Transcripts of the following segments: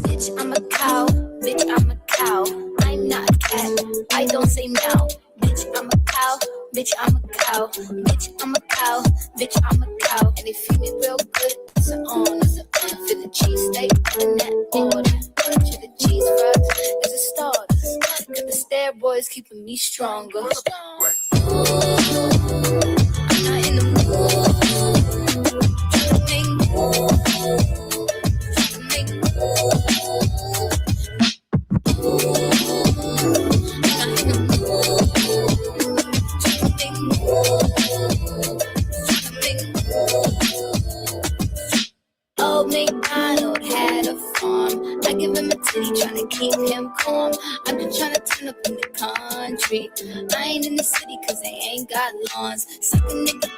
Bitch, I'm a cow. Bitch, I'm a cow. I'm not a cat. I don't say meow. Bitch, I'm a cow. Bitch, I'm a cow. Bitch, I'm a cow. Bitch, I'm a cow. And they feed me real good. So on, so on. For the cheesesteak in that order. For the cheese fries as a starter. Cause the steroids keeping me stronger. I'm not in the mood. Make moves. Make moves. Old MacDonald had a farm. I give him a titty, tryna keep him calm. I'm just tryna turn up in the country. I ain't in the city cause they ain't got lawns. Suck a nigga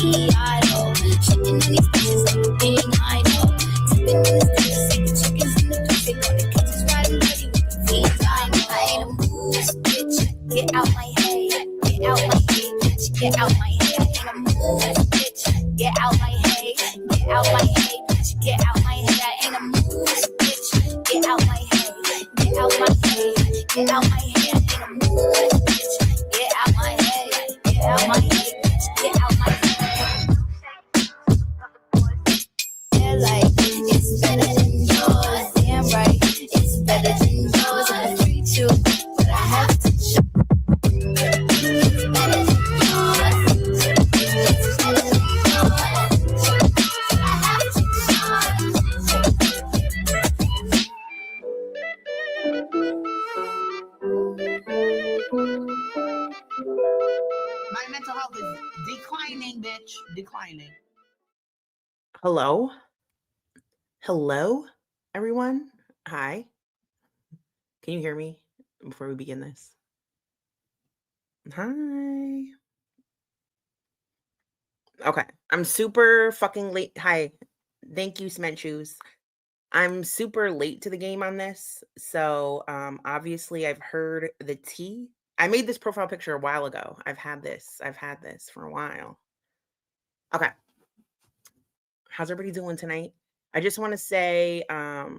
E-I-O. Shitting on these bitches like a thing I know. Tipping in this thing, say the chickens in the booth. They gonna catch us riding dirty with the fiends I know. I ain't a moose, bitch. Get out my head. Get out my head. Get out my head. I ain't a moose, bitch. Get out my head. Get out my head. Get out my head, I ain't a moose, bitch. Get out my head, get out my head, get out my head, I ain't a moose, bitch. Get out my head, get out my head, bitch. Get out my head. They're like, it's better than yours. Damn right, it's better than yours. I'm a 3-2, but I have to show. It's better than yours. It's better than yours. My mental health is declining, bitch. Declining. Hello? Hello, everyone? Hi. Can you hear me before we begin this? Hi. Okay. I'm super fucking late. Hi. Thank you, Cement Shoes. I'm super late to the game on this. So obviously I've heard the tea. I made this profile picture a while ago. I've had this for a while. Okay. How's everybody doing tonight? I just want to say that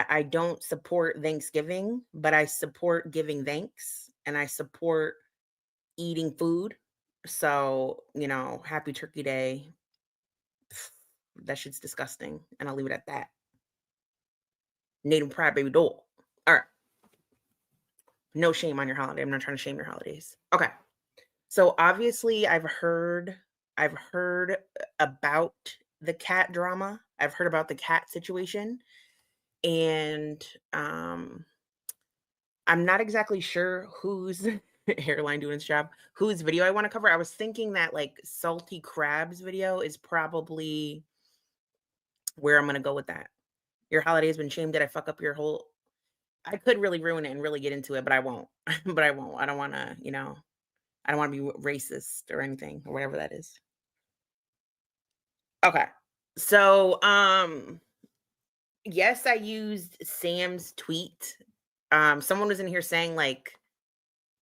I don't support Thanksgiving, but I support giving thanks and I support eating food. So, you know, happy Turkey Day. That shit's disgusting. And I'll leave it at that. Native Pride Baby Doll. All right. No shame on your holiday. I'm not trying to shame your holidays. Okay. So obviously I've heard about the cat drama. I've heard about the cat situation. And I'm not exactly sure whose hairline doing its job, whose video I want to cover. I was thinking that like Salty Crab's video is probably where I'm going to go with that. Your holiday has been shamed. Did I fuck up your whole... I could really ruin it and really get into it, but I won't. But I won't. I don't want to, you know, I don't want to be racist or anything or whatever that is. Okay. So, yes, I used Sam's tweet. Someone was in here saying like,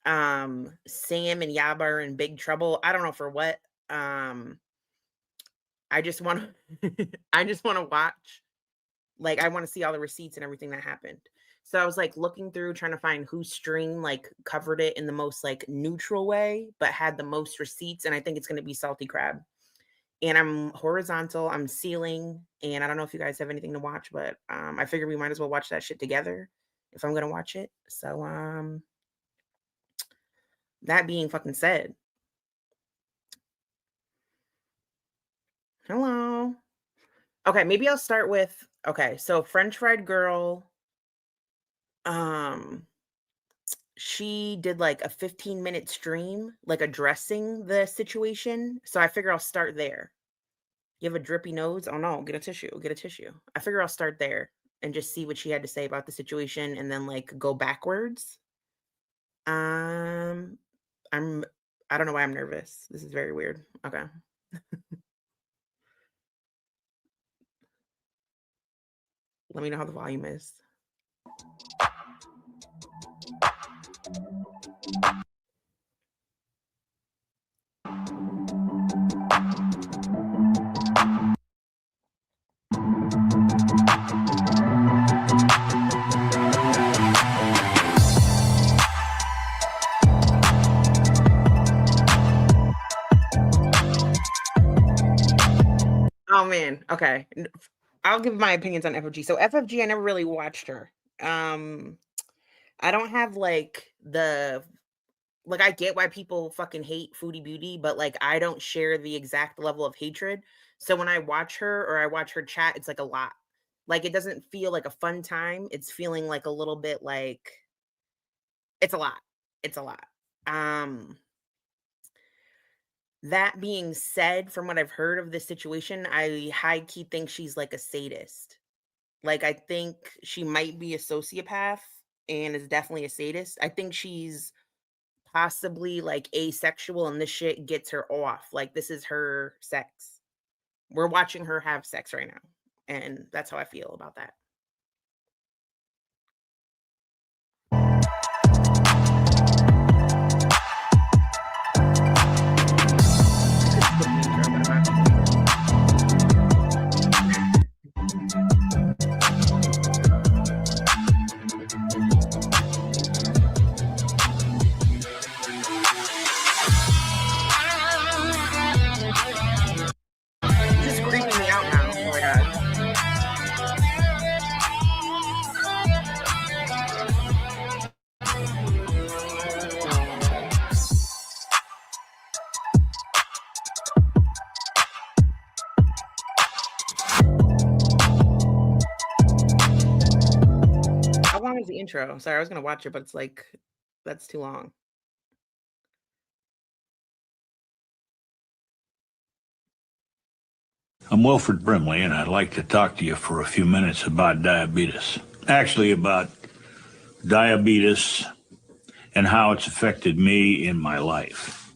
Sam and Yaba are in big trouble. I don't know for what. I just want to, I just want to watch. Like, I want to see all the receipts and everything that happened. So I was like looking through, trying to find whose stream like covered it in the most like neutral way, but had the most receipts. And I think it's going to be Salty Crab. And I'm horizontal, I'm ceiling, and I don't know if you guys have anything to watch, but I figured we might as well watch that shit together if I'm going to watch it. So that being fucking said. Hello. Okay, maybe I'll start with, okay, so French Fried Girl, she did like a 15-minute stream, like addressing the situation. So I figure I'll start there. You have a drippy nose? Oh no, get a tissue, get a tissue. I figure I'll start there and just see what she had to say about the situation and then like go backwards. I don't know why I'm nervous. This is very weird. Okay. Let me know how the volume is. Oh man. Okay. I'll give my opinions on FFG. So FFG, I never really watched her. I don't have like I get why people fucking hate Foodie Beauty, but like I don't share the exact level of hatred. So when I watch her or I watch her chat, it's like a lot. Like it doesn't feel like a fun time. It's feeling like a little bit like it's a lot. It's a lot. That being said, from what I've heard of this situation, I high key think she's like a sadist. Like I think she might be a sociopath and is definitely a sadist. I think she's possibly like asexual and this shit gets her off. Like this is her sex. We're watching her have sex right now. And that's how I feel about that. This is creeping me out now. Oh my god. How long is the intro? Sorry, I was gonna watch it, but it's like that's too long. I'm Wilfred Brimley, and I'd like to talk to you for a few minutes about diabetes. Actually, about diabetes and how it's affected me in my life.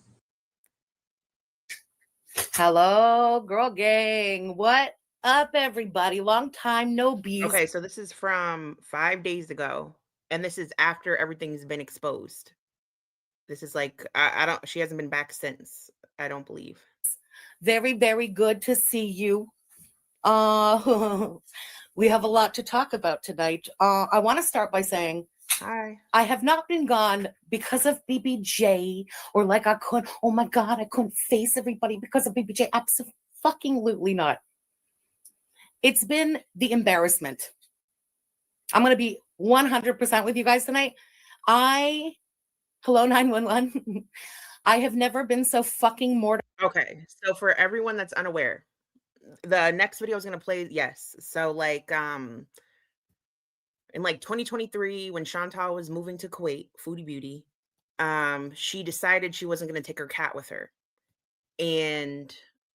Hello, girl gang. What up, everybody? Long time no bees. Okay, so this is from 5 days ago, and this is after everything's been exposed. This is like I don't. She hasn't been back since. I don't believe. Very, very good to see you. We have a lot to talk about tonight. I want to start by saying Hi. I have not been gone because of BBJ or like I couldn't. Oh my God, I couldn't face everybody because of BBJ. Absolutely not. It's been the embarrassment. I'm going to be 100% with you guys tonight. Hello 911. I have never been so fucking mortified. Okay, so for everyone that's unaware, the next video is gonna play. Yes, so like in like 2023, when Chantal was moving to Kuwait, Foodie Beauty, she decided she wasn't gonna take her cat with her, and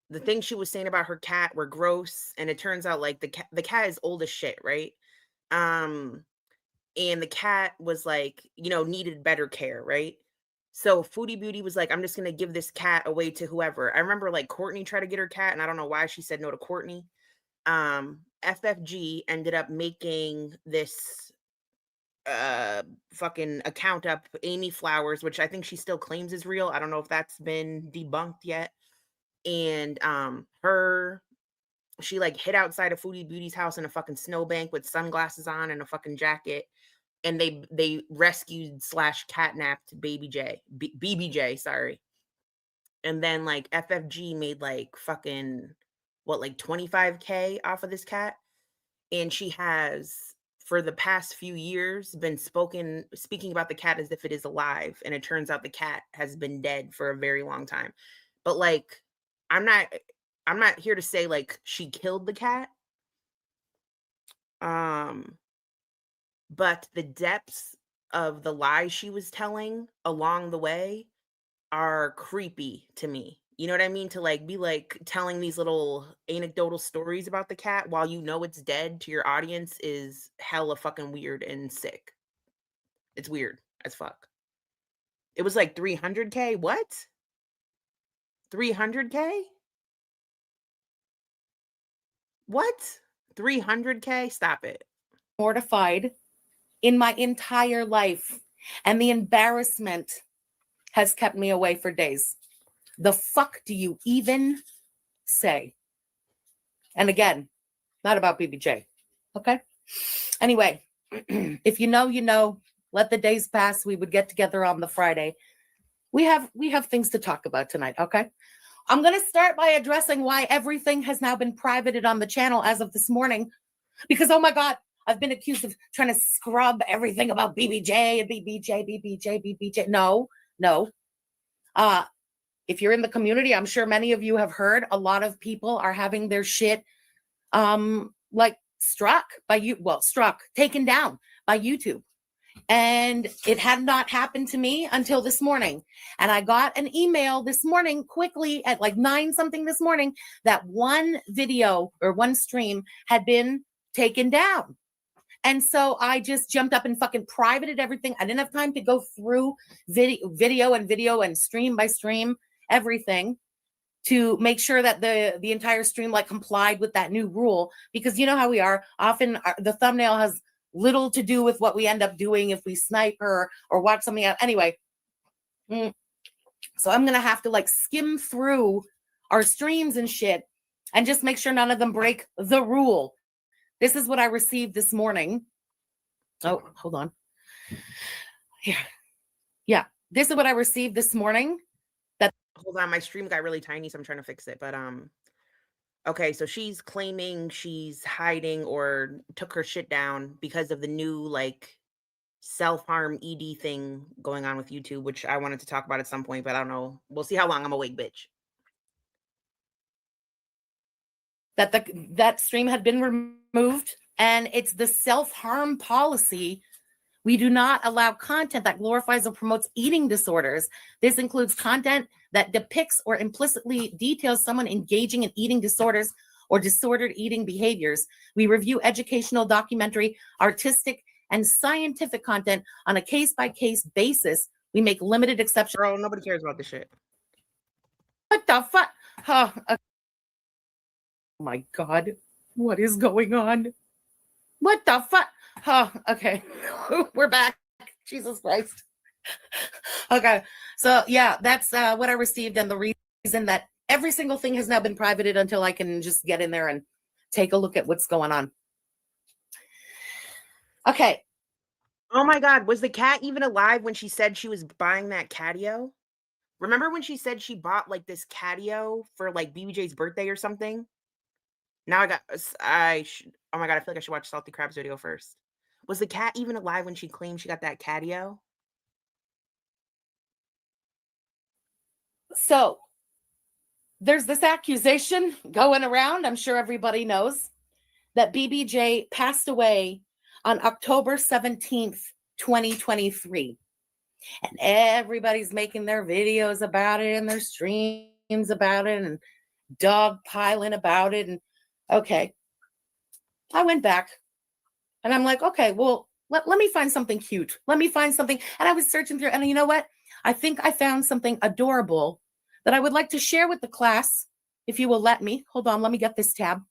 the things she was saying about her cat were gross. And it turns out like the cat is old as shit, right? And the cat was like, needed better care, right? So Foodie Beauty was like, I'm just gonna give this cat away to whoever. I remember like Courtney tried to get her cat, and I don't know why she said no to Courtney. FFG ended up making this fucking account up, Amy Flowers, which I think she still claims is real. I don't know if that's been debunked yet. And she like hid outside of Foodie Beauty's house in a fucking snowbank with sunglasses on and a fucking jacket. And they rescued / catnapped BBJ, sorry. And then like FFG made like fucking like 25K off of this cat. And she has for the past few years been speaking about the cat as if it is alive. And it turns out the cat has been dead for a very long time. But like I'm not here to say like she killed the cat. But the depths of the lies she was telling along the way are creepy to me. You know what I mean? To like be like telling these little anecdotal stories about the cat while you know it's dead to your audience is hella fucking weird and sick. It's weird as fuck. It was like 300K. What? 300K? What? 300K? Stop it. Mortified in my entire life, and the embarrassment has kept me away for days. The fuck do you even say? And again, not about BBJ. Okay. Anyway, if you know, you know. Let the days pass. We would get together on the Friday. We have things to talk about tonight. Okay. I'm going to start by addressing why everything has now been privated on the channel as of this morning. Because, oh my God, I've been accused of trying to scrub everything about BBJ and BBJ. No. If you're in the community, I'm sure many of you have heard a lot of people are having their shit like taken down by YouTube. And it had not happened to me until this morning. And I got an email this morning quickly at like 9 something this morning that one video or one stream had been taken down. And so I just jumped up and fucking privated everything. I didn't have time to go through video and stream by stream, everything, to make sure that the entire stream like complied with that new rule. Because you know how we are. Often the thumbnail has little to do with what we end up doing if we snipe or watch something out. Anyway, so I'm going to have to like skim through our streams and shit and just make sure none of them break the rule. This is what I received this morning. Oh, hold on. Yeah. This is what I received this morning. Hold on, my stream got really tiny, so I'm trying to fix it. But okay, so she's claiming she's hiding or took her shit down because of the new like self-harm ED thing going on with YouTube, which I wanted to talk about at some point, but I don't know. We'll see how long I'm awake, bitch. That stream had been removed, and it's the self-harm policy. We do not allow content that glorifies or promotes eating disorders. This includes content that depicts or implicitly details someone engaging in eating disorders or disordered eating behaviors. We review educational, documentary, artistic, and scientific content on a case-by-case basis. We make limited exceptions. Bro, nobody cares about this shit. What the fuck? Oh my God. What is going on? What the fuck? Oh, okay. We're back. Jesus Christ. Okay. So yeah, that's what I received, and the reason that every single thing has now been privated until I can just get in there and take a look at what's going on. Okay. Oh my God, was the cat even alive when she said she was buying that catio? Remember when she said she bought like this catio for like BBJ's birthday or something? Now oh my God, I feel like I should watch Salty Crab's video first. Was the cat even alive when she claimed she got that catio? So there's this accusation going around, I'm sure everybody knows, that BBJ passed away on October 17th, 2023. And everybody's making their videos about it and their streams about it and dogpiling about it. And okay, I went back and I'm like, okay, well, let me find something cute. Let me find something. And I was searching through, and you know what? I think I found something adorable that I would like to share with the class, if you will let me. Hold on, let me get this tab.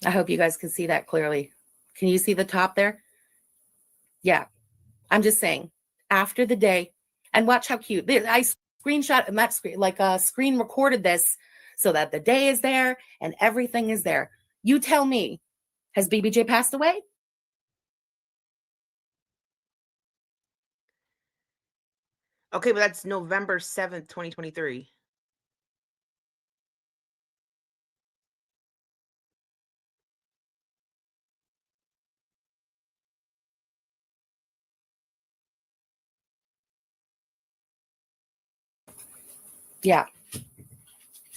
I hope you guys can see that clearly. Can you see the top there? Yeah, I'm just saying, after the day, and watch how cute. I screenshot and that screen, like screen recorded this so that the day is there and everything is there. You tell me, has BBJ passed away? Okay, but that's November 7th, 2023. Yeah.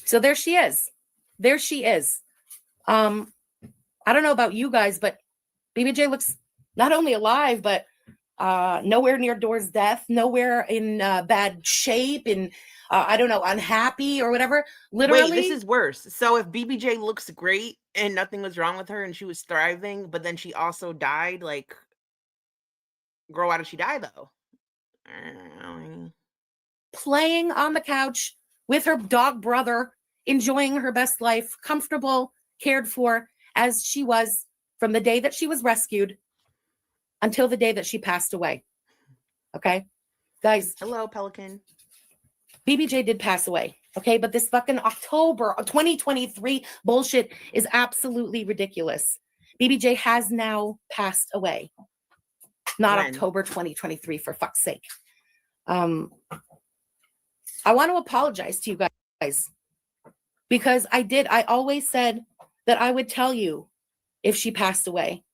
So there she is. There she is. I don't know about you guys, but BBJ looks not only alive, but nowhere near Door's death, nowhere in bad shape, and I don't know, unhappy or whatever. Literally. Wait, this is worse. So if BBJ looks great and nothing was wrong with her and she was thriving, but then she also died, like, girl, why did she die though? Playing on the couch with her dog brother, enjoying her best life, comfortable, cared for, as she was from the day that she was rescued until the day that she passed away. Okay, guys. Hello, Pelican. BBJ did pass away. Okay. But this fucking October 2023 bullshit is absolutely ridiculous. BBJ has now passed away. Not When? October 2023, for fuck's sake. I want to apologize to you guys because I always said that I would tell you if she passed away.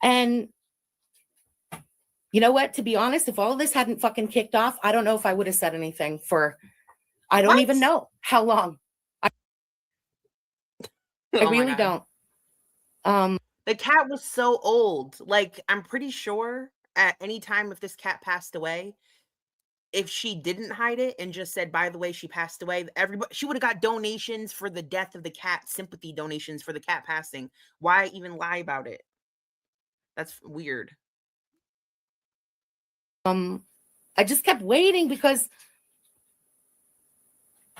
And you know what? To be honest, if all of this hadn't fucking kicked off, I don't know if I would have said anything for, I don't even know how long. I Oh my really God. don't. The cat was so old. Like, I'm pretty sure at any time if this cat passed away, if she didn't hide it and just said, by the way, she passed away, everybody, she would have got donations for the death of the cat, sympathy donations for the cat passing. Why even lie about it? That's weird. I just kept waiting because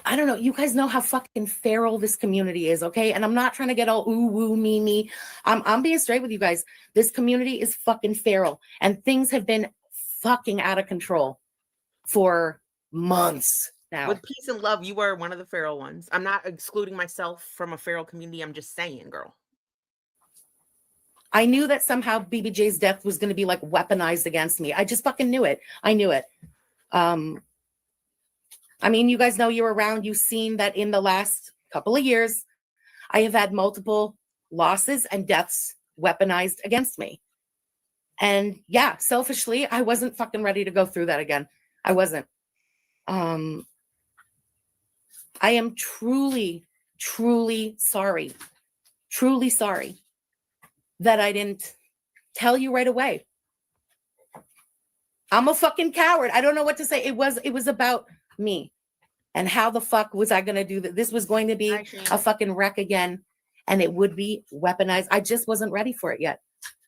I don't know. You guys know how fucking feral this community is, okay? And I'm not trying to get all ooh woo me. I'm being straight with you guys. This community is fucking feral, and things have been fucking out of control for months now. With peace and love, you are one of the feral ones. I'm not excluding myself from a feral community. I'm just saying, girl. I knew that somehow BBJ's death was going to be like weaponized against me. I just fucking knew it. I knew it. I mean, you guys know you're around. You've seen that in the last couple of years, I have had multiple losses and deaths weaponized against me. And yeah, selfishly, I wasn't fucking ready to go through that again. I wasn't. I am truly, truly sorry. Truly sorry that I didn't tell you right away. I'm a fucking coward. I don't know what to say. It was about me. And how the fuck was I going to do that? This was going to be a fucking wreck again. And it would be weaponized. I just wasn't ready for it yet.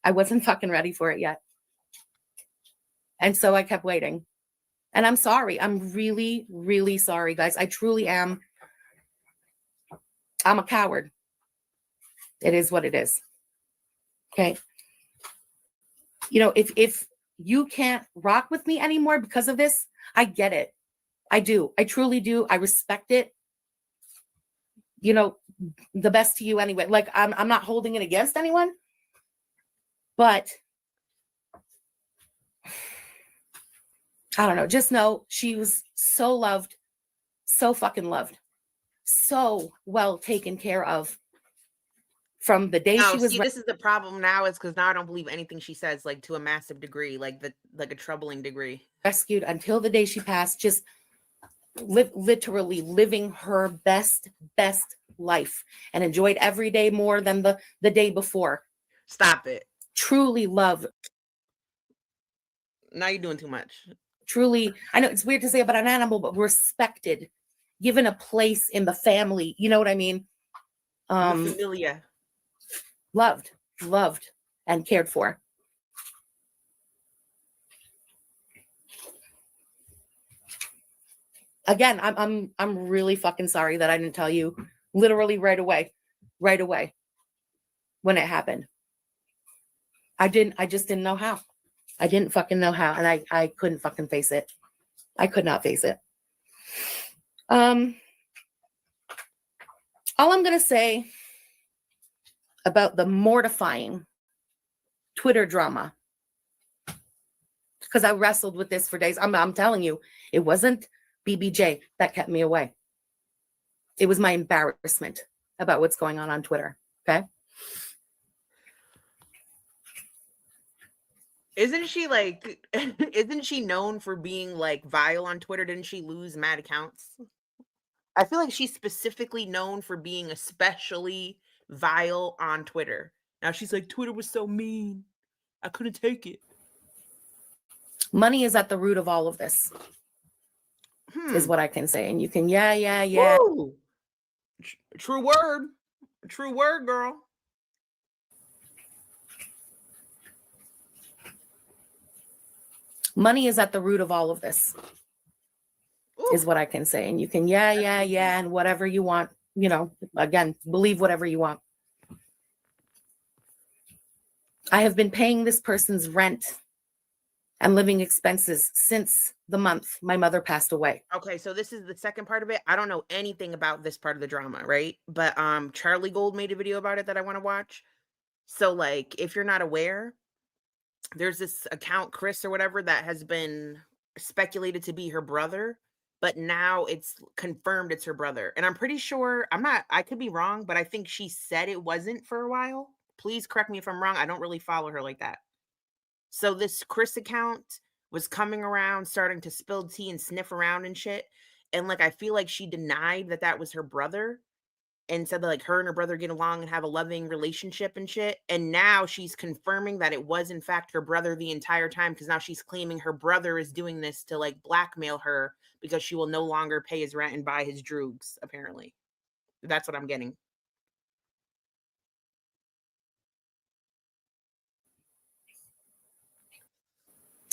I wasn't fucking ready for it yet. And so I kept waiting. And I'm sorry. I'm really, really sorry, guys. I truly am. I'm a coward. It is what it is. Okay. You know, if you can't rock with me anymore because of this, I get it. I do. I truly do. I respect it. You know, the best to you anyway. Like, I'm not holding it against anyone. But I don't know. Just know she was so loved. So fucking loved. So well taken care of. From the day she was. See, this is the problem now, is because now I don't believe anything she says, like to a massive degree, like a troubling degree. Rescued until the day she passed, just literally living her best life and enjoyed every day more than the day before. Stop it. Truly love. Now you're doing too much. Truly, I know it's weird to say about an animal, but respected, given a place in the family. You know what I mean? Familia. Loved, and cared for. Again, I'm really fucking sorry that I didn't tell you literally right away when it happened. I just didn't know how. I didn't fucking know how, and I couldn't fucking face it. I could not face it. All I'm gonna say about the mortifying Twitter drama, because I wrestled with this for days. I'm telling you, it wasn't BBJ that kept me away. It was my embarrassment about what's going on Twitter. Okay. Isn't she known for being like vile on Twitter? Didn't she lose mad accounts? I feel like she's specifically known for being especially vile on Twitter. Now she's like, Twitter was so mean. I couldn't take it. Money is at the root of all of this, is what I can say. And you can, yeah. Woo! True word, girl. Money is at the root of all of this, is what I can say. And you can, yeah, and whatever you want, you know, again, believe whatever you want. I have been paying this person's rent and living expenses since the month my mother passed away. Okay, so this is the second part of it. I don't know anything about this part of the drama, right? But Charlie Gold made a video about it that I want to watch. So like if you're not aware, there's this account, Chris or whatever, that has been speculated to be her brother, but now it's confirmed it's her brother. And I'm pretty sure, I could be wrong, but I think she said it wasn't for a while. Please correct me if I'm wrong. I don't really follow her like that. So this Chris account was coming around, starting to spill tea and sniff around and shit. And like, I feel like she denied that that was her brother and said that like her and her brother get along and have a loving relationship and shit. And now she's confirming that it was in fact her brother the entire time, because now she's claiming her brother is doing this to like blackmail her because she will no longer pay his rent and buy his droogs, apparently. That's what I'm getting.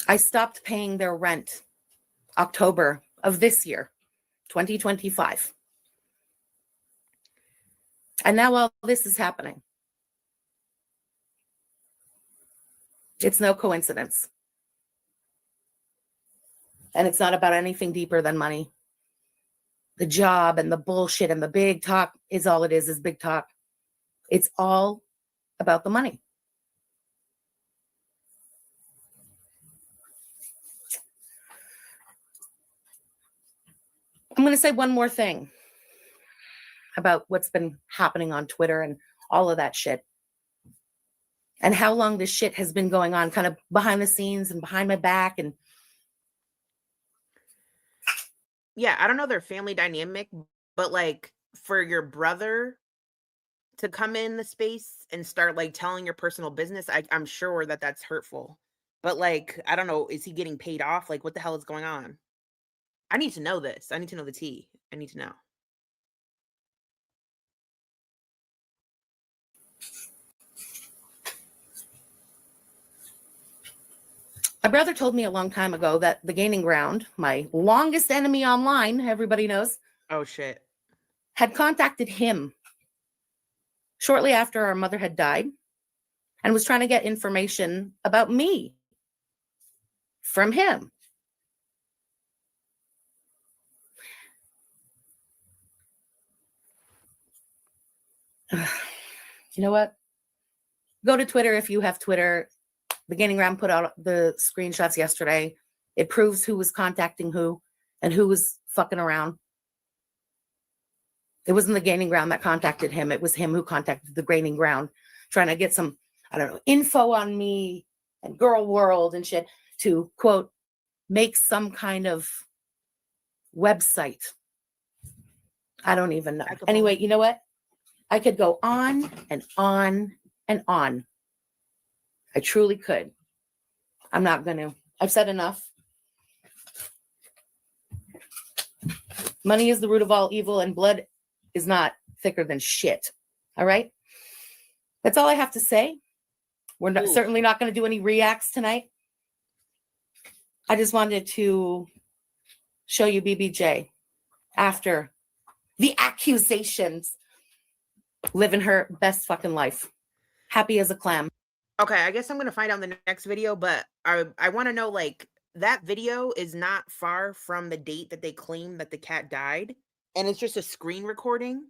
I stopped paying their rent October of this year, 2025. And now all this is happening. It's no coincidence. And it's not about anything deeper than money. The job and the bullshit and the big talk is all it is big talk. It's all about the money. I'm going to say one more thing about what's been happening on Twitter and all of that shit. And how long this shit has been going on, kind of behind the scenes and behind my back. And yeah, I don't know their family dynamic, but like for your brother to come in the space and start like telling your personal business, I'm sure that that's hurtful. But like, I don't know, is he getting paid off? Like, what the hell is going on? I need to know this. I need to know the tea. I need to know. my brother told me a long time ago that the Gaining Ground, my longest enemy online, everybody knows, Oh shit. had contacted him shortly after our mother had died and was trying to get information about me from him. You know what? Go to Twitter if you have Twitter. The Gaining Ground put out the screenshots yesterday. It proves who was contacting who and who was fucking around. It wasn't the Gaining Ground that contacted him. It was him who contacted the Gaining Ground, trying to get some, I don't know, info on me and Girl World and shit to, quote, make some kind of website. I don't even know. Anyway, you know what? I could go on and on and on. I truly could. I'm not going to. I've said enough. Money is the root of all evil, and blood is not thicker than shit. All right? That's all I have to say. We're not, certainly not going to do any reacts tonight. I just wanted to show you BBJ after the accusations, living her best fucking life. Happy as a clam. Okay, I guess I'm going to find out in the next video, but I want to know, like, that video is not far from the date that they claim that the cat died, and it's just a screen recording,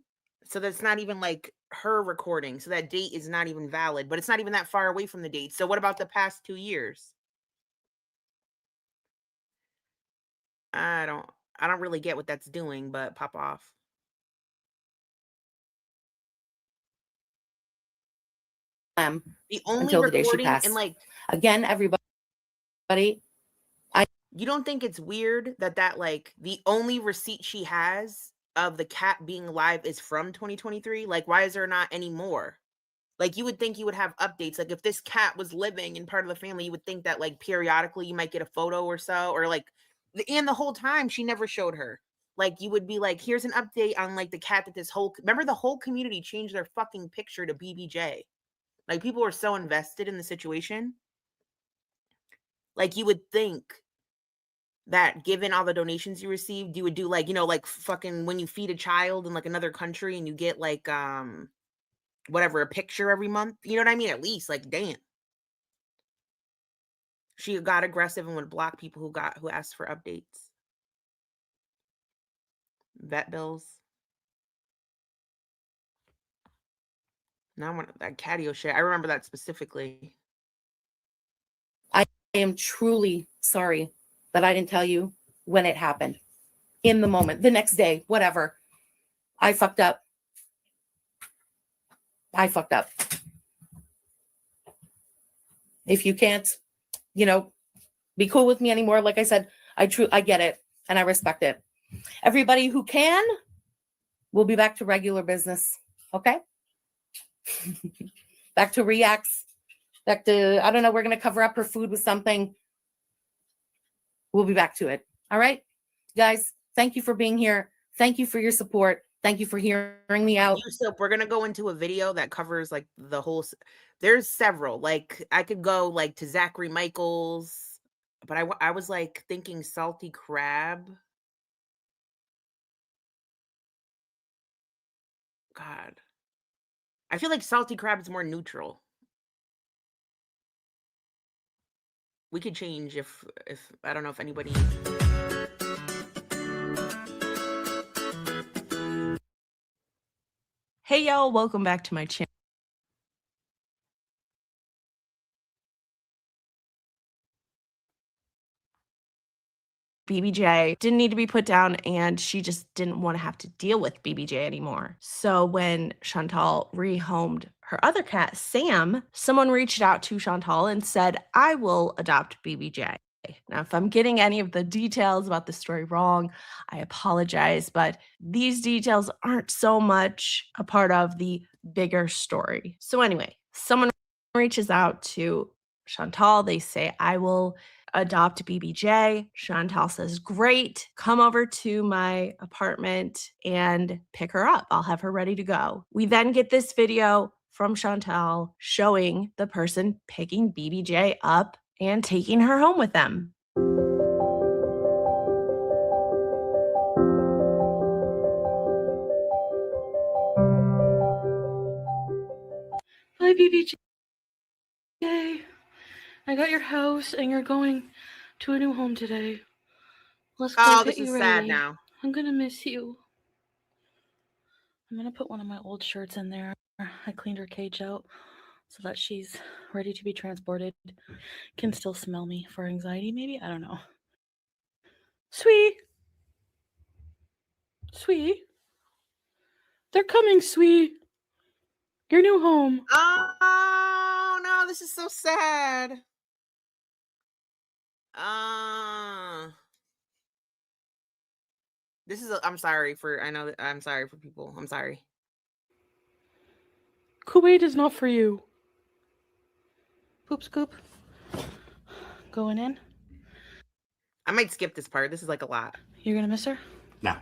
so that's not even, like, her recording, so that date is not even valid, but it's not even that far away from the date. So what about the past 2 years? I don't really get what that's doing, but pop off. The only until the day she recording, passed. and like, again, everybody, you don't think it's weird that like the only receipt she has of the cat being alive is from 2023? Like, why is there not any more? Like, you would think you would have updates. Like, if this cat was living and part of the family, you would think that like periodically you might get a photo or so, or like, and the whole time she never showed her. Like, you would be like, here's an update on like the cat that remember the whole community changed their fucking picture to BBJ. Like, people were so invested in the situation. Like, you would think that given all the donations you received, you would do like, you know, like fucking when you feed a child in like another country and you get like, whatever, a picture every month. You know what I mean? At least, like, damn. She got aggressive and would block people who asked for updates. Vet bills. Now I want that catio shit. I remember that specifically. I am truly sorry that I didn't tell you when it happened. In the moment, the next day, whatever. I fucked up. I fucked up. If you can't, be cool with me anymore, like I said, I get it and I respect it. Everybody who can, we'll be back to regular business. Okay? Back to reacts. Back to, I don't know, we're going to cover up her food with something. We'll be back to it. All right? Guys, thank you for being here. Thank you for your support. Thank you for hearing me out. So we're going to go into a video that covers like the whole, there's several, like I could go like to Zachary Michaels, but I was like thinking salty crab. God. I feel like salty crab is more neutral. We could change if I don't know if anybody. Hey y'all, welcome back to my channel. BBJ didn't need to be put down, and she just didn't want to have to deal with BBJ anymore. So when Chantal rehomed her other cat, Sam, someone reached out to Chantal and said, I will adopt BBJ. Now, if I'm getting any of the details about the story wrong, I apologize, but these details aren't so much a part of the bigger story. So anyway, someone reaches out to Chantal. They say, I will adopt BBJ. Chantal says, great, come over to my apartment and pick her up. I'll have her ready to go. We then get this video from Chantal showing the person picking BBJ up and taking her home with them. Hi, BBJ. I got your house, and you're going to a new home today. Let's go Oh, get this is you sad ready. now. I'm gonna miss you. I'm gonna put one of my old shirts in there. I cleaned her cage out so that she's ready to be transported. Can still smell me for anxiety, maybe? I don't know. Sweet. Sweet. They're coming, Sweet. Your new home. Oh no, this is so sad. This is I'm sorry for I'm sorry for people. I'm sorry. Kuwait is not for you. Poop scoop. Going in. I might skip this part. This is like a lot. You're gonna miss her? No.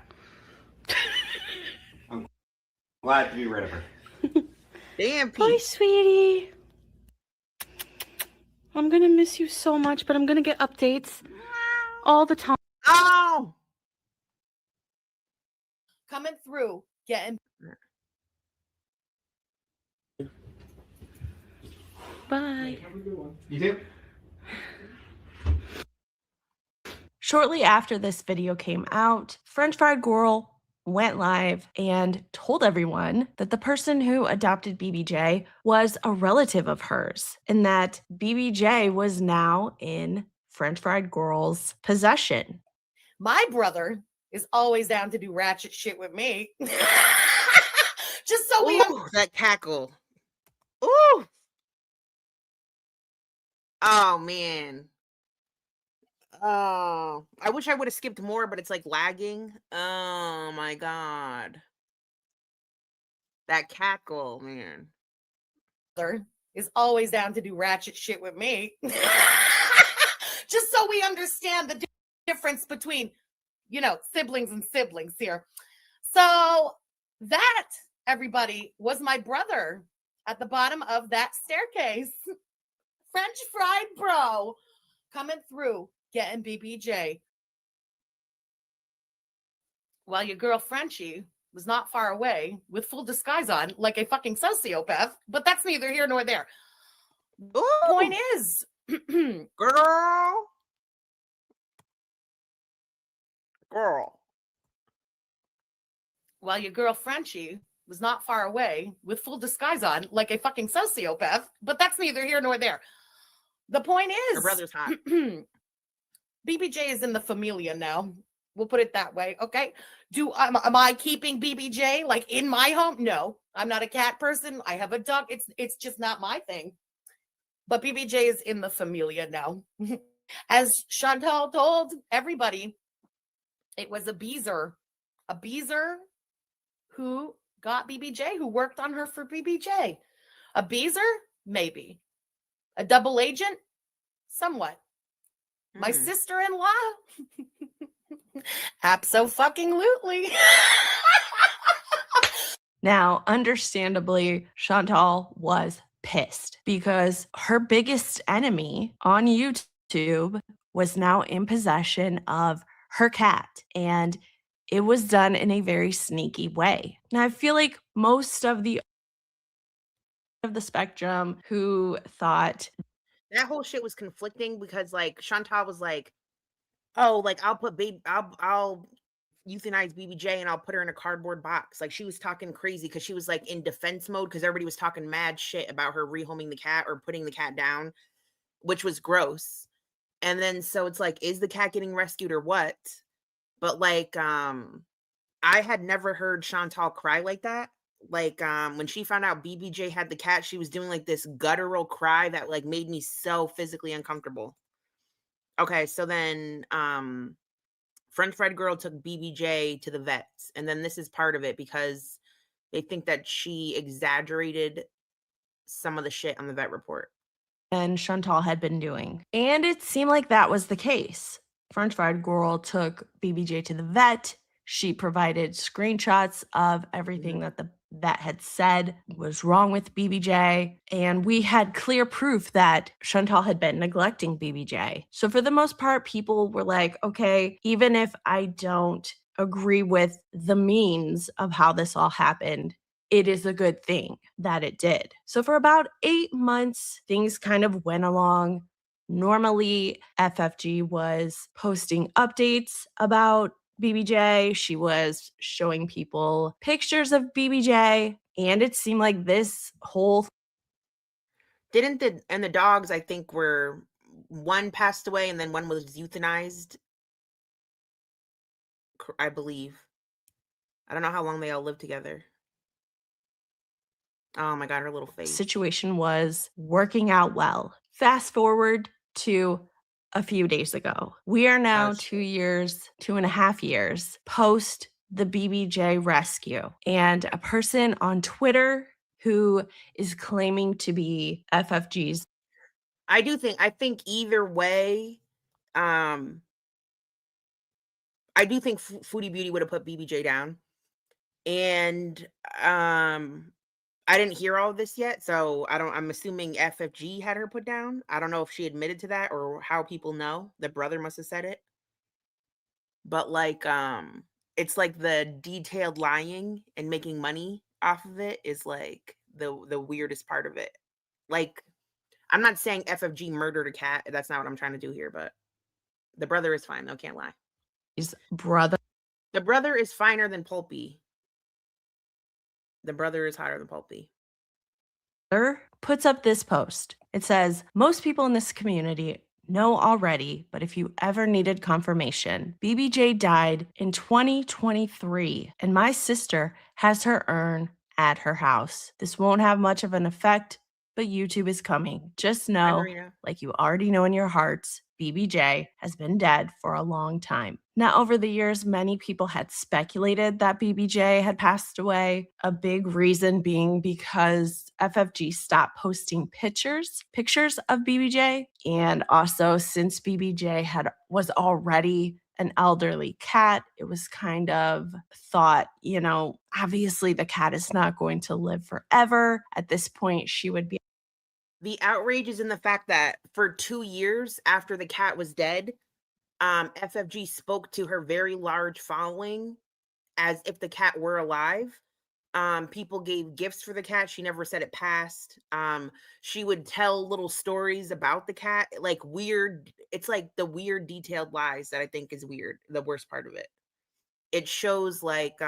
I'm glad to be rid of her. Damn, Bye, Pete. sweetie. I'm gonna miss you so much, but I'm gonna get updates all the time. Oh! Coming through, getting. Bye. You too? Shortly after this video came out, French Fried Gorl went live and told everyone that the person who adopted BBJ was a relative of hers and that BBJ was now in French Fried Gorl's possession. My brother is always down to do ratchet shit with me. Just so we Ooh, that cackle. Ooh. Oh man. Oh, I wish I would have skipped more, but it's like lagging. Oh my god. That cackle, man. brother is always down to do ratchet shit with me. Just so we understand the difference between, siblings and siblings here. So that, everybody, was my brother at the bottom of that staircase. French fried bro coming through, getting BBJ. While your girl Frenchie was not far away with full disguise on like a fucking sociopath, but that's neither here nor there. Ooh. Point is, Girl. Girl. While your girl Frenchie was not far away with full disguise on, like a fucking sociopath, but that's neither here nor there. The point is, Her brother's hot. BBJ is in the familia now. We'll put it that way, okay? Am I keeping BBJ like in my home? No, I'm not a cat person. I have a dog. It's just not my thing. But BBJ is in the familia now. As Chantal told everybody, it was a beezer who got BBJ, who worked on her for BBJ. A beezer? Maybe. A double agent? Somewhat. My sister-in-law? Abso-fucking-lutely. Now, understandably, Chantal was pissed because her biggest enemy on YouTube was now in possession of her cat, and it was done in a very sneaky way. Now, I feel like most of the spectrum who thought that whole shit was conflicting because like Chantal was like, oh, like I'll euthanize BBJ and I'll put her in a cardboard box. Like she was talking crazy because she was like in defense mode because everybody was talking mad shit about her rehoming the cat or putting the cat down, which was gross. And then so it's like, is the cat getting rescued or what? But like I had never heard Chantal cry like that. Like when she found out BBJ had the cat, she was doing like this guttural cry that like made me so physically uncomfortable. Okay, so then French fried girl took BBJ to the vets, and then this is part of it because they think that she exaggerated some of the shit on the vet report. and Chantal had been doing. And it seemed like that was the case. French fried girl took BBJ to the vet. She provided screenshots of everything that the vet had said was wrong with BBJ. And we had clear proof that Chantal had been neglecting BBJ. So for the most part, people were like, okay, even if I don't agree with the means of how this all happened, it is a good thing that it did. So for about 8 months, things kind of went along. Normally, FFG was posting updates about BBJ. She was showing people pictures of BBJ. And it seemed like this whole the dogs, I think, were one passed away and then one was euthanized, I believe. I don't know how long they all lived together. Oh my God, her little face. situation was working out well. Fast forward to a few days ago. We are now 2.5 years post the BBJ rescue. And a person on Twitter who is claiming to be FFG's. I think either way, I do think Foodie Beauty would have put BBJ down. And I didn't hear all of this yet, so I'm assuming FFG had her put down. I don't know if she admitted to that or how people know. The brother must have said it. But like it's like the detailed lying and making money off of it is like the weirdest part of it. Like I'm not saying FFG murdered a cat. That's not what I'm trying to do here, but the brother is fine though, can't lie. His brother. The brother is finer than Pulpy. The brother is hotter than Pulpy. Puts up this post. It says, most people in this community know already, but if you ever needed confirmation, BBJ died in 2023, and my sister has her urn at her house. This won't have much of an effect, but YouTube is coming. Just know, like you already know in your hearts, BBJ has been dead for a long time. Now, over the years, many people had speculated that BBJ had passed away. A big reason being because FFG stopped posting pictures of BBJ. And also, since BBJ was already an elderly cat, it was kind of thought, obviously the cat is not going to live forever. At this point, she would be. The outrage is in the fact that for 2 years after the cat was dead, FFG spoke to her very large following as if the cat were alive. People gave gifts for the cat. She never said it passed. She would tell little stories about the cat, like weird. It's like the weird detailed lies that I think is weird. The worst part of it. It shows like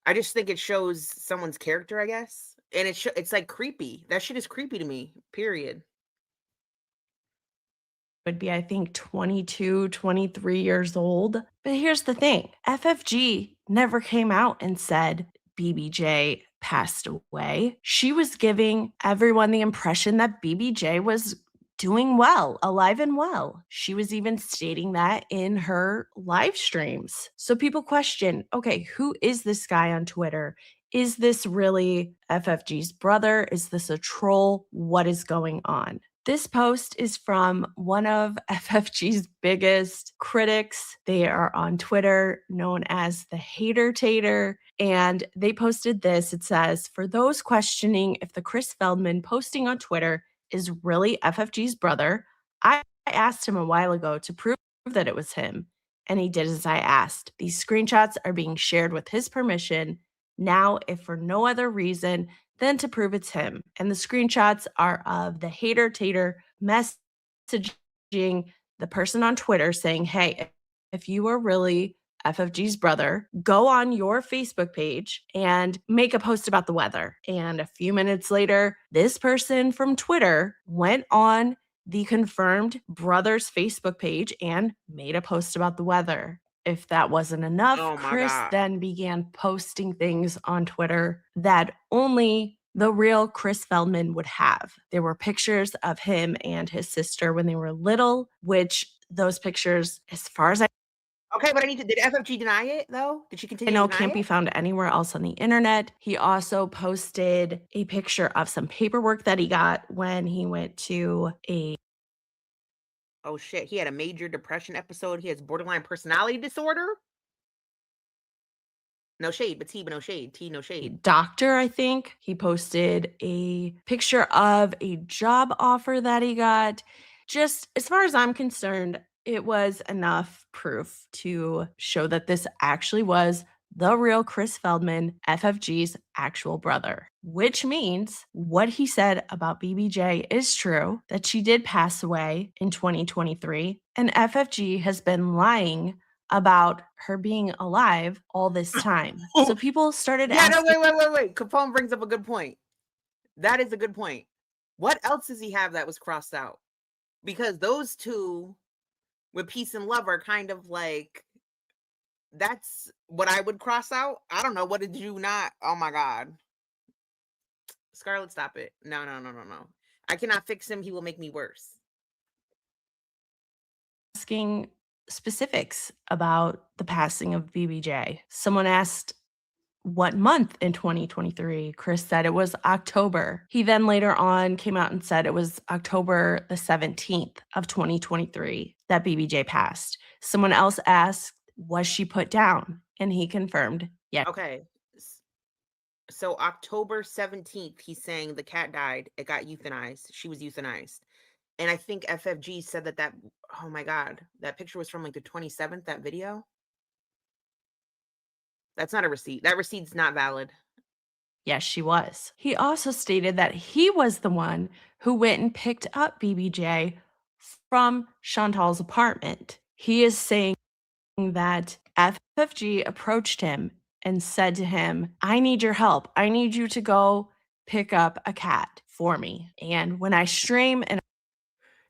I just think it shows someone's character, I guess. And it's like creepy. That shit is creepy to me. Period. Would be, I think, 22, 23 years old. But here's the thing. FFG never came out and said BBJ passed away. She was giving everyone the impression that BBJ was doing well, alive and well. She was even stating that in her live streams. So people question, okay, who is this guy on Twitter? Is this really FFG's brother? Is this a troll? What is going on? This post is from one of FFG's biggest critics. They are on Twitter, known as the Hater Tater. And they posted this. It says, for those questioning if the Chris Feldman posting on Twitter is really FFG's brother, I asked him a while ago to prove that it was him. And he did as I asked. These screenshots are being shared with his permission. Now, if for no other reason than to prove it's him. And the screenshots are of the Hater Tater messaging the person on Twitter saying, hey, if you are really FFG's brother, go on your Facebook page and make a post about the weather. And a few minutes later, this person from Twitter went on the confirmed brother's Facebook page and made a post about the weather. If that wasn't enough, Oh my Chris God. then began posting things on Twitter that only the real Chris Feldman would have. There were pictures of him and his sister when they were little, which those pictures, as far as I Okay, but did FFG deny it though? Did she continue to know, deny can't be it? found anywhere else on the internet. He also posted a picture of some paperwork that he got when he went to a Oh shit, he had a major depression episode. He has borderline personality disorder. No shade, but T, but no shade. T, no shade. doctor, I think. He posted a picture of a job offer that he got. Just as far as I'm concerned, it was enough proof to show that this actually was the real Chris Feldman, FFG's actual brother, which means what he said about BBJ is true, that she did pass away in 2023, and FFG has been lying about her being alive all this time. So people started Yeah, no, asking. wait. Capone brings up a good point. That is a good point. What else does he have that was crossed out? Because those two with peace and love are kind of like, that's what I would cross out. I don't know. What did you not? Oh my God. Scarlett, stop it. No. I cannot fix him. He will make me worse. Asking specifics about the passing of BBJ. Someone asked what month in 2023. Chris said it was October. He then later on came out and said it was October the 17th of 2023 that BBJ passed. Someone else asked, was she put down? And he confirmed, yes. Okay. So October 17th, he's saying the cat died. It got euthanized. She was euthanized. And I think FFG said that, oh my God, that picture was from like the 27th, that video. That's not a receipt. That receipt's not valid. Yes, she was. He also stated that he was the one who went and picked up BBJ from Chantal's apartment. He is saying that FFG approached him and said to him, I need your help. I need you to go pick up a cat for me. And when I stream and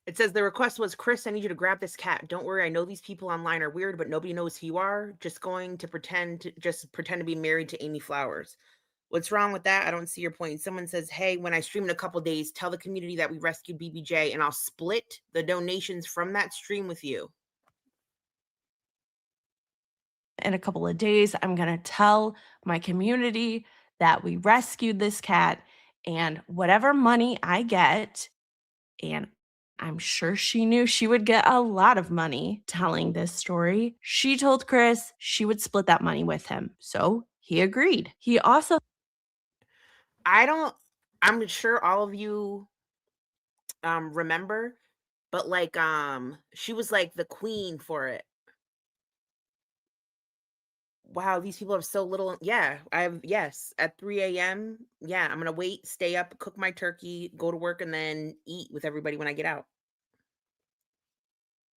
It says the request was, Chris, I need you to grab this cat. Don't worry, I know these people online are weird, but nobody knows who you are. Just pretend to be married to Amy Flowers. What's wrong with that? I don't see your point. Someone says, hey, when I stream in a couple days, tell the community that we rescued BBJ and I'll split the donations from that stream with you. in a couple of days, I'm going to tell my community that we rescued this cat, and whatever money I get, and I'm sure she knew she would get a lot of money telling this story, she told Chris she would split that money with him. So he agreed. He also I'm sure all of you remember, but like she was like the queen for it. wow, these people have so little. Yeah, yes, at 3 a.m. Yeah, I'm gonna wait, stay up, cook my turkey, go to work, and then eat with everybody when I get out.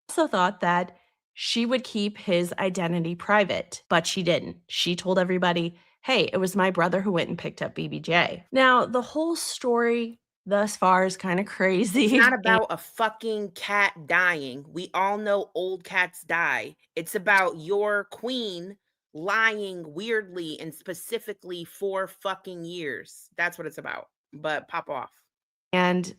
Also thought that she would keep his identity private, but she didn't. She told everybody, hey, it was my brother who went and picked up BBJ. Now, the whole story thus far is kind of crazy. It's not about a fucking cat dying. We all know old cats die. It's about your queen lying weirdly and specifically for fucking years. That's what it's about. But pop off. And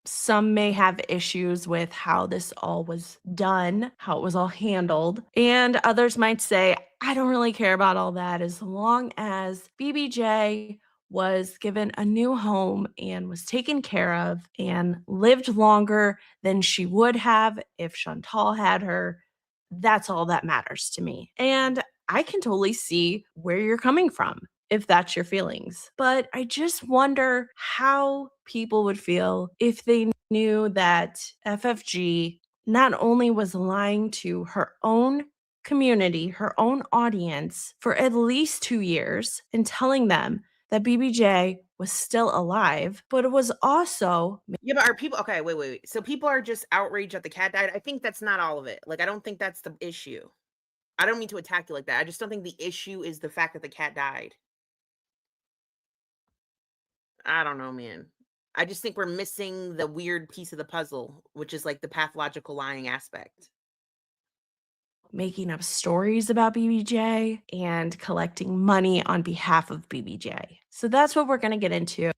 some may have issues with how this all was done, how it was all handled. And others might say, I don't really care about all that as long as BBJ was given a new home and was taken care of and lived longer than she would have if Chantal had her. That's all that matters to me. And I can totally see where you're coming from if that's your feelings. But I just wonder how people would feel if they knew that FFG not only was lying to her own community, her own audience for at least 2 years and telling them that BBJ was still alive, but it was also Yeah, but are people okay? Wait. So people are just outraged that the cat died. I think that's not all of it. Like, I don't think that's the issue. I don't mean to attack you like that. I just don't think the issue is the fact that the cat died. I don't know, man. I just think we're missing the weird piece of the puzzle, which is like the pathological lying aspect. making up stories about BBJ and collecting money on behalf of BBJ. So that's what we're going to get into.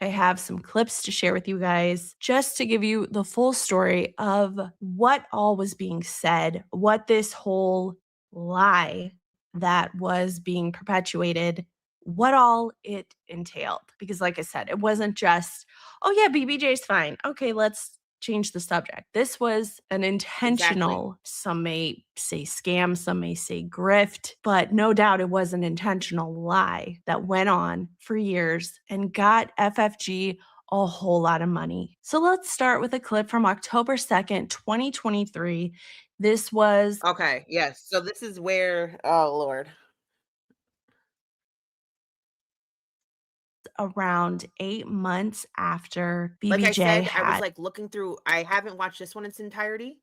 I have some clips to share with you guys just to give you the full story of what all was being said, what this whole lie that was being perpetuated, what all it entailed. Because, like I said, it wasn't just, oh, yeah, BBJ's fine. Okay, let's change the subject. This was an intentional, some may say scam, some may say grift, but no doubt it was an intentional lie that went on for years and got FFG a whole lot of money. So let's start with a clip from October 2nd, 2023. This was Okay, yes. So this is where, oh Lord. around 8 months after Like I BBJ said, I was had like looking through, I haven't watched this one in its entirety,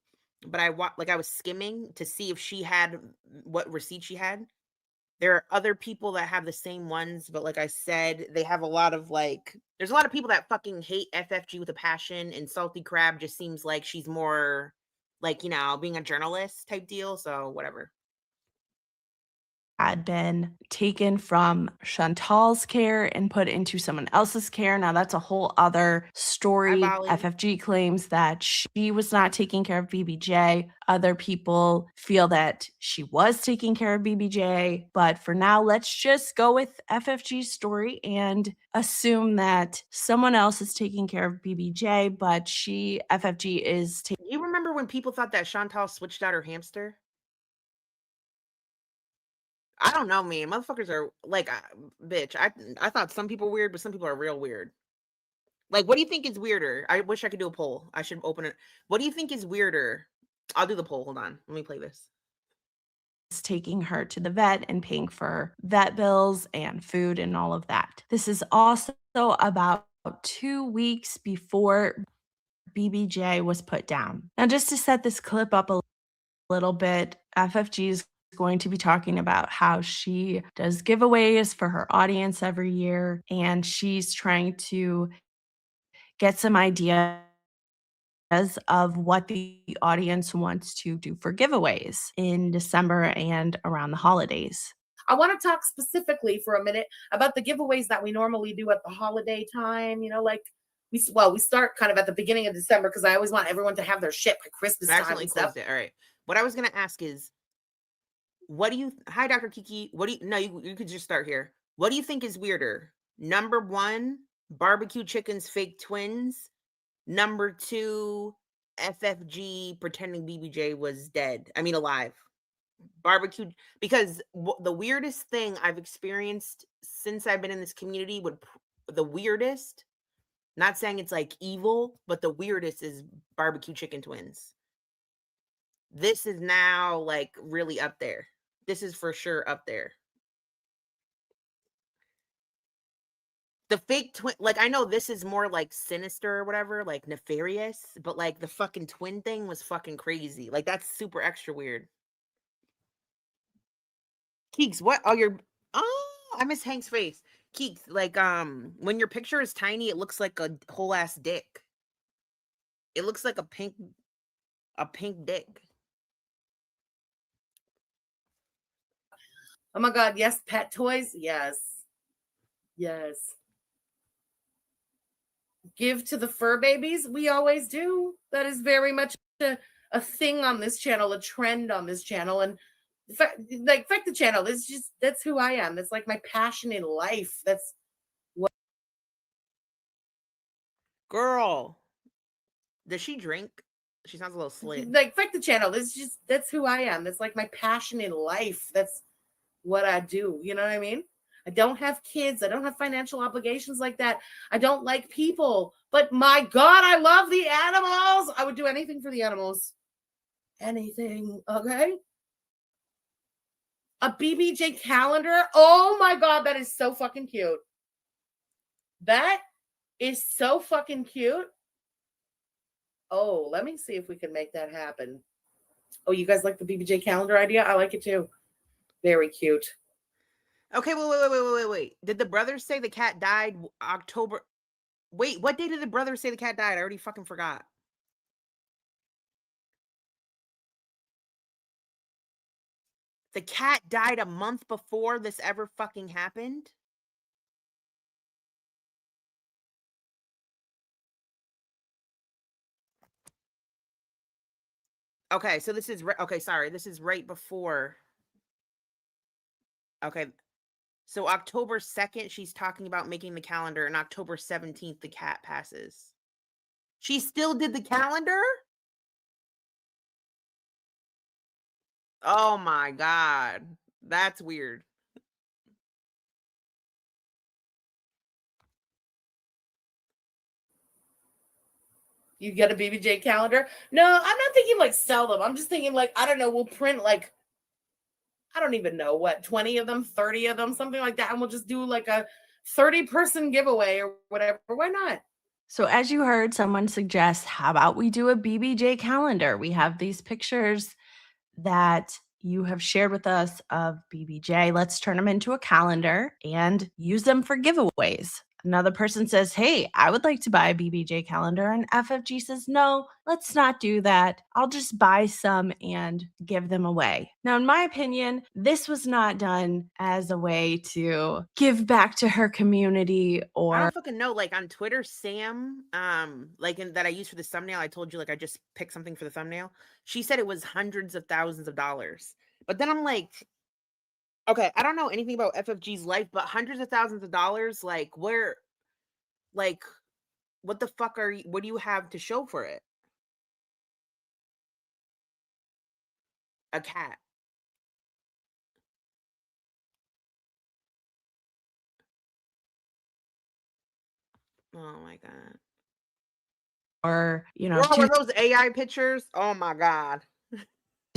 but I was skimming to see if she had what receipt she had. There are other people that have the same ones, but like I said, they have a lot of there's a lot of people that fucking hate FFG with a passion, and Salty Crab just seems like she's more like, being a journalist type deal. So whatever. had been taken from Chantal's care and put into someone else's care. Now, that's a whole other story. Volley. FFG claims that she was not taking care of BBJ. Other people feel that she was taking care of BBJ. But for now, let's just go with FFG's story and assume that someone else is taking care of BBJ, but FFG is taking. You remember when people thought that Chantal switched out her hamster? I don't know, man. Motherfuckers are like, bitch. I thought some people were weird, but some people are real weird. Like, what do you think is weirder? I wish I could do a poll. I should open it. What do you think is weirder? I'll do the poll. Hold on. Let me play this. Taking her to the vet and paying for vet bills and food and all of that. This is also about 2 weeks before BBJ was put down. Now, just to set this clip up a little bit, FFG is going to be talking about how she does giveaways for her audience every year, and she's trying to get some ideas of what the audience wants to do for giveaways in December and around the holidays. I want to talk specifically for a minute about the giveaways that we normally do at the holiday time. Like we start kind of at the beginning of December because I always want everyone to have their shit by Christmas time and stuff. Closed it. All right. What I was gonna ask is, what do you? Hi, Dr. Kiki. What do you? No, you could just start here. What do you think is weirder? Number 1, barbecue chicken's fake twins. Number 2, FFG pretending BBJ was dead. I mean, alive. Barbecue, because the weirdest thing I've experienced since I've been in this community the weirdest, not saying it's like evil, but the weirdest is barbecue chicken twins. This is now like really up there. This is for sure up there. The fake twin, like, I know this is more like sinister or whatever, like nefarious, but like the fucking twin thing was fucking crazy. Like, that's super extra weird. Keeks, what? Oh, I miss Hank's face. Keeks, like, when your picture is tiny, it looks like a whole ass dick. It looks like a pink dick. Oh my God, yes, pet toys, yes. Yes. Give to the fur babies, we always do. That is very much a thing on this channel, a trend on this channel. And fuck the channel. That's who I am. That's like my passion in life. That's what. Girl, does she drink? She sounds a little slit. Like, fuck the channel. That's who I am. That's like my passion in life. That's what I do. You know what I mean? I don't have kids. I don't have financial obligations like that. I don't like people. But my God, I love the animals. I would do anything for the animals. Anything, okay? A BBJ calendar. Oh my God, that is so fucking cute. That is so fucking cute. Oh, let me see if we can make that happen. Oh, you guys like the BBJ calendar idea? I like it too. Very cute. Okay, wait. Did the brothers say the cat died October? Wait, what day did the brothers say the cat died? I already fucking forgot. The cat died a month before this ever fucking happened? Okay, so this is okay, sorry. This is right before. Okay. So October 2nd, she's talking about making the calendar, and October 17th, the cat passes. She still did the calendar? Oh my God. That's weird. You get a BBJ calendar? No, I'm not thinking like sell them. I'm just thinking like, I don't know, we'll print like, I don't even know what, 20 of them, 30 of them, something like that. And we'll just do like a 30-person giveaway or whatever. Why not? So as you heard, someone suggest, how about we do a BBJ calendar? We have these pictures that you have shared with us of BBJ. Let's turn them into a calendar and use them for giveaways. Another person says, hey, I would like to buy a BBJ calendar. And FFG says, no, let's not do that. I'll just buy some and give them away. Now, in my opinion, this was not done as a way to give back to her community I or don't fucking know. Like on Twitter, Sam, that I used for the thumbnail, I told you, like, I just picked something for the thumbnail. She said it was hundreds of thousands of dollars. But then I'm like, okay, I don't know anything about FFG's life, but hundreds of thousands of dollars, like, where, like, what the fuck what do you have to show for it? A cat. Oh my God. you know, Girl, were those AI pictures? Oh my God.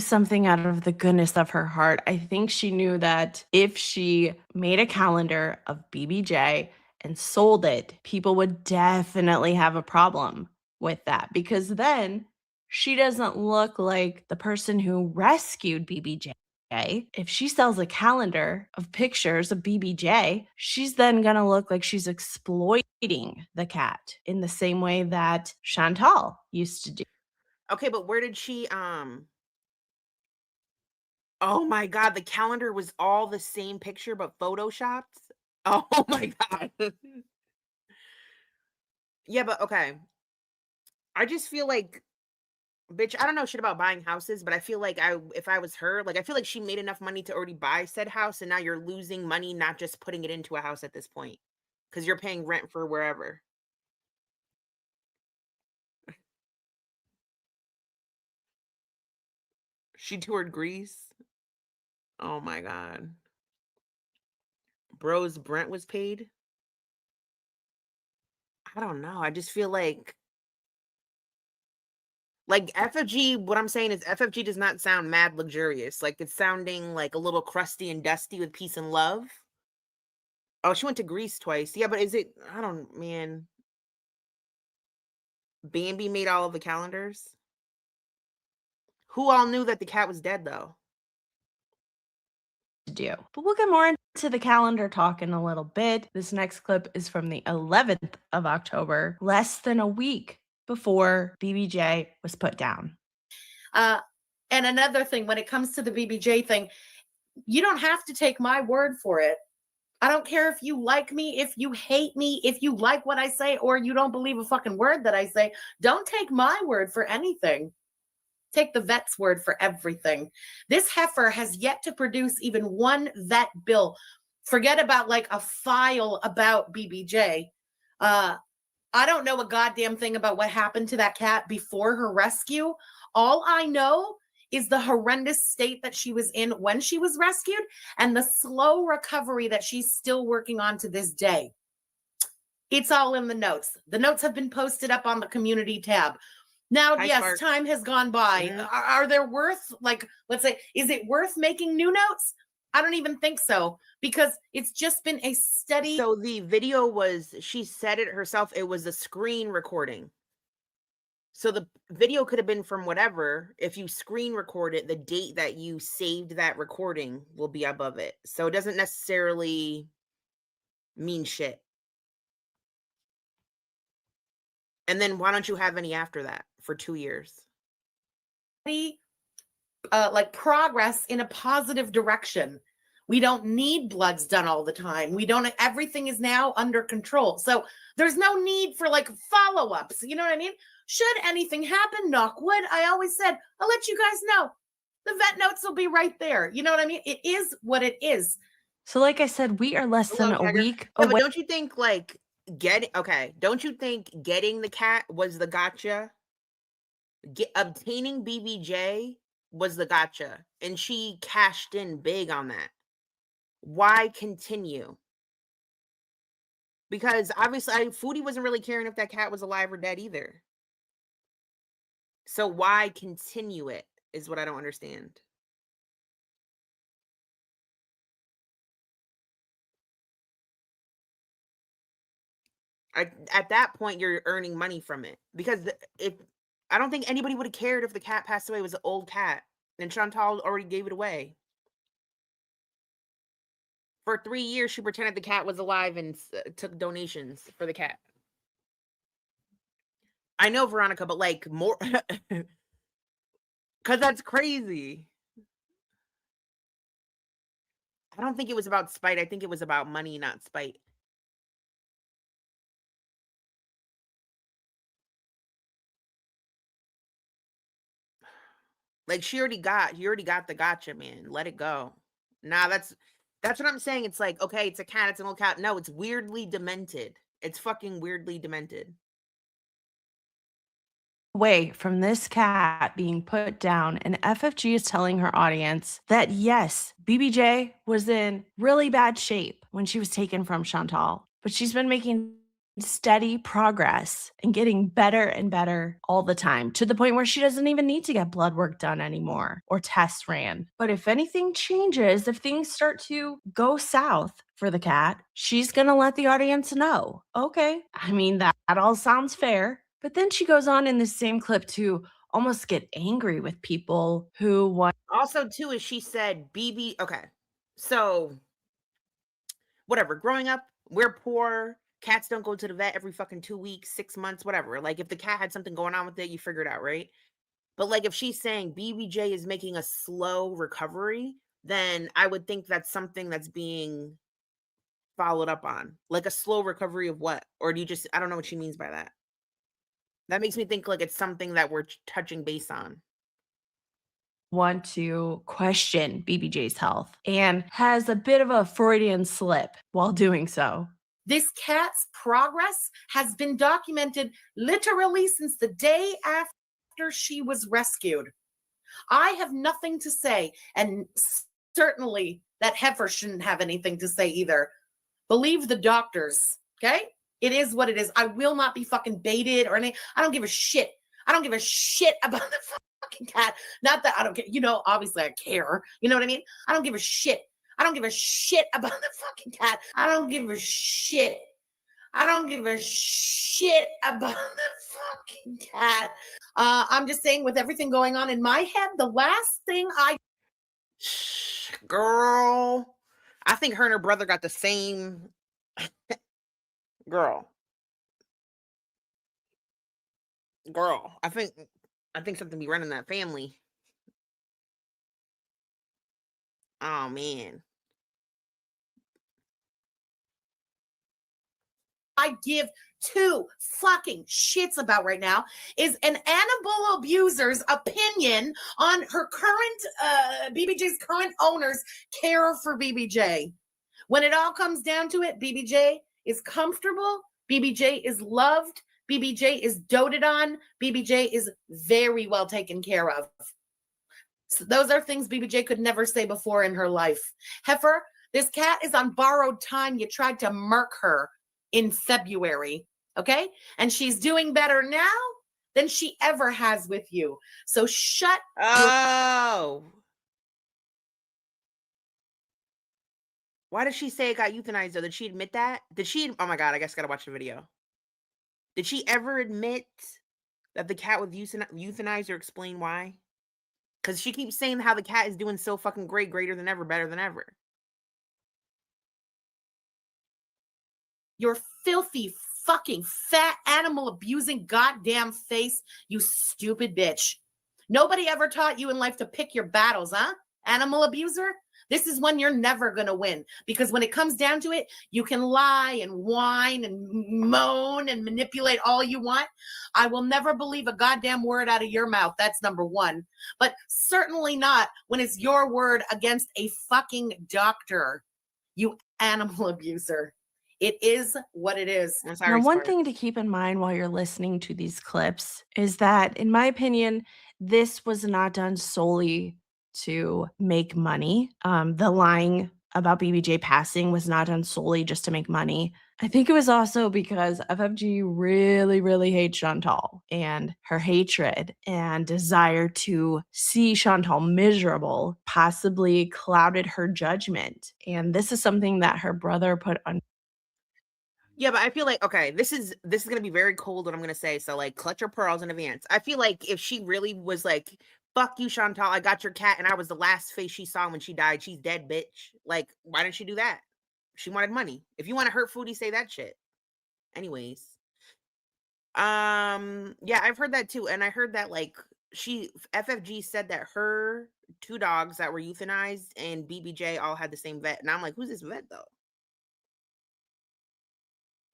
something out of the goodness of her heart. I think she knew that if she made a calendar of BBJ and sold it, people would definitely have a problem with that, because then she doesn't look like the person who rescued BBJ. If she sells a calendar of pictures of BBJ, she's then going to look like she's exploiting the cat in the same way that Chantal used to do. Okay, but where did she oh my God, the calendar was all the same picture but photoshopped? Oh my God. Yeah, but okay. I just feel like, bitch, I don't know shit about buying houses, but I feel like if I was her, like, I feel like she made enough money to already buy said house, and now you're losing money not just putting it into a house at this point, because you're paying rent for wherever. She toured Greece. Oh my God. Bro's Brent was paid. I don't know. I just feel like Like FFG, what I'm saying is FFG does not sound mad luxurious. Like it's sounding like a little crusty and dusty with peace and love. Oh, she went to Greece twice. Yeah, but is it, I don't, man. Bambi made all of the calendars. Who all knew that the cat was dead though? Do. But we'll get more into the calendar talk in a little bit. This next clip is from the 11th of October, less than a week before BBJ was put down. And another thing, when it comes to the BBJ thing, you don't have to take my word for it. I don't care if you like me, if you hate me, if you like what I say, or you don't believe a fucking word that I say. Don't take my word for anything. Take the vet's word for everything. This heifer has yet to produce even one vet bill. Forget about like a file about BBJ. I don't know a goddamn thing about what happened to that cat before her rescue. All I know is the horrendous state that she was in when she was rescued and the slow recovery that she's still working on to this day. It's all in the notes. The notes have been posted up on the community tab. Now, Hi, yes, Spark. time has gone by. Mhm. Are there worth, like, let's say, is it worth making new notes? I don't even think so, because it's just been a steady. So the video was, she said it herself, it was a screen recording. So the video could have been from whatever. If you screen record it, the date that you saved that recording will be above it. So it doesn't necessarily mean shit. And then why don't you have any after that for 2 years? Like progress in a positive direction. We don't need bloods done all the time. We don't, everything is now under control. So there's no need for like follow-ups. You know what I mean? Should anything happen, knock wood, I always said, I'll let you guys know. The vet notes will be right there. You know what I mean? It is what it is. So like I said, we are less than Hello, a Tiger. week Yeah, away. but don't you think like don't you think getting the cat was the gotcha? Obtaining BBJ was the gotcha, and she cashed in big on that. Why continue? Because obviously Foodie wasn't really caring if that cat was alive or dead either. So why continue it is what I don't understand. At that point, you're earning money from it. Because if I don't think anybody would have cared if the cat passed away. It was an old cat. And Chantal already gave it away. For 3 years, she pretended the cat was alive and took donations for the cat. I know, Veronica, but like more... Because that's crazy. I don't think it was about spite. I think it was about money, not spite. Like you already got the gotcha, man. Let it go. Nah, that's what I'm saying. It's like, okay, it's a cat, it's an old cat. No, it's weirdly demented. It's fucking weirdly demented. Away from this cat being put down, and FFG is telling her audience that yes, BBJ was in really bad shape when she was taken from Chantal, but she's been making steady progress and getting better and better all the time, to the point where she doesn't even need to get blood work done anymore or tests ran. But if anything changes, if things start to go south for the cat, she's gonna let the audience know. Okay, I mean, that all sounds fair. But then she goes on in the same clip to almost get angry with people who want. Also, too, is she said BB. Okay, so whatever. Growing up, we're poor. Cats don't go to the vet every fucking 2 weeks, 6 months, whatever. Like if the cat had something going on with it, you figure it out, right? But like if she's saying BBJ is making a slow recovery, then I would think that's something that's being followed up on. Like a slow recovery of what? Or do you just, I don't know what she means by that. That makes me think like it's something that we're touching base on. Want to question BBJ's health and has a bit of a Freudian slip while doing so. This cat's progress has been documented literally since the day after she was rescued. I have nothing to say, and certainly that heifer shouldn't have anything to say either. Believe the doctors, okay? It is what it is. I will not be fucking baited or anything. I don't give a shit. I don't give a shit about the fucking cat. Not that I don't care. You know, obviously I care. You know what I mean? I don't give a shit. I don't give a shit about the fucking cat. I don't give a shit. I don't give a shit about the fucking cat. I'm just saying, with everything going on in my head, the last thing Girl, I think her and her brother got the same. Girl, I think something be running that family. Oh man. I give two fucking shits about right now is an animal abuser's opinion on her current BBJ's current owner's care for BBJ. When it all comes down to it, BBJ is comfortable, BBJ is loved, BBJ is doted on, BBJ is very well taken care of. So those are things BBJ could never say before in her life. Heifer, this cat is on borrowed time. You tried to murk her in February, okay? And she's doing better now than she ever has with you. So shut Oh. Why did she say it got euthanized though? Did she admit that? Oh my God, I guess I gotta watch the video. Did she ever admit that the cat was euthanized or explain why? Because she keeps saying how the cat is doing so fucking great, greater than ever, better than ever. Your filthy fucking fat animal abusing goddamn face, you stupid bitch. Nobody ever taught you in life to pick your battles, huh? Animal abuser? This is one you're never going to win, because when it comes down to it, you can lie and whine and moan and manipulate all you want. I will never believe a goddamn word out of your mouth. That's number one. But certainly not when it's your word against a fucking doctor, you animal abuser. It is what it is. Now, one thing to keep in mind while you're listening to these clips is that, in my opinion, this was not done solely to make money. The lying about BBJ passing was not done solely just to make money. I think it was also because FFG really, really hates Chantal, and her hatred and desire to see Chantal miserable possibly clouded her judgment. And this is something that her brother put on. Yeah, but I feel like, okay, this is gonna be very cold what I'm gonna say. So like, clutch your pearls in advance. I feel like if she really was like, fuck you, Chantal, I got your cat and I was the last face she saw when she died, she's dead, bitch. Like, why didn't she do that? She wanted money. If you want to hurt Foodie, say that shit. Anyways. Yeah, I've heard that too. And I heard that like FFG said that her 2 dogs that were euthanized and BBJ all had the same vet. And I'm like, who's this vet though?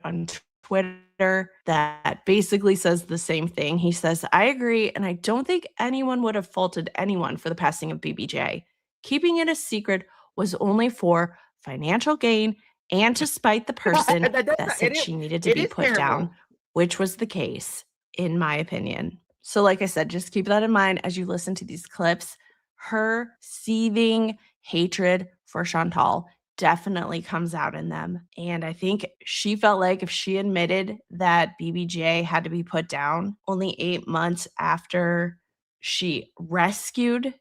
On Twitter that basically says the same thing. He says, I agree, and I don't think anyone would have faulted anyone for the passing of BBJ. Keeping it a secret was only for financial gain and to spite the person that said she needed to be put down, which was the case, in my opinion. So like I said, just keep that in mind as you listen to these clips. Her seething hatred for Chantal definitely comes out in them. And I think she felt like if she admitted that BBJ had to be put down only 8 months after she rescued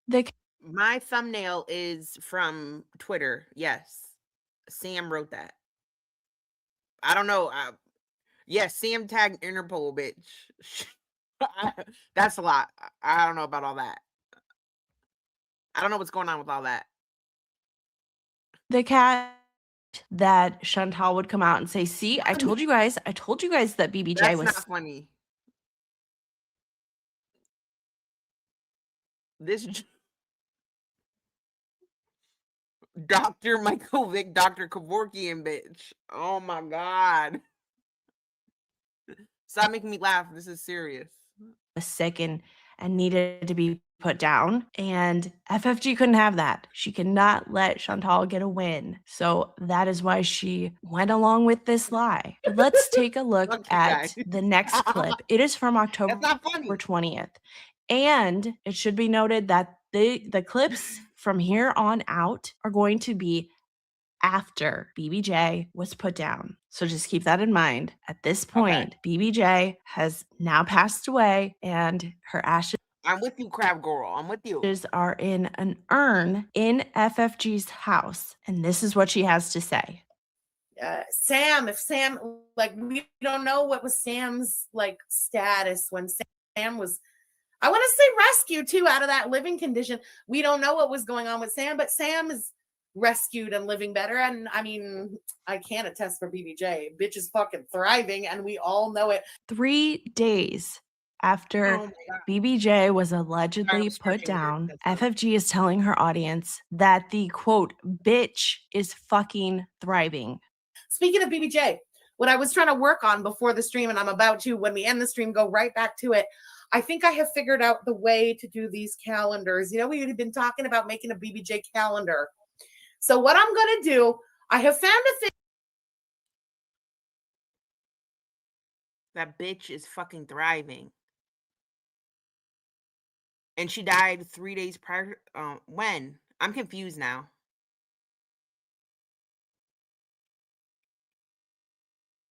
the cat. My thumbnail is from Twitter. Yes. Sam wrote that. I don't know. Yes, Sam tagged Interpol, bitch. That's a lot. I don't know about all that. I don't know what's going on with all that. The cat that Chantal would come out and say, see, I told you guys that BBJ That's was not funny. This Dr. Michael Dr. Kevorkian, bitch. Oh my God. Stop making me laugh. This is serious. Sick and needed to be put down, and FFG couldn't have that. She could not let Chantal get a win. So that is why she went along with this lie. But let's take a look at the next clip. It is from October 20th. And it should be noted that the clips from here on out are going to be after BBJ was put down. So just keep that in mind. At this point, BBJ has now passed away and her ashes I'm with you, Crab Girl. I'm with you. are in an urn in FFG's house. And this is what she has to say. Sam, like, we don't know what was Sam's like status when Sam was, I want to say rescued too, out of that living condition. We don't know what was going on with Sam, but Sam is rescued and living better. And I mean, I can't attest for BBJ. Bitch is fucking thriving, and we all know it. 3 days after BBJ was allegedly put down, FFG is telling her audience that the quote, bitch is fucking thriving. Speaking of BBJ, what I was trying to work on before the stream, and I'm about to, when we end the stream, go right back to it. I think I have figured out the way to do these calendars. You know, we had been talking about making a BBJ calendar. So what I'm going to do, I have found a thing. That bitch is fucking thriving. And she died 3 days prior. When? I'm confused now.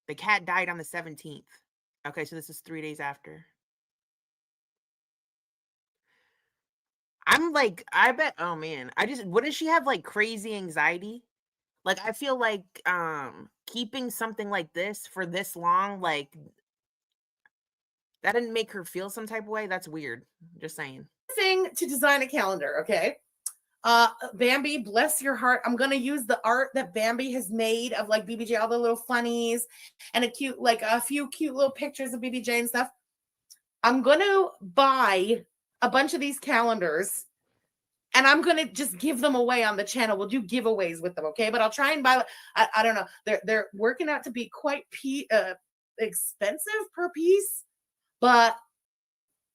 The cat died on the 17th. Okay, so this is 3 days after. I'm like, I bet, oh man, wouldn't she have like crazy anxiety? Like, I feel like keeping something like this for this long, like, that didn't make her feel some type of way. That's weird. Just saying. Thing to design a calendar, okay? Bambi, bless your heart. I'm gonna use the art that Bambi has made of like BBJ, all the little funnies, and a few cute little pictures of BBJ and stuff. I'm gonna buy a bunch of these calendars, and I'm gonna just give them away on the channel. We'll do giveaways with them, okay? But I'll try and buy. I don't know. They're working out to be quite expensive per piece, but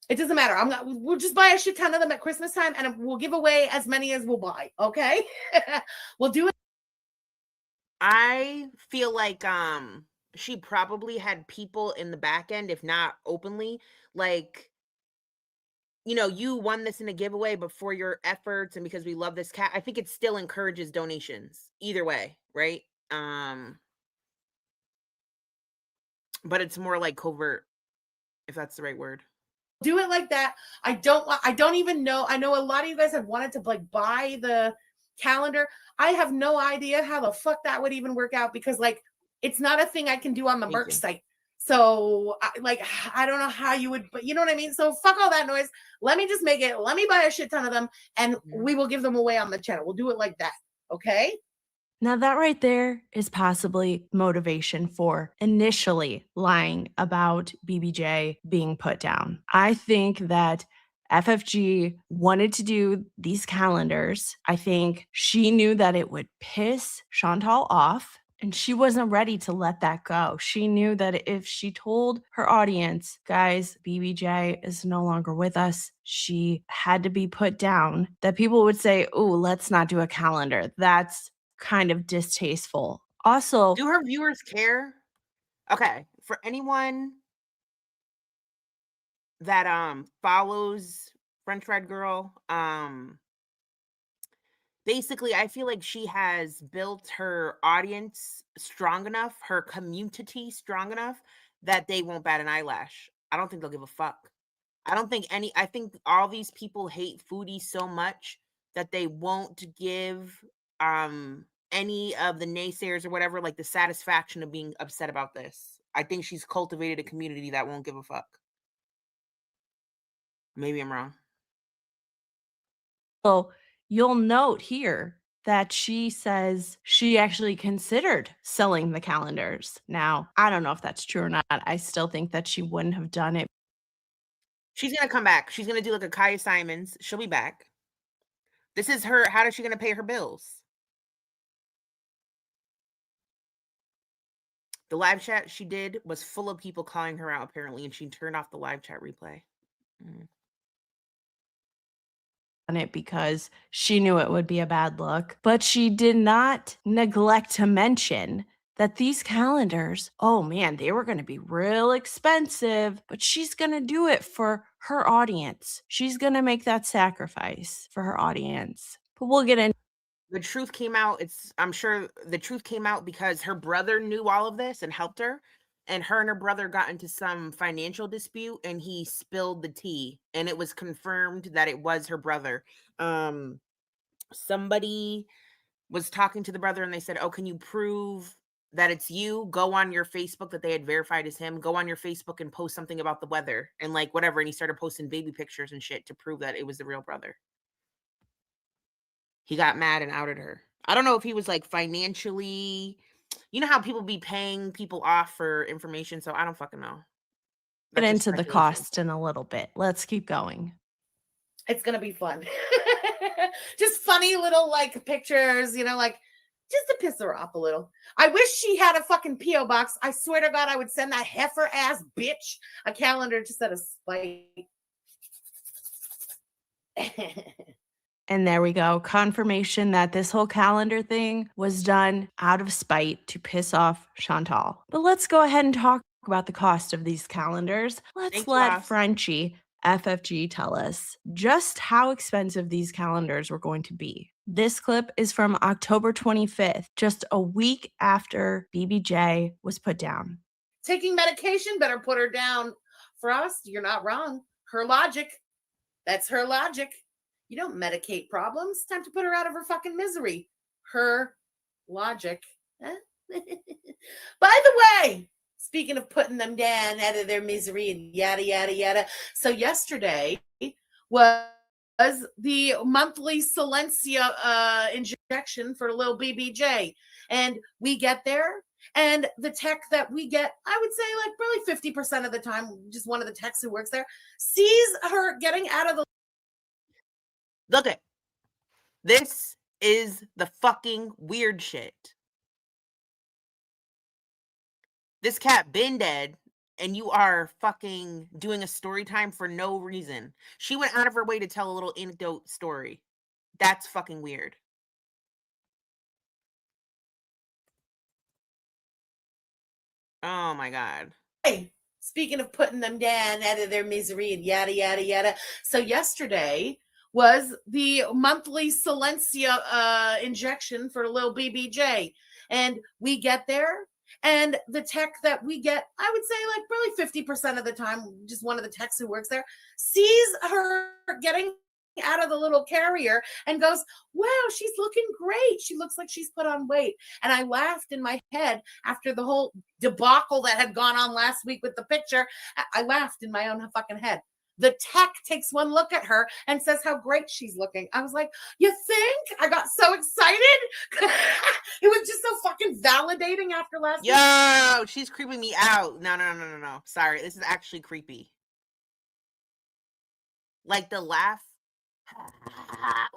it doesn't matter. We'll just buy a shit ton of them at Christmas time, and we'll give away as many as we'll buy. Okay, we'll do it. I feel like she probably had people in the back end, if not openly, like, you know, you won this in a giveaway, but for your efforts and because we love this cat, I think it still encourages donations either way, right? But it's more like covert, if that's the right word. Do it like that. I don't even know. I know a lot of you guys have wanted to like buy the calendar. I have no idea how the fuck that would even work out, because like it's not a thing I can do on the merch site. So I don't know how you would, but you know what I mean? So fuck all that noise. Let me just make it. Let me buy a shit ton of them, and we will give them away on the channel. We'll do it like that. Okay? Now that right there is possibly motivation for initially lying about BBJ being put down. I think that FFG wanted to do these calendars. I think she knew that it would piss Chantal off, and she wasn't ready to let that go. She knew that if she told her audience, guys, BBJ is no longer with us, she had to be put down, that people would say, oh, let's not do a calendar. That's kind of distasteful. Also, do her viewers care? Okay, for anyone that follows French Fried Girl, basically I feel like she has built her audience strong enough, her community strong enough, that they won't bat an eyelash. I don't think they'll give a fuck. I think all these people hate foodies so much that they won't give any of the naysayers or whatever like the satisfaction of being upset about this. I think she's cultivated a community that won't give a fuck. Maybe I'm wrong. So you'll note here that she says she actually considered selling the calendars. Now, I don't know if that's true or not. I still think that she wouldn't have done it. She's going to come back. She's going to do like a Kaya Simons. She'll be back. This is her. How is she going to pay her bills? The live chat she did was full of people calling her out, apparently, and she turned off the live chat replay. On it because she knew it would be a bad look, but she did not neglect to mention that these calendars, oh man, they were going to be real expensive, but she's going to do it for her audience. She's going to make that sacrifice for her audience. But we'll get into The truth came out. I'm sure the truth came out because her brother knew all of this and helped her. And her brother got into some financial dispute and he spilled the tea. And it was confirmed that it was her brother. Somebody was talking to the brother and they said, "Oh, can you prove that it's you? Go on your Facebook," that they had verified as him. "Go on your Facebook and post something about the weather," and like whatever. And he started posting baby pictures and shit to prove that it was the real brother. He got mad and outed her. I don't know if he was like financially, you know how people be paying people off for information. So I don't fucking know. Get That's just into the speculation. cost in a little bit. Let's keep going. It's gonna be fun. Just funny little like pictures, you know, like just to piss her off a little. I wish she had a fucking P.O. box. I swear to God, I would send that heifer ass bitch a calendar just out of spite. And there we go. Confirmation that this whole calendar thing was done out of spite to piss off Chantal. But let's go ahead and talk about the cost of these calendars. Let's Thanks, let Ross. Frenchie FFG tell us just how expensive these calendars were going to be. This clip is from October 25th, just a week after BBJ was put down. Taking medication, better put her down. Frost, you're not wrong. Her logic. That's her logic. You don't medicate problems. Time to put her out of her fucking misery. Her logic. Huh? By the way, speaking of putting them down out of their misery and yada, yada, yada. So yesterday was the monthly Silencia injection for little BBJ. And we get there. And the tech that we get, I would say like probably 50% of the time, just one of the techs who works there, sees her getting out of the... Look at this is the fucking weird shit. This cat been dead and you are fucking doing a story time for no reason. She went out of her way to tell a little anecdote story. That's fucking weird. Oh my God. Hey, speaking of putting them down out of their misery and yada, yada, yada. So yesterday was the monthly Silencia injection for little BBJ. And we get there. And the tech that we get, I would say like probably 50% of the time, just one of the techs who works there, sees her getting out of the little carrier and goes, "Wow, she's looking great. She looks like she's put on weight." And I laughed in my head after the whole debacle that had gone on last week with the picture. I laughed in my own fucking head. The tech takes one look at her and says how great she's looking. I was like, you think? I got so excited. It was just so fucking validating after last week. Yo, she's creeping me out. No. Sorry, this is actually creepy. Like the laugh.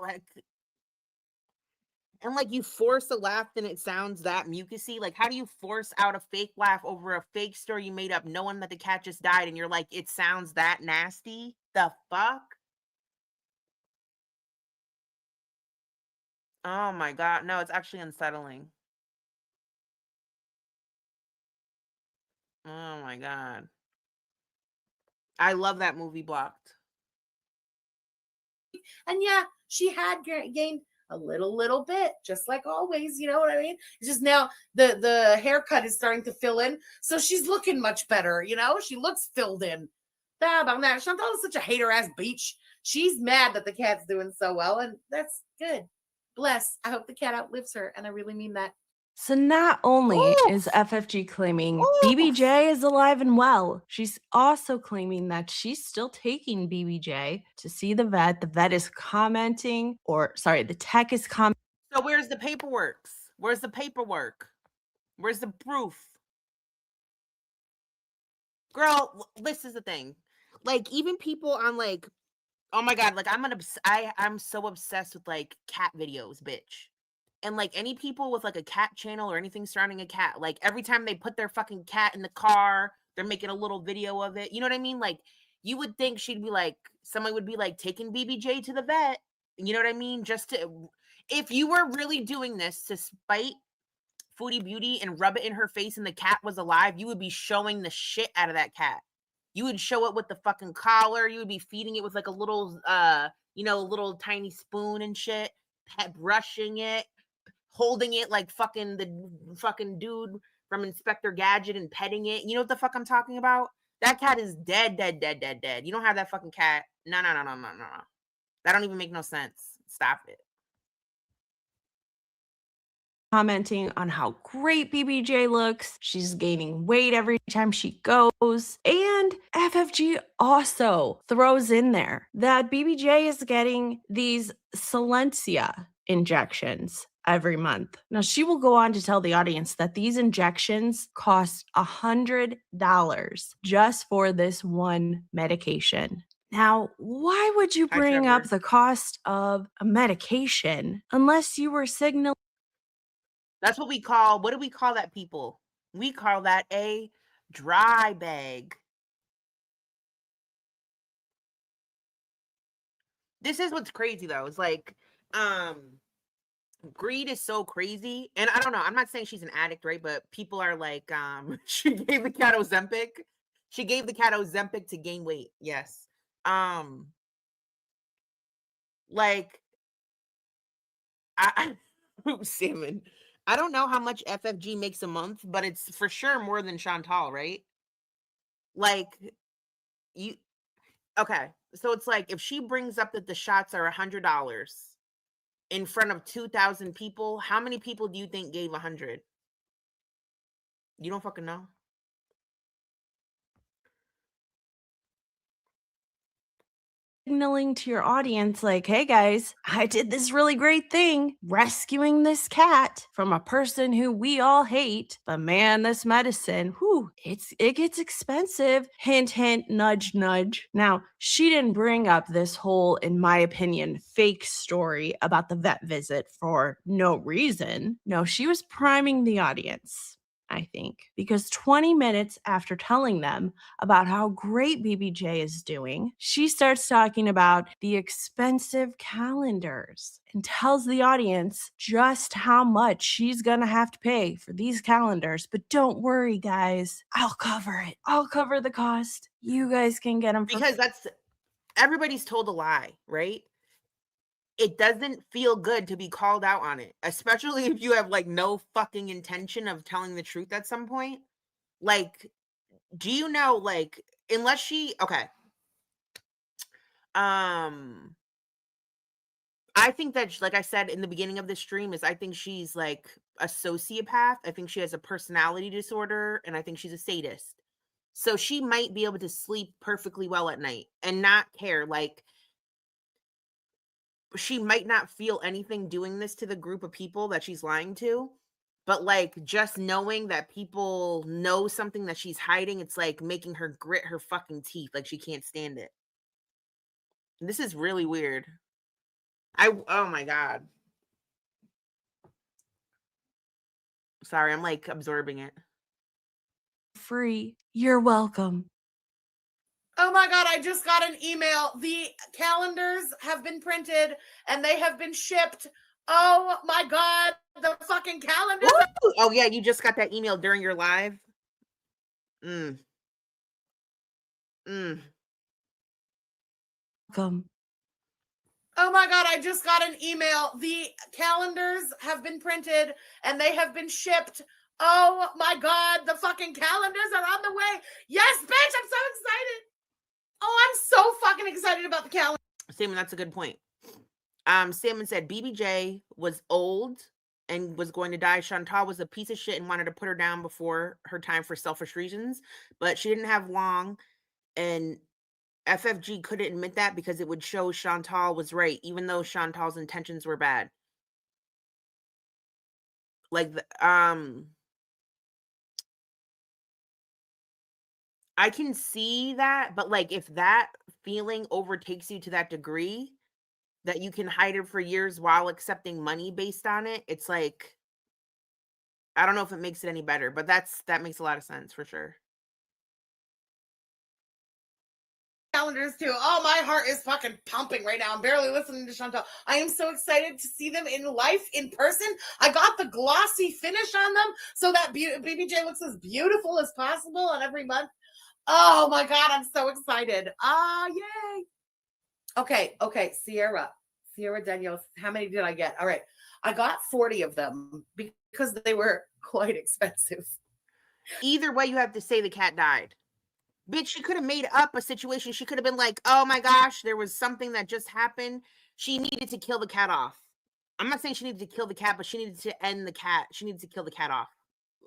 Like, and like you force a laugh and it sounds that mucusy. Like, how do you force out a fake laugh over a fake story you made up knowing that the cat just died and you're like, it sounds that nasty? The fuck? Oh my God. No, it's actually unsettling. Oh my God. I love that movie Blocked. And yeah, she had gained a little bit, just like always, you know what I mean? It's just now the haircut is starting to fill in, so she's looking much better, you know? She looks filled in. Chantal is such a hater-ass bitch. She's mad that the cat's doing so well, and that's good. Bless. I hope the cat outlives her, and I really mean that. So not only Oof. is FFG claiming Oof. BBJ is alive and well, she's also claiming that she's still taking BBJ to see the vet. The vet is commenting, the tech is commenting. So where's the paperwork? Where's the paperwork? Where's the proof? Girl, this is the thing. Like, even people on like, oh my God, like I'm so obsessed with like cat videos, bitch. And like any people with like a cat channel or anything surrounding a cat, like every time they put their fucking cat in the car, they're making a little video of it. You know what I mean? Like, you would think she'd be like, someone would be like taking BBJ to the vet. You know what I mean? Just to, if you were really doing this to spite Foodie Beauty and rub it in her face and the cat was alive, you would be showing the shit out of that cat. You would show it with the fucking collar. You would be feeding it with like a little, a little tiny spoon and shit. brushing it, holding it like fucking the fucking dude from Inspector Gadget and petting it. You know what the fuck I'm talking about? That cat is dead. You don't have that fucking cat. No. That don't even make no sense. Stop it. Commenting on how great BBJ looks. She's gaining weight every time she goes. And FFG also throws in there that BBJ is getting these Silencia injections every month. Now, she will go on to tell the audience that these injections cost $100 just for this one medication. Now, why would you Hi, bring up Trevor. the cost of a medication unless you were signaling? That's what do we call that, people? We call that a dry bag. This is what's crazy though. It's like, greed is so crazy. And I don't know, I'm not saying she's an addict, right? But people are like, she gave the cat Ozempic. She gave the cat Ozempic to gain weight. Yes. Like, Salmon. I don't know how much FFG makes a month, but it's for sure more than Chantal, right? Like, okay. So it's like, if she brings up that the shots are $100 in front of 2,000 people, how many people do you think gave 100? You don't fucking know. Signaling to your audience like, hey guys, I did this really great thing rescuing this cat from a person who we all hate, but man, this medicine, it gets expensive. Hint, hint, nudge, nudge. Now, she didn't bring up this whole, in my opinion, fake story about the vet visit for no reason. No, she was priming the audience, I think, because 20 minutes after telling them about how great BBJ is doing, she starts talking about the expensive calendars and tells the audience just how much she's gonna have to pay for these calendars. But don't worry, guys, I'll cover it. I'll cover the cost. You guys can get them for because everybody's told a lie, right? It doesn't feel good to be called out on it, especially if you have like no fucking intention of telling the truth at some point. Like, do you know, like, unless she, okay. I think that, like I said in the beginning of the stream, I think she's like a sociopath. I think she has a personality disorder, and I think she's a sadist. So she might be able to sleep perfectly well at night and not care. Like, she might not feel anything doing this to the group of people that she's lying to, but like just knowing that people know something that she's hiding, it's like making her grit her fucking teeth. Like, she can't stand it. This is really weird. Oh my God. Sorry, I'm like absorbing it. free. You're welcome. Oh my God, I just got an email. The calendars have been printed and they have been shipped. Oh my God, the fucking calendars. Ooh! Oh yeah, you just got that email during your live? Welcome. Oh my God, I just got an email. The calendars have been printed and they have been shipped. Oh my God, the fucking calendars are on the way. Yes, bitch, I'm so excited. Oh, I'm so fucking excited about the calendar. Salmon, that's a good point. Salmon said BBJ was old and was going to die. Chantal was a piece of shit and wanted to put her down before her time for selfish reasons, but she didn't have long, and FFG couldn't admit that because it would show Chantal was right, even though Chantal's intentions were bad. Like, I can see that, but like, if that feeling overtakes you to that degree that you can hide it for years while accepting money based on it, it's like, I don't know if it makes it any better, but that makes a lot of sense for sure. Calendars too. Oh, my heart is fucking pumping right now. I'm barely listening to Chantal. I am so excited to see them in life, in person. I got the glossy finish on them so that BBJ looks as beautiful as possible on every month. Oh my God, I'm so excited. Yay. Okay, Sierra. Sierra Danielle, how many did I get? All right. I got 40 of them because they were quite expensive. Either way, you have to say the cat died. Bitch, she could have made up a situation. She could have been like, oh my gosh, there was something that just happened. She needed to kill the cat off. I'm not saying she needed to kill the cat, but she needed to end the cat. She needed to kill the cat off.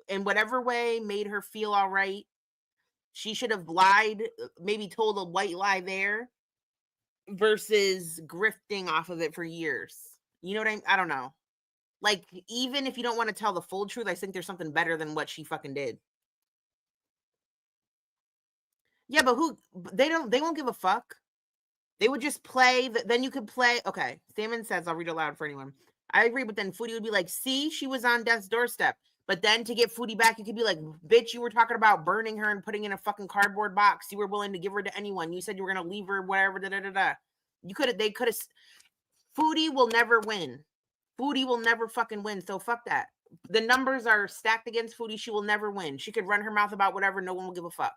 In whatever way made her feel all right. She should have lied, maybe told a white lie there versus grifting off of it for years. You know what I don't know. Like, even if you don't want to tell the full truth, I think there's something better than what she fucking did. Yeah, but they won't give a fuck. They would just play, then you could play, okay, Salmon says, I'll read it aloud for anyone. I agree, but then Foodie would be like, see, she was on death's doorstep. But then to get Foodie back, you could be like, bitch, you were talking about burning her and putting in a fucking cardboard box. You were willing to give her to anyone. You said you were going to leave her, whatever, da-da-da-da. They could have, Foodie will never win. Foodie will never fucking win, so fuck that. The numbers are stacked against Foodie. She will never win. She could run her mouth about whatever. No one will give a fuck.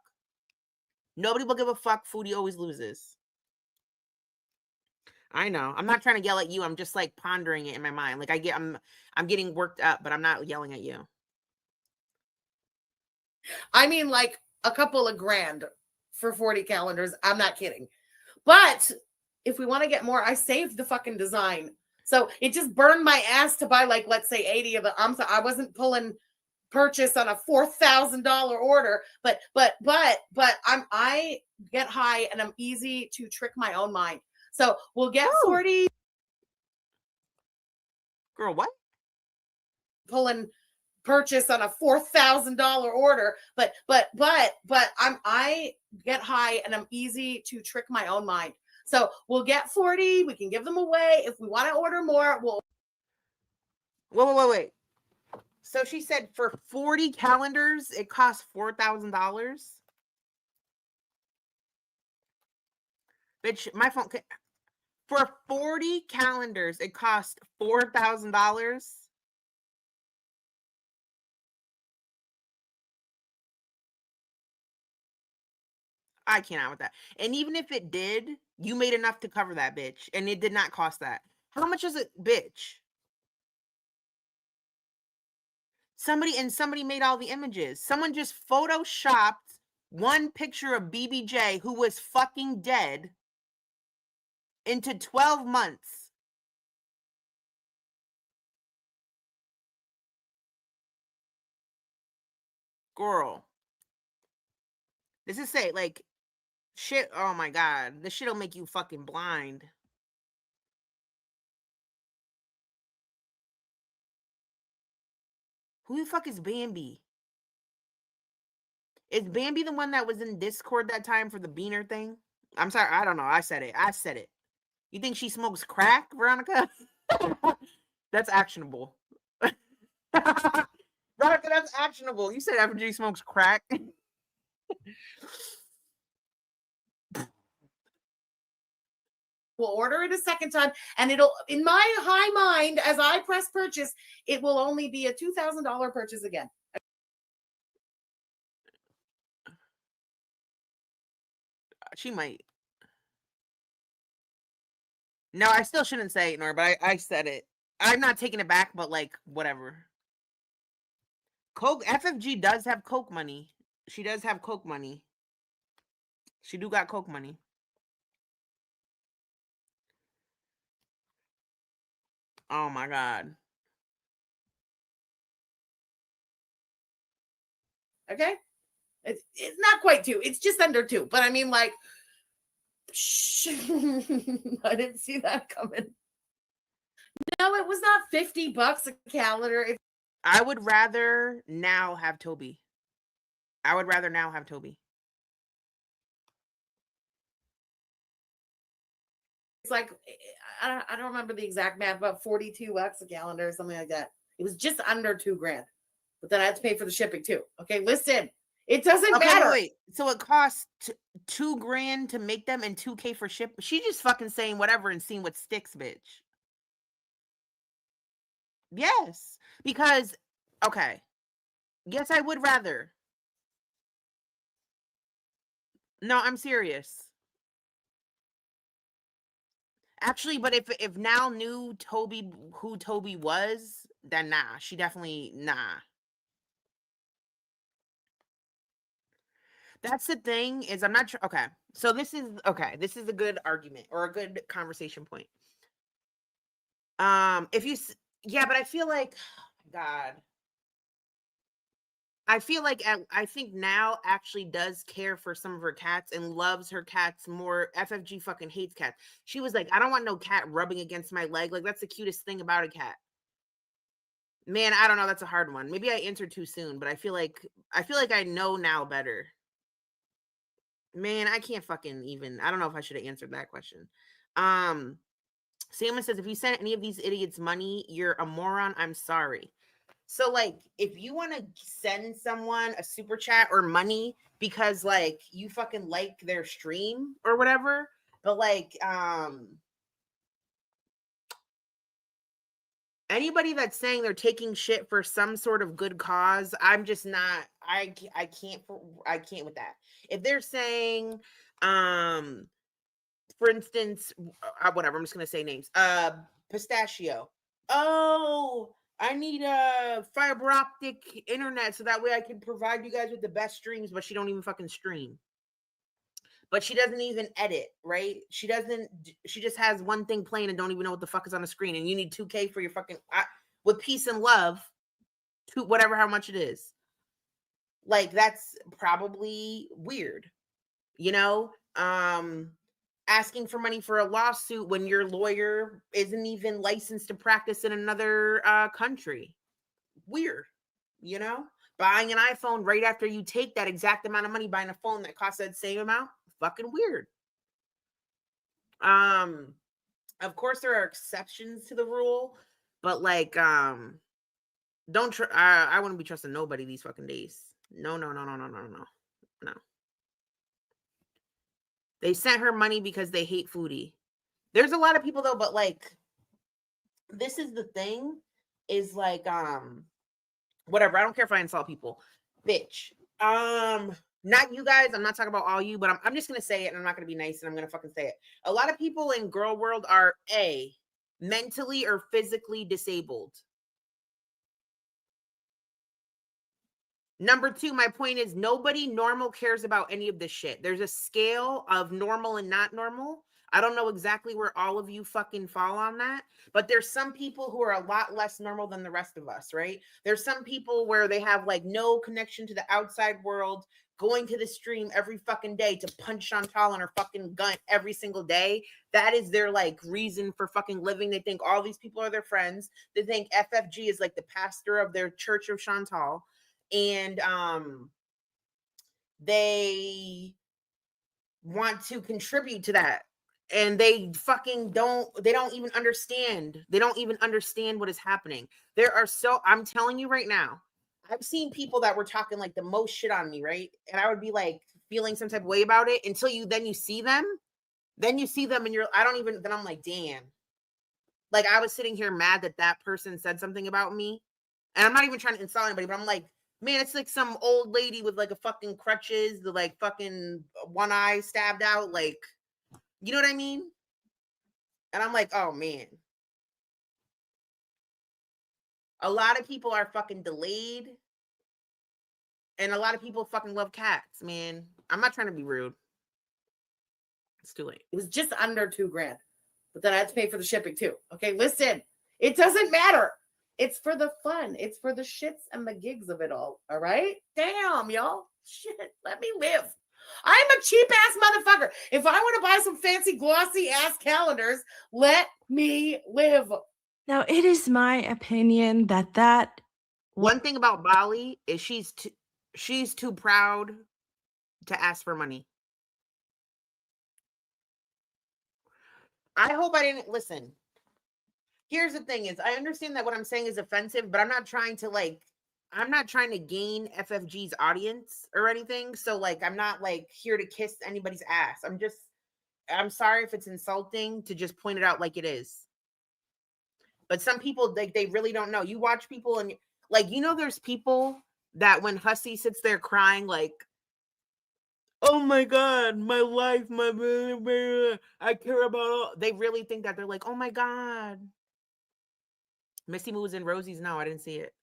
Nobody will give a fuck. Foodie always loses. I know. I'm not trying to yell at you. I'm just like pondering it in my mind. Like I'm getting worked up, but I'm not yelling at you. I mean, like a couple of grand for 40 calendars. I'm not kidding. But if we want to get more, I saved the fucking design. So it just burned my ass to buy, like, let's say 80 of them. I wasn't pulling purchase on a $4,000 order, but I get high and I'm easy to trick my own mind. So we'll get 40. Girl, what? Pulling purchase on a $4,000 order, but I get high and I'm easy to trick my own mind. So we'll get 40. We can give them away. If we want to order more, we'll. Wait. So she said for 40 calendars, it costs $4,000. Bitch, my phone. For 40 calendars, it cost $4,000. I cannot with that. And even if it did, you made enough to cover that, bitch. And it did not cost that. How much is it, bitch? Somebody made all the images. Someone just photoshopped one picture of BBJ who was fucking dead into 12 months. Girl. This is say, like, shit, oh my god. This shit'll make you fucking blind. Who the fuck is Bambi? Is Bambi the one that was in Discord that time for the beaner thing? I'm sorry, I don't know. I said it. You think she smokes crack, Veronica? That's actionable. Veronica, that's actionable. You said FG smokes crack. We'll order it a second time, and it'll, in my high mind, as I press purchase, it will only be a $2,000 purchase again. She might. No, I still shouldn't say it, Nora, but I said it. I'm not taking it back, but like, whatever. Coke, FFG does have Coke money. She does have Coke money. She do got Coke money. Oh my god. Okay? It's not quite 2. It's just under 2. But I mean, like, I didn't see that coming. No, it was not $50 a calendar. I would rather now have Toby. It's like, I don't remember the exact math, about $42 a calendar or something like that. It was just under $2,000. But then I had to pay for the shipping too. Okay, listen. It doesn't matter. Wait. So it costs $2,000 to make them and $2,000 for ship. She just fucking saying whatever and seeing what sticks, bitch. Yes, because okay. Yes, I would rather. No, I'm serious. Actually, but if Nal knew who Toby was, then nah, she definitely nah. That's the thing is I'm not sure. Okay, so this is a good argument or a good conversation point. If you yeah, but I feel like God. I feel like I think Nal actually does care for some of her cats and loves her cats more. FFG fucking hates cats. She was like, I don't want no cat rubbing against my leg. Like, that's the cutest thing about a cat. Man, I don't know. That's a hard one. Maybe I answered too soon, but I feel like I know Nal better. Man, I can't fucking even. I don't know if I should have answered that question. Salmon says, if you send any of these idiots money, you're a moron. I'm sorry. So, like, if you want to send someone a super chat or money because, like, you fucking like their stream or whatever, but, like, anybody that's saying they're taking shit for some sort of good cause, I'm just not, I can't with that. If they're saying, for instance, whatever, I'm just going to say names, Pistachio. Oh, I need a fiber optic internet so that way I can provide you guys with the best streams, but she don't even fucking stream. But she doesn't even edit, right? She just has one thing playing and don't even know what the fuck is on the screen. And you need 2K for your fucking, with peace and love, to whatever, how much it is. Like, that's probably weird, you know? Asking for money for a lawsuit when your lawyer isn't even licensed to practice in another country. Weird, you know? Buying an iPhone right after you take that exact amount of money, buying a phone that costs that same amount, fucking weird. Of course there are exceptions to the rule, but like, don't I wouldn't be trusting nobody these fucking days. No. They sent her money because they hate foodie. There's a lot of people though, but like, this is the thing, is like, whatever. I don't care if I insult people. Bitch. Not you guys. I'm not talking about all you, but I'm just gonna say it, and I'm not gonna be nice, and I'm gonna fucking say it. A lot of people in girl world are mentally or physically disabled. Number 2, my point is nobody normal cares about any of this shit. There's a scale of normal and not normal. I don't know exactly where all of you fucking fall on that, but there's some people who are a lot less normal than the rest of us, right? There's some people where they have like no connection to the outside world, going to the stream every fucking day to punch Chantal in her fucking gut every single day. That is their like reason for fucking living. They think all these people are their friends. They think FFG is like the pastor of their church of Chantal. And they want to contribute to that. And they fucking don't even understand. They don't even understand what is happening. I'm telling you right now, I've seen people that were talking like the most shit on me, right? And I would be like feeling some type of way about it until you see them. Then you see them and then I'm like, damn. Like, I was sitting here mad that person said something about me. And I'm not even trying to insult anybody, but I'm like, man, it's like some old lady with like a fucking crutches, the like fucking one eye stabbed out, like, you know what I mean? And I'm like, oh man. A lot of people are fucking delayed. And a lot of people fucking love cats, man. I'm not trying to be rude. It's too late. It was just under $2,000, but then I had to pay for the shipping too. Okay, listen, it doesn't matter. It's for the fun. It's for the shits and the gigs of it all. All right? Damn, y'all. Shit, let me live. I'm a cheap ass motherfucker. If I want to buy some fancy glossy ass calendars, let me live. Now, it is my opinion that one thing about Bali is she's too proud to ask for money. I hope I didn't listen. Here's the thing is, I understand that what I'm saying is offensive, but I'm not trying to gain FFG's audience or anything. So like, I'm not like here to kiss anybody's ass. I'm sorry if it's insulting to just point it out like it is. But some people, like, they really don't know. You watch people and like, there's people that when Hussy sits there crying, like, oh my God, my life, my blah, blah, blah, I care about all. They really think that. They're like, oh my God. Missy Moves and Rosie's. No, I didn't see it.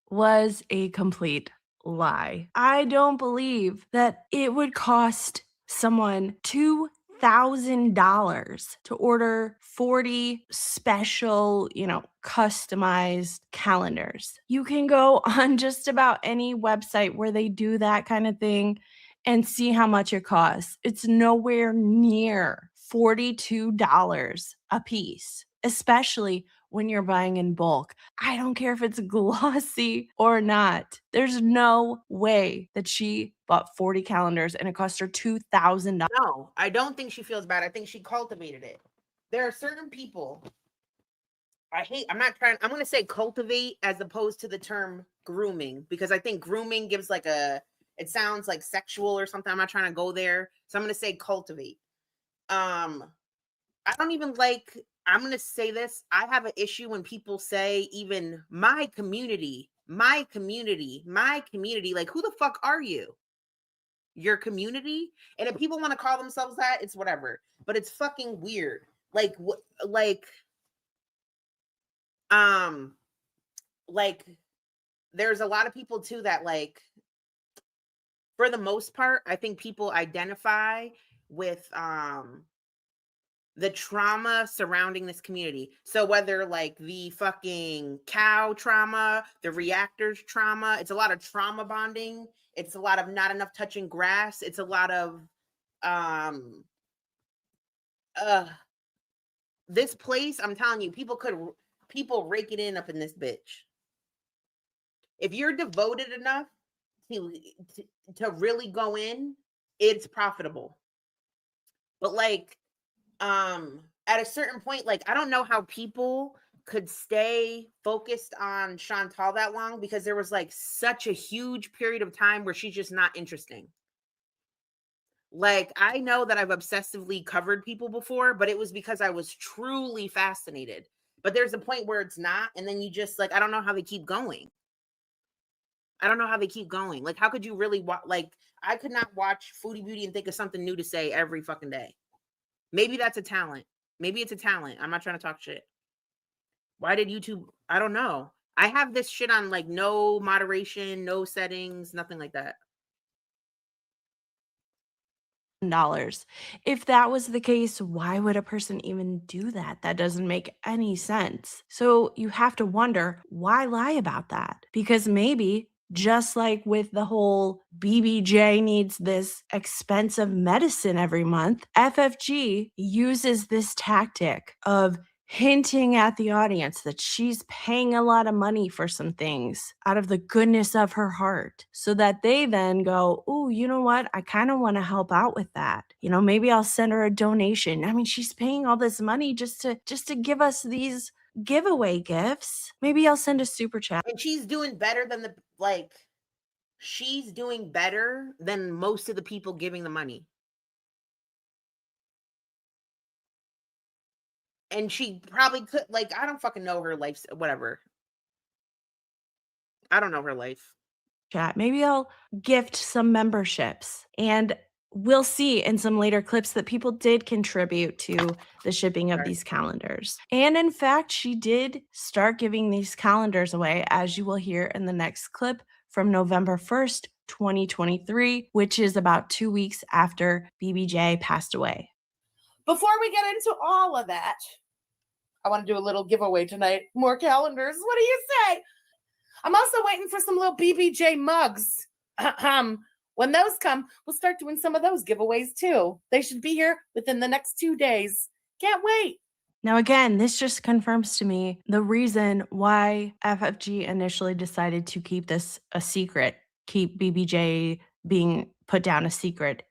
Was a complete lie. I don't believe that it would cost someone $2,000 to order 40 special, customized calendars. You can go on just about any website where they do that kind of thing and see how much it costs. It's nowhere near $42 a piece, especially when you're buying in bulk. I don't care if it's glossy or not. There's no way that she bought 40 calendars and it cost her $2,000. No, I don't think she feels bad. I think she cultivated it. There are certain people. I'm going to say cultivate as opposed to the term grooming, because I think grooming gives it sounds like sexual or something. I'm not trying to go there. So I'm going to say cultivate. I don't even like, I'm going to say this. I have an issue when people say even my community, like, who the fuck are you? Your community? And if people want to call themselves that, it's whatever, but it's fucking weird. There's a lot of people too that, like, for the most part, I think people identify with, the trauma surrounding this community. So whether like the fucking cow trauma, the reactors trauma, it's a lot of trauma bonding. It's a lot of not enough touching grass. It's a lot of this place, I'm telling you, people rake it in up in this bitch. If you're devoted enough to really go in, it's profitable. But like, at a certain point, like, I don't know how people could stay focused on Chantal that long, because there was like such a huge period of time where she's just not interesting. Like, I know that I've obsessively covered people before, but it was because I was truly fascinated. But there's a point where it's not, and then you just, like, I don't know how they keep going. Like, how could you really watch? Like, I could not watch Foodie Beauty and think of something new to say every fucking day. Maybe that's a talent. Maybe it's a talent. I'm not trying to talk shit. Why did YouTube? I don't know. I have this shit on like no moderation, no settings, nothing like that. $. If that was the case, why would a person even do that? That doesn't make any sense. So you have to wonder, why lie about that? Because maybe, just like with the whole BBJ needs this expensive medicine every month, FFG uses this tactic of hinting at the audience that she's paying a lot of money for some things out of the goodness of her heart, so that they then go, oh, you know what? I kind of want to help out with that. Maybe I'll send her a donation. I mean, she's paying all this money just to give us these giveaway gifts. Maybe I'll send a super chat. And she's doing better than she's doing better than most of the people giving the money. And she probably could, like, I don't fucking know her life, whatever. I don't know her life. Chat. Maybe I'll gift some memberships, and we'll see in some later clips that people did contribute to the shipping of these calendars. And in fact, she did start giving these calendars away, as you will hear in the next clip, from November 1st, 2023, which is about 2 weeks after BBJ passed away. Before we get into all of that, I want to do a little giveaway tonight. More calendars. What do you say? I'm also waiting for some little BBJ mugs. When those come, we'll start doing some of those giveaways too. They should be here within the next 2 days. Can't wait. Now, again, this just confirms to me the reason why FFG initially decided to keep this a secret, keep BBJ being put down a secret.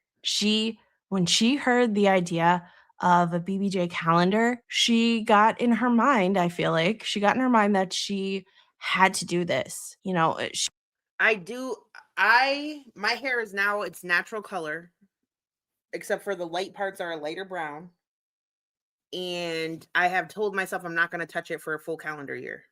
When she heard the idea of a BBJ calendar, she got in her mind, I feel like, that she had to do this. My hair is now its natural color, except for the light parts are a lighter brown. And I have told myself I'm not going to touch it for a full calendar year.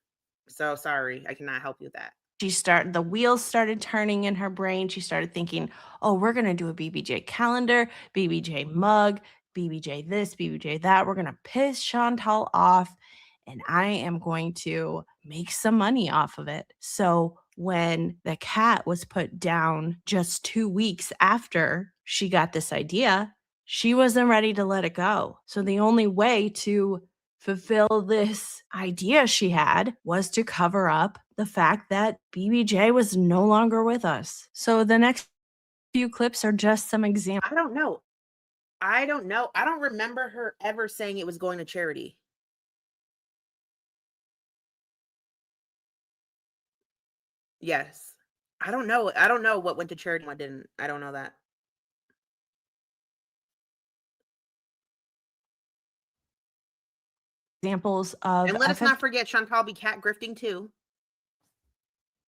So sorry, I cannot help you with that. the wheels started turning in her brain. She started thinking, oh, we're going to do a BBJ calendar, BBJ mug, BBJ this, BBJ that. We're going to piss Chantal off, and I am going to make some money off of it. So when the cat was put down just 2 weeks after she got this idea, she wasn't ready to let it go. So the only way to fulfill this idea she had was to cover up the fact that BBJ was no longer with us. So the next few clips are just some examples. I don't know. I don't remember her ever saying it was going to charity. Yes. I don't know. I don't know what went to charity and what didn't. I don't know that. Examples of And let us not forget Chantal be cat grifting too.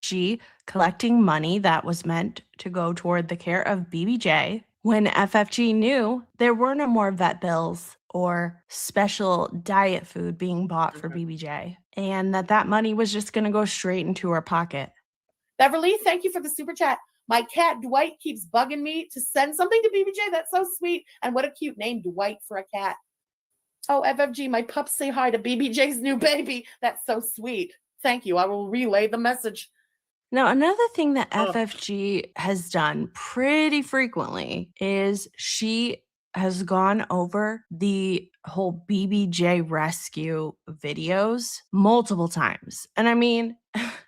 FFG collecting money that was meant to go toward the care of BBJ when FFG knew there were no more vet bills or special diet food being bought for BBJ, and that money was just going to go straight into her pocket. Beverly, thank you for the super chat. My cat Dwight keeps bugging me to send something to BBJ. That's so sweet. And what a cute name, Dwight, for a cat. Oh, FFG, my pups say hi to BBJ's new baby. That's so sweet. Thank you. I will relay the message. Now, another thing that FFG has done pretty frequently is she has gone over the whole BBJ rescue videos multiple times. And I mean,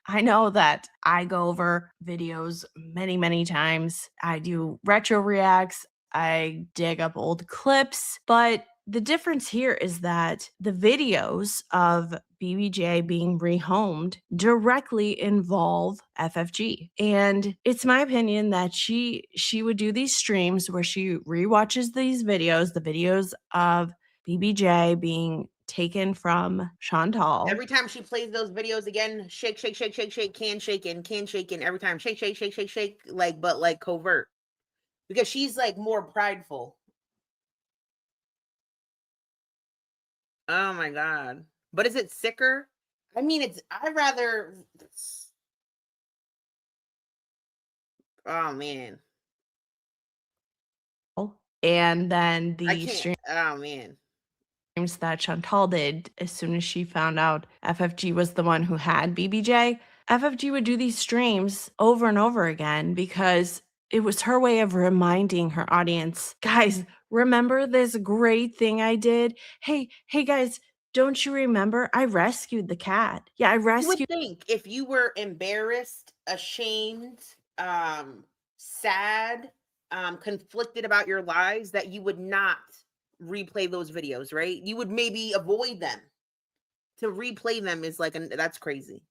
I know that I go over videos many, many times. I do retro reacts. I dig up old clips, but the difference here is that the videos of BBJ being rehomed directly involve FFG. And it's my opinion that she would do these streams where she rewatches these videos, the videos of BBJ being taken from Chantal. Every time she plays those videos again, shake, shake, shake, shake, shake, can shaking. Every time, shake, shake, shake, shake, shake, but like covert. Because she's like more prideful. Oh my God. But is it sicker? I mean, I'd rather. Oh man. And then the stream. Oh man. That Chantal did as soon as she found out FFG was the one who had BBJ. FFG would do these streams over and over again because it was her way of reminding her audience, guys, remember this great thing I did? Hey guys, don't you remember? I rescued the cat. Yeah, I rescued. You would think if you were embarrassed, ashamed, sad, conflicted about your lives, that you would not replay those videos, right? You would maybe avoid them. To replay them is like, that's crazy.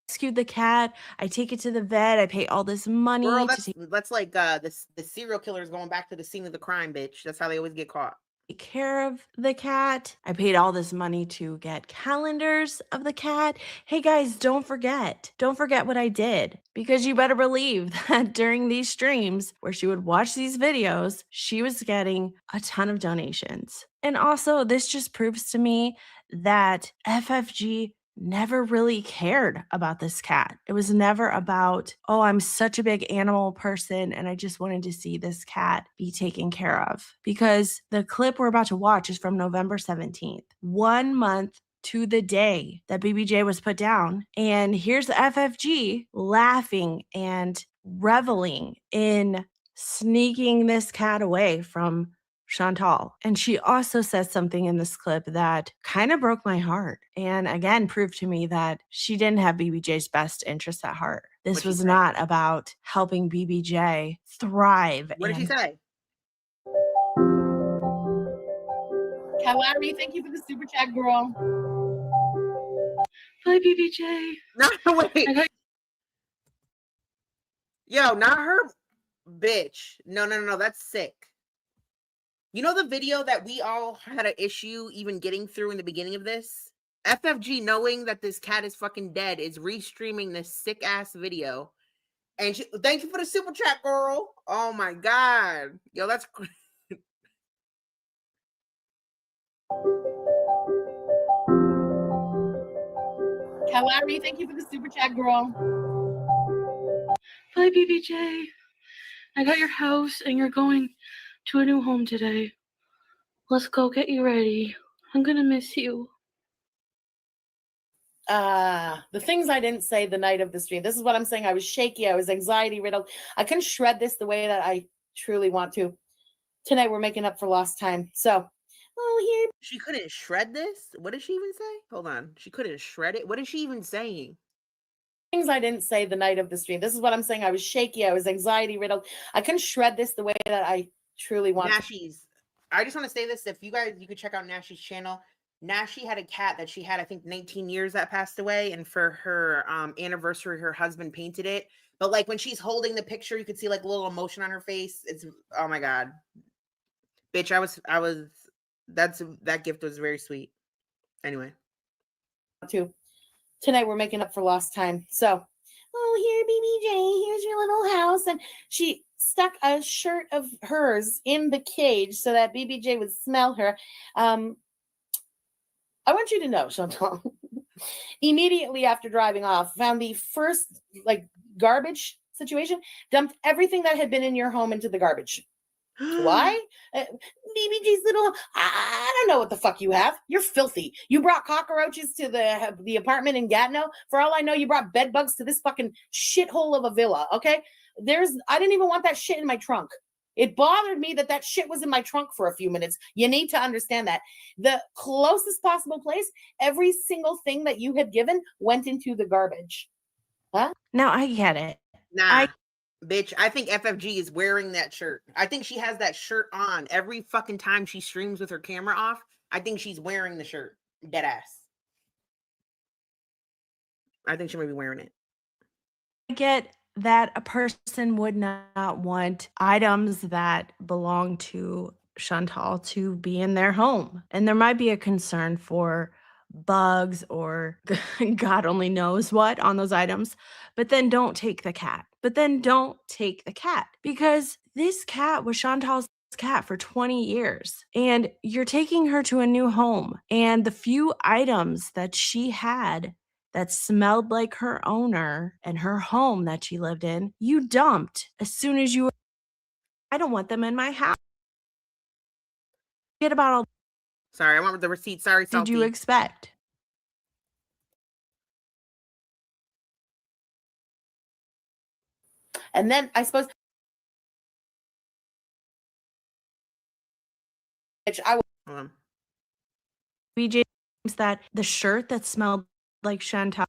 Rescued the cat. I take it to the vet. I pay all this money. Girl, that's like the serial killers going back to the scene of the crime, bitch. That's how they always get caught. Take care of the cat. I paid all this money to get calendars of the cat. Hey guys, don't forget what I did, because you better believe that during these streams where she would watch these videos, she was getting a ton of donations. And also, this just proves to me that FFG never really cared about this cat. It was never about, oh, I'm such a big animal person and I just wanted to see this cat be taken care of. Because the clip we're about to watch is from November 17th, 1 month to the day that BBJ was put down. And here's the FFG laughing and reveling in sneaking this cat away from Chantal. And she also says something in this clip that kind of broke my heart. And again, proved to me that she didn't have BBJ's best interests at heart. This was not about helping BBJ thrive. What did she say? Kalari, thank you for the super chat, girl. Bye, BBJ. No, wait. Yo, not her, bitch. No. That's sick. You know the video that we all had an issue even getting through in the beginning of this? FFG, knowing that this cat is fucking dead, is restreaming this sick ass video. And thank you for the super chat, girl. Oh my God. Yo, that's crazy. Larry, thank you for the super chat, girl. Bye, BBJ. I got your house and you're going to a new home today. Let's go get you ready. I'm gonna miss you. The things I didn't say the night of the stream. This is what I'm saying. I was shaky. I was anxiety riddled. I couldn't shred this the way that I truly want to. Tonight we're making up for lost time. So, here. She couldn't shred this? What did she even say? Hold on. She couldn't shred it? What is she even saying? Things I didn't say the night of the stream. This is what I'm saying. I was shaky. I was anxiety riddled. I couldn't shred this the way that I truly want to. Nashi's. I just want to say this. If you guys, you could check out Nashi's channel. Nashi had a cat that she had, I think, 19 years that passed away. And for her anniversary, her husband painted it. But like when she's holding the picture, you could see like a little emotion on her face. It's, oh my God. Bitch, that gift was very sweet. Anyway. Tonight we're making up for lost time. So, here, BBJ, here's your little house. And she stuck a shirt of hers in the cage so that BBJ would smell her. I want you to know, Chantal, immediately after driving off, found the first garbage situation, dumped everything that had been in your home into the garbage. Why? BBG's little, I don't know what the fuck you have. You're filthy. You brought cockroaches to the apartment in Gatineau. For all I know, you brought bed bugs to this fucking shithole of a villa, okay? I didn't even want that shit in my trunk. It bothered me that shit was in my trunk for a few minutes. You need to understand that. The closest possible place, every single thing that you had given went into the garbage. Huh? No, I get it. Nah. Bitch, I think FFG is wearing that shirt. I think she has that shirt on every fucking time she streams with her camera off. I think she's wearing the shirt. Dead ass. I think she may be wearing it. I get that a person would not want items that belong to Chantal to be in their home. And there might be a concern for bugs or God only knows what on those items. But then don't take the cat. Because this cat was Chantal's cat for 20 years. And you're taking her to a new home. And the few items that she had that smelled like her owner and her home that she lived in, you dumped as soon as you were. I don't want them in my house. Forget about all. Sorry, I went with the receipt. Sorry, Salty. Did you expect? And then I suppose I will. BJ that the shirt that smelled like Chantal.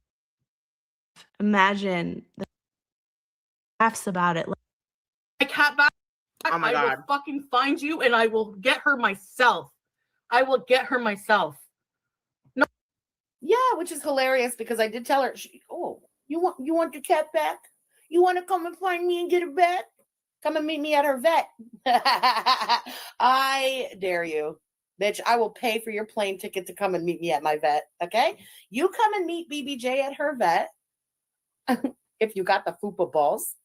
Imagine the laughs about it. My cat back. Oh my God. I will fucking find you and I will get her myself. No. Yeah, which is hilarious because I did tell her, you want your cat back? You want to come and find me and get her back? Come and meet me at her vet. I dare you. Bitch, I will pay for your plane ticket to come and meet me at my vet, okay? You come and meet BBJ at her vet if you got the fupa balls.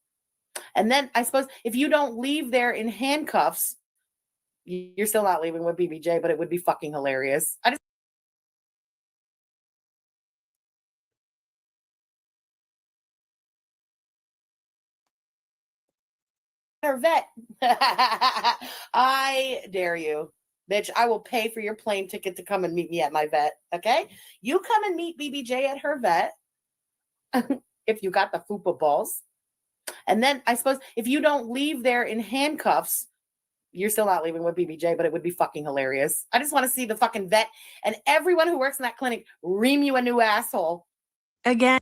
And then I suppose if you don't leave there in handcuffs, you're still not leaving with BBJ, but it would be fucking hilarious. Her vet. I dare you. Bitch, I will pay for your plane ticket to come and meet me at my vet, okay? You come and meet BBJ at her vet if you got the fupa balls. And then I suppose if you don't leave there in handcuffs, you're still not leaving with BBJ, but it would be fucking hilarious. I just want to see the fucking vet and everyone who works in that clinic ream you a new asshole. Again,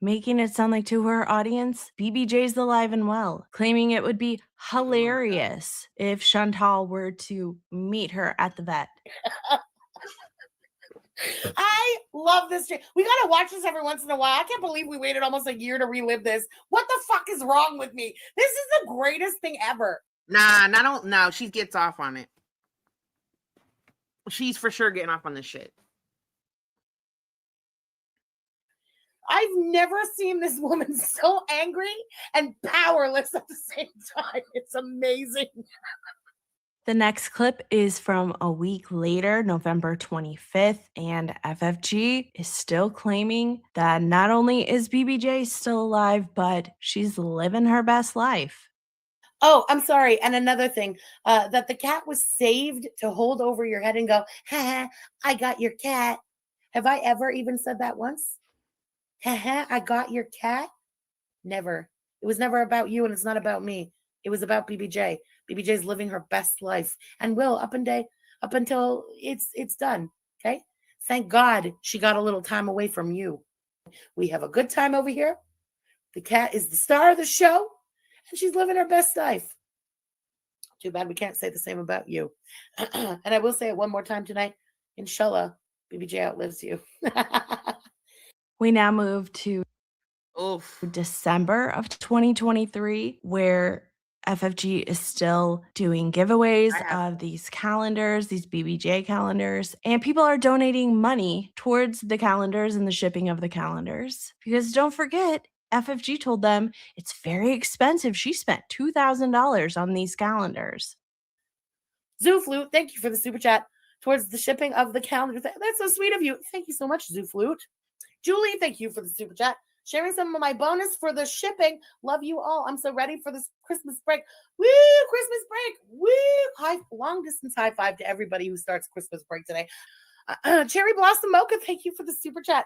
making it sound like to her audience, BBJ's alive and well, claiming it would be hilarious if Chantal were to meet her at the vet. I love this. We got to watch this every once in a while. I can't believe we waited almost a year to relive this. What the fuck is wrong with me? This is the greatest thing ever. Nah, she gets off on it. She's for sure getting off on this shit. I've never seen this woman so angry and powerless at the same time. It's amazing. The next clip is from a week later, November 25th, and FFG is still claiming that not only is BBJ still alive, but she's living her best life. Oh, I'm sorry. And another thing, that the cat was saved to hold over your head and go, ha ha, I got your cat. Have I ever even said that once? Ha ha, I got your cat? Never. It was never about you, and it's not about me. It was about BBJ. BBJ's living her best life and will up until it's done. Okay. Thank God she got a little time away from you. We have a good time over here. The cat is the star of the show, and she's living her best life. Too bad we can't say the same about you. And I will say it one more time tonight. Inshallah, BBJ outlives you. We now move to Oof. December of 2023, where FFG is still doing giveaways of these calendars, these BBJ calendars, and people are donating money towards the calendars and the shipping of the calendars. Because don't forget, FFG told them it's very expensive. She spent $2,000 on these calendars. Zoo Flute, thank you for the super chat towards the shipping of the calendar. That's so sweet of you. Thank you so much, Zoo Flute. Julie, thank you for the super chat. Sharing some of my bonus for the shipping. Love you all. I'm so ready for this Christmas break. Woo! Christmas break. Woo! Long distance high five to everybody who starts Christmas break today. Cherry Blossom Mocha, thank you for the super chat.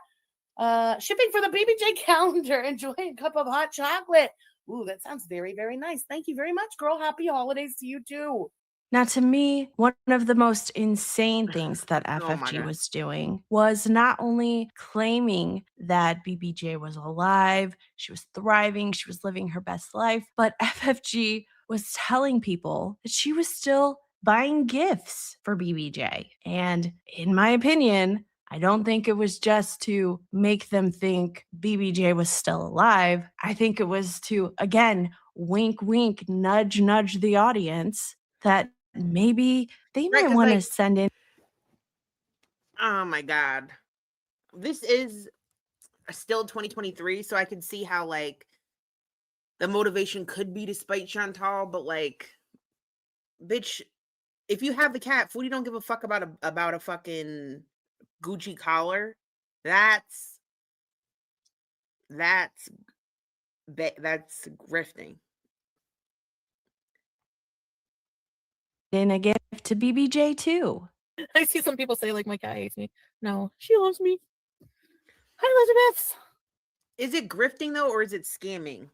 Shipping for the BBJ calendar. Enjoy a cup of hot chocolate. Ooh, that sounds very, very nice. Thank you very much, girl. Happy holidays to you too. Now, to me, one of the most insane things that Oh my FFG God. was doing was not only claiming that BBJ was alive, she was thriving, she was living her best life, but FFG was telling people that she was still buying gifts for BBJ. And in my opinion, I don't think it was just to make them think BBJ was still alive. I think it was to, again, wink, wink, nudge, nudge the audience that maybe they Right, might 'cause, want to like- send in. Oh my God. This is still 2023, so I can see how like the motivation could be to spite Chantal, but like, bitch, if you have the cat, Foodie don't give a fuck about a fucking Gucci collar. That's grifting. In a gift to BBJ too. I see some people say like my cat hates me. No, she loves me. Hi, Elizabeth. Is it grifting though, or is it scamming?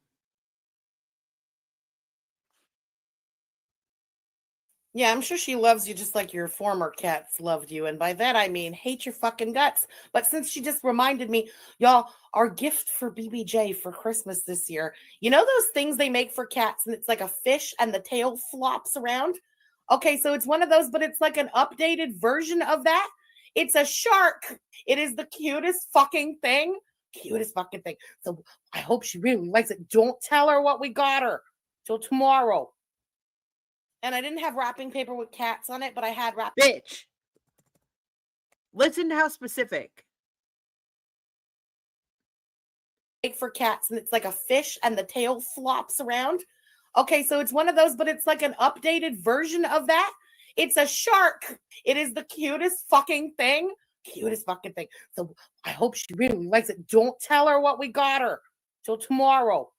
Yeah, I'm sure she loves you just like your former cats loved you. And by that, I mean, hate your fucking guts. But since she just reminded me, y'all, our gift for BBJ for Christmas this year, you know those things they make for cats and it's like a fish and the tail flops around? Okay, so it's one of those, but it's like an updated version of that. It's a shark. It is the cutest fucking thing. Cutest fucking thing. So I hope she really likes it. Don't tell her what we got her till tomorrow. And I didn't have wrapping paper with cats on it, but I had wrapping. Bitch. Listen to how specific. For cats, and it's like a fish and the tail flops around. Okay, so it's one of those, but it's like an updated version of that. It's a shark. It is the cutest fucking thing. Cutest fucking thing. So I hope she really likes it. Don't tell her what we got her till tomorrow.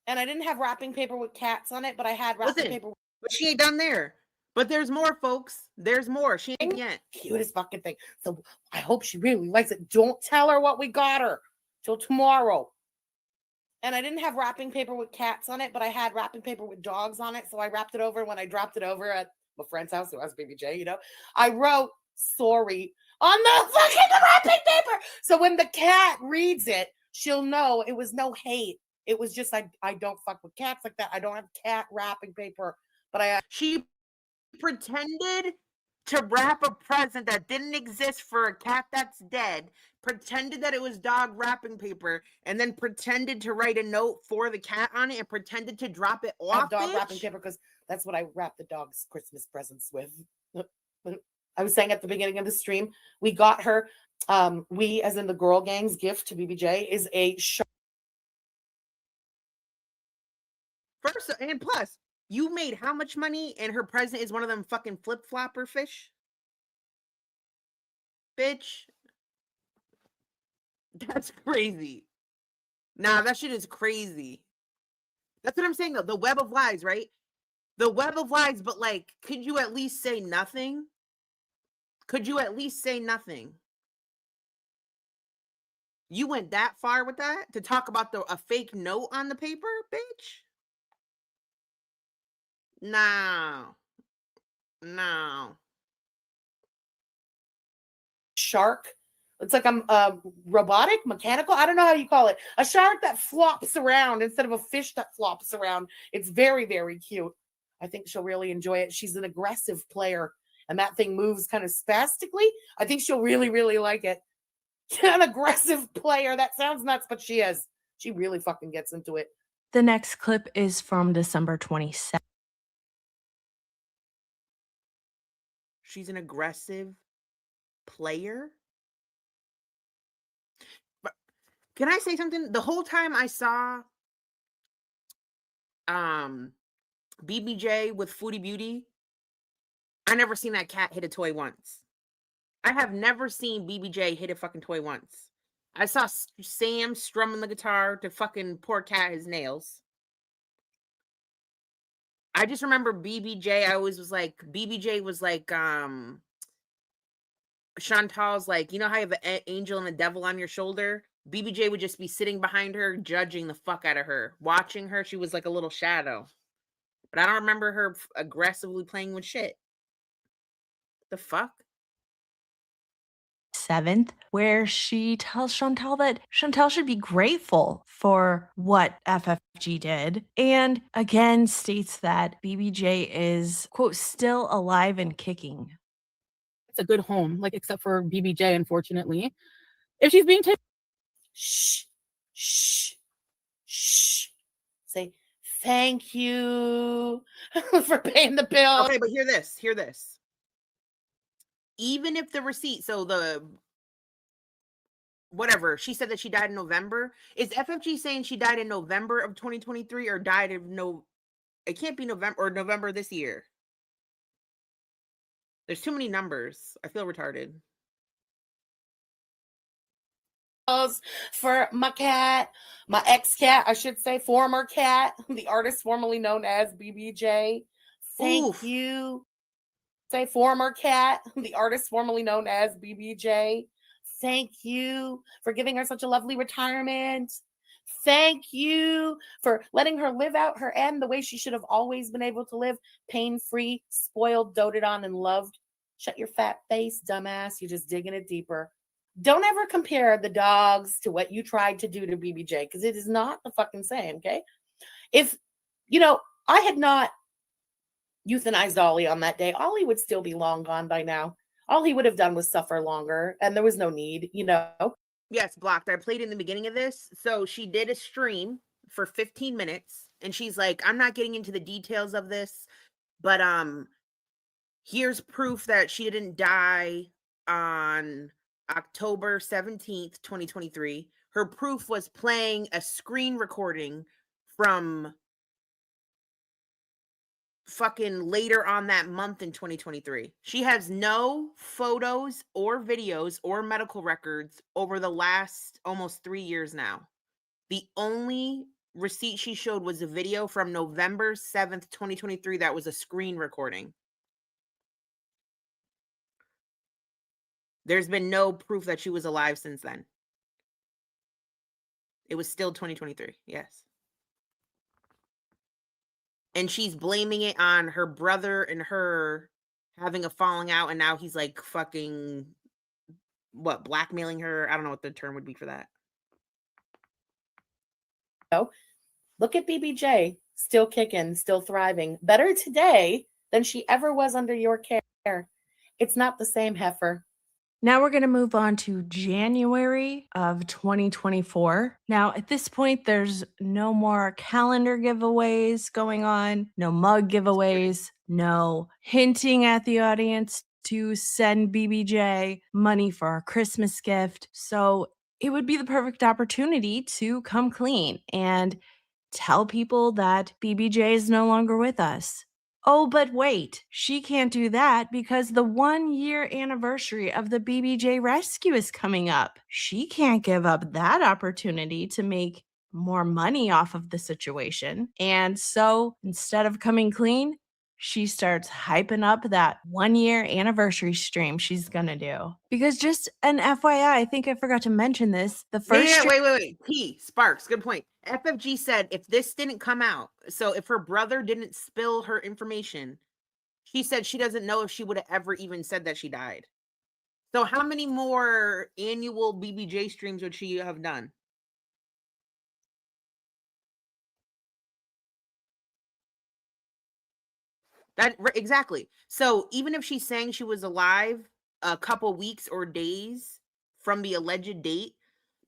And I didn't have wrapping paper with cats on it, but I had wrapping paper. But she ain't done there. But there's more, folks. There's more. She ain't yet. Cutest fucking thing. So I hope she really likes it. Don't tell her what we got her till tomorrow. And I didn't have wrapping paper with cats on it, but I had wrapping paper with dogs on it. So I wrapped it over. When I dropped it over at my friend's house, who has BBJ, you know, I wrote sorry on the fucking wrapping paper. So when the cat reads it, she'll know it was no hate. It was just, I don't fuck with cats like that. I don't have cat wrapping paper, but she pretended to wrap a present that didn't exist for a cat that's dead, pretended that it was dog wrapping paper, and then pretended to write a note for the cat on it and pretended to drop it off. Dog wrapping paper, because that's what I wrap the dog's Christmas presents with. I was saying at the beginning of the stream, we got her, we as in the girl gang's gift to BBJ is a shark. First, and plus, You made how much money and her president is one of them fucking flip-flopper fish? Bitch. That's crazy. Nah, that shit is crazy. That's what I'm saying though. The web of lies, right? The web of lies, but like, could you at least say nothing? Could you at least say nothing? You went that far with that to talk about a fake note on the paper, bitch? No. No. Shark. It's like a robotic, mechanical. I don't know how you call it. A shark that flops around instead of a fish that flops around. It's very, very cute. I think she'll really enjoy it. She's an aggressive player, and that thing moves kind of spastically. I think she'll really, really like it. An aggressive player. That sounds nuts, but she is. She really fucking gets into it. The next clip is from December 27th. She's an aggressive player? But can I say something? The whole time I saw BBJ with Foodie Beauty, I never seen that cat hit a toy once. I have never seen BBJ hit a fucking toy once. I saw Sam strumming the guitar to fucking poor cat his nails. I just remember BBJ, I always was like, BBJ was like, Chantal's like, you know how you have an angel and a devil on your shoulder? BBJ would just be sitting behind her, judging the fuck out of her. Watching her, she was like a little shadow. But I don't remember her aggressively playing with shit. The fuck? 7th, where she tells Chantal that Chantal should be grateful for what FFG did, and again states that BBJ is, quote, still alive and kicking. It's a good home, like, except for BBJ, unfortunately. If she's being taken... Shh, shh, shh. Say, thank you for paying the bill. Okay, but hear this. Even if the receipt, so the whatever, she said that she died in November. Is FFG saying she died in November of 2023 or died of it can't be November or November this year. There's too many numbers. I feel retarded. For my cat, my ex-cat, I should say, former cat, the artist formerly known as BBJ. Thank you. Say former cat, the artist formerly known as BBJ. Thank you for giving her such a lovely retirement. Thank you for letting her live out her end the way she should have always been able to live, pain-free, spoiled, doted on, and loved. Shut your fat face, dumbass. You're just digging it deeper. Don't ever compare the dogs to what you tried to do to BBJ, because it is not the fucking same, okay? If, I had not euthanized Ollie on that day, Ollie would still be long gone by now. All he would have done was suffer longer, and there was no need, Yes, blocked. I played in the beginning of this. So she did a stream for 15 minutes, and she's like, I'm not getting into the details of this, but here's proof that she didn't die on October 17th, 2023. Her proof was playing a screen recording from fucking later on that month in 2023. She has no photos or videos or medical records over the last almost 3 years now. The only receipt she showed was a video from November 7th, 2023 that was a screen recording. There's been no proof that she was alive since then. It was still 2023, yes. And she's blaming it on her brother and her having a falling out, and now he's like fucking, blackmailing her? I don't know what the term would be for that. Look at BBJ, still kicking, still thriving. Better today than she ever was under your care. It's not the same, heifer. Now we're going to move on to January of 2024. Now, at this point, there's no more calendar giveaways going on, no mug giveaways, no hinting at the audience to send BBJ money for our Christmas gift. So it would be the perfect opportunity to come clean. And tell people that BBJ is no longer with us. Oh, but wait, she can't do that because the 1-year anniversary of the BBJ rescue is coming up. She can't give up that opportunity to make more money off of the situation. And so instead of coming clean, she starts hyping up that 1-year anniversary stream she's gonna do. Because just an FYI, I think I forgot to mention this. The first Yeah, stream- wait. T Sparks, good point. FFG said if this didn't come out, so if her brother didn't spill her information, she said she doesn't know if she would have ever even said that she died. So how many more annual BBJ streams would she have done? Exactly. So even if she's saying she was alive a couple weeks or days from the alleged date,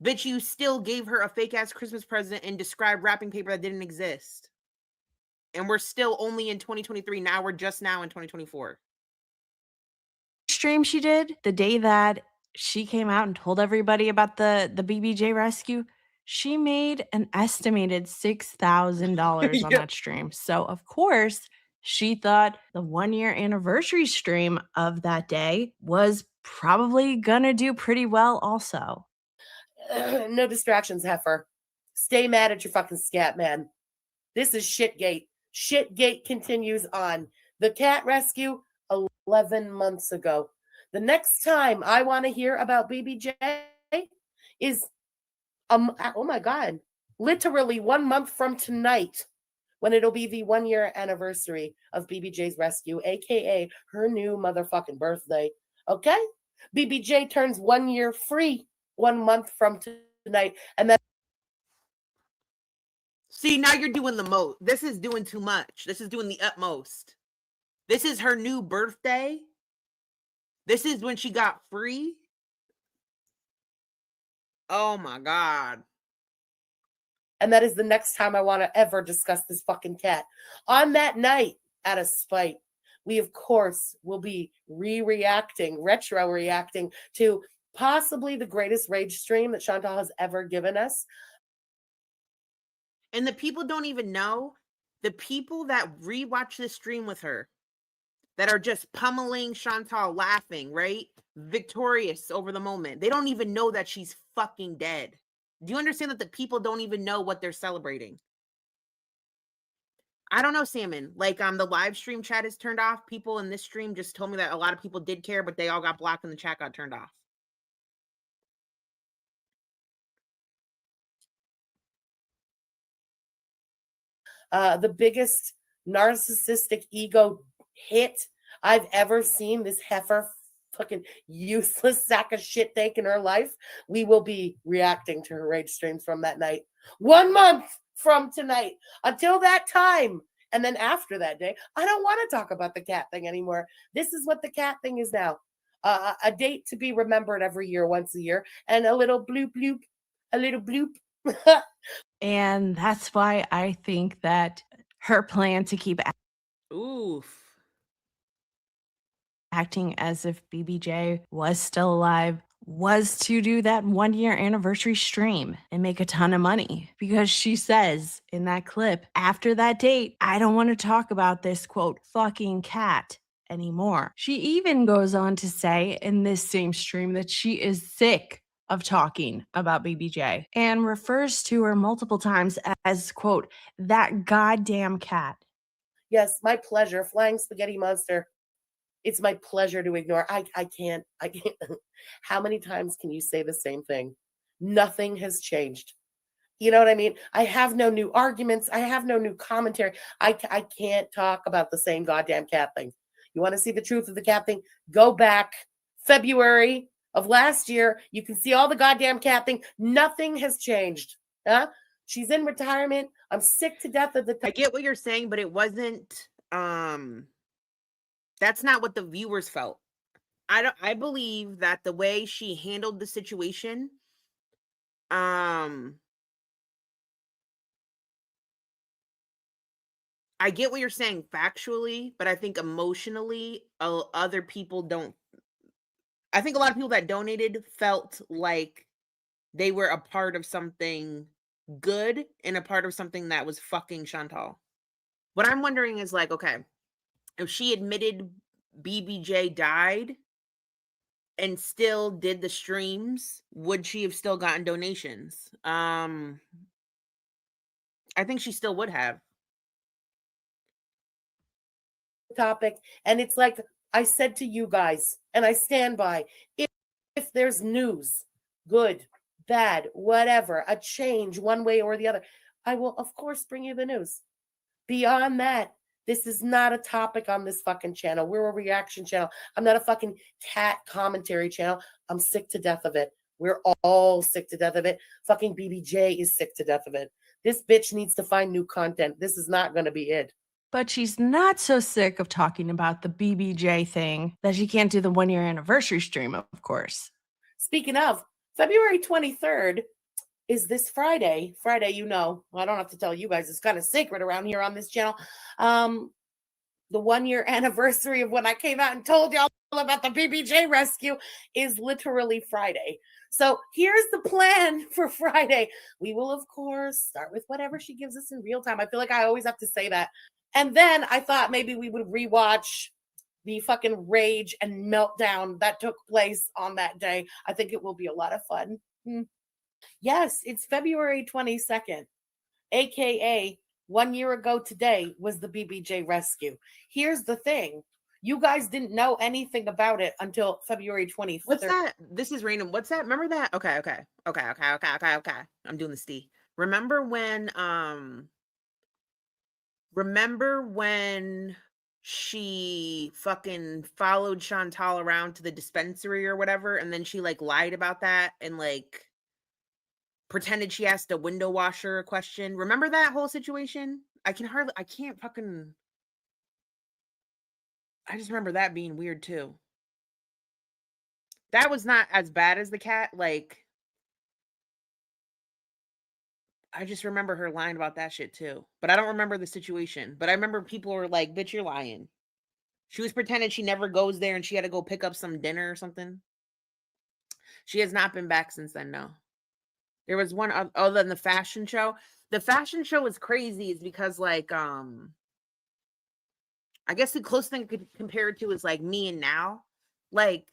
bitch, you still gave her a fake ass Christmas present and described wrapping paper that didn't exist. And we're still only in 2023. Now we're just now in 2024. Stream she did the day that she came out and told everybody about the BBJ rescue, she made an estimated $6,000 on Yeah. that stream. So of course, she thought the 1-year anniversary stream of that day was probably gonna do pretty well also. No distractions, heifer. Stay mad at your fucking scat, man. This is shitgate. Shitgate continues on. The cat rescue 11 months ago. The next time I want to hear about BBJ is, oh my God, literally 1 month from tonight, when it'll be the 1-year anniversary of BBJ's rescue, aka her new motherfucking birthday. Okay? BBJ turns 1 year free 1 month from tonight. And then See, now you're doing the most. This is doing too much. This is doing the utmost. This is her new birthday. This is when she got free. Oh my God. And that is the next time I want to ever discuss this fucking cat. On that night, out of spite, we of course will be retro reacting to possibly the greatest rage stream that Chantal has ever given us. And the people don't even know, the people that rewatch this stream with her, that are just pummeling Chantal, laughing, right? Victorious over the moment. They don't even know that she's fucking dead. Do you understand that the people don't even know what they're celebrating? I don't know, Salmon. Like, the live stream chat is turned off. People in this stream just told me that a lot of people did care, but they all got blocked and the chat got turned off. The biggest narcissistic ego hit I've ever seen this heifer fucking useless sack of shit take in her life. We will be reacting to her rage streams from that night 1 month from tonight. Until that time, and then after that day, I don't want to talk about the cat thing anymore. This is what the cat thing is now. A date to be remembered every year, once a year, and a little bloop bloop, a little bloop. And that's why I think that her plan to keep Oof. acting as if BBJ was still alive was to do that 1-year anniversary stream and make a ton of money. Because she says in that clip, after that date, I don't want to talk about this, quote, fucking cat anymore. She even goes on to say in this same stream that she is sick of talking about BBJ and refers to her multiple times as, quote, that goddamn cat. Yes, my pleasure. Flying spaghetti monster. It's my pleasure to ignore. I can't. How many times can you say the same thing? Nothing has changed. You know what I mean? I have no new arguments. I have no new commentary. I can't talk about the same goddamn cat thing. You want to see the truth of the cat thing? Go back February of last year. You can see all the goddamn cat thing. Nothing has changed. Huh? She's in retirement. I'm sick to death of the. I get what you're saying, but it wasn't. That's not what the viewers felt. I believe that the way she handled the situation, I get what you're saying factually, but I think emotionally, other people don't. I think a lot of people that donated felt like they were a part of something good and a part of something that was fucking Chantal. What I'm wondering is like, okay, if she admitted BBJ died and still did the streams, would she have still gotten donations? I think she still would have. Topic, and it's like I said to you guys, and I stand by, if there's news, good, bad, whatever, a change one way or the other, I will of course bring you the news. Beyond that, this is not a topic on this fucking channel. We're a reaction channel. I'm not a fucking cat commentary channel. I'm sick to death of it. We're all sick to death of it. Fucking BBJ is sick to death of it. This bitch needs to find new content. This is not going to be it. But she's not so sick of talking about the BBJ thing that she can't do the 1 year anniversary stream, of course. Speaking of, February 23rd is this Friday. Friday, you know, I don't have to tell you guys, it's kind of sacred around here on this channel. The 1 year anniversary of when I came out and told y'all about the BBJ rescue is literally Friday. So here's the plan for Friday. We will, of course, start with whatever she gives us in real time. I feel like I always have to say that. And then I thought maybe we would rewatch the fucking rage and meltdown that took place on that day. I think it will be a lot of fun. Yes, it's February 22nd, aka 1 year ago today was the BBJ rescue. Here's the thing. You guys didn't know anything about it until February 23rd. What's that? This is random. What's that? Remember that? Okay. I'm doing the Steve. Remember when she fucking followed Chantal around to the dispensary or whatever, and then she like lied about that and like pretended she asked a window washer a question. Remember that whole situation? I just remember that being weird too. That was not as bad as the cat. Like, I just remember her lying about that shit too. But I don't remember the situation. But I remember people were like, bitch, you're lying. She was pretending she never goes there and she had to go pick up some dinner or something. She has not been back since then, no. There was one other than the fashion show. The fashion show was crazy is because like, I guess the closest thing I could compare it to is like me and Now. Like,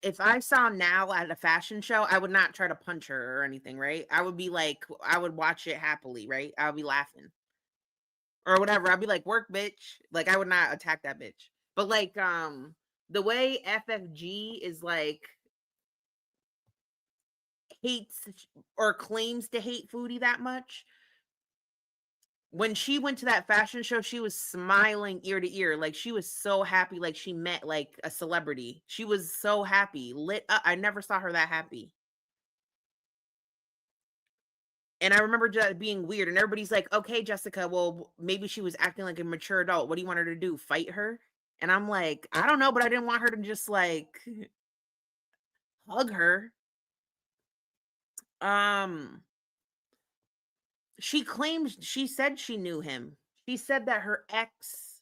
if I saw Now at a fashion show, I would not try to punch her or anything, right? I would be like, I would watch it happily, right? I would be laughing. Or whatever. I'd be like, work, bitch. Like, I would not attack that bitch. But like, the way FFG is like, hates or claims to hate Foodie that much. When she went to that fashion show, she was smiling ear to ear. Like she was so happy, like she met like a celebrity. She was so happy, lit up. I never saw her that happy. And I remember just being weird. And everybody's like, okay, Jessica, well, maybe she was acting like a mature adult. What do you want her to do? Fight her? And I'm like, I don't know, but I didn't want her to just like hug her. She claims, she said she knew him. She said that her ex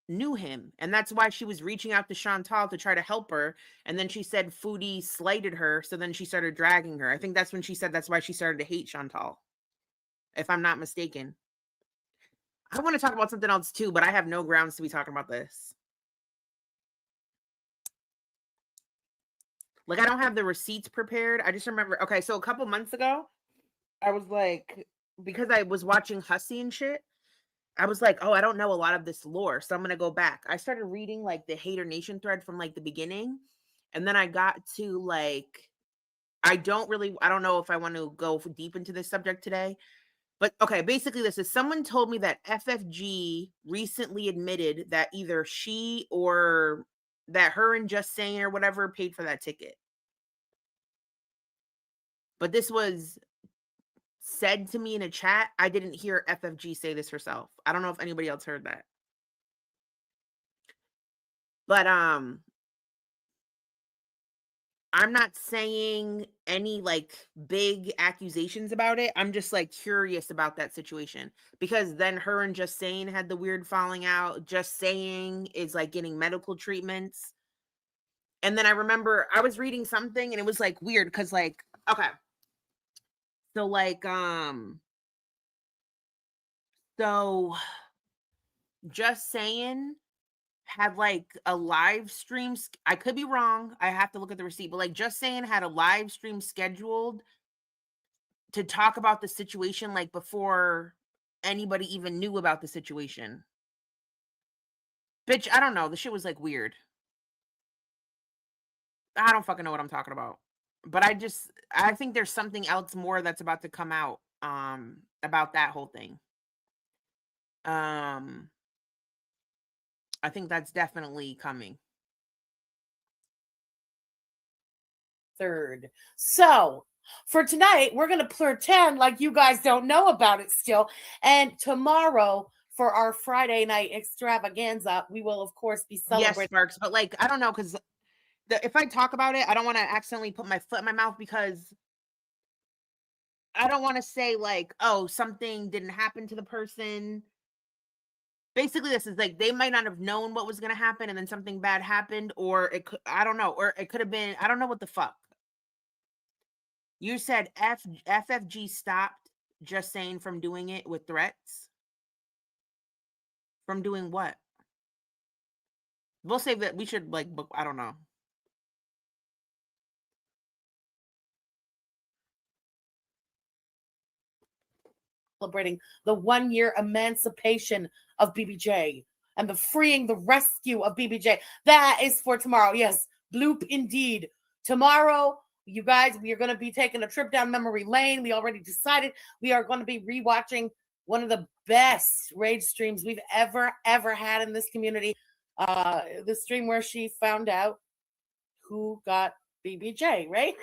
knew him. And that's why she was reaching out to Chantal to try to help her. And then she said Foodie slighted her. So then she started dragging her. I think that's when she said that's why she started to hate Chantal. If I'm not mistaken. I want to talk about something else too, but I have no grounds to be talking about this. Like, I don't have the receipts prepared. I just remember, okay, so a couple months ago, I was like, because I was watching Hussy and shit, I was like, oh, I don't know a lot of this lore, so I'm going to go back. I started reading, like, the Hater Nation thread from, like, the beginning, and then I got to, like, I don't know if I want to go deep into this subject today, but, okay, basically this is, someone told me that FFG recently admitted that either she or that her and Just Saying or whatever paid for that ticket. But this was said to me in a chat. I didn't hear FFG say this herself. I don't know if anybody else heard that. But I'm not saying any like big accusations about it. I'm just like curious about that situation because then her and Just Saying had the weird falling out. Just Saying is like getting medical treatments. And then I remember I was reading something and it was like weird because like, okay, So like so Just Saying had like a live stream. I could be wrong. I have to look at the receipt, but like Just Saying had a live stream scheduled to talk about the situation like before anybody even knew about the situation. Bitch, I don't know. The shit was like weird. I don't fucking know what I'm talking about. But I think there's something else more that's about to come out about that whole thing. I think that's definitely coming. Third. So for tonight, we're going to pretend like you guys don't know about it still. And tomorrow, for our Friday night extravaganza, we will, of course, be celebrating. Yes, Sparks, but like, I don't know, because if I talk about it, I don't want to accidentally put my foot in my mouth, because I don't want to say like, oh, something didn't happen to the person. Basically, this is like, they might not have known what was going to happen and then something bad happened, or it could, I don't know, or it could have been, I don't know what the fuck. You said FFG stopped Just Saying from doing it with threats? From doing what? We'll say that we should like book, I don't know. Celebrating the 1-year emancipation of BBJ and the freeing, the rescue of BBJ. That is for tomorrow. Yes, bloop indeed. Tomorrow, you guys, we are going to be taking a trip down memory lane. We already decided we are going to be rewatching one of the best rage streams we've ever had in this community. The stream where she found out who got BBJ, right?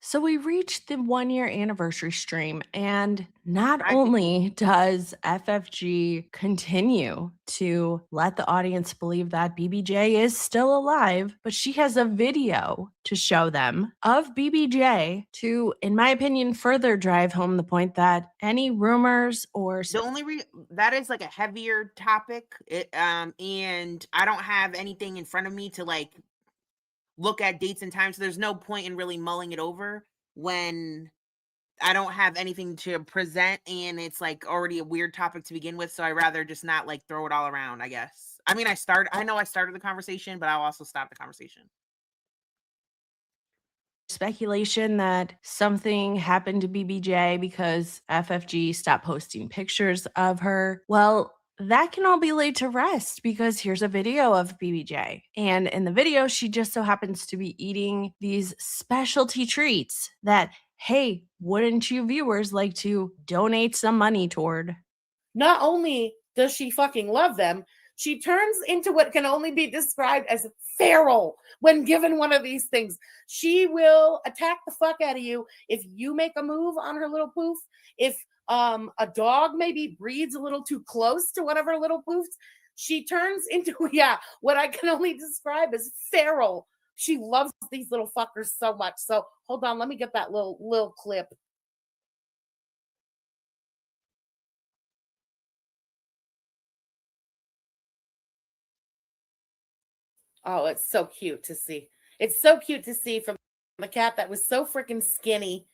So we reached the 1-year anniversary stream, and not only does FFG continue to let the audience believe that BBJ is still alive, but she has a video to show them of BBJ to, in my opinion, further drive home the point that any rumors or the only that is like a heavier topic, and I don't have anything in front of me to like look at dates and times, so there's no point in really mulling it over when I don't have anything to present and it's like already a weird topic to begin with. So I rather just not like throw it all around, I guess. I mean, I know I started the conversation, but I'll also stop the conversation. Speculation that something happened to BBJ because FFG stopped posting pictures of her. Well, that can all be laid to rest, because here's a video of BBJ. And in the video, she just so happens to be eating these specialty treats that, hey, wouldn't you viewers like to donate some money toward? Not only does she fucking love them, she turns into what can only be described as feral when given one of these things. She will attack the fuck out of you if you make a move on her little poof. If a dog maybe breathes a little too close to one of her little poofs, she turns into, what I can only describe as feral. She loves these little fuckers so much. So hold on, let me get that little clip. Oh, it's so cute to see. It's so cute to see from the cat that was so freaking skinny,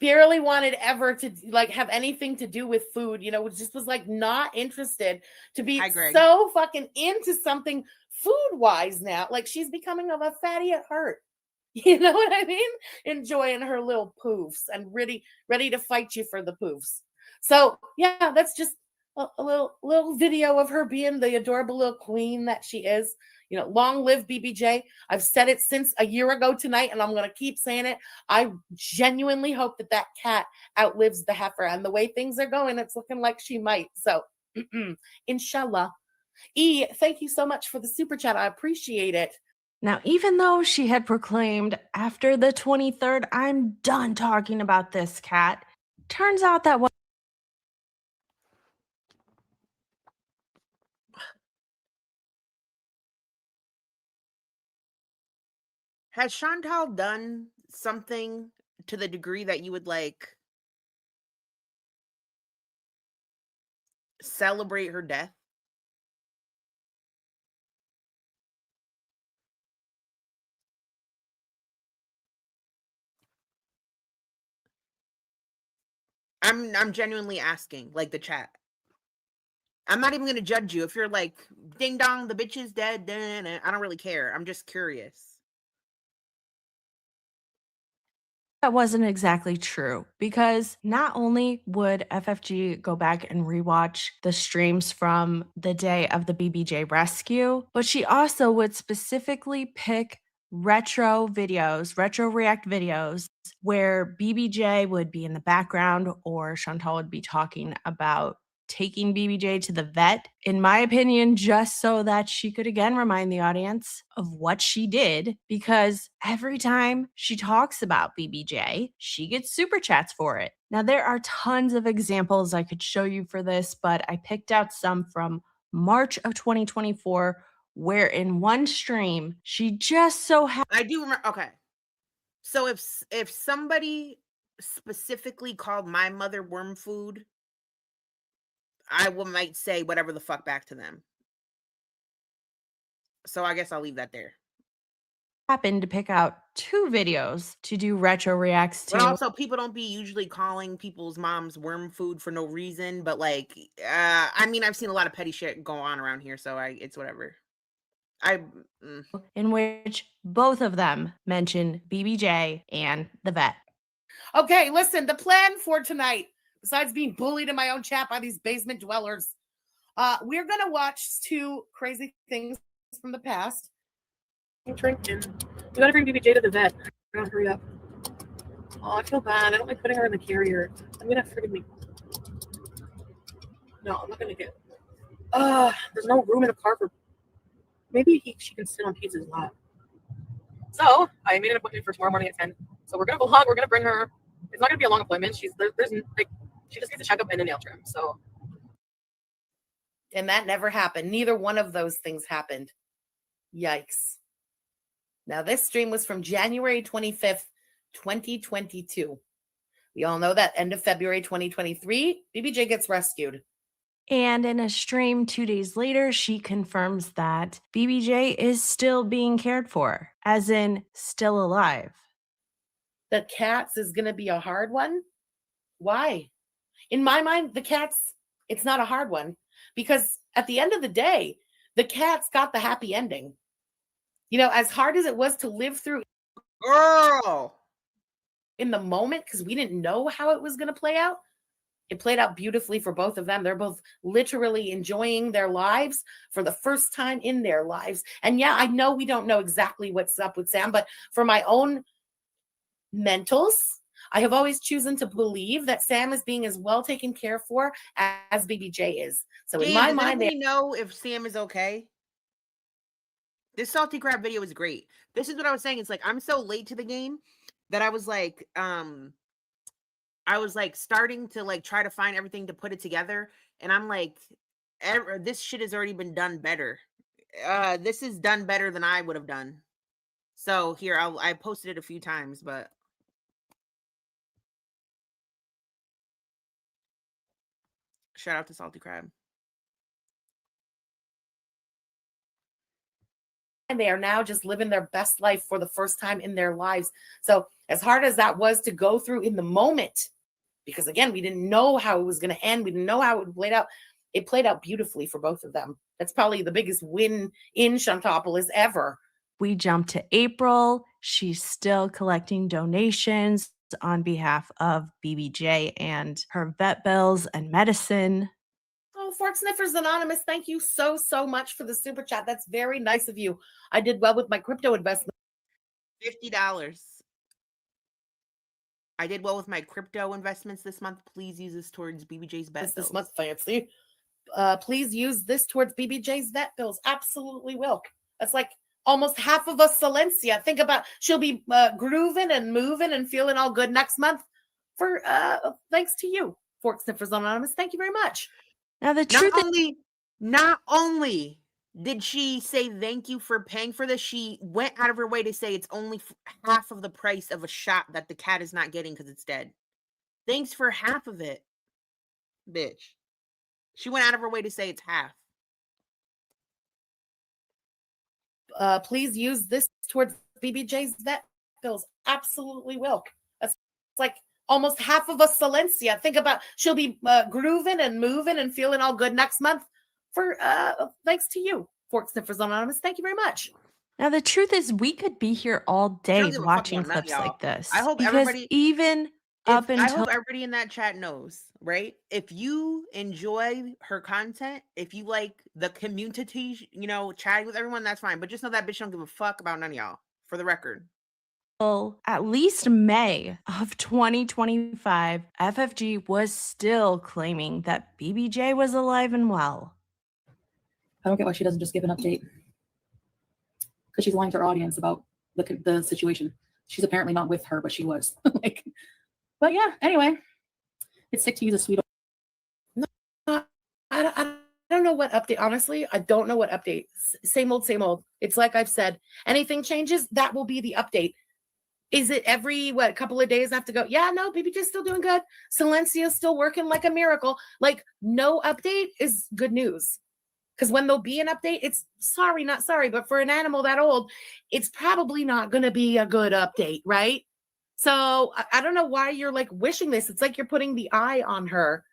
barely wanted ever to like have anything to do with food, just was like not interested, to be so fucking into something food-wise now. Like she's becoming of a fatty at heart. You know what I mean? Enjoying her little poofs and ready to fight you for the poofs. So yeah, that's just a little video of her being the adorable little queen that she is. Long live BBJ. I've said it since a year ago tonight, and I'm going to keep saying it. I genuinely hope that cat outlives the heifer. And the way things are going, it's looking like she might. So, inshallah. Thank you so much for the super chat. I appreciate it. Now, even though she had proclaimed after the 23rd, I'm done talking about this cat, turns out that Has Chantal done something to the degree that you would like celebrate her death? I'm genuinely asking, like the chat. I'm not even gonna judge you if you're like, ding dong, the bitch is dead. I don't really care. I'm just curious. That wasn't exactly true because not only would FFG go back and rewatch the streams from the day of the BBJ rescue, but she also would specifically pick retro react videos where BBJ would be in the background or Chantal would be talking about taking BBJ to the vet, in my opinion, just so that she could again remind the audience of what she did, because every time she talks about BBJ, she gets super chats for it. Now, there are tons of examples I could show you for this, but I picked out some from March of 2024, where in one stream, she just so I do remember. Okay. So if somebody specifically called my mother worm food, I might say whatever the fuck back to them. So I guess I'll leave that there. happened to pick out 2 videos to do retro reacts to. But also, people don't be usually calling people's moms worm food for no reason. But like, I mean, I've seen a lot of petty shit go on around here, so it's whatever. In which both of them mention BBJ and the vet. Okay, listen, the plan for tonight, besides being bullied in my own chat by these basement dwellers, we're going to watch 2 crazy things from the past. I'm drinking. You gotta bring BBJ to the vet. Gotta hurry up. Oh, I feel bad. I don't like putting her in the carrier. I'm gonna forgive me. No, I'm not gonna get. There's no room in the car for. Maybe she can sit on Pete's lap. So I made an appointment for tomorrow morning at 10. So we're gonna vlog. We're gonna bring her. It's not gonna be a long appointment. There's like she just needs a checkup and a nail trim. So. And that never happened. Neither one of those things happened. Yikes. Now, this stream was from January 25th, 2022. We all know that end of February 2023, BBJ gets rescued. And in a stream 2 days later, she confirms that BBJ is still being cared for, as in still alive. The cats is going to be a hard one. Why? In my mind, the cats, it's not a hard one because at the end of the day, the cats got the happy ending. You know, as hard as it was to live through in the moment, because we didn't know how it was going to play out, it played out beautifully for both of them. They're both literally enjoying their lives for the first time in their lives. And yeah, I know we don't know exactly what's up with Sam, but for my own mentals, I have always chosen to believe that Sam is being as well taken care for as BBJ is. So in my mind, they know if Sam is okay. This salty crab video is great. This is what I was saying. It's like I'm so late to the game that I was like starting to like try to find everything to put it together, and I'm like, this shit has already been done better. This is done better than I would have done. So here, I posted it a few times, but shout out to Salty Crab. And they are now just living their best life for the first time in their lives. So as hard as that was to go through in the moment, because again, we didn't know how it was going to end. We didn't know how it would play out. It played out beautifully for both of them. That's probably the biggest win in Shantopolis ever. We jump to April. She's still collecting donations on behalf of BBJ and her vet bills and medicine. Oh, Fork Sniffers Anonymous, thank you so much for the super chat. That's very nice of you. I did well with my crypto investment. $50. I did well with my crypto investments this month. Please use this towards BBJ's vet bills. This month, fancy. Please use this towards BBJ's vet bills. Absolutely will. That's like almost half of a Silencia. Think about, she'll be grooving and moving and feeling all good next month for thanks to you, Fork Sniffers Anonymous. Thank you very much. Now the truth not only did she say thank you for paying for this, she went out of her way to say it's only half of the price of a shot that the cat is not getting because it's dead. Thanks for half of it, bitch. She went out of her way to say it's half. Please use this towards BBJ's vet bills. Absolutely will. That's like almost half of a Silencia. Think about, she'll be grooving and moving and feeling all good next month for thanks to you, Fork Sniffers Anonymous. Thank you very much. Now, the truth is, we could be here all She don't day give a fuck watching about none of clips like y'all. this. I hope because everybody- even up I until hope everybody in that chat knows, right? If you enjoy her content, if you like the community, you know, chatting with everyone, that's fine. But just know that bitch don't give a fuck about none of y'all, for the record. at least May of 2025, FFG was still claiming that BBJ was alive and well. I don't get why she doesn't just give an update. Because she's lying to her audience about the situation. She's apparently not with her, but she was. Like, but yeah, anyway. It's sick to use a sweet. I don't know what update. Honestly, I don't know what update. Same old, same old. It's like I've said. Anything changes, that will be the update. Is it every, couple of days I have to go, yeah, no, BBJ's still doing good. Silencia's still working like a miracle. Like, no update is good news. Because when there'll be an update, it's sorry, not sorry, but for an animal that old, it's probably not going to be a good update, right? So I don't know why you're like wishing this. It's like you're putting the eye on her.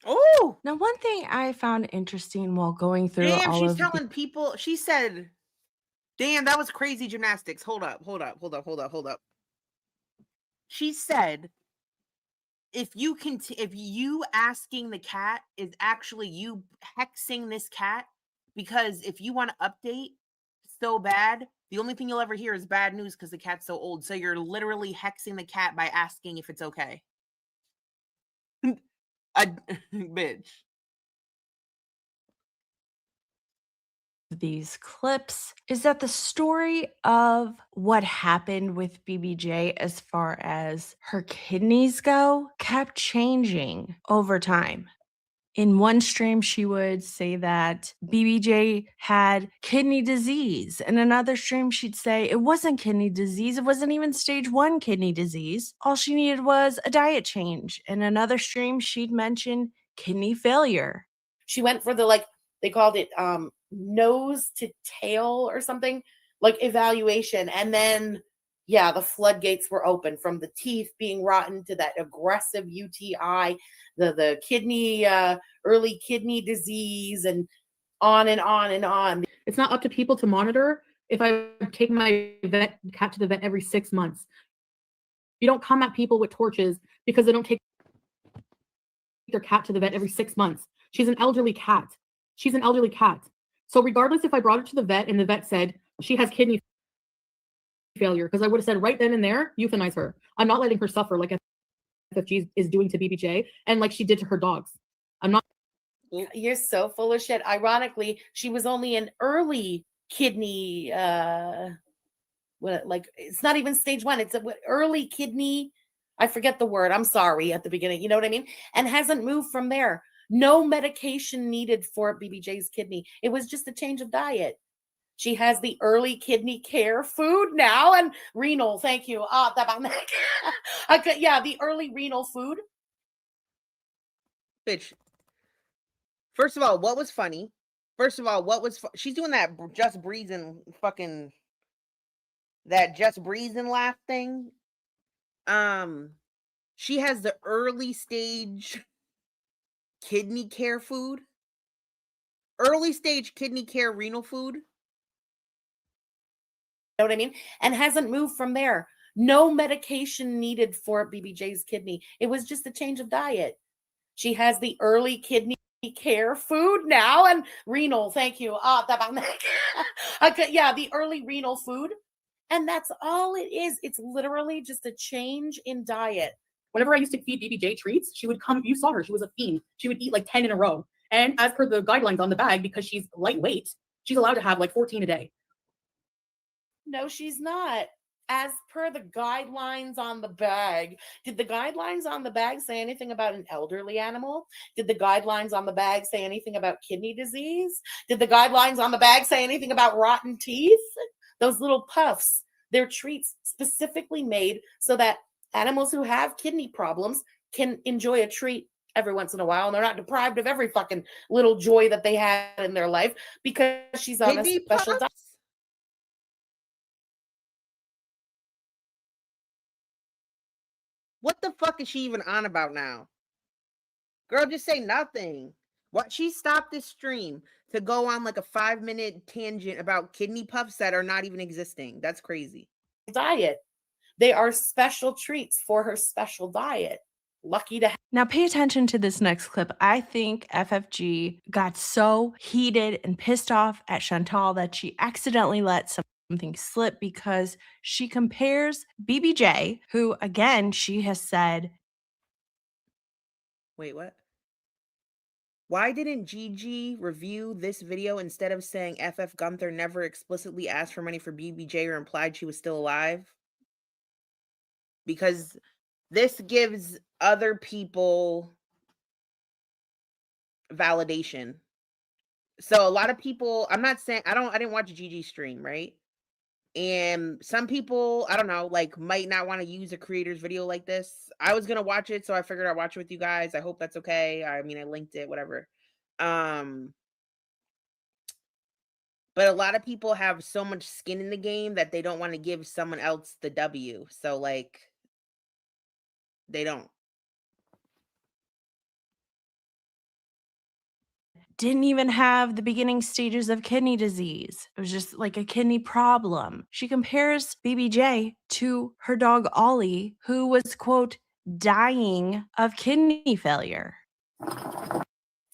Oh, Now, one thing I found interesting while going through damn, all she's of telling people, she said, damn, that was crazy gymnastics. Hold up. She said, if you asking the cat is actually you hexing this cat, because if you want to update so bad, the only thing you'll ever hear is bad news because the cat's so old. So you're literally hexing the cat by asking if it's okay. Bitch. these clips is that the story of what happened with BBJ as far as her kidneys go kept changing over time. In one stream, she would say that BBJ had kidney disease. In another stream, she'd say it wasn't kidney disease. It wasn't even stage 1 kidney disease. All she needed was a diet change. In another stream, she'd mention kidney failure. She went for the, they called it nose to tail or something, like evaluation. And then, yeah, the floodgates were open from the teeth being rotten to that aggressive UTI, the kidney, early kidney disease, and on and on and on. It's not up to people to monitor if I take my cat to the vet every 6 months. You don't come at people with torches because they don't take their cat to the vet every 6 months. She's an elderly cat. So regardless if I brought her to the vet and the vet said she has kidney failure, because I would have said right then and there, euthanize her. I'm not letting her suffer like FFG is doing to BBJ and like she did to her dogs. I'm not. You're so full of shit. Ironically, she was only an early kidney, it's not even stage 1. It's early kidney. I forget the word. I'm sorry at the beginning. You know what I mean? And hasn't moved from there. No medication needed for BBJ's kidney. It was just a change of diet. She has the early kidney care food now and renal. Thank you. Okay, yeah, the early renal food. Bitch. First of all, what was funny? She's doing that just breathing fucking, that just breathing laugh thing. She has the early stage kidney care food. Early stage kidney care renal food. You know what I mean? And hasn't moved from there. No medication needed for BBJ's kidney. It was just a change of diet. She has the early kidney care food now and renal. Thank you. Okay, yeah, the early renal food. And that's all it is. It's literally just a change in diet. Whenever I used to feed BBJ treats, she would come. You saw her. She was a fiend. She would eat like 10 in a row. And as per the guidelines on the bag, because she's lightweight, she's allowed to have like 14 a day. No, she's not. As per the guidelines on the bag. Did the guidelines on the bag say anything about an elderly animal? Did the guidelines on the bag say anything about kidney disease? Did the guidelines on the bag say anything about rotten teeth? Those little puffs, they're treats specifically made so that animals who have kidney problems can enjoy a treat every once in a while, and they're not deprived of every fucking little joy that they had in their life because she's on a special diet. What the fuck is she even on about now? Girl, just say nothing. What? She stopped this stream to go on like a 5-minute tangent about kidney puffs that are not even existing. That's crazy. Diet. They are special treats for her special diet. Lucky to have. Now pay attention to this next clip. I think FFG got so heated and pissed off at Chantal that she accidentally let something slip because she compares BBJ, who again, she has said. Wait, what? Why didn't Gigi review this video instead of saying FF Gunther never explicitly asked for money for BBJ or implied she was still alive? Because this gives other people validation. So a lot of people, I'm not saying, I didn't watch Gigi's stream, right? And some people, I don't know, like might not want to use a creator's video like this. I was going to watch it, so I figured I'd watch it with you guys. I hope that's okay. I mean, I linked it, whatever. But a lot of people have so much skin in the game that they don't want to give someone else the W. So like, they don't. Didn't even have the beginning stages of kidney disease. It was just like a kidney problem. She compares BBJ to her dog Ollie, who was, quote, dying of kidney failure.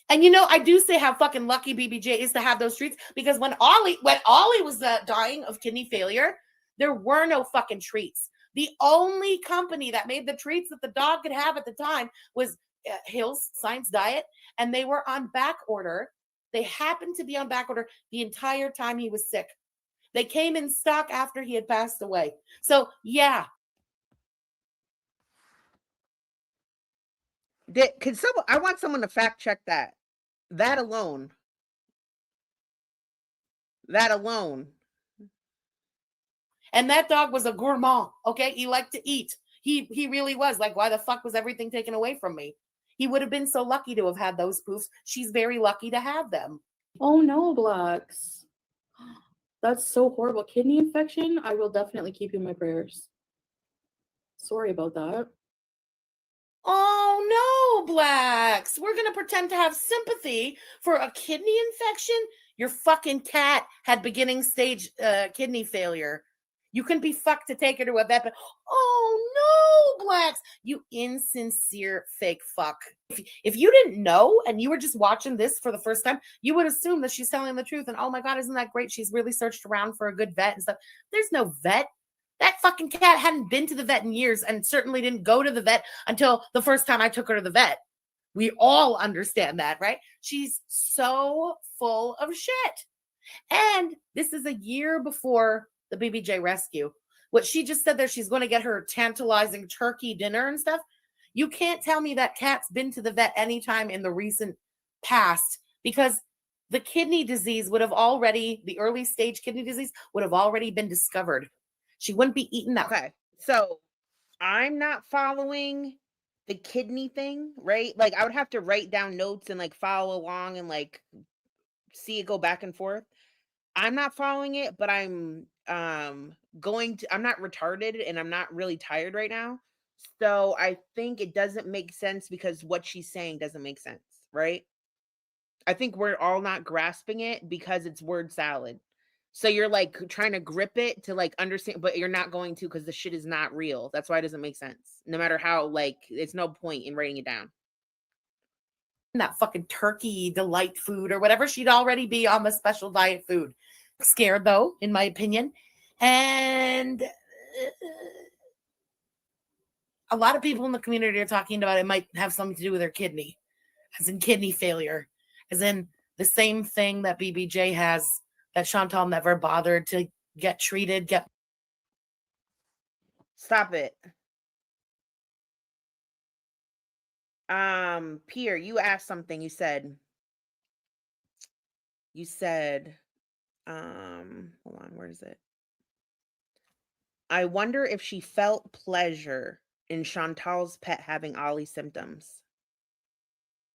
And I do say how fucking lucky BBJ is to have those treats, because when Ollie was dying of kidney failure, there were no fucking treats. The only company that made the treats that the dog could have at the time was Hill's Science Diet, and they were on back order. They happened to be on back order the entire time he was sick. They came in stock after he had passed away. So yeah. I want someone to fact check that. That alone. And that dog was a gourmand, okay? He liked to eat. He really was. Like, why the fuck was everything taken away from me? He would have been so lucky to have had those poofs. She's very lucky to have them. Oh no, Blacks. That's so horrible. Kidney infection? I will definitely keep you in my prayers. Sorry about that. Oh no, Blacks. We're going to pretend to have sympathy for a kidney infection? Your fucking cat had beginning stage kidney failure. You can be fucked to take her to a vet, but oh no, Blacks, you insincere fake fuck. If you didn't know and you were just watching this for the first time, you would assume that she's telling the truth. And oh my God, isn't that great? She's really searched around for a good vet and stuff. There's no vet. That fucking cat hadn't been to the vet in years and certainly didn't go to the vet until the first time I took her to the vet. We all understand that, right? She's so full of shit. And this is a year before the BBJ rescue. What she just said there, she's going to get her tantalizing turkey dinner and stuff. You can't tell me that cat's been to the vet anytime in the recent past, because the kidney disease would have already, the early stage kidney disease would have already been discovered. She wouldn't be eating that. Okay, so I'm not following the kidney thing, right? Like I would have to write down notes and like follow along and like see it go back and forth. I'm not following it, but I'm not retarded and I'm not really tired right now. So I think it doesn't make sense because what she's saying doesn't make sense, right? I think we're all not grasping it because it's word salad. So you're like trying to grip it to like understand, but you're not going to because the shit is not real. That's why it doesn't make sense. No matter how, like, it's no point in writing it down. That fucking turkey delight food or whatever, she'd already be on the special diet food. Scared though, in my opinion. And a lot of people in the community are talking about it might have something to do with her kidney, as in kidney failure, as in the same thing that BBJ has, that Chantal never bothered to get treated. Stop it. Pierre, you asked something. You said, hold on, where is it? I wonder if she felt pleasure in Chantal's pet having Ollie symptoms.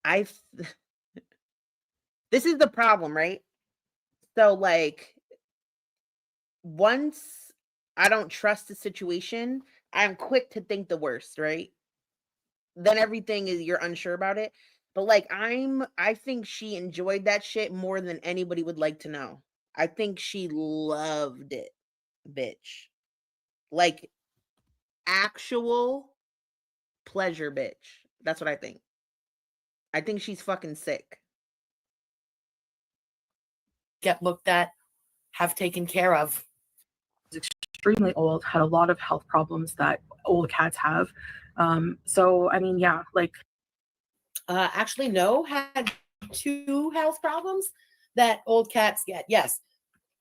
This is the problem, right? So like, once I don't trust the situation, I'm quick to think the worst, right? then everything is you're unsure about it. But like I think she enjoyed that shit more than anybody would like to know. I think she loved it, bitch. Like actual pleasure, bitch. That's what I think. I think she's fucking sick. Get looked at, have taken care of. Extremely old, had a lot of health problems that old cats have. So I mean, yeah, like Actually, no, had 2 health problems that old cats get. Yes,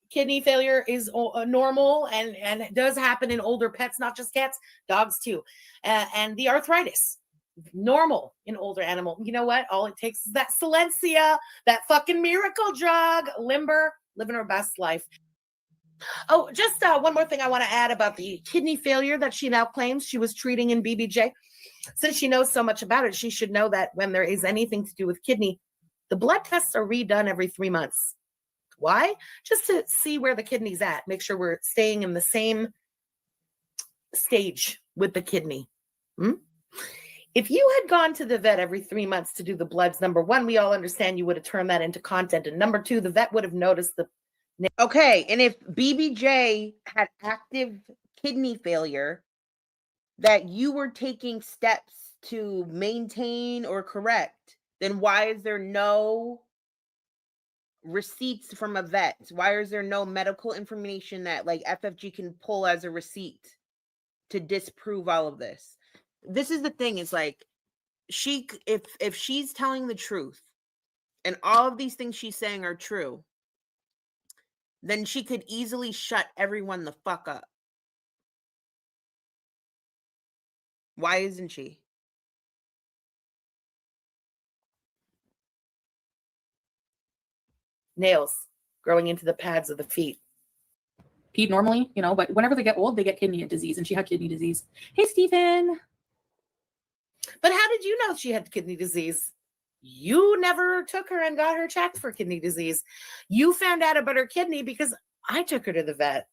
kidney failure is normal and it does happen in older pets, not just cats, dogs too. And the arthritis, normal in older animal. You know what? All it takes is that Silencia, that fucking miracle drug. Limber, living her best life. Oh, just one more thing I want to add about the kidney failure that she now claims she was treating in BBJ. Since she knows so much about it, she should know that when there is anything to do with kidney, the blood tests are redone every 3 months. Why? Just to see where the kidney's at. Make sure we're staying in the same stage with the kidney. If you had gone to the vet every 3 months to do the bloods, number one, we all understand you would have turned that into content. And number two, the vet would have noticed the. Okay, and if BBJ had active kidney failure that you were taking steps to maintain or correct, then why is there no receipts from a vet? Why is there no medical information that like FFG can pull as a receipt to disprove all of this? This is the thing, is like if she's telling the truth and all of these things she's saying are true, then she could easily shut everyone the fuck up. Why isn't she? Nails growing into the pads of the feet. peed normally, you know, but whenever they get old, they get kidney disease, and she had kidney disease. Hey, Stephen. But how did you know she had kidney disease? You never took her and got her checked for kidney disease. You found out about her kidney because I took her to the vet.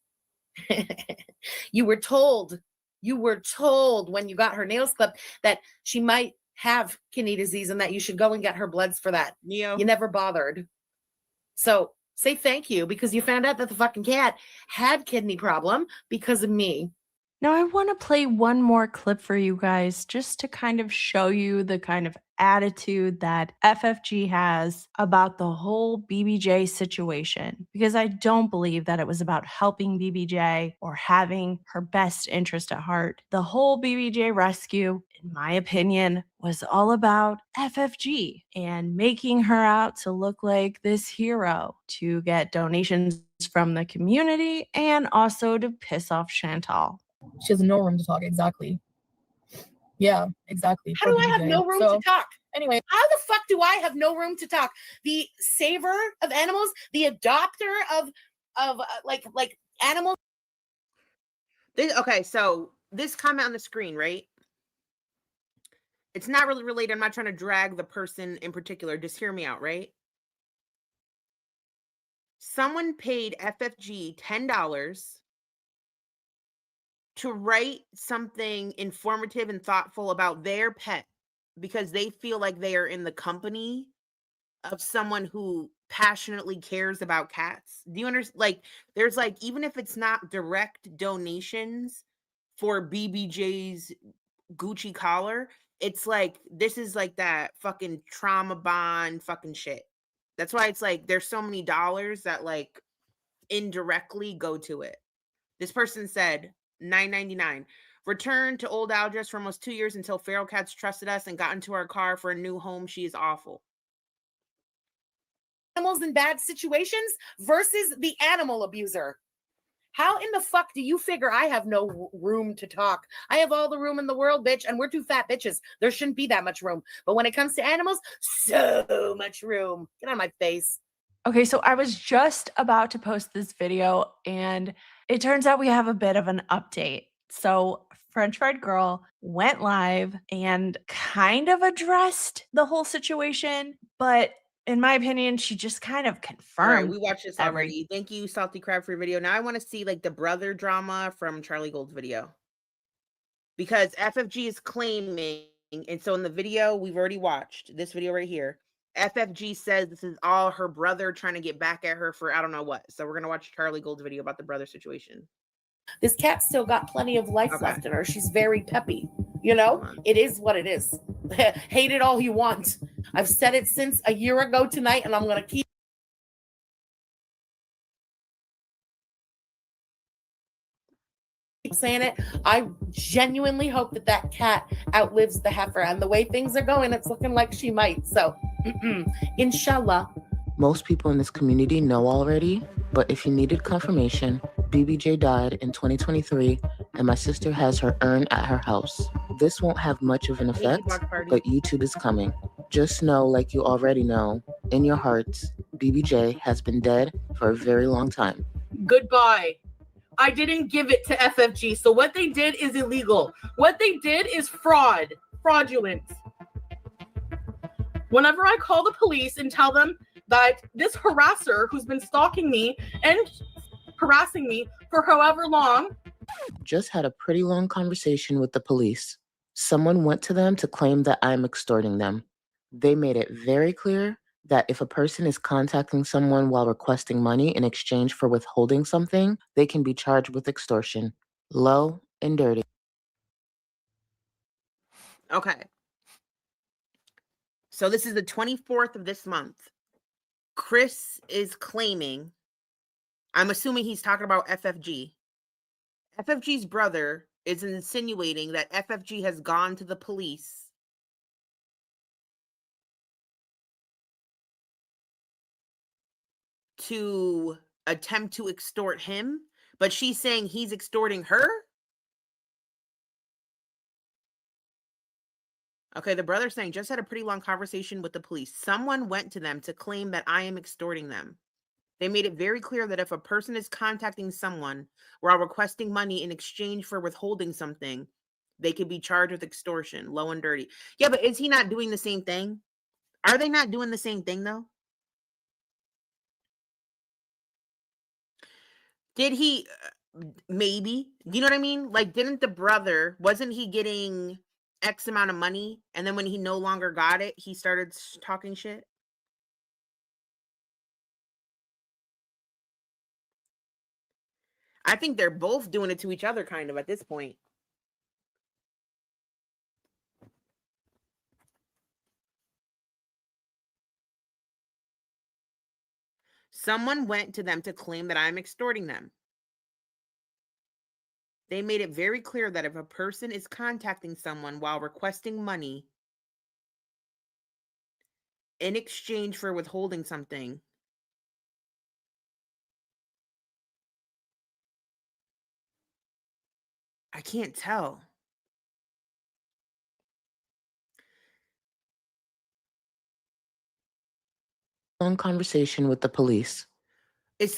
You were told when you got her nails clipped that she might have kidney disease and that you should go and get her bloods for that. Neo. You never bothered. So say thank you, because you found out that the fucking cat had kidney problem because of me. Now, I want to play one more clip for you guys just to kind of show you the kind of attitude that FFG has about the whole BBJ situation, because I don't believe that it was about helping BBJ or having her best interest at heart. The whole BBJ rescue, in my opinion, was all about FFG and making her out to look like this hero to get donations from the community and also to piss off Chantal. She has no room to talk. Exactly. Yeah, exactly. How do I have no room to talk? Anyway, how the fuck do I have no room to talk? The saver of animals, the adopter of like animals. Okay, so this comment on the screen, right? It's not really related. I'm not trying to drag the person in particular. Just hear me out, right? Someone paid FFG $10 to write something informative and thoughtful about their pet because they feel like they are in the company of someone who passionately cares about cats. Do you understand? Like, there's like, even if it's not direct donations for BBJ's Gucci collar, it's like, this is like that fucking trauma bond fucking shit. That's why it's like, there's so many dollars that like indirectly go to it. This person said, $9.99. Return to old address for almost 2 years until feral cats trusted us and got into our car for a new home. She is awful. Animals in bad situations versus the animal abuser. How in the fuck do you figure I have no room to talk? I have all the room in the world, bitch, and we're two fat bitches. There shouldn't be that much room. But when it comes to animals, so much room. Get on my face. Okay, so I was just about to post this video, and it turns out we have a bit of an update. So French Fried Girl went live and kind of addressed the whole situation, but in my opinion, she just kind of confirmed. Right, we watched this already. Thank you, Salty Crab, for your video. Now I want to see like the brother drama from Charlie Gold's video, because FFG is claiming And so in the video we've already watched, this video right here, FFG says this is all her brother trying to get back at her for I don't know what. So we're going to watch Charlie Gold's video about the brother situation. This cat's still got plenty of life Okay. left in her. She's very peppy. You know, it is what it is. Hate it all you want. I've said it since a year ago tonight, and I'm going to keep saying it. I genuinely hope that that cat outlives the heifer, and the way things are going, it's looking like she might. So, inshallah. Most people in this community know already, but if you needed confirmation, BBJ died in 2023, and my sister has her urn at her house. This won't have much of an effect, but YouTube is coming. Just know, like you already know, in your hearts, BBJ has been dead for a very long time. Goodbye. I didn't give it to FFG, so what they did is illegal. What they did is fraudulent. Whenever I call the police and tell them that this harasser who's been stalking me and harassing me for however long. Just had a pretty long conversation with the police. Someone went to them to claim that I'm extorting them. They made it very clear that if a person is contacting someone while requesting money in exchange for withholding something, they can be charged with extortion. Low and dirty. Okay. So this is the 24th of this month. Chris is claiming, I'm assuming he's talking about FFG. FFG's brother is insinuating that FFG has gone to the police to attempt to extort him, but she's saying he's extorting her? Okay, the brother's saying, just had a pretty long conversation with the police. Someone went to them to claim that I am extorting them. They made it very clear that if a person is contacting someone while requesting money in exchange for withholding something, they could be charged with extortion, low and dirty. Yeah, but is he not doing the same thing? Are they not doing the same thing, though? Did he, maybe, you know what I mean? Like, didn't the brother, wasn't he getting X amount of money, and then when he no longer got it, he started talking shit? I think they're both doing it to each other kind of at this point. Someone went to them to claim that I'm extorting them. They made it very clear that if a person is contacting someone while requesting money in exchange for withholding something, I can't tell. Long conversation with the police.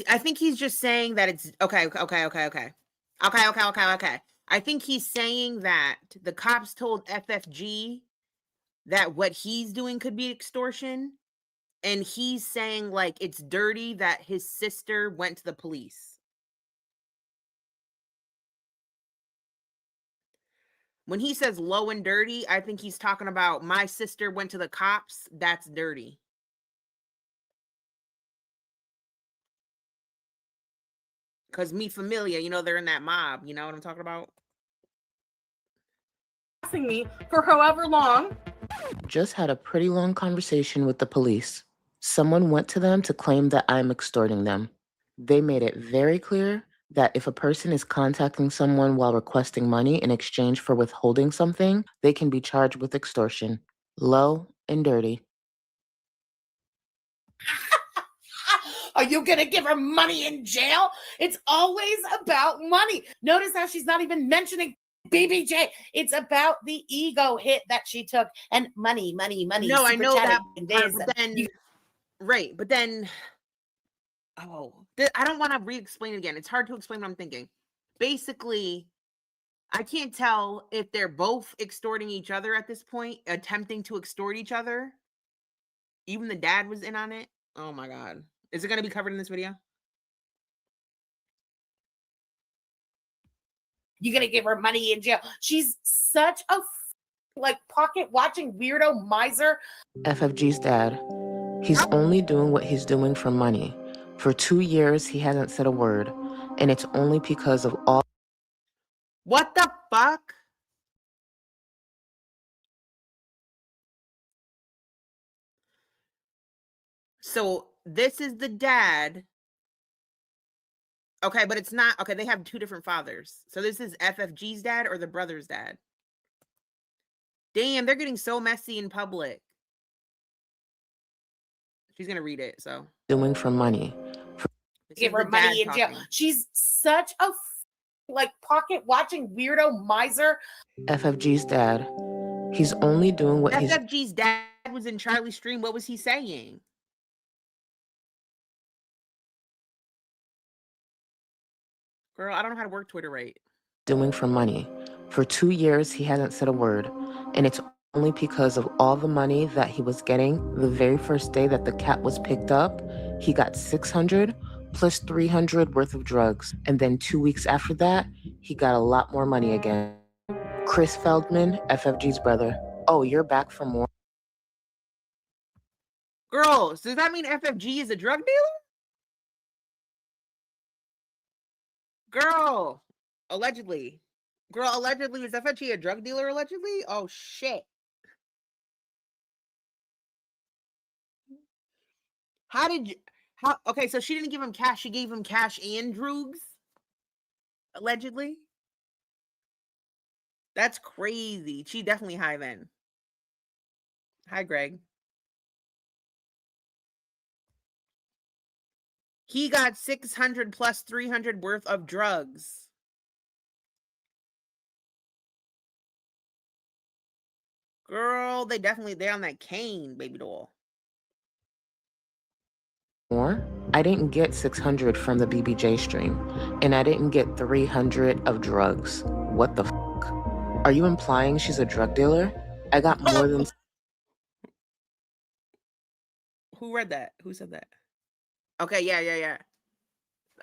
I think he's just saying that it's okay. I think he's saying that the cops told FFG that what he's doing could be extortion. And he's saying like it's dirty that his sister went to the police. When he says low and dirty, I think he's talking about my sister went to the cops. That's dirty. Because me familiar, you know, they're in that mob. You know what I'm talking about? Me for however long. Just had a pretty long conversation with the police. Someone went to them to claim that I'm extorting them. They made it very clear that if a person is contacting someone while requesting money in exchange for withholding something, they can be charged with extortion. Low and dirty. Are you going to give her money in jail? It's always about money. Notice how she's not even mentioning BBJ. It's about the ego hit that she took and money. No, I know that. But then, right. But then, I don't want to re-explain it again. It's hard to explain what I'm thinking. Basically, I can't tell if they're both extorting each other at this point, attempting to extort each other. Even the dad was in on it. Oh my God. Is it going to be covered in this video? You're going to give her money in jail. She's such a like pocket watching weirdo miser. FFG's dad. He's only doing what he's doing for money. For 2 years, he hasn't said a word. And it's only because of all. What the fuck? So this is the dad. Okay, but it's not. Okay, they have two different fathers. So this is FFG's dad or the brother's dad? Damn, they're getting so messy in public. She's going to read it, so. Doing for money. Give her money in jail. She's such a like pocket watching weirdo miser. FFG's dad. He's only doing what he's. FFG's dad was in Charlie's stream. What was he saying? Girl, I don't know how to work Twitter right. Doing for money. For 2 years, he hasn't said a word. And it's only because of all the money that he was getting. The very first day that the cat was picked up, he got 600 plus 300 worth of drugs. And then 2 weeks after that, he got a lot more money again. Chris Feldman, FFG's brother. Oh, you're back for more? Girls, does that mean FFG is a drug dealer? Girl, allegedly. Girl, allegedly, is FFG a drug dealer, allegedly? Oh, shit. How did you... How? Okay, so she didn't give him cash. She gave him cash and drugs? Allegedly? That's crazy. She definitely high then. Hi, Greg. He got 600 plus 300 worth of drugs. Girl, they're on that cane, baby doll. More? I didn't get 600 from the BBJ stream, and I didn't get 300 of drugs. What the fuck? Are you implying she's a drug dealer? I got more than... Who read that? Who said that? Okay, yeah.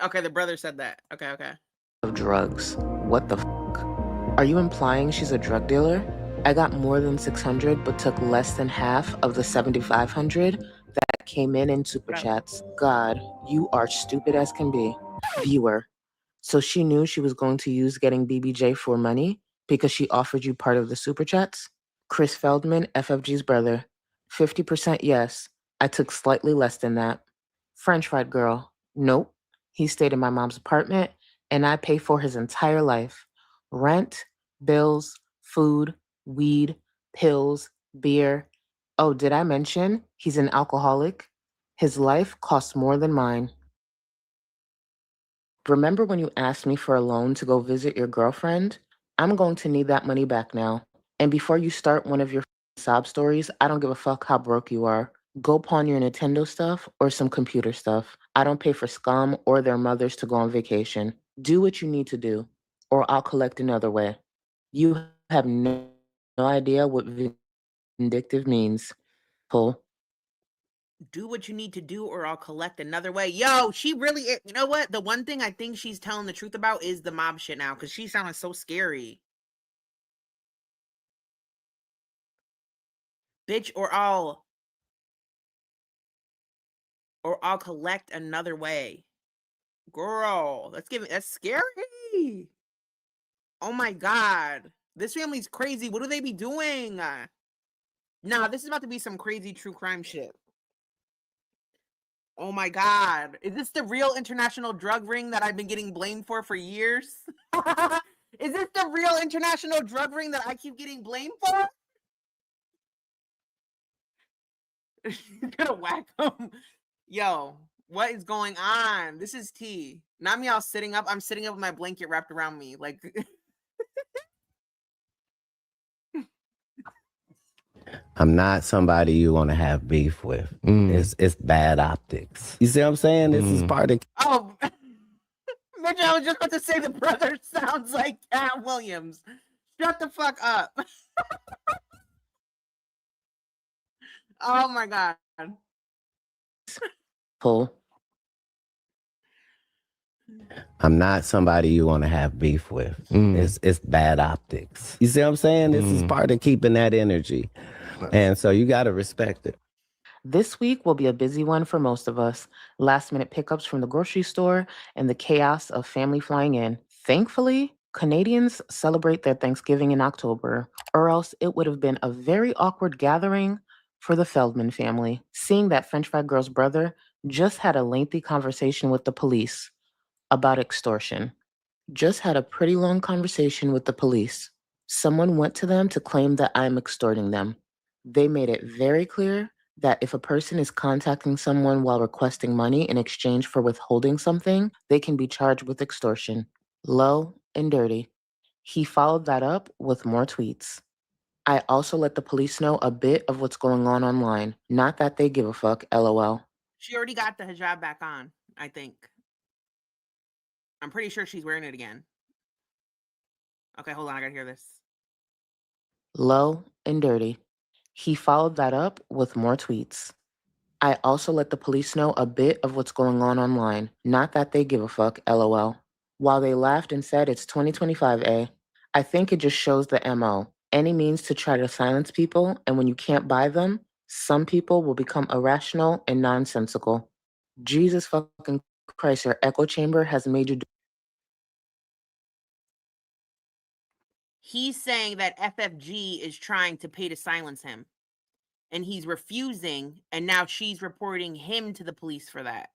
Okay, the brother said that. Okay. Of drugs. What the fuck? Are you implying she's a drug dealer? I got more than 600, but took less than half of the 7,500 that came in super chats. God, you are stupid as can be. Viewer. So she knew she was going to use getting BBJ for money because she offered you part of the super chats? Chris Feldman, FFG's brother. 50% yes. I took slightly less than that. French fried girl. Nope. He stayed in my mom's apartment and I pay for his entire life. Rent, bills, food, weed, pills, beer. Oh, did I mention he's an alcoholic? His life costs more than mine. Remember when you asked me for a loan to go visit your girlfriend? I'm going to need that money back now. And before you start one of your sob stories, I don't give a fuck how broke you are. Go pawn your Nintendo stuff or some computer stuff. I don't pay for scum or their mothers to go on vacation. Do what you need to do, or I'll collect another way. You have no idea what vindictive means. Pull. Do what you need to do or I'll collect another way. Yo, she really... You know what? The one thing I think she's telling the truth about is the mob shit now, because she sounded so scary. Bitch, or I'll collect another way. Girl, that's scary. Oh my God. This family's crazy. What do they be doing? Nah, this is about to be some crazy true crime shit. Oh my God. Is this the real international drug ring that I've been getting blamed for years? Is this the real international drug ring that I keep getting blamed for? You're gonna whack him. Yo, what is going on? This is tea. Not me all sitting up. I'm sitting up with my blanket wrapped around me. Like... I'm not somebody you want to have beef with. It's bad optics. You see what I'm saying? This is part of... Oh, Mitch, I was just about to say the brother sounds like Cat Williams. Shut the fuck up. Oh my God. Pull. I'm not somebody you want to have beef with. It's bad optics. You see what I'm saying? This is part of keeping that energy. And so you got to respect it. This week will be a busy one for most of us. Last-minute pickups from the grocery store and the chaos of family flying in. Thankfully, Canadians celebrate their Thanksgiving in October, or else it would have been a very awkward gathering for the Feldman family. Seeing that French Fry Girl's brother just had a lengthy conversation with the police about extortion. Just had a pretty long conversation with the police. Someone went to them to claim that I'm extorting them. They made it very clear that if a person is contacting someone while requesting money in exchange for withholding something, they can be charged with extortion. Low and dirty. He followed that up with more tweets. I also let the police know a bit of what's going on online. Not that they give a fuck, LOL. She already got the hijab back on, I think. I'm pretty sure she's wearing it again. Okay, hold on. I gotta hear this. Low and dirty. He followed that up with more tweets. I also let the police know a bit of what's going on online. Not that they give a fuck, LOL. While they laughed and said it's 2025, I think it just shows the MO. Any means to try to silence people, and when you can't buy them, some people will become irrational and nonsensical. Jesus fucking Christ, your echo chamber has made you... He's saying that FFG is trying to pay to silence him. And he's refusing, and now she's reporting him to the police for that.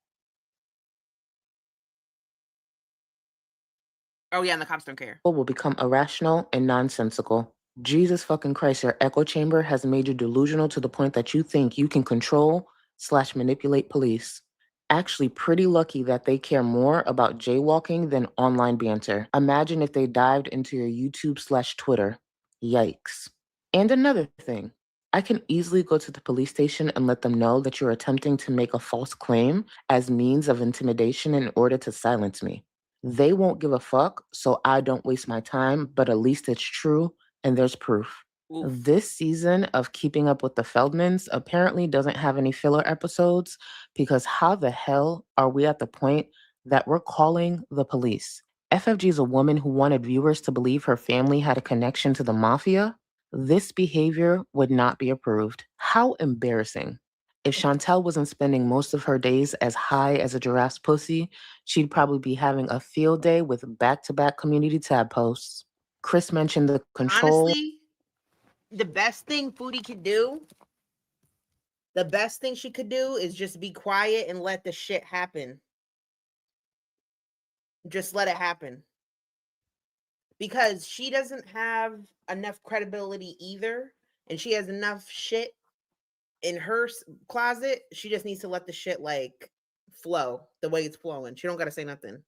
Oh yeah, and the cops don't care. Will become irrational and nonsensical. Jesus fucking Christ, your echo chamber has made you delusional to the point that you think you can control/manipulate police. Actually pretty lucky that they care more about jaywalking than online banter. Imagine if they dived into your YouTube/Twitter. Yikes. And another thing, I can easily go to the police station and let them know that you're attempting to make a false claim as means of intimidation in order to silence me. They won't give a fuck, so I don't waste my time, but at least it's true and there's proof. Oof. This season of Keeping Up with the Feldmans apparently doesn't have any filler episodes because how the hell are we at the point that we're calling the police? FFG is a woman who wanted viewers to believe her family had a connection to the mafia. This behavior would not be approved. How embarrassing. If Chantel wasn't spending most of her days as high as a giraffe's pussy, she'd probably be having a field day with back-to-back community tab posts. Chris mentioned the control. Honestly, the best thing Foodie could do, the best thing she could do is just be quiet and let the shit happen. Just let it happen. Because she doesn't have enough credibility either. And she has enough shit in her closet. She just needs to let the shit like flow the way it's flowing. She don't got to say nothing.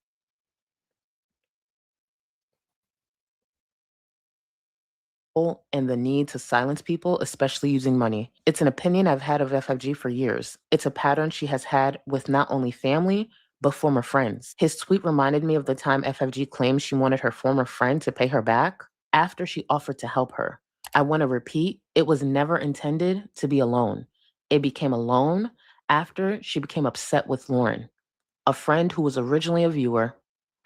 And the need to silence people, especially using money. It's an opinion I've had of FFG for years. It's a pattern she has had with not only family, but former friends. His tweet reminded me of the time FFG claimed she wanted her former friend to pay her back after she offered to help her. I want to repeat, it was never intended to be a loan. It became a loan after she became upset with Lauren, a friend who was originally a viewer.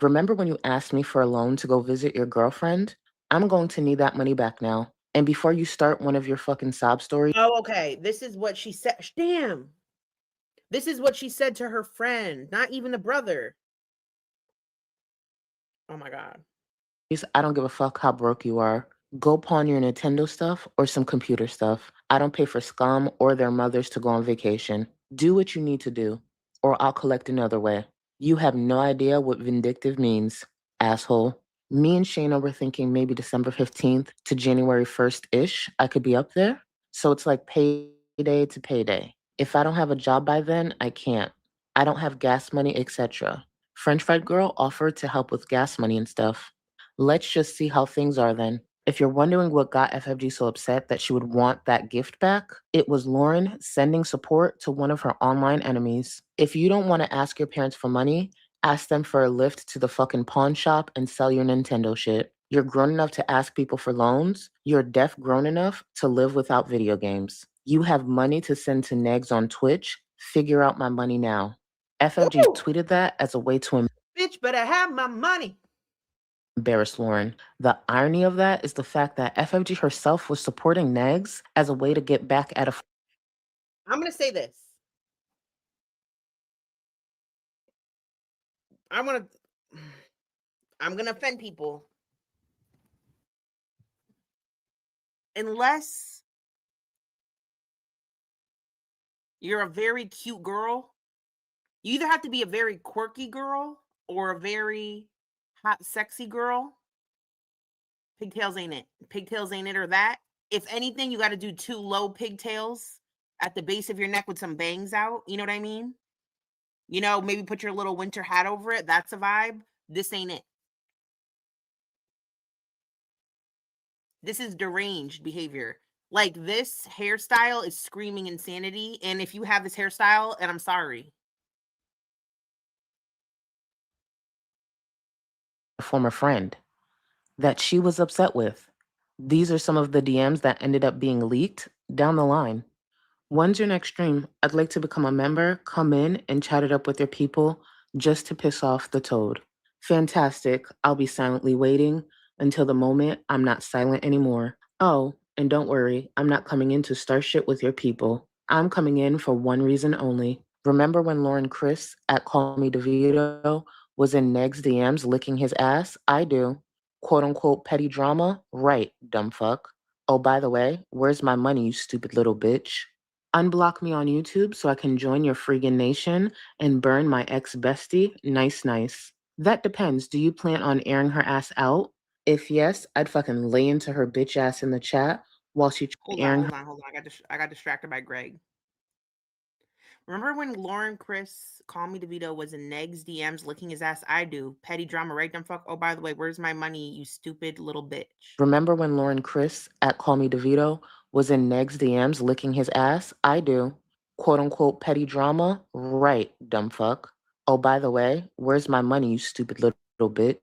Remember when you asked me for a loan to go visit your girlfriend? I'm going to need that money back now. And before you start one of your fucking sob stories... Oh, okay. This is what she said. Damn. This is what she said to her friend, not even the brother. Oh my God. I don't give a fuck how broke you are. Go pawn your Nintendo stuff or some computer stuff. I don't pay for scum or their mothers to go on vacation. Do what you need to do, or I'll collect another way. You have no idea what vindictive means, asshole. Me and Shayna were thinking maybe December 15th to January 1st-ish, I could be up there. So it's like payday to payday. If I don't have a job by then, I can't. I don't have gas money, etc. French Fried Girl offered to help with gas money and stuff. Let's just see how things are then. If you're wondering what got FFG so upset that she would want that gift back, it was Lauren sending support to one of her online enemies. If you don't want to ask your parents for money, ask them for a lift to the fucking pawn shop and sell your Nintendo shit. You're grown enough to ask people for loans. You're deaf grown enough to live without video games. You have money to send to negs on Twitch. Figure out my money now. FFG tweeted that as a way to... Bitch better have my money. Embarrassed Lauren. The irony of that is the fact that FFG herself was supporting Negs as a way to get back at a. I'm going to say this. I'm going to offend people. Unless you're a very cute girl, you either have to be a very quirky girl or a very hot, sexy girl. Pigtails ain't it. Pigtails ain't it or that. If anything, you got to do 2 low pigtails at the base of your neck with some bangs out. You know what I mean? You know, maybe put your little winter hat over it. That's a vibe. This ain't it. This is deranged behavior. Like, this hairstyle is screaming insanity. And if you have this hairstyle, and I'm sorry. A former friend that she was upset with. These are some of the DMs that ended up being leaked down the line. When's your next stream? I'd like to become a member, come in and chat it up with your people just to piss off the toad. Fantastic. I'll be silently waiting until the moment I'm not silent anymore. Oh, and don't worry, I'm not coming in to start shit with your people. I'm coming in for one reason only. Remember when Lauren Chris at Call Me DeVito was in Neg's DMs licking his ass? I do. Quote unquote petty drama? Right, dumb fuck. Oh, by the way, where's my money, you stupid little bitch? Unblock me on YouTube so I can join your freaking nation and burn my ex-bestie? Nice, nice. That depends. Do you plan on airing her ass out? If yes, I'd fucking lay into her bitch ass in the chat while she airing her. Hold on. I got distracted by Greg. Remember when Lauren Chris, Call Me DeVito, was in Neg's DMs licking his ass? I do. Petty drama, right, dumb fuck? Oh, by the way, where's my money, you stupid little bitch? Remember when Lauren Chris at Call Me DeVito was in Neg's DMs licking his ass? I do. Quote unquote petty drama? Right, dumb fuck. Oh, by the way, where's my money, you stupid little bitch?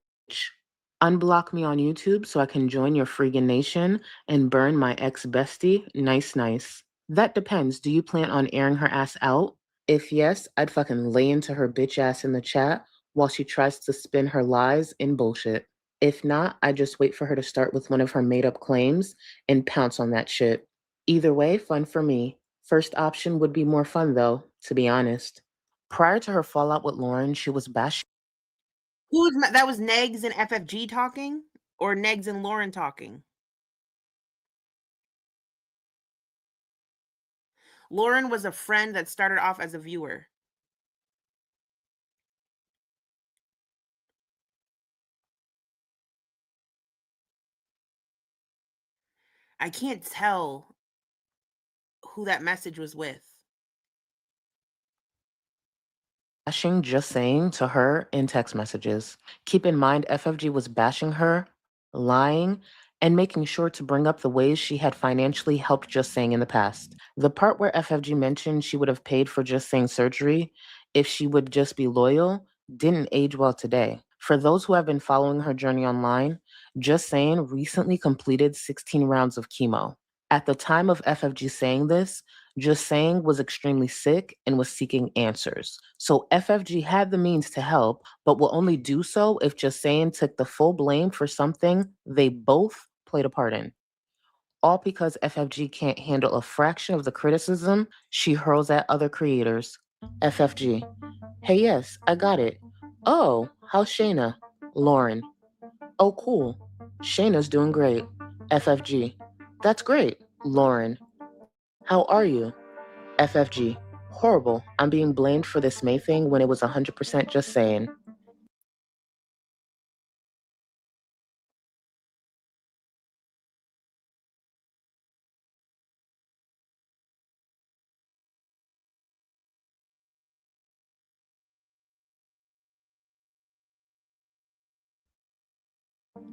Unblock me on YouTube so I can join your freaking nation and burn my ex-bestie? Nice, nice. That depends. Do you plan on airing her ass out? If yes, I'd fucking lay into her bitch ass in the chat while she tries to spin her lies in bullshit. If not, I just wait for her to start with one of her made-up claims and pounce on that shit. Either way, fun for me. First option would be more fun, though, to be honest. Prior to her fallout with Lauren, she was bashing. That was Negs and FFG talking? Or Negs and Lauren talking? Lauren was a friend that started off as a viewer. I can't tell who that message was with. Bashing Just Saying to her in text messages. Keep in mind, FFG was bashing her, lying, and making sure to bring up the ways she had financially helped Just Saying in the past. The part where FFG mentioned she would have paid for Just Saying surgery if she would just be loyal didn't age well today. For those who have been following her journey online, Just Saying recently completed 16 rounds of chemo. At the time of FFG saying this, Just Saying was extremely sick and was seeking answers. So FFG had the means to help, but will only do so if Just Saying took the full blame for something they both played a part in. All because FFG can't handle a fraction of the criticism she hurls at other creators. FFG. Hey, yes, I got it. Oh, how's Shayna? Lauren. Oh, cool. Shayna's doing great. FFG. That's great. Lauren. How are you? FFG. Horrible. I'm being blamed for this May thing when it was 100% Just Saying.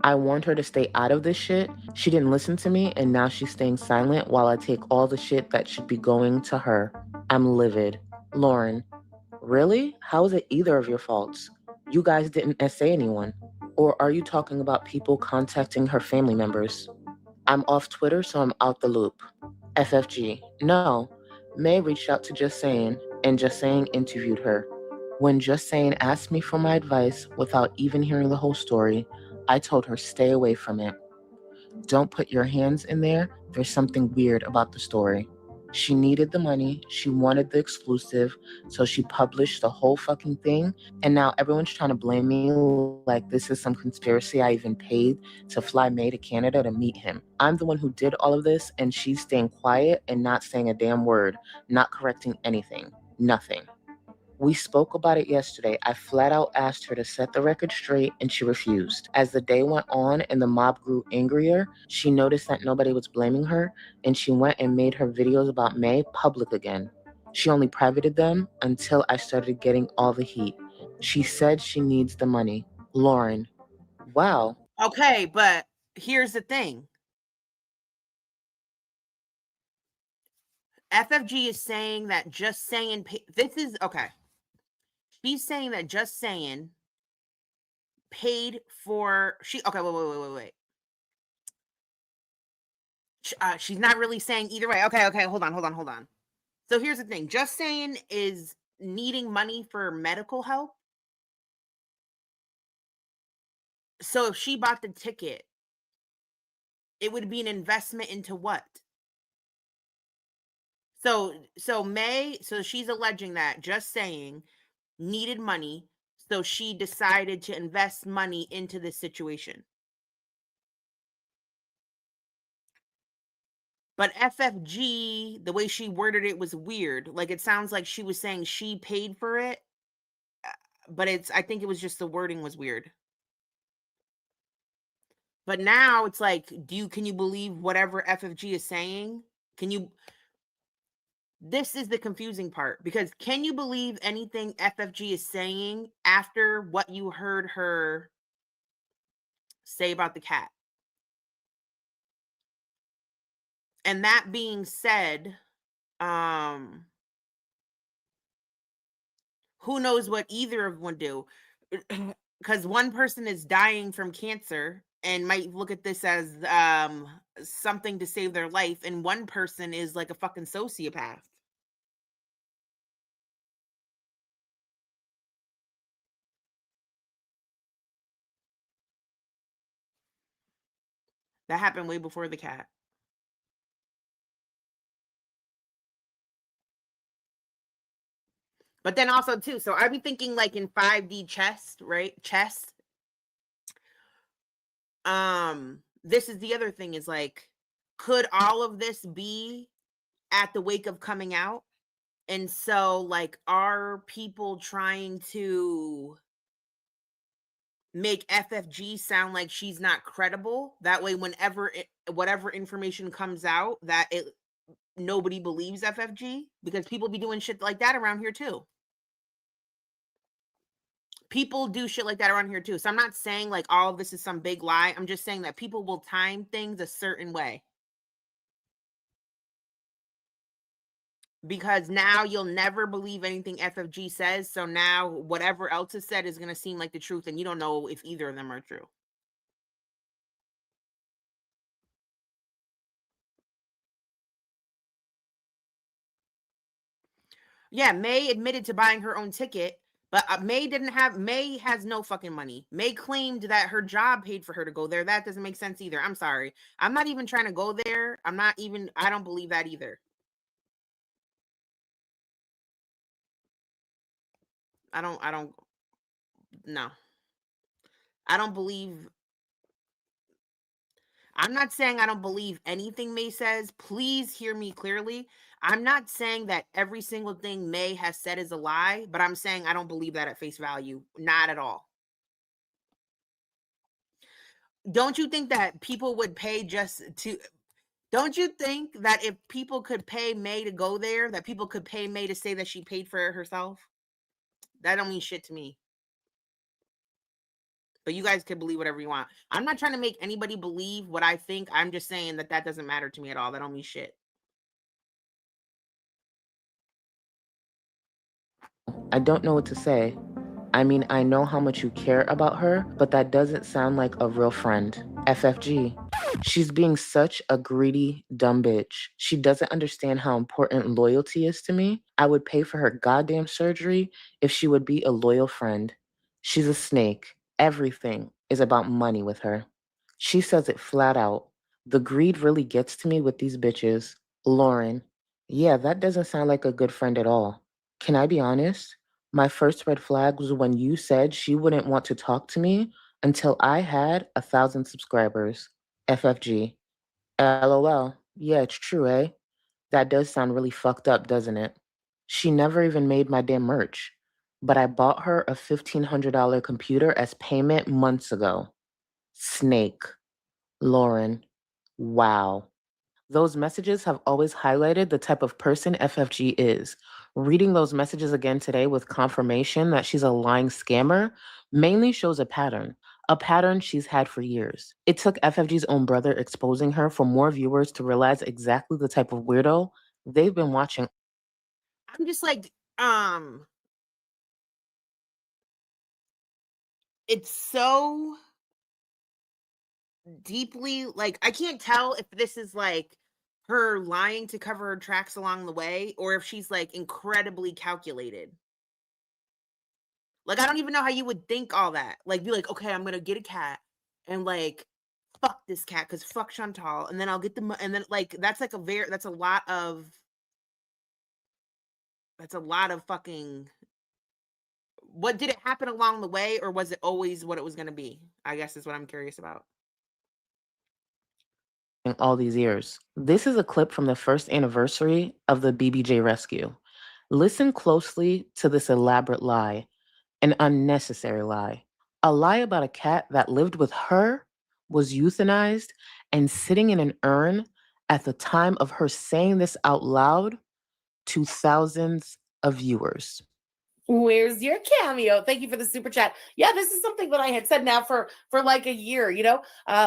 I warned her to stay out of this shit. She didn't listen to me, and now she's staying silent while I take all the shit that should be going to her. I'm livid. Lauren. Really? How is it either of your faults? You guys didn't essay anyone. Or are you talking about people contacting her family members? I'm off Twitter, so I'm out the loop. FFG. No. May reached out to Just Saying, and Just Saying interviewed her. When Just Saying asked me for my advice without even hearing the whole story, I told her stay away from it. Don't put your hands in there. There's something weird about the story. She needed the money. She wanted the exclusive. So she published the whole fucking thing. And now everyone's trying to blame me like this is some conspiracy. I even paid to fly May to Canada to meet him. I'm the one who did all of this, and she's staying quiet and not saying a damn word, not correcting anything, nothing. We spoke about it yesterday. I flat out asked her to set the record straight, and she refused. As the day went on and the mob grew angrier, she noticed that nobody was blaming her, and she went and made her videos about May public again. She only privated them until I started getting all the heat. She said she needs the money. Lauren, wow. Okay, but here's the thing. FFG is saying that Just Saying, this is, okay. She's saying that Just Saying paid for, okay, wait. She's not really saying either way. Okay, hold on. So here's the thing. Just Saying is needing money for medical help. So if she bought the ticket, it would be an investment into what? So May, so she's alleging that Just Saying needed money, so she decided to invest money into this situation. But FFG, the way she worded it was weird. Like, it sounds like she was saying she paid for it, but I think it was just the wording was weird. But now it's like, can you believe whatever FFG is saying? This is the confusing part, because can you believe anything FFG is saying after what you heard her say about the cat? And that being said, who knows what either of them would do? Because one person is dying from cancer and might look at this as something to save their life, and one person is like a fucking sociopath. That happened way before the cat. But then also too, so I'd be thinking like in 5D chess, right? Chess. This is the other thing, is like, could all of this be at the wake of coming out? And so, like, are people trying to make FFG sound like she's not credible? That way, whenever whatever information comes out, that nobody believes FFG, because people be doing shit like that around here too. People do shit like that around here too. So I'm not saying like all of this is some big lie. I'm just saying that people will time things a certain way. Because now you'll never believe anything FFG says. So now whatever else is said is going to seem like the truth, and you don't know if either of them are true. Yeah, May admitted to buying her own ticket, but May has no fucking money. May claimed that her job paid for her to go there. That doesn't make sense either. I'm sorry. I'm not even trying to go there. I don't believe that either. No. I don't believe. I'm not saying I don't believe anything May says. Please hear me clearly. I'm not saying that every single thing May has said is a lie, but I'm saying I don't believe that at face value. Not at all. Don't you think that people would pay don't you think that if people could pay May to go there, that people could pay May to say that she paid for it herself? That don't mean shit to me. But you guys can believe whatever you want. I'm not trying to make anybody believe what I think. I'm just saying that doesn't matter to me at all. That don't mean shit. I don't know what to say. I mean, I know how much you care about her, but that doesn't sound like a real friend. FFG. She's being such a greedy, dumb bitch. She doesn't understand how important loyalty is to me. I would pay for her goddamn surgery if she would be a loyal friend. She's a snake. Everything is about money with her. She says it flat out. The greed really gets to me with these bitches. Lauren, yeah, that doesn't sound like a good friend at all. Can I be honest? My first red flag was when you said she wouldn't want to talk to me until I had 1,000 subscribers. FFG. LOL. Yeah, it's true, eh? That does sound really fucked up, doesn't it? She never even made my damn merch. But I bought her a $1,500 computer as payment months ago. Snake. Lauren. Wow. Those messages have always highlighted the type of person FFG is. Reading those messages again today with confirmation that she's a lying scammer mainly shows a pattern she's had for years. It took FFG's own brother exposing her for more viewers to realize exactly the type of weirdo they've been watching. I'm just like, it's so deeply, like, I can't tell if this is like her lying to cover her tracks along the way, or if she's like incredibly calculated. Like, I don't even know how you would think all that. Like, be like, okay, I'm gonna get a cat and like fuck this cat because fuck Chantal, and then I'll get the and then like that's like that's a lot of fucking. What did it happen along the way, or was it always what it was gonna be? I guess is what I'm curious about. All these years. This is a clip from the first anniversary of the BBJ rescue. Listen closely to this elaborate lie, an unnecessary lie. A lie about a cat that lived with her, was euthanized, and sitting in an urn at the time of her saying this out loud to thousands of viewers. Where's your cameo? Thank you for the super chat. Yeah, this is something that I had said now for like a year, you know.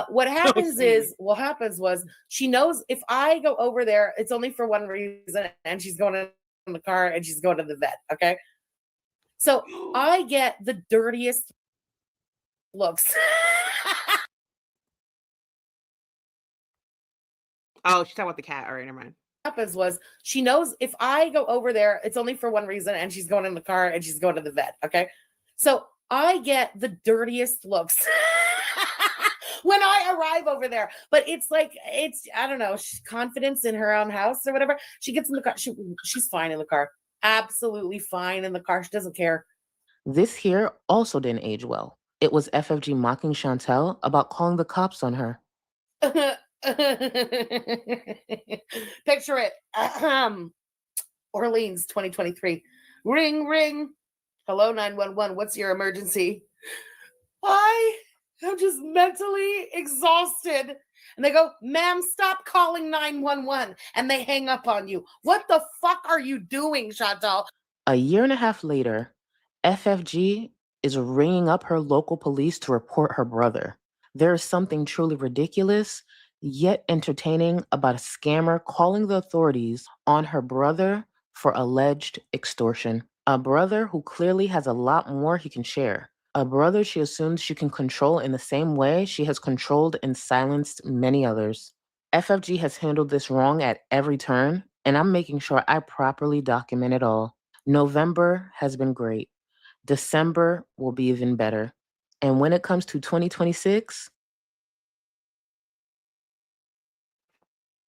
What happens was she knows if I go over there, it's only for one reason, and she's going in the car and she's going to the vet, okay? So I get the dirtiest looks. Oh, she's talking about the cat. All right, never mind. Happens was she knows if I go over there, it's only for one reason, and she's going in the car and she's going to the vet, okay? So I get the dirtiest looks when I arrive over there. But it's like, I don't know, confidence in her own house or whatever. She gets in the car. She's fine in the car. Absolutely fine in the car. She doesn't care. This here also didn't age well. It was FFG mocking Chantel about calling the cops on her. Picture it. Orleans 2023. Ring, ring. Hello, 911. What's your emergency? I am just mentally exhausted. And they go, ma'am, stop calling 911. And they hang up on you. What the fuck are you doing, Chantal? A year and a half later, FFG is ringing up her local police to report her brother. There is something truly ridiculous yet entertaining about a scammer calling the authorities on her brother for alleged extortion. A brother who clearly has a lot more he can share. A brother she assumes she can control in the same way she has controlled and silenced many others. FFG has handled this wrong at every turn, and I'm making sure I properly document it all. November has been great. December will be even better. And when it comes to 2026,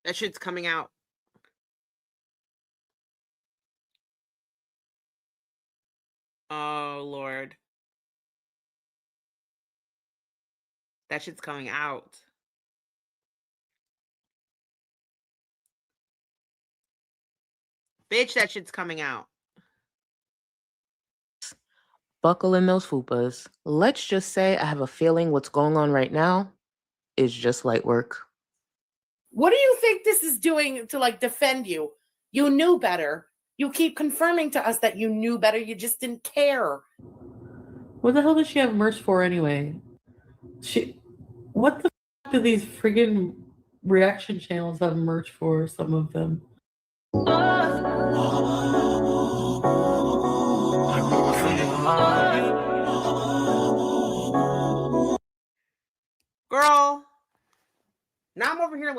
that shit's coming out. Oh, Lord. That shit's coming out. Bitch, that shit's coming out. Buckle in those fupas. Let's just say I have a feeling what's going on right now is just light work. What do you think this is doing to like defend you? You knew better. You keep confirming to us that you knew better. You just didn't care. What the hell does she have merch for anyway? What the f do these friggin' reaction channels have merch for? Some of them. Girl,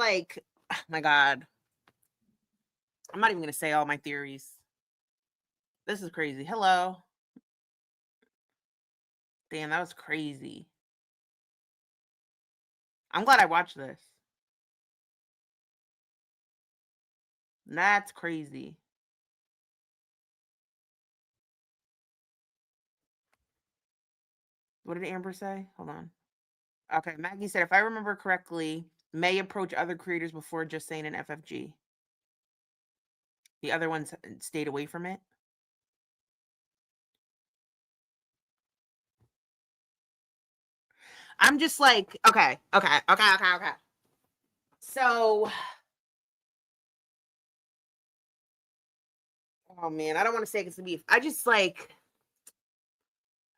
like, oh my God. I'm not even going to say all my theories. This is crazy. Hello. Damn, that was crazy. I'm glad I watched this. That's crazy. What did Amber say? Hold on. Okay, Maggie said, if I remember correctly, May approach other creators before just saying an FFG. The other ones stayed away from it. I'm just like, okay. So, oh man, I don't want to say it's the beef. I just like,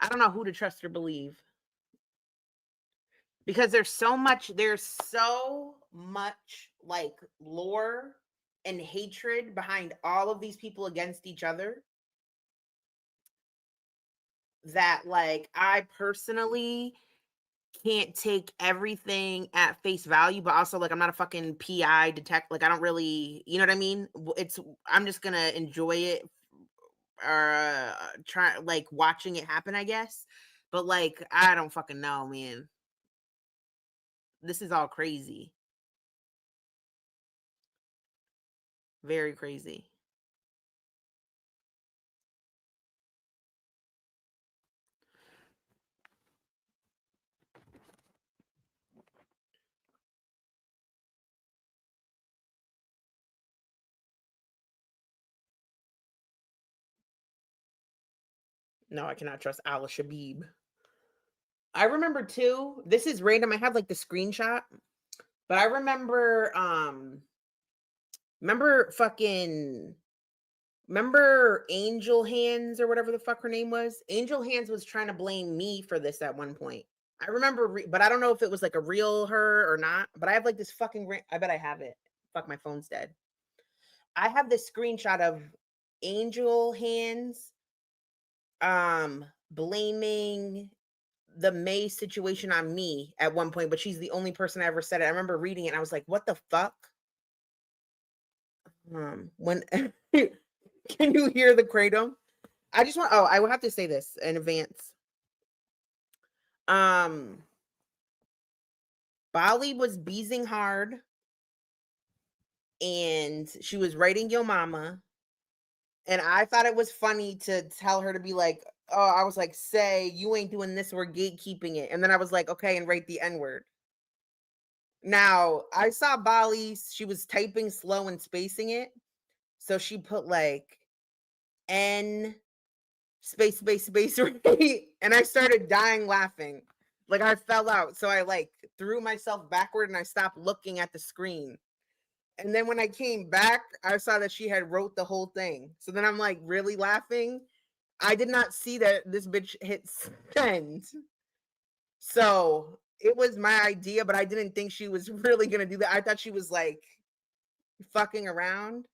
I don't know who to trust or believe. Because there's so much like lore and hatred behind all of these people against each other that like I personally can't take everything at face value, but also like I'm not a fucking PI detect, like I don't really, you know what I mean? I'm just gonna enjoy it or try like watching it happen, I guess. But like I don't fucking know, man. This is all crazy. Very crazy. No, I cannot trust Al Shabib. I remember too, this is random. I have like the screenshot, but I remember remember Angel Hands or whatever the fuck her name was? Angel Hands was trying to blame me for this at one point. I remember, but I don't know if it was like a real her or not, but I have like this fucking, I bet I have it. Fuck, my phone's dead. I have this screenshot of Angel Hands blaming the May situation on me at one point, but she's the only person I ever said it. I remember reading it and I was like, what the fuck? When can you hear the kratom? I just want, I will have to say this in advance. Bali was beezing hard and she was writing Yo Mama. And I thought it was funny to tell her to be like, oh, I was like, say, you ain't doing this, we're gatekeeping it. And then I was like, okay, and write the N-word. Now, I saw Bali, she was typing slow and spacing it. So she put like N space, right? And I started dying laughing. Like I fell out. So I like threw myself backward and I stopped looking at the screen. And then when I came back, I saw that she had wrote the whole thing. So then I'm like really laughing. I did not see that this bitch hit send. So it was my idea, but I didn't think she was really going to do that. I thought she was like fucking around.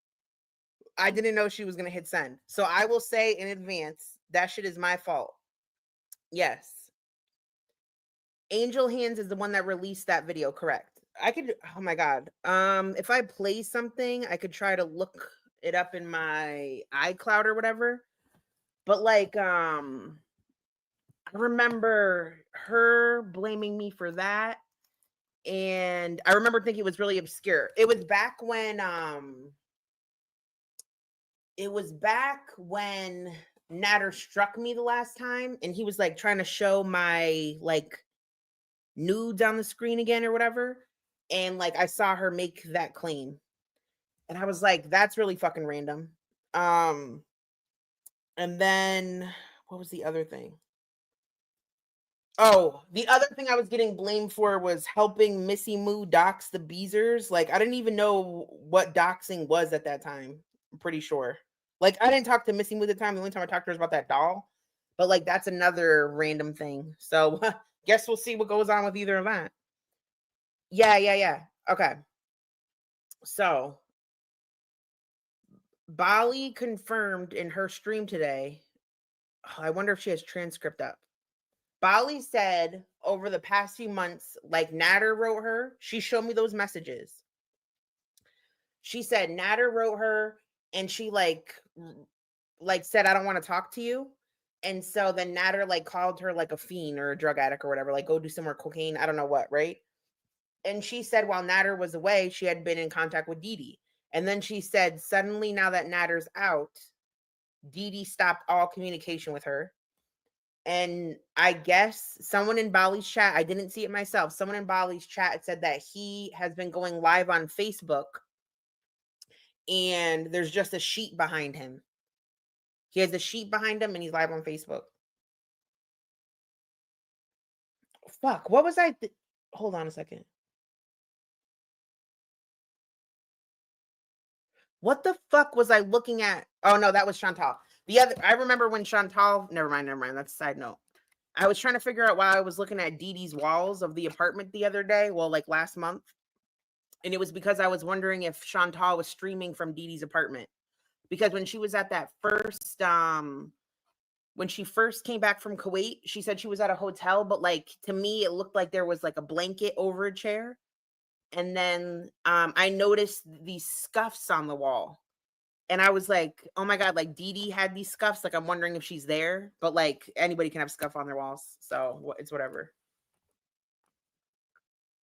I didn't know she was going to hit send. So I will say in advance, that shit is my fault. Yes. Angel Hands is the one that released that video, correct? I could, oh my God. If I play something, I could try to look it up in my iCloud or whatever. But like, I remember her blaming me for that. And I remember thinking it was really obscure. It was back when, Natter struck me the last time and he was like trying to show my like nudes on the screen again or whatever. And like I saw her make that claim. And I was like, that's really fucking random. And then what was the other thing? Oh, the other thing I was getting blamed for was helping Missy Moo dox the Beezers. Like I didn't even know what doxing was at that time. I'm pretty sure. Like I didn't talk to Missy Moo at the time. The only time I talked to her was about that doll. But like that's another random thing. So guess we'll see what goes on with either of that. Yeah. Okay. So Bali confirmed in her stream today. Oh, I wonder if she has transcript up. Bali said over the past few months, like Natter wrote her, she showed me those messages. She said Natter wrote her and she like said, I don't want to talk to you. And so then Natter like called her like a fiend or a drug addict or whatever, like go do some more cocaine. I don't know what, right? And she said while Natter was away, she had been in contact with Dee. And then she said suddenly now that Natter's out, Dee stopped all communication with her. And I guess someone in Bali's chat, I didn't see it myself, someone in Bali's chat said that he has been going live on Facebook and there's just a sheet behind him. He has a sheet behind him and he's live on Facebook. Fuck, what was I? Hold on a second. What the fuck was I looking at? Oh no, that was Chantal. I remember when Chantal, never mind. That's a side note. I was trying to figure out why I was looking at Dee's walls of the apartment the other day. Well, like last month. And it was because I was wondering if Chantal was streaming from Dee's apartment. Because when she was at that first, when she first came back from Kuwait, she said she was at a hotel, but like to me, it looked like there was like a blanket over a chair. And then I noticed these scuffs on the wall. And I was like, oh my God, like Dee had these scuffs. Like, I'm wondering if she's there. But like anybody can have scuff on their walls. So it's whatever.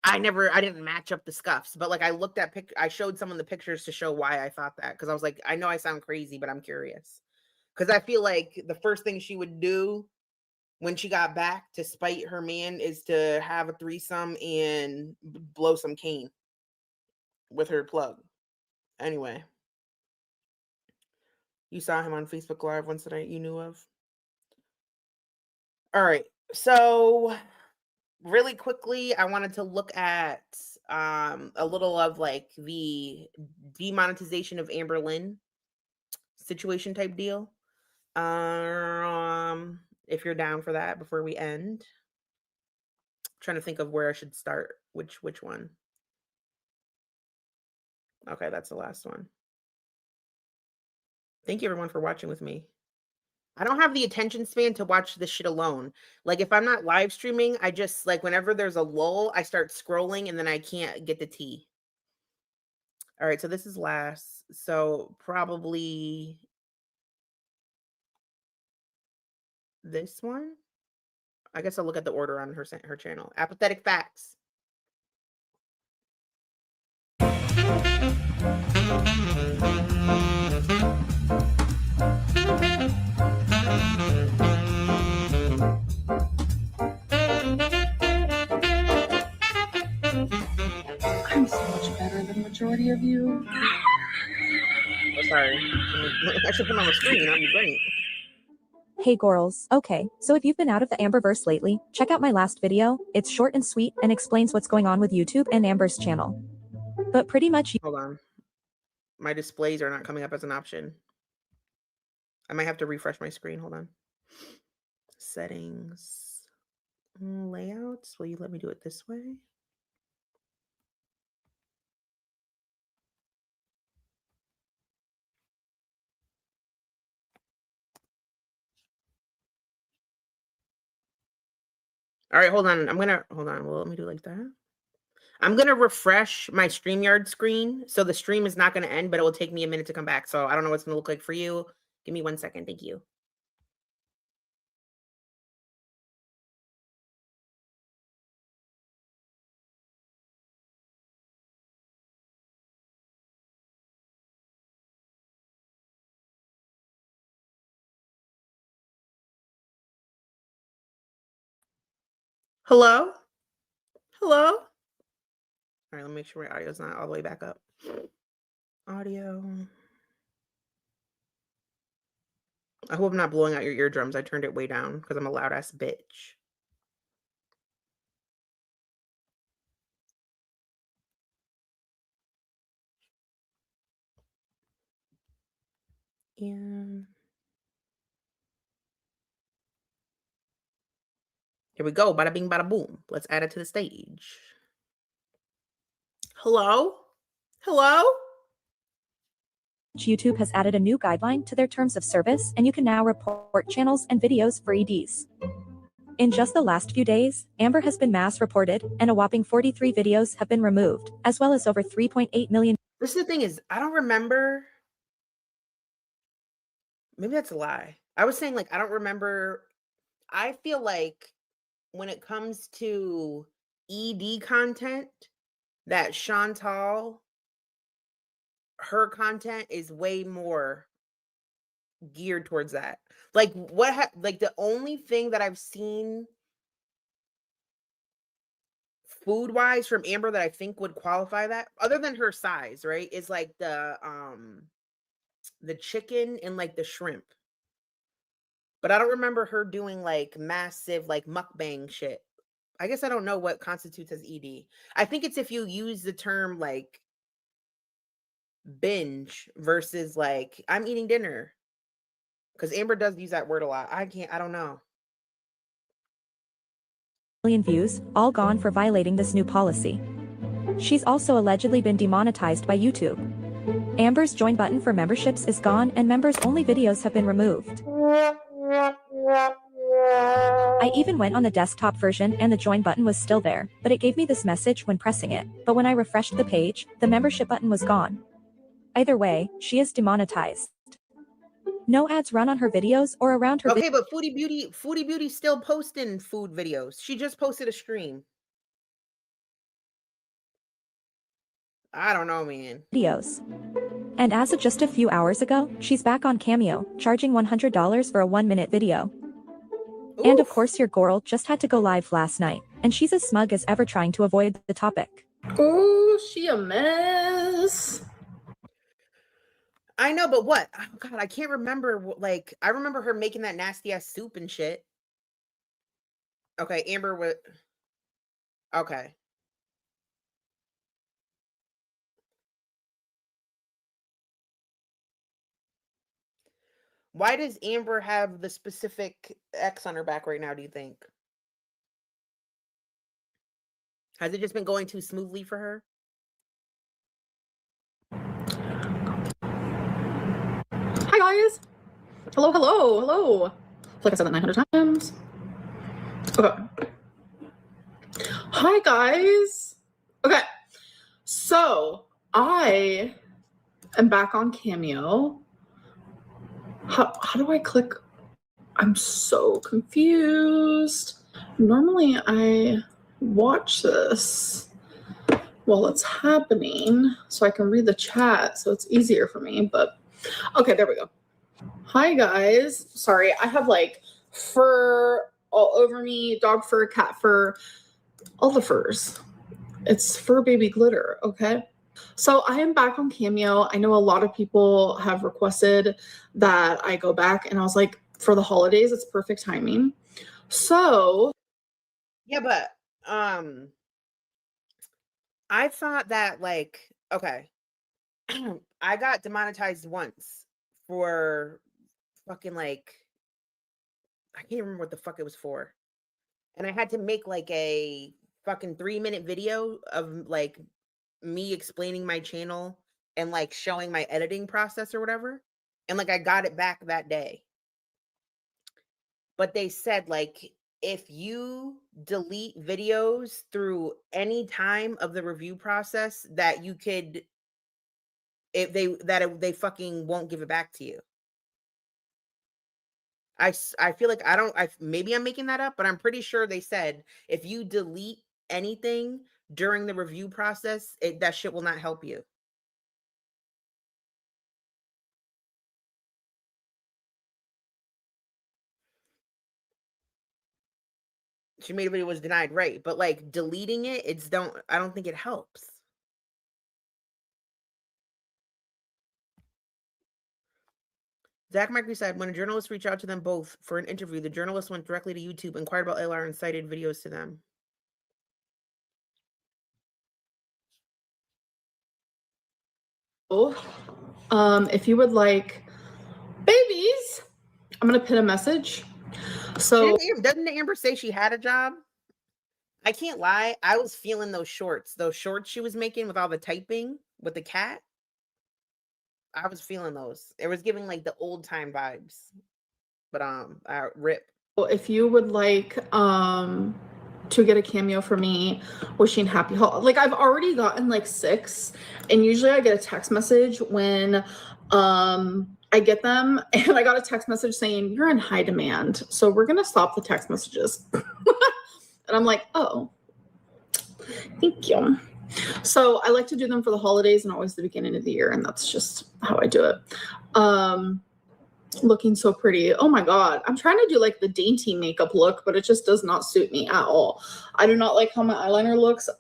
I didn't match up the scuffs. But like I looked at, I showed someone the pictures to show why I thought that. Because I was like, I know I sound crazy, but I'm curious. Because I feel like the first thing she would do when she got back to spite her man is to have a threesome and blow some cane with her plug. Anyway, you saw him on Facebook Live once tonight you knew of. All right. So really quickly, I wanted to look at a little of like the demonetization of Amber Lynn situation type deal. If you're down for that before we end. I'm trying to think of where I should start. Which one? Okay, that's the last one. Thank you everyone for watching with me. I don't have the attention span to watch this shit alone. Like if I'm not live streaming, I just like whenever there's a lull, I start scrolling and then I can't get the tea. All right, so this is last. So probably this one. I guess I'll look at the order on her channel. Apathetic faxx. I'm so much better than the majority of you. Oh, sorry. I should put on the screen. That'd be great. Hey gorls. Okay, so if you've been out of the Amberverse lately, check out my last video. It's short and sweet and explains what's going on with YouTube and Amber's channel. But pretty much Hold on. My displays are not coming up as an option. I might have to refresh my screen. Hold on. Settings. Layouts. Will you let me do it this way? All right, hold on. Hold on. Well, let me do it like that. I'm going to refresh my StreamYard screen. So the stream is not going to end, but it will take me a minute to come back. So I don't know what's going to look like for you. Give me 1 second. Thank you. Hello? Hello? All right, let me make sure my audio is not all the way back up. Audio. I hope I'm not blowing out your eardrums. I turned it way down because I'm a loud ass bitch. And here we go. Bada bing, bada boom. Let's add it to the stage. Hello? Hello? YouTube has added a new guideline to their terms of service, and you can now report channels and videos for EDs. In just the last few days, Amber has been mass reported, and a whopping 43 videos have been removed, as well as over 3.8 million This is the thing is, I don't remember. Maybe that's a lie. I was saying like I don't remember. I feel like when it comes to ED content, that Chantal, her content is way more geared towards that. Like like the only thing that I've seen food wise from Amber that I think would qualify that, other than her size, right, is like the chicken and like the shrimp. But I don't remember her doing like massive like mukbang shit. I guess I don't know what constitutes as ED. I think it's if you use the term like binge versus like I'm eating dinner. Because Amber does use that word a lot. I don't know. Million views, all gone for violating this new policy. She's also allegedly been demonetized by YouTube. Amber's join button for memberships is gone and members only videos have been removed. I even went on the desktop version and the join button was still there, but it gave me this message when pressing it. But when I refreshed the page, the membership button was gone. Either way, she is demonetized. No ads run on her videos or around her. Okay, but Foodie Beauty still posting food videos. She just posted a stream. I don't know, man. Videos. And as of just a few hours ago, she's back on Cameo, charging $100 for a 1-minute video. Oof. And of course your gorl just had to go live last night, and she's as smug as ever trying to avoid the topic. Oh, she a mess. I know, but what? Oh, God, I can't remember. Like, I remember her making that nasty ass soup and shit. Okay, Amber, what? Okay. Why does Amber have the specific X on her back right now, do you think? Has it just been going too smoothly for her? Hi, guys. Hello, hello, hello. Like I said that 900 times. Okay. Hi, guys. Okay. So, I am back on Cameo. How do I click? I'm so confused. Normally, I watch this while it's happening so I can read the chat so it's easier for me, but okay, there we go. Hi, guys. Sorry, I have like fur all over me, dog fur, cat fur, all the furs. It's fur baby glitter, okay? So I am back on Cameo. I know a lot of people have requested that I go back, and I was like, for the holidays, it's perfect timing. So yeah, but I thought that like, okay, I got demonetized once for fucking like, I can't remember what the fuck it was for. And I had to make like a fucking 3-minute video of like me explaining my channel and like showing my editing process or whatever. And like I got it back that day. But they said like if you delete videos through any time of the review process that you could, if they fucking won't give it back to you. I feel like maybe I'm making that up, but I'm pretty sure they said if you delete anything during the review process, that shit will not help you. She made a video was denied, right? But like deleting it, I don't think it helps. Zach Micrey said, when a journalist reached out to them both for an interview, the journalist went directly to YouTube, inquired about LR, and cited videos to them. If you would like babies, I'm gonna pin a message. So doesn't Amber say she had a job? I can't lie, I was feeling those shorts she was making with all the typing with the cat. I was feeling those. It was giving like the old time vibes. But rip. If you would like to get a cameo for me wishing happy like I've already gotten like 6, and usually I get a text message when I get them, and I got a text message saying you're in high demand, so we're gonna stop the text messages. And I'm like, oh, thank you. So I like to do them for the holidays and always the beginning of the year, and that's just how I do it. Looking so pretty. Oh my god, I'm trying to do like the dainty makeup look, but it just does not suit me at all. I do not like how my eyeliner looks.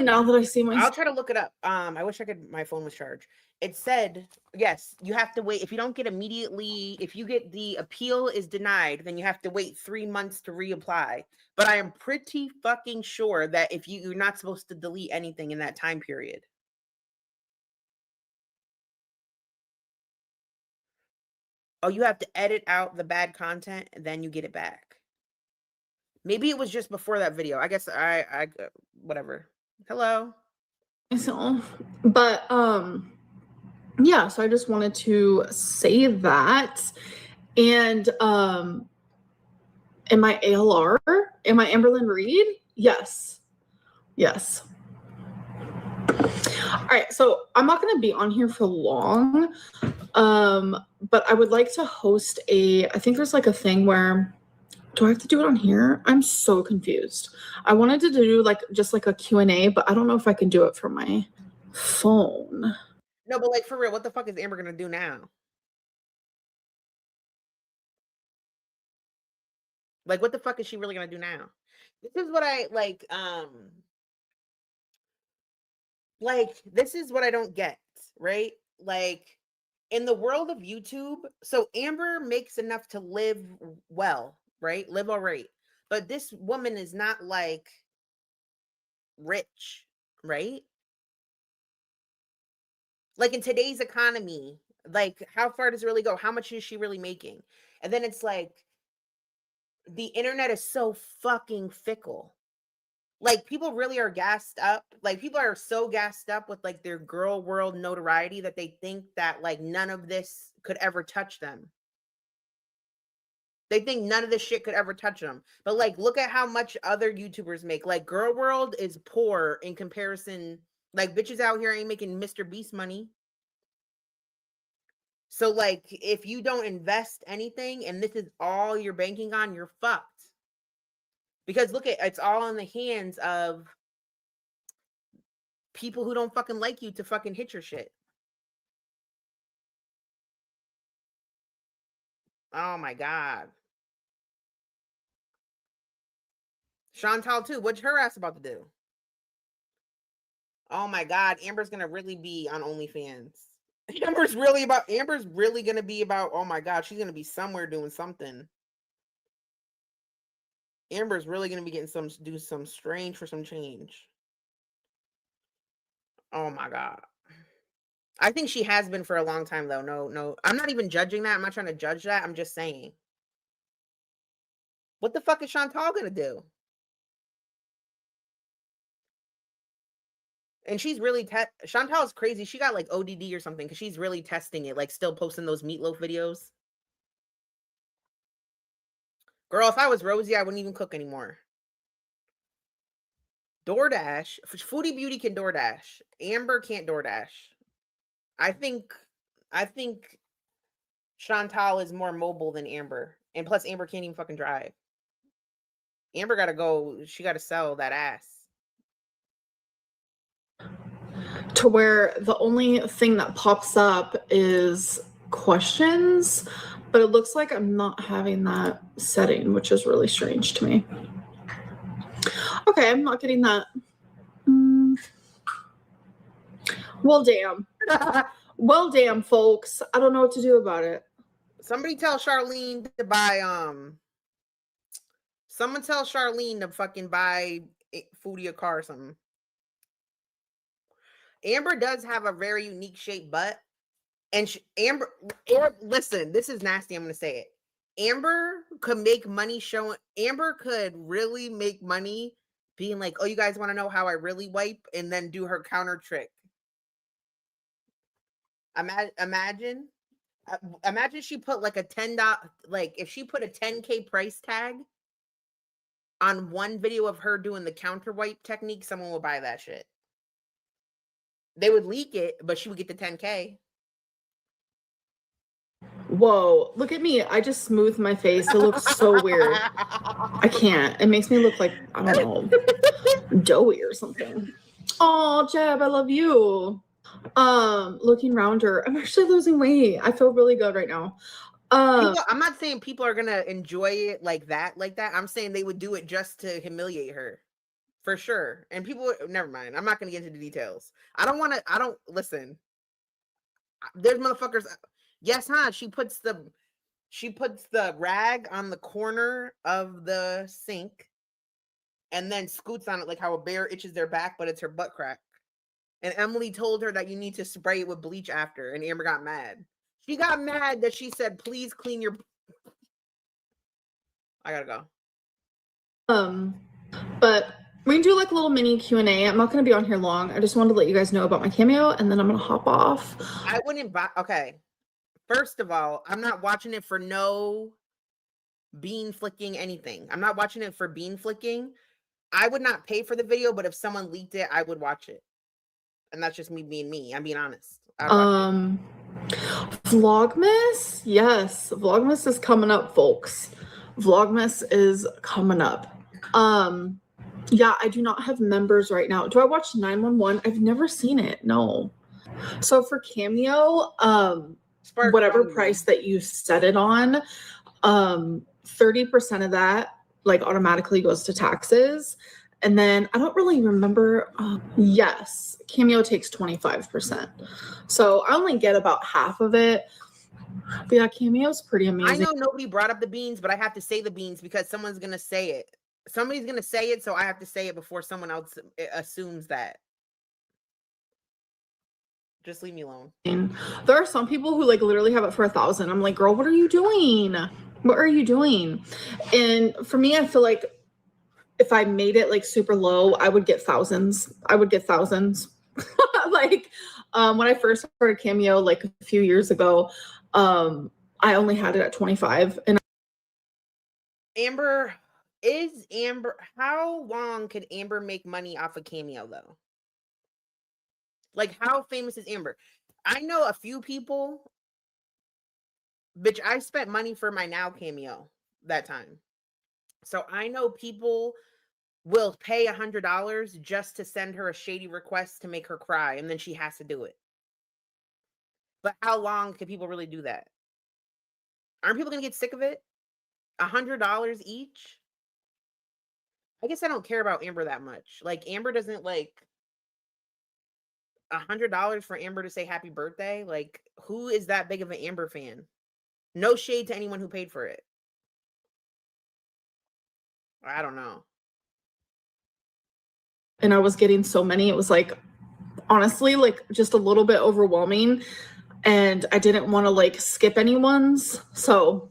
Now that I see my I'll try to look it up. I wish I could, my phone was charged. It said, yes, you have to wait. If you don't get immediately, if you get the appeal is denied, then you have to wait 3 months to reapply. But I am pretty fucking sure that if you're not supposed to delete anything in that time period. Oh, you have to edit out the bad content and then you get it back. Maybe it was just before that video. I guess I whatever. Hello. So, but yeah, so I just wanted to say that. And am I ALR? Am I Amberlynn Reed? Yes. Yes. All right, so I'm not going to be on here for long, but I would like to host I think there's like a thing where, do I have to do it on here? I'm so confused. I wanted to do like just like a Q&A, but I don't know if I can do it from my phone. No, but like for real, what the fuck is Amber going to do now? Like, what the fuck is she really going to do now? This is what I like, this is what I don't get, right? Like, in the world of YouTube, so Amber makes enough to live well, right? Live all right. But this woman is not like rich, right? Like in today's economy, like how far does it really go? How much is she really making? And then it's like, the internet is so fucking fickle. Like people really are gassed up. Like people are so gassed up with like their girl world notoriety that they think that like none of this could ever touch them. They think none of this shit could ever touch them. But like, look at how much other YouTubers make. Like girl world is poor in comparison. Like bitches out here ain't making Mr. Beast money. So like, if you don't invest anything and this is all you're banking on, you're fucked. Because look at, it's all in the hands of people who don't fucking like you to fucking hit your shit. Oh my God. Chantal too. What's her ass about to do? Oh my God. Amber's gonna really be on OnlyFans. Amber's really gonna be about, oh my God, she's gonna be somewhere doing something. Amber's really gonna be getting do some strange for some change. Oh my God. I think she has been for a long time though. No, I'm not even judging that. I'm not trying to judge that. I'm just saying. What the fuck is Chantal gonna do? And she's really Chantal's crazy. She got like ODD or something because she's really testing it, like still posting those meatloaf videos. Girl, if I was Rosie, I wouldn't even cook anymore. DoorDash. Foodie Beauty can DoorDash. Amber can't DoorDash. I think Chantal is more mobile than Amber. And plus Amber can't even fucking drive. Amber gotta go, she gotta sell that ass. To where the only thing that pops up is questions, but it looks like I'm not having that setting, which is really strange to me. Okay, I'm not getting that. Well, damn. Well, damn, folks. I don't know what to do about it. Somebody tell Charlene to buy, someone tell Charlene to fucking buy Foodie a car or something. Amber does have a very unique shaped butt. And Amber, listen, this is nasty. I'm going to say it. Amber could make money Amber could really make money being like, oh, you guys want to know how I really wipe? And then do her counter trick. Imagine she put like a $10, like if she put a 10K price tag on one video of her doing the counter wipe technique, someone will buy that shit. They would leak it, but she would get the 10K. Whoa, look at me. I just smoothed my face. It looks so weird. I can't. It makes me look like, I don't know, doughy or something. Oh, Jeb, I love you. Looking rounder. I'm actually losing weight. I feel really good right now. I'm not saying people are gonna enjoy it like that. I'm saying they would do it just to humiliate her, for sure. And people, never mind. I'm not gonna get into the details. I don't listen. There's motherfuckers. Yes, huh? She puts the rag on the corner of the sink, and then scoots on it like how a bear itches their back, but it's her butt crack. And Emily told her that you need to spray it with bleach after, and Amber got mad. She got mad that she said, please clean your... I gotta go. But we can do like a little mini Q&A. I'm not going to be on here long. I just wanted to let you guys know about my cameo, and then I'm going to hop off. I wouldn't buy... Okay. First of all, I'm not watching it for no bean flicking anything. I'm not watching it for bean flicking. I would not pay for the video, but if someone leaked it, I would watch it. And that's just me being me. I'm being honest. Vlogmas? Yes. Vlogmas is coming up, folks. Vlogmas is coming up. Yeah, I do not have members right now. Do I watch 911? I've never seen it. No. So for Cameo, whatever price that you set it on, 30% of that like automatically goes to taxes. And then I don't really remember. Yes, Cameo takes 25%. So I only get about half of it. But yeah, Cameo's pretty amazing. I know nobody brought up the beans, but I have to say the beans because someone's going to say it. Somebody's going to say it, so I have to say it before someone else assumes that. Just leave me alone. There are some people who like literally have it for 1,000. I'm like, girl, what are you doing? What are you doing? And for me, I feel like if I made it like super low, I would get thousands. Like when I first started Cameo like a few years ago, I only had it at 25. And how long could Amber make money off of Cameo though? Like, how famous is Amber? I know a few people. Bitch, I spent money for my Now Cameo that time. So I know people will pay $100 just to send her a shady request to make her cry, and then she has to do it. But how long can people really do that? Aren't people gonna get sick of it? $100 each? I guess I don't care about Amber that much. Like, Amber doesn't like $100 for Amber to say happy birthday. Like, who is that big of an Amber fan? No shade to anyone who paid for it. I don't know. And I was getting so many, it was like, honestly, like just a little bit overwhelming. And I didn't want to like skip anyone's. So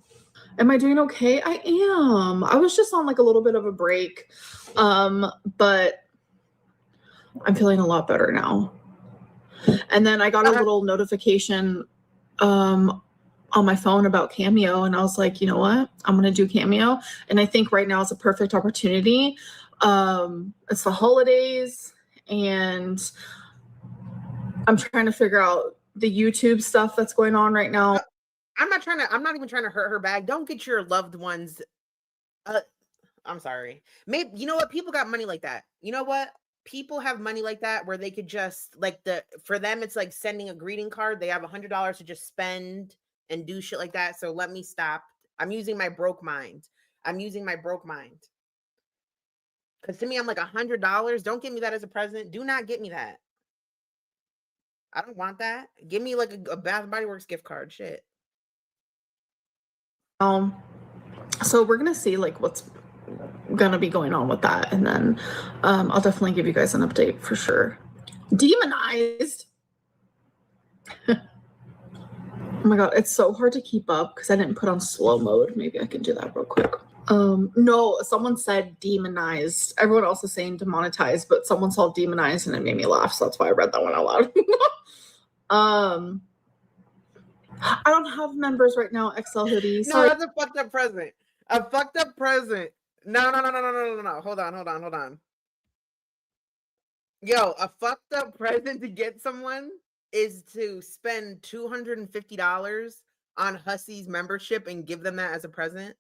am I doing okay? I am. I was just on like a little bit of a break. But I'm feeling a lot better now. And then I got a little notification on my phone about Cameo. And I was like, you know what? I'm going to do Cameo. And I think right now is a perfect opportunity. It's the holidays and I'm trying to figure out the YouTube stuff that's going on right now. I'm not even trying to hurt her bag. Don't get your loved ones. I'm sorry. Maybe, you know what? People got money like that. You know what? People have money like that where they could just for them, it's like sending a greeting card. They have $100 to just spend and do shit like that. So let me stop. I'm using my broke mind. Because to me, I'm like $100. Don't give me that as a present. Do not get me that. I don't want that. Give me like a Bath and Body Works gift card. Shit. So we're gonna see like what's gonna be going on with that, and then I'll definitely give you guys an update for sure. Demonized. Oh my god, it's so hard to keep up because I didn't put on slow mode. Maybe I can do that real quick. No, someone said demonized. Everyone else is saying demonetized, but someone saw demonized and it made me laugh, so that's why I read that one out loud. I don't have members right now, XL hoodies. No, that's a fucked up present. A fucked up present. No. Hold on. Yo, a fucked up present to get someone is to spend $250 on Hussey's membership and give them that as a present.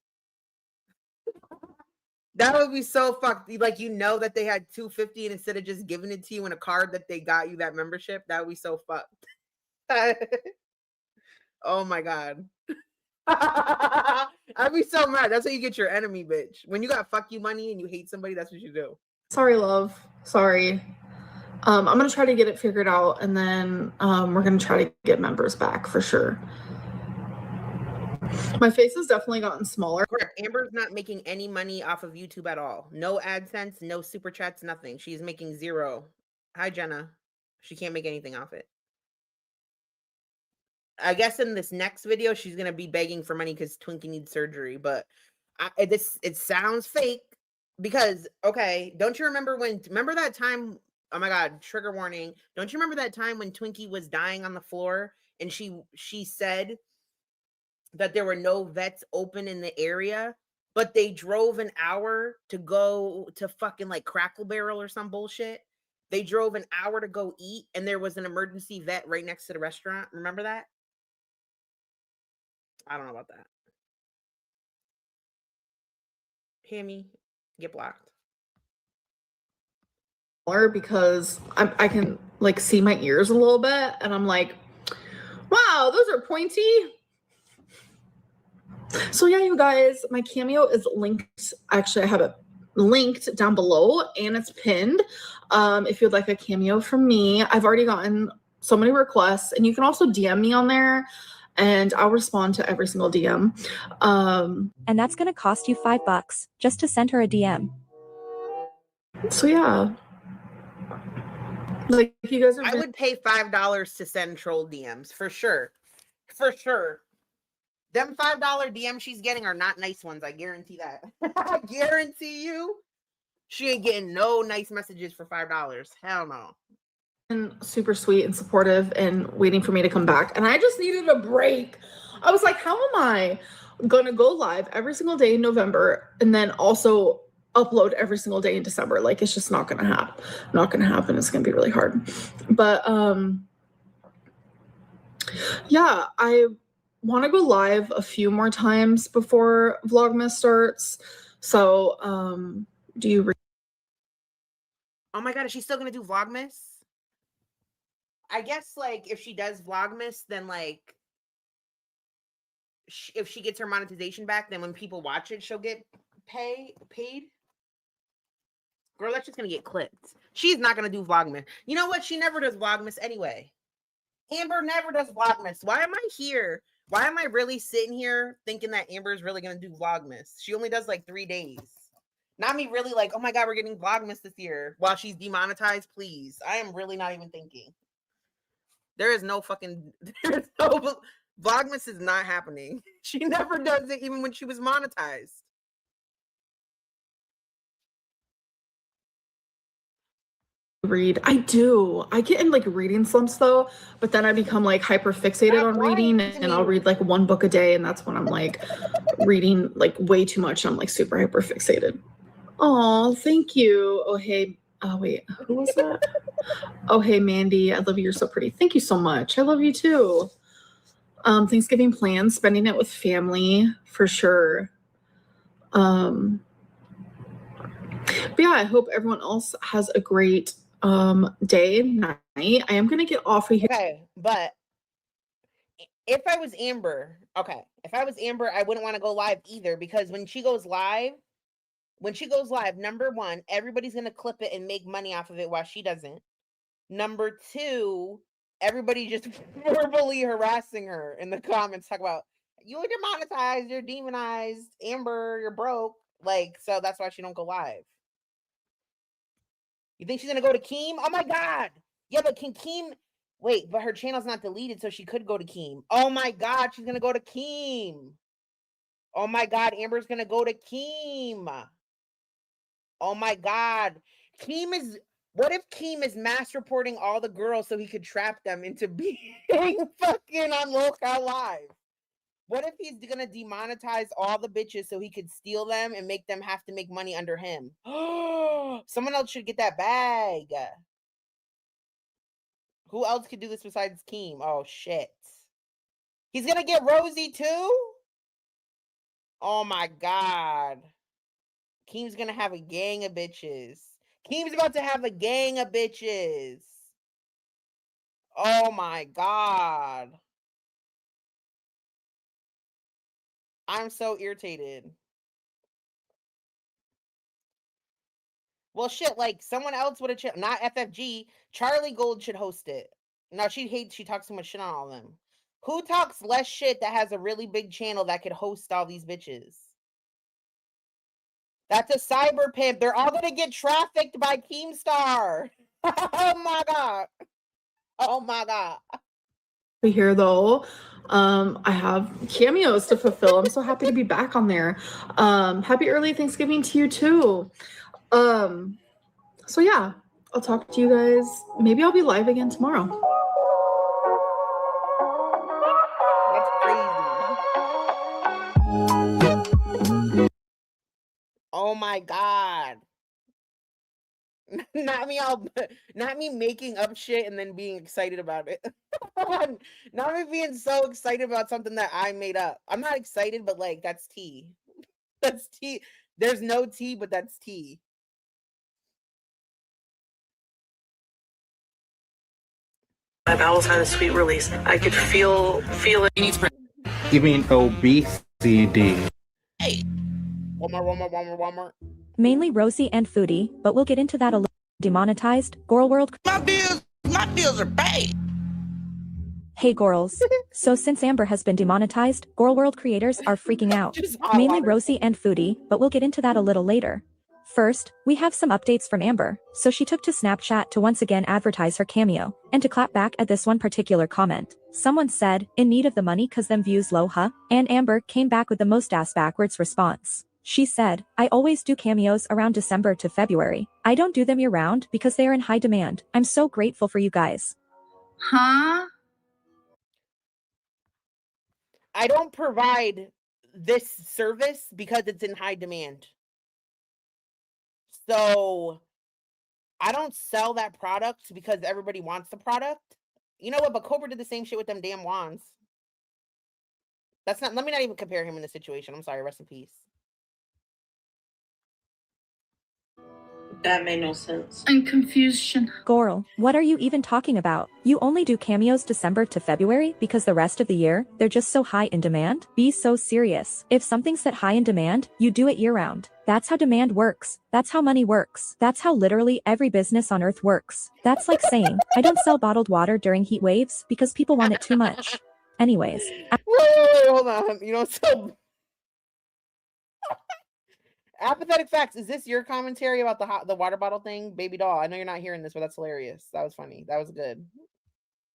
That would be so fucked. Like, you know that they had $250 and instead of just giving it to you in a card that they got you that membership, that would be so fucked. Oh my god. I'd be so mad. That's how you get your enemy, bitch. When you got fuck you money and you hate somebody, that's what you do. Sorry, love. Sorry. I'm gonna try to get it figured out, and then we're gonna try to get members back for sure. My face has definitely gotten smaller. Correct. Amber's not making any money off of YouTube at all. No AdSense, no super chats, nothing. She's making zero. Hi, Jenna. She can't make anything off it. I guess in this next video, she's gonna be begging for money because Twinkie needs surgery. But it sounds fake because, okay, don't you remember that time? Oh my god, trigger warning! Don't you remember that time when Twinkie was dying on the floor and she said that there were no vets open in the area, but they drove an hour to go to fucking like Crackle Barrel or some bullshit. They drove an hour to go eat, and there was an emergency vet right next to the restaurant. Remember that? I don't know about that. Hammy, get blocked. Because I can like see my ears a little bit, and I'm like, wow, those are pointy. So yeah, you guys, my Cameo is linked. Actually, I have it linked down below, and it's pinned. If you'd like a Cameo from me, I've already gotten so many requests, and you can also DM me on there, and I'll respond to every single DM. And that's gonna cost you $5 just to send her a DM. So yeah. Like, if you guys are I would pay $5 to send troll DMs for sure. For sure. Them $5 DMs she's getting are not nice ones. I guarantee that. I guarantee you. She ain't getting no nice messages for $5. Hell no. And super sweet and supportive and waiting for me to come back. And I just needed a break. I was like, how am I gonna go live every single day in November and then also upload every single day in December? Like, it's just not gonna happen. It's gonna be really hard. But yeah, I want to go live a few more times before Vlogmas starts. So do you oh my god, is she still gonna do Vlogmas? I guess like if she does Vlogmas, then like if she gets her monetization back, then when people watch it, she'll get paid. Girl, that's just gonna get clipped. She's not gonna do Vlogmas. You know what? She never does Vlogmas anyway. Amber never does Vlogmas. Why am I here? Why am I really sitting here thinking that Amber's really gonna do Vlogmas? She only does like 3 days. Not me really like, oh my god, we're getting Vlogmas this year while she's demonetized. Please, I am really not even thinking. There is no fucking. There's no Vlogmas is not happening. She never does it, even when she was monetized. read? I do. I get in like reading slumps though, but then I become like hyper fixated on reading, and I'll read like 1 book a day, and that's when I'm like reading like way too much. I'm like super hyper fixated. Oh, thank you. Oh, hey. Oh, wait. Who was that? Oh, hey, Mandy. I love you. You're so pretty. Thank you so much. I love you too. Thanksgiving plans, spending it with family for sure. But yeah, I hope everyone else has a great day, night. I am gonna get off of here. Okay, but if I was Amber, I wouldn't want to go live either, because when she goes live, number one, everybody's gonna clip it and make money off of it while she doesn't. Number two, everybody just verbally harassing her in the comments, talk about you're demonetized, you're demonized, Amber, you're broke. Like, so that's why she don't go live. You think she's gonna go to Keem? Oh my god. Yeah, but can Keem wait, but her channel's not deleted, so she could go to Keem. Oh my god, she's gonna go to Keem. Oh my god, Amber's gonna go to Keem. Oh my god. What if Keem is mass reporting all the girls so he could trap them into being fucking on Local Live? What if he's gonna demonetize all the bitches so he could steal them and make them have to make money under him? Someone else should get that bag. Who else could do this besides Keem? Oh shit. He's gonna get Rosie too? Oh my god. Keem's gonna have a gang of bitches. Keem's about to have a gang of bitches. Oh my god. I'm so irritated. Well, shit, like someone else would have, not FFG. Charlie Gold should host it. No, she talks too much shit on all of them. Who talks less shit that has a really big channel that could host all these bitches? That's a cyber pimp. They're all gonna get trafficked by Keemstar. Oh my god. Oh my god. Here though, I have cameos to fulfill. I'm so happy to be back on there. Happy early Thanksgiving to you too. So yeah, I'll talk to you guys. Maybe I'll be live again tomorrow. That's crazy. Oh my god. Not me making up shit and then being excited about it. Not me being so excited about something that I made up. I'm not excited, but like that's tea. That's tea. There's no tea, but that's tea. My bowels had a sweet release. I could feel it. You mean obesity? Hey. One more. Mainly Rosie and Foodie, but we'll get into that a little. Demonetized, Gorl World. My deals are paid. Hey Gorls. So since Amber has been demonetized, Gorl World creators are freaking out. Mainly Rosie and Foodie, but we'll get into that a little later. First, we have some updates from Amber. So she took to Snapchat to once again advertise her cameo, and to clap back at this one particular comment. Someone said, in need of the money cause them views low huh? And Amber came back with the most ass backwards response. She said, I always do cameos around December to February. I don't do them year round because they are in high demand. I'm so grateful for you guys. Huh? I don't provide this service because it's in high demand. So I don't sell that product because everybody wants the product. You know what? But Cobra did the same shit with them damn wands. Let me not even compare him in this situation. I'm sorry. Rest in peace. That made no sense. I'm confused. Gorl, what are you even talking about? You only do cameos December to February because the rest of the year, they're just so high in demand? Be so serious. If something's that high in demand, you do it year round. That's how demand works. That's how money works. That's how literally every business on earth works. That's like saying, I don't sell bottled water during heat waves because people want it too much. Anyways. Wait, hold on. You know, so apathetic faxx. Is this your commentary about the water bottle thing, baby doll? I know you're not hearing this, but that's hilarious. That was funny. That was good.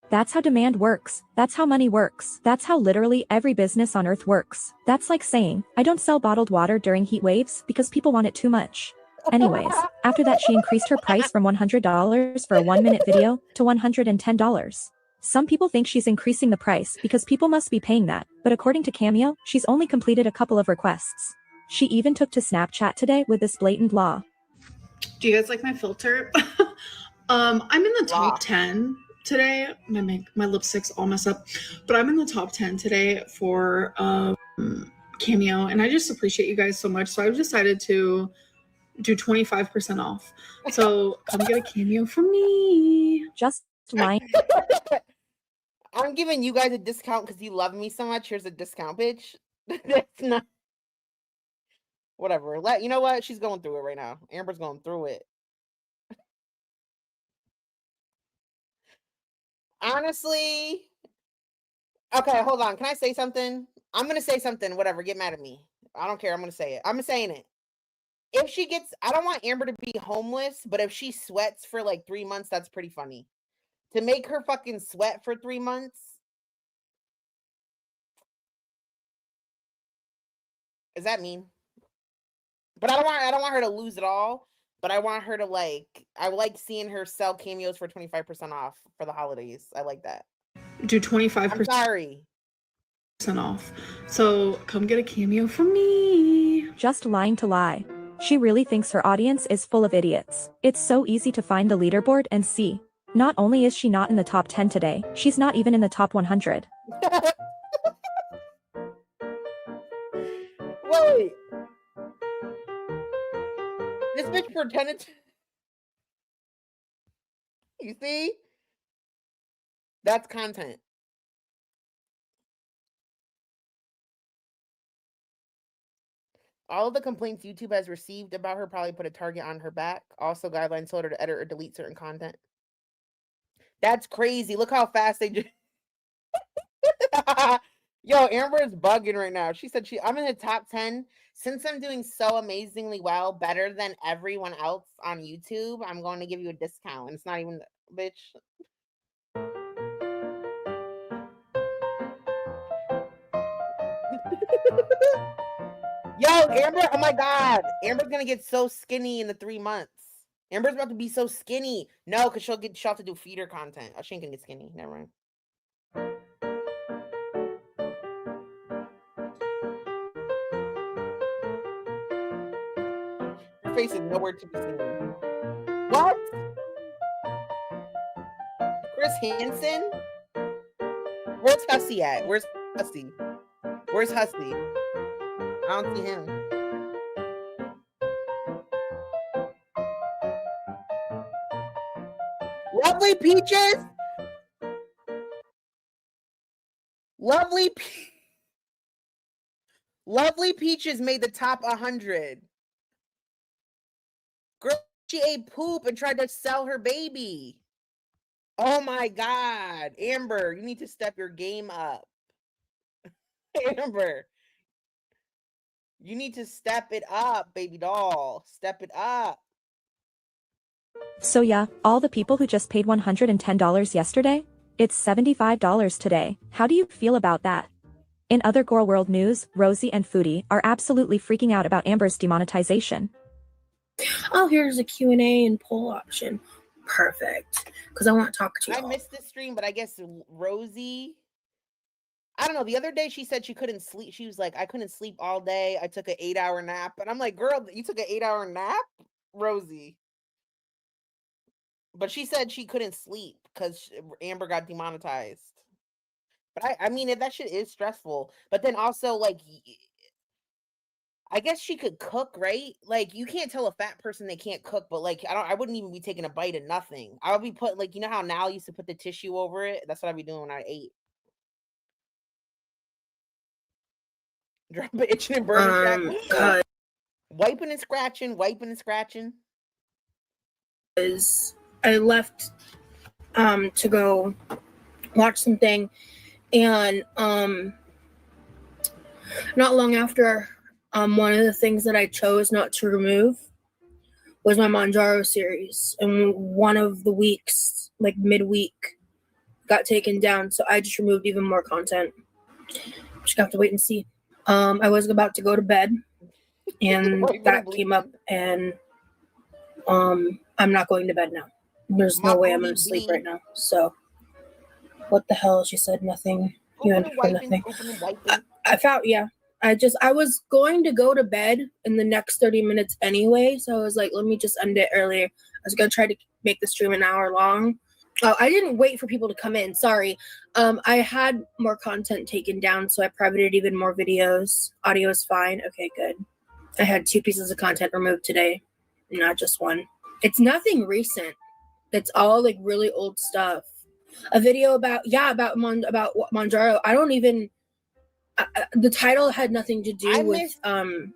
That's how demand works. That's how money works. That's how literally every business on earth works. That's like saying, I don't sell bottled water during heat waves because people want it too much. Anyways, after that she increased her price from $100 for a 1-minute video to $110. Some people think she's increasing the price because people must be paying that, but according to Cameo, she's only completed a couple of requests. She even took to Snapchat today with this blatant law. Do you guys like my filter? I'm in the top 10 today. My lipstick's all messed up, but I'm in the top 10 today for Cameo, and I just appreciate you guys so much. So I've decided to do 25% off. So come get a Cameo from me. Just lying. I'm giving you guys a discount because you love me so much. Here's a discount, bitch. That's not. Whatever. You know what? She's going through it right now. Amber's going through it. Honestly. Okay, hold on. Can I say something? I'm going to say something. Whatever. Get mad at me. I don't care. I'm going to say it. I'm saying it. If she gets, I don't want Amber to be homeless, but if she sweats for like 3 months, that's pretty funny. To make her fucking sweat for 3 months. Is that mean? But I don't want her to lose it all. But I want her to I like seeing her sell cameos for 25% off for the holidays. I like that. Do 25%. I'm sorry. off. So come get a cameo from me. Just lying to lie. She really thinks her audience is full of idiots. It's so easy to find the leaderboard and see. Not only is she not in the top 10 today, she's not even in the top 100. Wait. This bitch pretended to... You see? That's content. All of the complaints YouTube has received about her probably put a target on her back. Also, guidelines told her to edit or delete certain content. That's crazy. Look how fast they just... Yo, Amber is bugging right now. She said I'm in the top 10. Since I'm doing so amazingly well, better than everyone else on YouTube, I'm going to give you a discount. And it's not even... Bitch. Yo, Amber, oh my God. Amber's gonna get so skinny in the 3 months. Amber's about to be so skinny. No, because she'll have to do feeder content. Oh, she ain't gonna get skinny. Never mind. Her face is nowhere to be seen. What? Chris Hansen? Where's Hussy at? Where's Hussy? Where's Hussy? I don't see him. Lovely Peaches? Lovely Peaches made the top 100. Girl, she ate poop and tried to sell her baby. Oh my God. Amber, you need to step your game up. Amber. You need to step it up, baby doll. Step it up. So yeah, all the people who just paid $110 yesterday, it's $75 today. How do you feel about that? In other Gorl World news, Rosie and Foodie are absolutely freaking out about Amber's demonetization. Oh, here's a Q&A and poll option. Perfect. Because I want to talk to you. I missed this stream, but I guess Rosie... I don't know. The other day she said she couldn't sleep. She was like, I couldn't sleep all day. I took an 8-hour nap. And I'm like, girl, you took an 8-hour nap? Rosie. But she said she couldn't sleep because Amber got demonetized. But I mean, that shit is stressful. But then also, like, I guess she could cook, right? Like, you can't tell a fat person they can't cook, but like, I wouldn't even be taking a bite of nothing. I would be put, like, you know how Nal used to put the tissue over it? That's what I'd be doing when I ate. Drop it, itching and burning. Wiping and scratching. I left to go watch something, and not long after, one of the things that I chose not to remove was my Manjaro series, and one of the weeks, like midweek, got taken down, so I just removed even more content. Just have to wait and see. I was about to go to bed, and that came up, and I'm not going to bed now. There's no way I'm going to sleep right now. So, what the hell? She said nothing. You ended for nothing. I found, yeah. I was going to go to bed in the next 30 minutes anyway, so I was like, let me just end it earlier. I was going to try to make the stream an hour long. Oh, I didn't wait for people to come in. Sorry. I had more content taken down, so I privated even more videos. Audio is fine. Okay, good. I had 2 pieces of content removed today, not just one. It's nothing recent. It's all like really old stuff. A video about Manjaro. I don't even. The title had nothing to do with ED.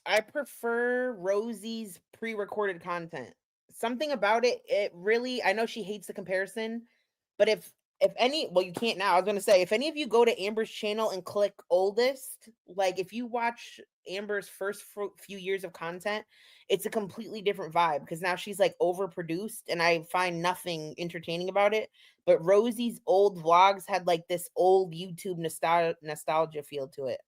I prefer Rosie's pre-recorded content. Something about it, I know she hates the comparison, but if any, well, you can't now. I was going to say, if any of you go to Amber's channel and click oldest, like if you watch Amber's first few years of content, it's a completely different vibe because now she's like overproduced and I find nothing entertaining about it. But Rosie's old vlogs had like this old YouTube nostalgia feel to it.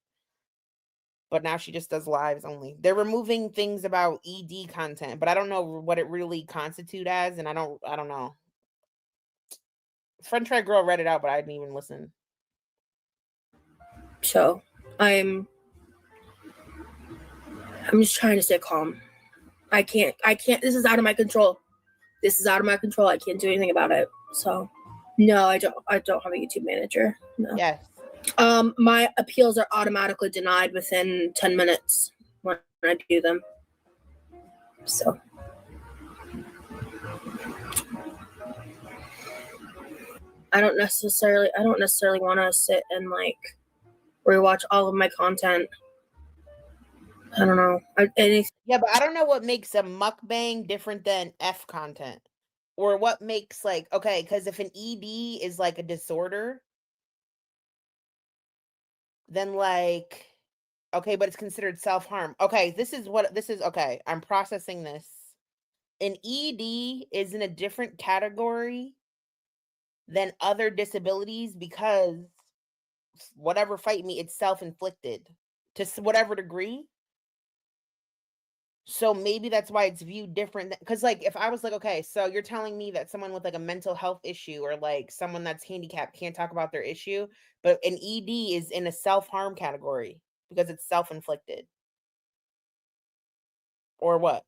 But now she just does lives only. They're removing things about ED content, but I don't know what it really constitute as, and I don't know. French Fry Girl read it out, but I didn't even listen. So I'm just trying to stay calm. I can't, this is out of my control. I can't do anything about it. So no, I don't have a YouTube manager. No. Yes. My appeals are automatically denied within 10 minutes when I do them. So I don't necessarily want to sit and like rewatch all of my content. I don't know. Yeah, but I don't know what makes a mukbang different than F content, or what makes like, okay, because if an ED is like a disorder, then like, okay, but it's considered self-harm. Okay, this is okay. I'm processing this. An ED is in a different category than other disabilities because whatever fight me, it's self-inflicted to whatever degree. So maybe that's why it's viewed different. Because like, if I was like, okay, so you're telling me that someone with like a mental health issue or like someone that's handicapped can't talk about their issue, but an ED is in a self-harm category because it's self-inflicted. Or what?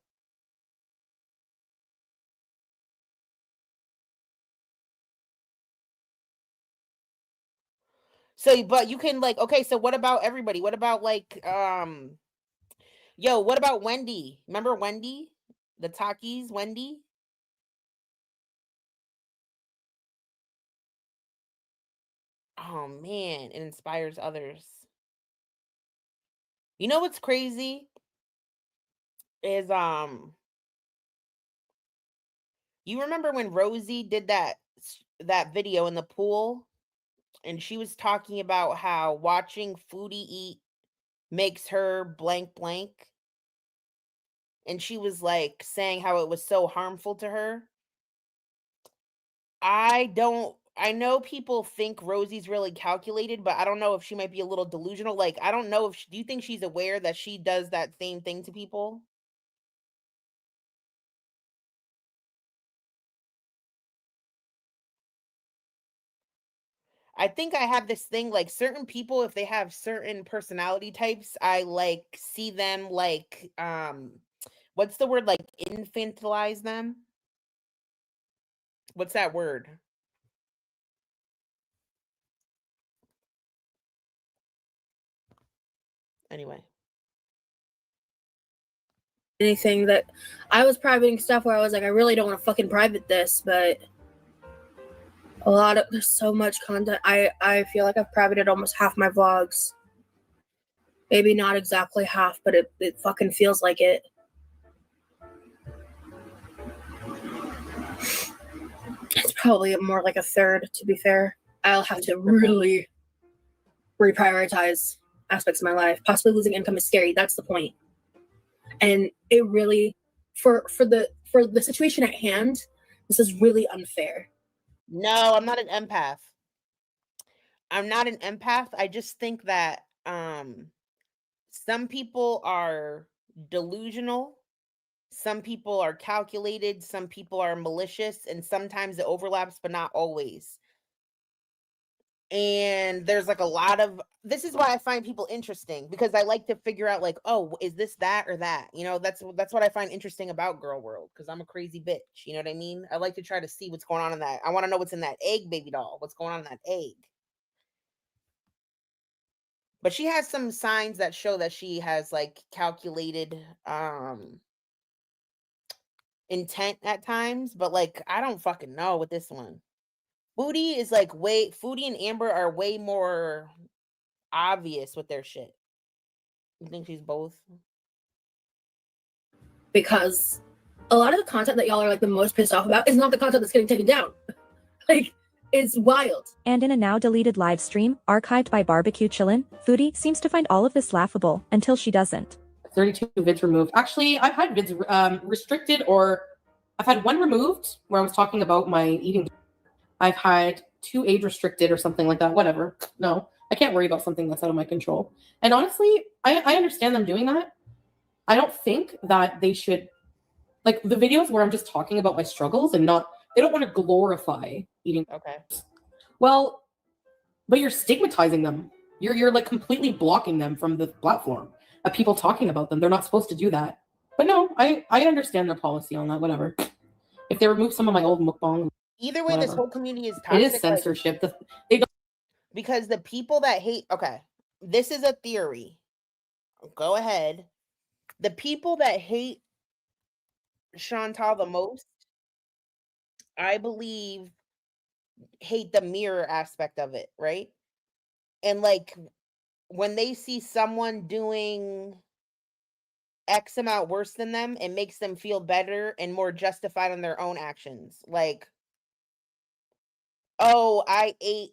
So, but you can like, okay, so what about everybody? What about like, yo, what about Wendy? Remember Wendy? The Takis, Wendy? Oh man, it inspires others. You know what's crazy? Is you remember when Rosie did that video in the pool? And she was talking about how watching Foodie eat makes her blank blank. And she was like saying how it was so harmful to her. I know people think Rosie's really calculated, but I don't know if she might be a little delusional. Like, I don't know do you think she's aware that she does that same thing to people? I think I have this thing, like certain people, if they have certain personality types, I like see them like, what's the word? Like infantilize them? What's that word? Anyway. Anything that I was privating stuff where I was like, I really don't want to fucking private this, but there's so much content. I feel like I've privated almost half my vlogs. Maybe not exactly half, but it fucking feels like it. It's probably more like a third, to be fair. I'll have to really reprioritize aspects of my life. Possibly losing income is scary. That's the point. And it really, for the situation at hand, this is really unfair. No, I'm not an empath. I just think that some people are delusional, some people are calculated, some people are malicious, and sometimes it overlaps, but not always. And there's like a lot of, this is why I find people interesting, because I like to figure out like, oh, is this that or that? You know, that's what I find interesting about girl world, because I'm a crazy bitch. You know what I mean? I like to try to see what's going on in that. I want to know what's in that egg, baby doll. What's going on in that egg? But she has some signs that show that she has like calculated intent at times, but like I don't fucking know with this one. Foodie is like Foodie and Amber are way more obvious with their shit. You think she's both? Because a lot of the content that y'all are like the most pissed off about is not the content that's getting taken down. Like, it's wild. And in a now deleted live stream, archived by Barbecue Chillin', Foodie seems to find all of this laughable until she doesn't. 32 vids removed. Actually, I've had vids restricted, or I've had one removed where I was talking about my eating. I've had 2 age restricted or something like that. Whatever. No, I can't worry about something that's out of my control. And honestly, I understand them doing that. I don't think that they should, like the videos where I'm just talking about my struggles and not They don't want to glorify eating. Okay. Well, but you're stigmatizing them. You're like completely blocking them from the platform of people talking about them. They're not supposed to do that. But no, I understand their policy on that. Whatever. If they remove some of my old mukbang, either way, whatever. this whole community is toxic. It is censorship. They don't. Because the people that hate, okay, this is a theory. Go ahead. The people that hate Chantal the most, I believe, hate the mirror aspect of it, right? And like when they see someone doing X amount worse than them, it makes them feel better and more justified in their own actions. Like, oh, I ate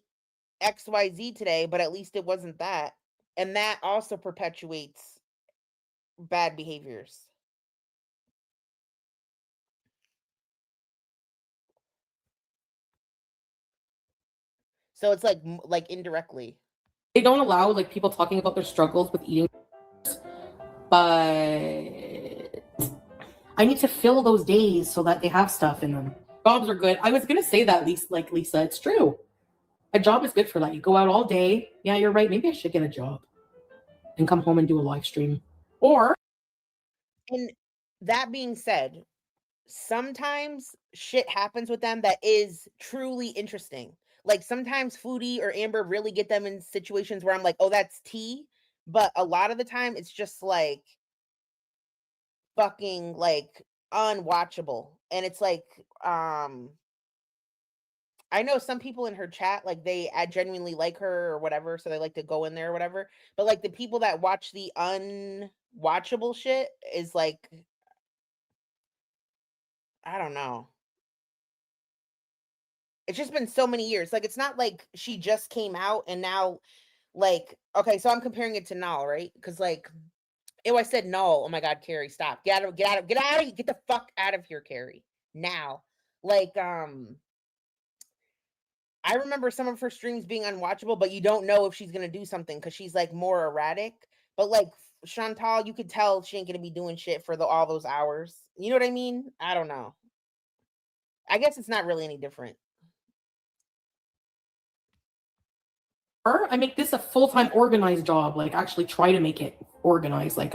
XYZ today, but at least it wasn't that. And that also perpetuates bad behaviors. So it's like indirectly. They don't allow like people talking about their struggles with eating, but I need to fill those days so that they have stuff in them. Jobs are good. I was gonna say that, Lisa, it's true. A job is good for that. You go out all day. Yeah, you're right. Maybe I should get a job and come home and do a live stream. Or, and that being said, sometimes shit happens with them that is truly interesting. Like sometimes Foodie or Amber really get them in situations where I'm like, oh, that's tea. But a lot of the time it's just like fucking like unwatchable. And it's like, I know some people in her chat, like they genuinely like her or whatever, so they like to go in there or whatever. But like the people that watch the unwatchable shit is like, I don't know. It's just been so many years. Like it's not like she just came out and now, like, okay, so I'm comparing it to Nal, right? Because like, oh, I said no. Oh my God, Carrie, stop. Get out of here. Get the fuck out of here, Carrie. Now. Like, I remember some of her streams being unwatchable, but you don't know if she's gonna do something because she's like more erratic. But like Chantal, you could tell she ain't gonna be doing shit for all those hours. You know what I mean? I don't know. I guess it's not really any different. Or I make this a full-time organized job. Like actually try to make it organized. Like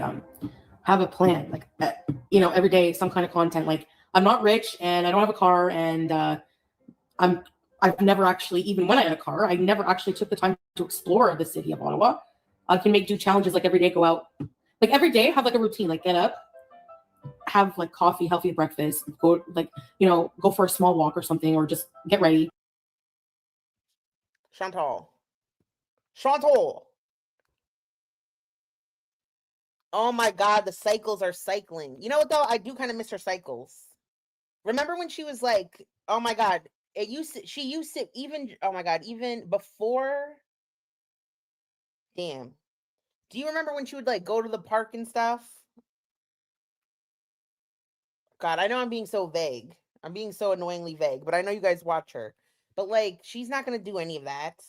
have a plan. Like every day some kind of content. Like I'm not rich and I don't have a car and I've never actually, even when I had a car, I never actually took the time to explore the city of Ottawa. I can do challenges like every day, go out. Like every day, have like a routine, like get up, have like coffee, healthy breakfast, go go for a small walk or something, or just get ready. Chantal. Oh my God, the cycles are cycling. You know what though? I do kind of miss her cycles. Remember when she was like, oh my God, she used to even, oh my God, even before. Damn. Do you remember when she would like go to the park and stuff? God, I know I'm being so vague. I'm being so annoyingly vague, but I know you guys watch her. But like, she's not going to do any of that.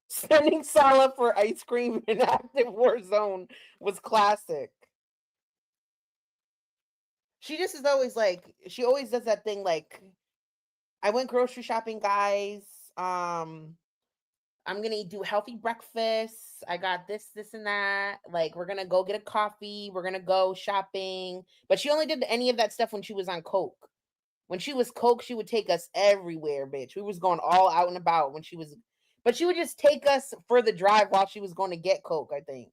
Sending Sala for ice cream in active war zone was classic. She just is always like, she always does that thing like, I went grocery shopping, guys. I'm gonna do healthy breakfast. I got this, and that. Like, we're gonna go get a coffee. We're gonna go shopping. But she only did any of that stuff when she was on coke. When she was coke, she would take us everywhere, bitch. We was going all out and about when she was. But she would just take us for the drive while she was going to get coke, I think.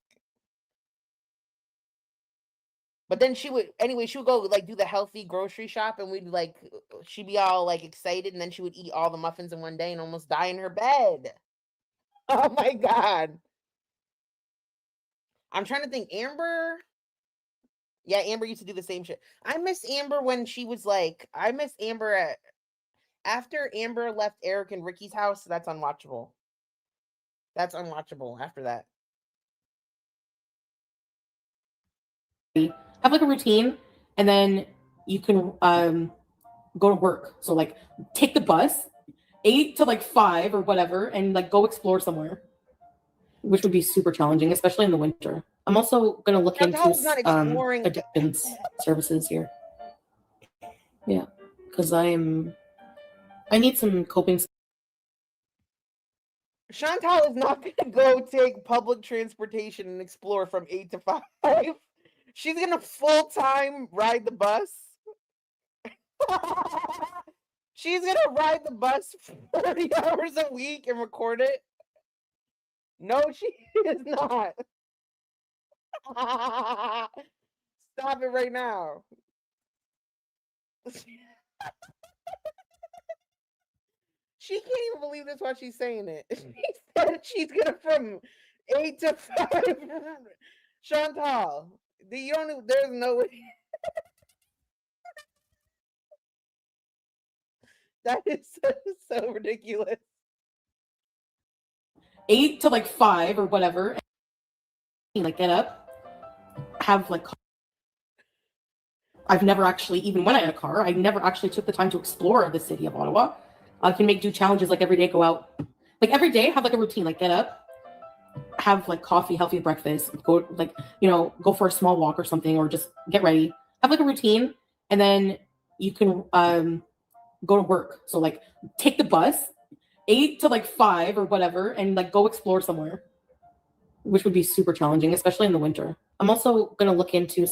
But then she would go like do the healthy grocery shop and we'd like, she'd be all like excited and then she would eat all the muffins in one day and almost die in her bed. Oh my God. I'm trying to think. Amber. Yeah, Amber used to do the same shit. I miss Amber when she was like, after Amber left Eric and Ricky's house. That's unwatchable. That's unwatchable after that. Have like a routine and then you can go to work. So like take the bus 8 to like 5 or whatever and like go explore somewhere, which would be super challenging, especially in the winter. I'm also going to look into addiction services here. Yeah, because I need some coping. Chantal is not going to go take public transportation and explore from 8 to 5. She's going to full-time ride the bus. She's going to ride the bus 40 hours a week and record it. No, she is not. Stop it right now. She can't even believe this while she's saying it. She said she's gonna from 8 to 5. Chantal, there's no way. That is so ridiculous. 8 to like 5 or whatever. Like get up, have like. I've never actually, even when I had a car, I never actually took the time to explore the city of Ottawa. I can do challenges like every day, go out. Like every day, have like a routine, like get up, have like coffee, healthy breakfast, go go for a small walk or something, or just get ready. Have like a routine, and then you can go to work. So like take the bus, 8 to like 5 or whatever, and like go explore somewhere, which would be super challenging, especially in the winter. I'm also gonna look into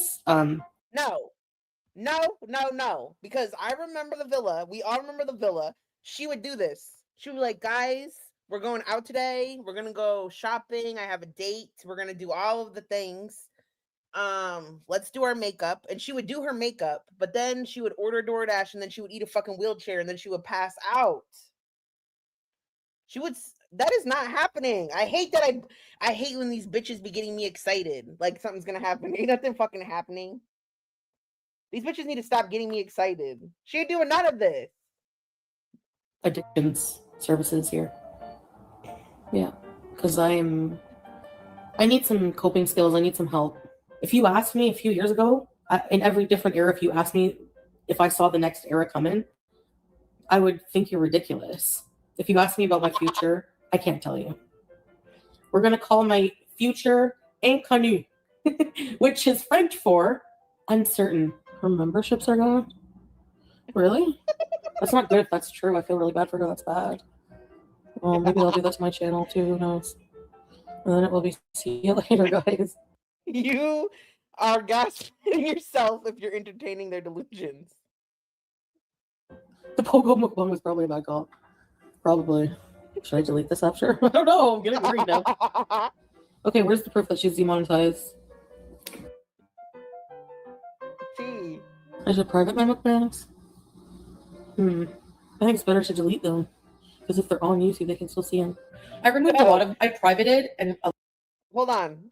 No, because I remember the villa. We all remember the villa. She would do this. She would be like, guys, we're going out today. We're going to go shopping. I have a date. We're going to do all of the things. Let's do our makeup. And she would do her makeup, but then she would order DoorDash, and then she would eat a fucking wheelchair, and then she would pass out. That is not happening. I hate that. I hate when these bitches be getting me excited. Like something's going to happen. Ain't nothing fucking happening. These bitches need to stop getting me excited. She ain't doing none of this. Addictions services here. Yeah, because I need some coping skills. I need some help. If you asked me a few years ago, in every different era, if you asked me if I saw the next era coming, I would think you're ridiculous. If you ask me about my future, I can't tell you. We're going to call my future inconnu, which is French for uncertain. Her memberships are gone? Really? That's not good if that's true. I feel really bad for her. That's bad. Well, maybe I'll do that to my channel too. Who knows? And then it will be see you later, guys. You are gaslighting yourself if you're entertaining their delusions. The Pogo mukbang was probably a bad call. Probably. Should I delete this after? I don't know. I'm getting worried now. Okay, where's the proof that she's demonetized? I should private my mukbangs. I think it's better to delete them, because if they're on YouTube, they can still see them. I removed a lot of. I privated and. Hold on.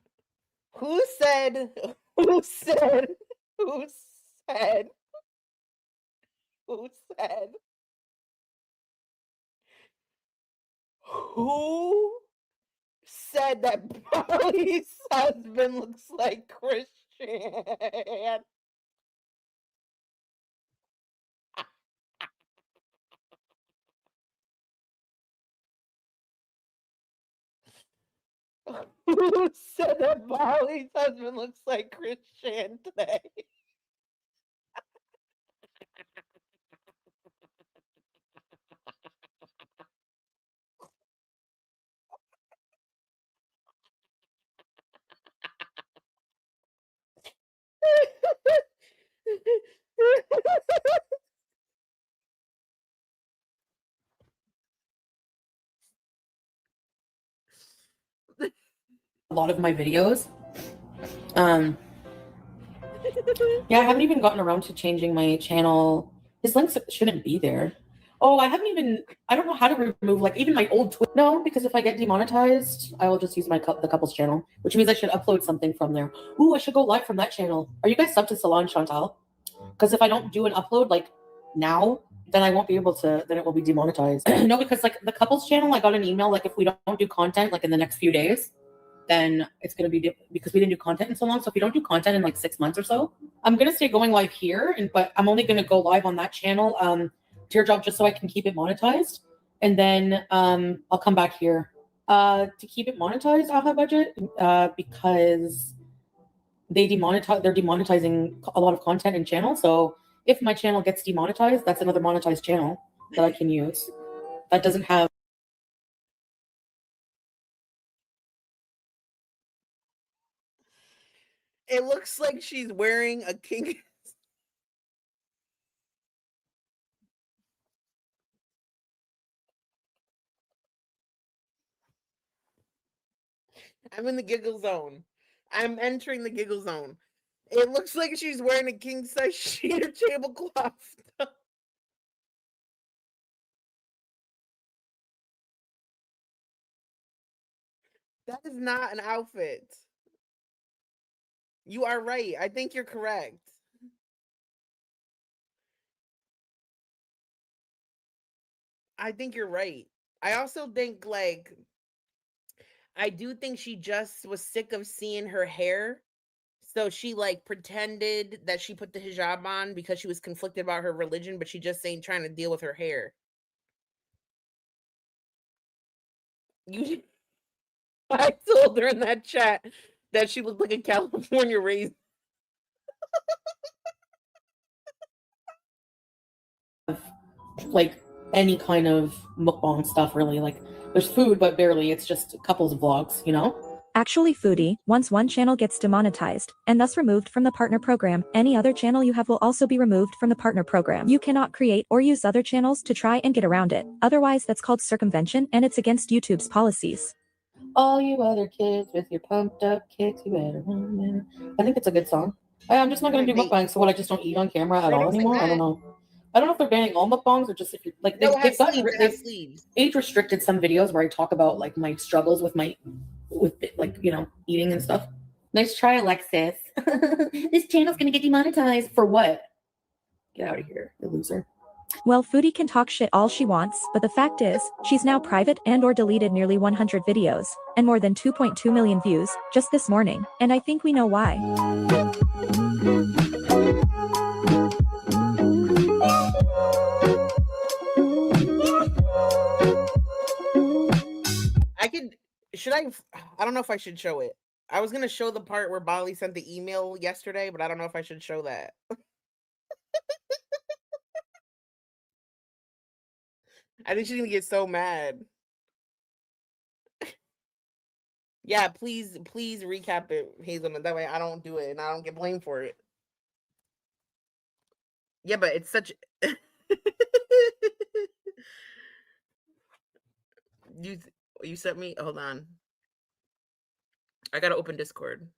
Who said? Who said? That Polly's husband looks like Christian? Who said that Polly's husband looks like Christian today? A lot of my videos. Yeah, I haven't even gotten around to changing my channel. His links shouldn't be there. Oh, I don't know how to remove like even my old Twitter. No, because if I get demonetized, I will just use the couple's channel, which means I should upload something from there. Ooh, I should go live from that channel. Are you guys subbed to Salon Chantal? Because if I don't do an upload like now, then I won't be able to, then it will be demonetized. No, because like the couple's channel, I got an email like if we don't do content like in the next few days, then it's going to be because we didn't do content in so long. So if you don't do content in like 6 months or so, I'm going to stay going live here, but I'm only going to go live on that channel, Teardrop, just so I can keep it monetized. And then I'll come back here. To keep it monetized, I'll have budget because they're demonetizing a lot of content and channels. So If my channel gets demonetized, that's another monetized channel that I can use. That doesn't have. It looks like she's wearing a king. I'm in the giggle zone. I'm entering the giggle zone. It looks like she's wearing a king size sheet or tablecloth. That is not an outfit. You are right. I think you're correct. I think you're right. I also think, like, I do think she just was sick of seeing her hair. So she, like, pretended that she put the hijab on because she was conflicted about her religion, but she just ain't trying to deal with her hair. I told her in that chat that she looked like a California raisin. Like any kind of mukbang stuff, really. Like there's food, but barely. It's just couples vlogs, you know? Actually, Foodie, once one channel gets demonetized, and thus removed from the partner program, any other channel you have will also be removed from the partner program. You cannot create or use other channels to try and get around it. Otherwise, that's called circumvention, and it's against YouTube's policies. All you other kids with your pumped up kicks, you better run now. I think it's a good song. I'm just not going to do mukbang, so what, I just don't eat on camera at all anymore? I don't know. I don't know if they're banning all mukbangs or just if you're like they've age restricted some videos where I talk about like my struggles with like, you know, eating and stuff. Nice try, Alexis. This channel's gonna get demonetized for what? Get out of here, you loser. Well, Foodie can talk shit all she wants, but the fact is, she's now private and or deleted nearly 100 videos, and more than 2.2 million views, just this morning, and I think we know why. I don't know if I should show it. I was going to show the part where Bali sent the email yesterday, but I don't know if I should show that. I think she's going to get so mad. Yeah, please recap it, Hazelman. That way I don't do it and I don't get blamed for it. Yeah, but it's such... You sent me... Hold on. I gotta open Discord.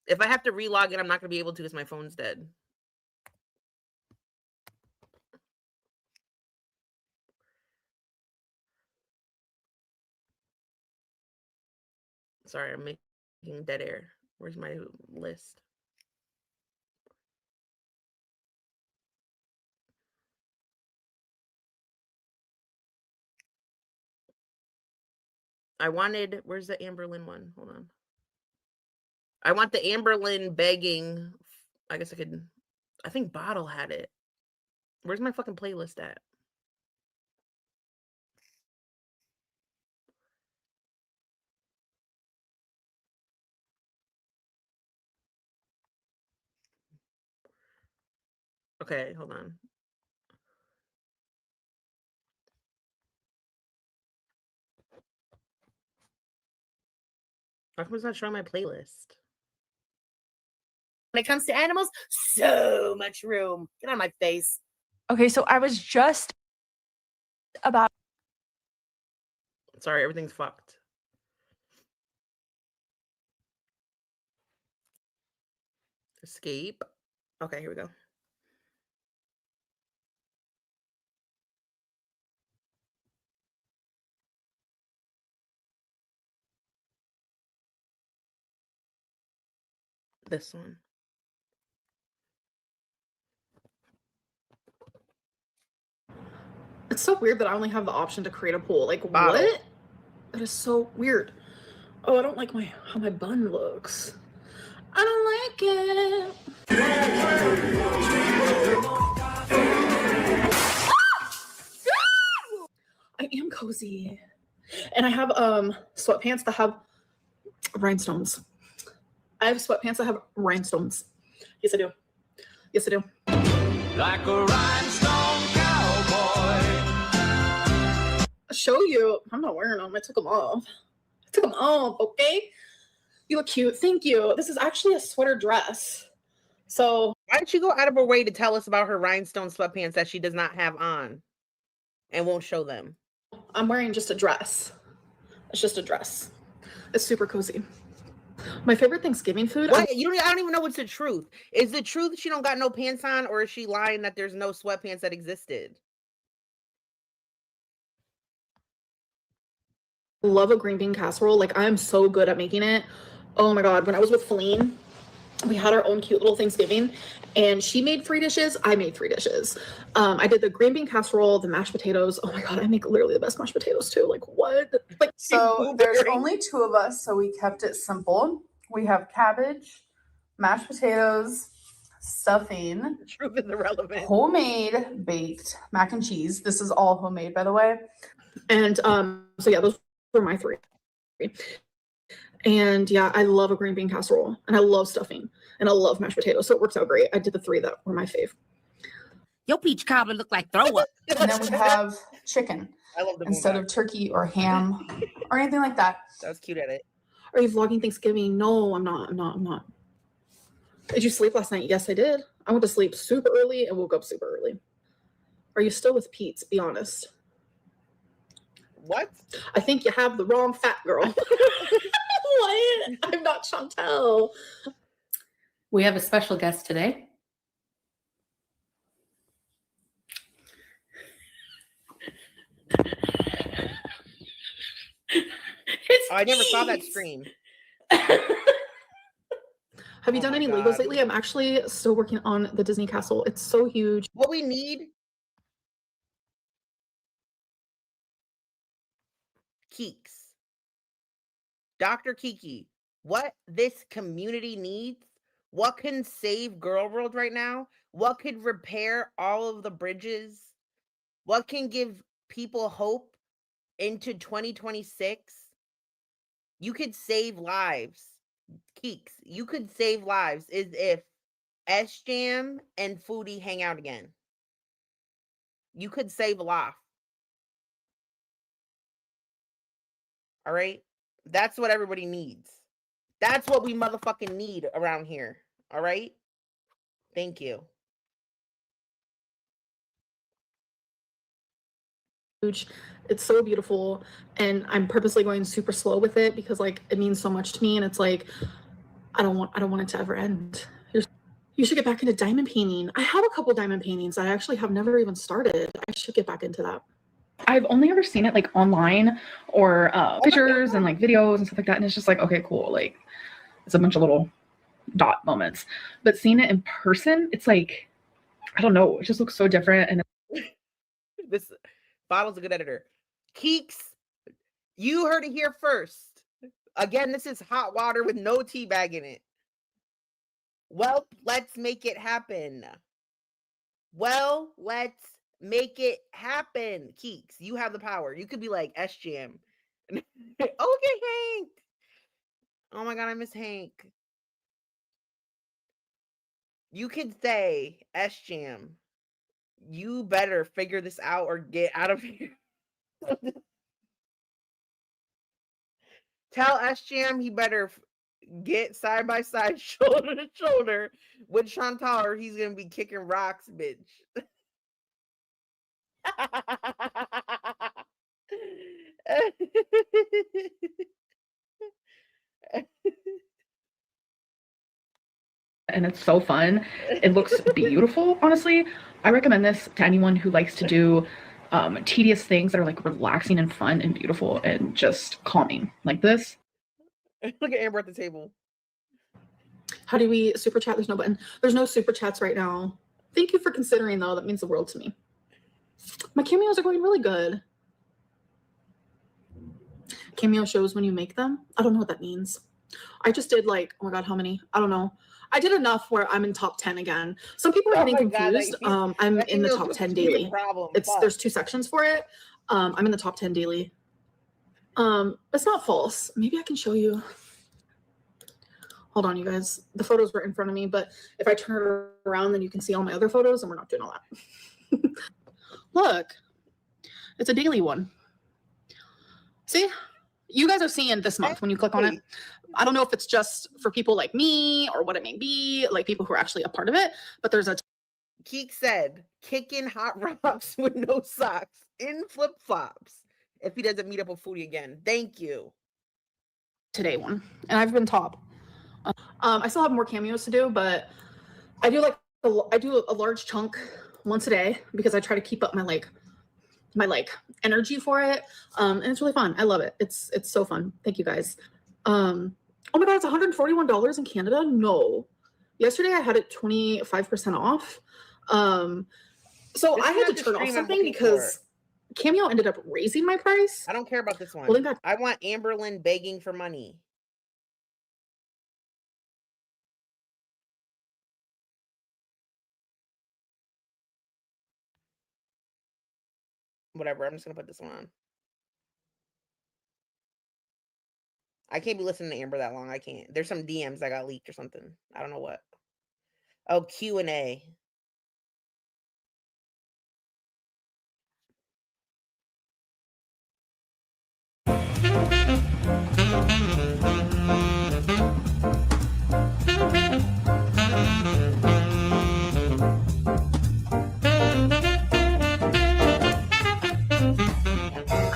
If I have to relog in, I'm not gonna be able to because my phone's dead. Sorry, I'm making dead air. Where's my list? Where's the Amberlynn one? Hold on. I want the Amberlynn begging. I guess I think Bottle had it. Where's my fucking playlist at? Okay, hold on. How come it's not showing my playlist? When it comes to animals, so much room. Get on my face. Okay, so I was just about... Sorry, everything's fucked. Escape. Okay, here we go. This one. It's so weird that I only have the option to create a poll. Like, Bottle. what? That is so weird. Oh, I don't like how my bun looks. I don't like it. I am cozy. And I have sweatpants that have rhinestones. I have sweatpants that have rhinestones. Yes, I do. Yes, I do. Like a rhinestone cowboy. I'll show you. I'm not wearing them. I took them off. Okay? You look cute. Thank you. This is actually a sweater dress. So why did she go out of her way to tell us about her rhinestone sweatpants that she does not have on and won't show them? I'm wearing just a dress. It's just a dress. It's super cozy. My favorite Thanksgiving food. What? I don't even know what's the truth. Is the truth that she don't got no pants on, or is she lying that there's no sweatpants that existed? Love a green bean casserole. Like, I am so good at making it. Oh my god, when I was with Feline, we had our own cute little Thanksgiving, and she made 3 dishes. I made 3 dishes. I did the green bean casserole, the mashed potatoes. Oh my god, I make literally the best mashed potatoes too. Like, what? Like, so there's only 2 of us, so we kept it simple. We have cabbage, mashed potatoes, stuffing, truth is irrelevant, homemade baked mac and cheese. This is all homemade, by the way. And so yeah, those were my 3. And yeah, I love a green bean casserole, and I love stuffing, and I love mashed potatoes, so it works out great. I did the 3 that were my fave. Your peach cobbler look like throw up. And then we have chicken I love the instead of turkey or ham or anything like that. That was cute at it. Are you vlogging Thanksgiving? No, I'm not. Did you sleep last night? Yes, I did. I went to sleep super early and woke up super early. Are you still with Pete's? Be honest. What? I think you have the wrong fat girl. What? I'm not Chantel. We have a special guest today. I never saw that stream. Have you done any Legos lately? I'm actually still working on the Disney castle. It's so huge. What we need, Keeks. Dr. Kiki, what this community needs, what can save Girl World right now, what could repair all of the bridges, what can give people hope into 2026. You could save lives. Keeks, you could save lives is if S-Jam and Foodie hang out again. You could save a life. All right? That's what everybody needs. That's what we motherfucking need around here. All right? Thank you. Huge. It's so beautiful, and I'm purposely going super slow with it because like it means so much to me, and it's like I don't want it to ever end. You should get back into diamond painting. I have a couple diamond paintings that I actually have never even started. I should get back into that. I've only ever seen it like online or pictures and like videos and stuff like that, and it's just like, okay, cool, like it's a bunch of little dot moments, but seeing it in person, it's like, I don't know, it just looks so different. And this Bottle's a good editor. Keeks, you heard it here first. Again, this is hot water with no tea bag in it. Well, let's make it happen. Well, let's make it happen. Keeks, you have the power. You could be like S-Jam. Okay, Hank. Oh my God, I miss Hank. You could say, S-Jam, you better figure this out or get out of here. Tell S-Jam he better get side by side, shoulder to shoulder with Chantal, or he's gonna be kicking rocks, bitch. and it's so fun. It looks beautiful. Honestly, I recommend this to anyone who likes to do tedious things that are like relaxing and fun and beautiful and just calming like this. Look at Amber at the table. How do we super chat? There's no button. There's no super chats right now. Thank you for considering, though. That means the world to me. My cameos are going really good. Cameo shows when you make them. I don't know what that means. I just did like, oh my God, how many? I don't know. I did enough where I'm in top 10 again. Some people are getting confused. I'm in the top 10 daily. There's 2 sections for it. I'm in the top 10 daily. It's not false. Maybe I can show you. Hold on, you guys. The photos were in front of me, but if I turn it around, then you can see all my other photos, and we're not doing all that. Look, it's a daily one. See? You guys are seeing this month when you click on it. I don't know if it's just for people like me or what it may be, like people who are actually a part of it, but there's a Keek said, kicking hot rocks with no socks in flip-flops if he doesn't meet up with Foodie again. Thank you. today one, and I've been top. I still have more cameos to do, but I do a large chunk once a day because I try to keep up my energy for it. And it's really fun. I love it. It's so fun. Thank you guys. Oh my God, it's $141 in Canada. No, yesterday I had it 25% off. So I had to turn off something because Cameo ended up raising my price. I don't care about this one. Well, I want Amberlynn begging for money. Whatever, I'm just gonna put this one on. I can't be listening to Amber that long. I can't. There's some DMs that got leaked or something. I don't know what. Oh, Q&A.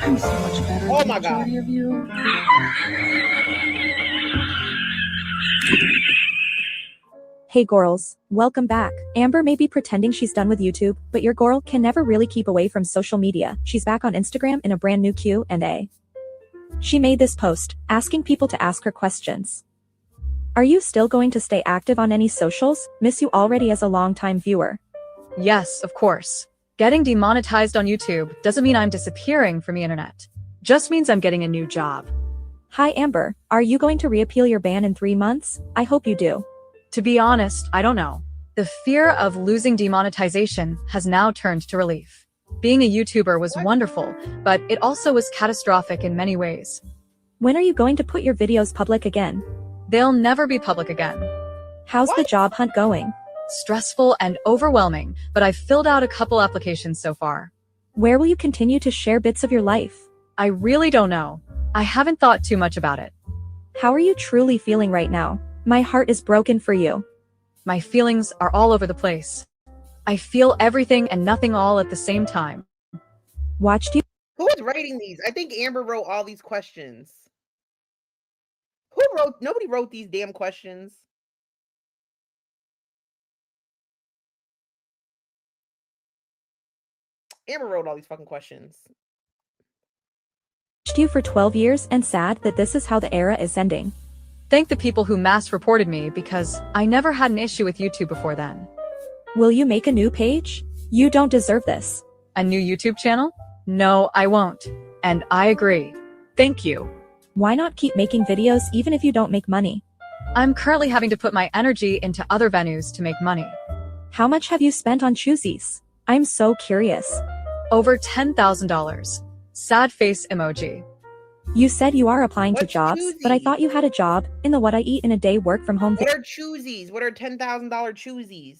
I'm so much better. Oh my God. Of you. Hey girls, welcome back. Amber may be pretending she's done with YouTube, but your girl can never really keep away from social media. She's back on Instagram in a brand new Q&A. She made this post, asking people to ask her questions. Are you still going to stay active on any socials? Miss you already as a longtime viewer. Yes, of course. Getting demonetized on YouTube doesn't mean I'm disappearing from the internet. Just means I'm getting a new job. Hi Amber, are you going to reappeal your ban in 3 months? I hope you do. To be honest, I don't know. The fear of losing demonetization has now turned to relief. Being a YouTuber was wonderful, but it also was catastrophic in many ways. When are you going to put your videos public again? They'll never be public again. How's the job hunt going? Stressful and overwhelming, but I've filled out a couple applications so far. Where will you continue to share bits of your life? I really don't know. I haven't thought too much about it. How are you truly feeling right now? My heart is broken for you. My feelings are all over the place. I feel everything and nothing all at the same time. Watched you? Who is writing these? I think Amber wrote all these questions. Nobody wrote these damn questions. Amber wrote all these fucking questions. Watched you for 12 years and sad that this is how the era is ending. Thank the people who mass reported me because I never had an issue with YouTube before then. Will you make a new page? You don't deserve this. A new YouTube channel? No, I won't. And I agree. Thank you. Why not keep making videos even if you don't make money? I'm currently having to put my energy into other venues to make money. How much have you spent on choosies? I'm so curious. Over $10,000. Sad face emoji. You said you are applying to What's jobs, choosies? but I thought you had a job in the what I eat in a day work from home. What are choosies? What are $10,000 choosies?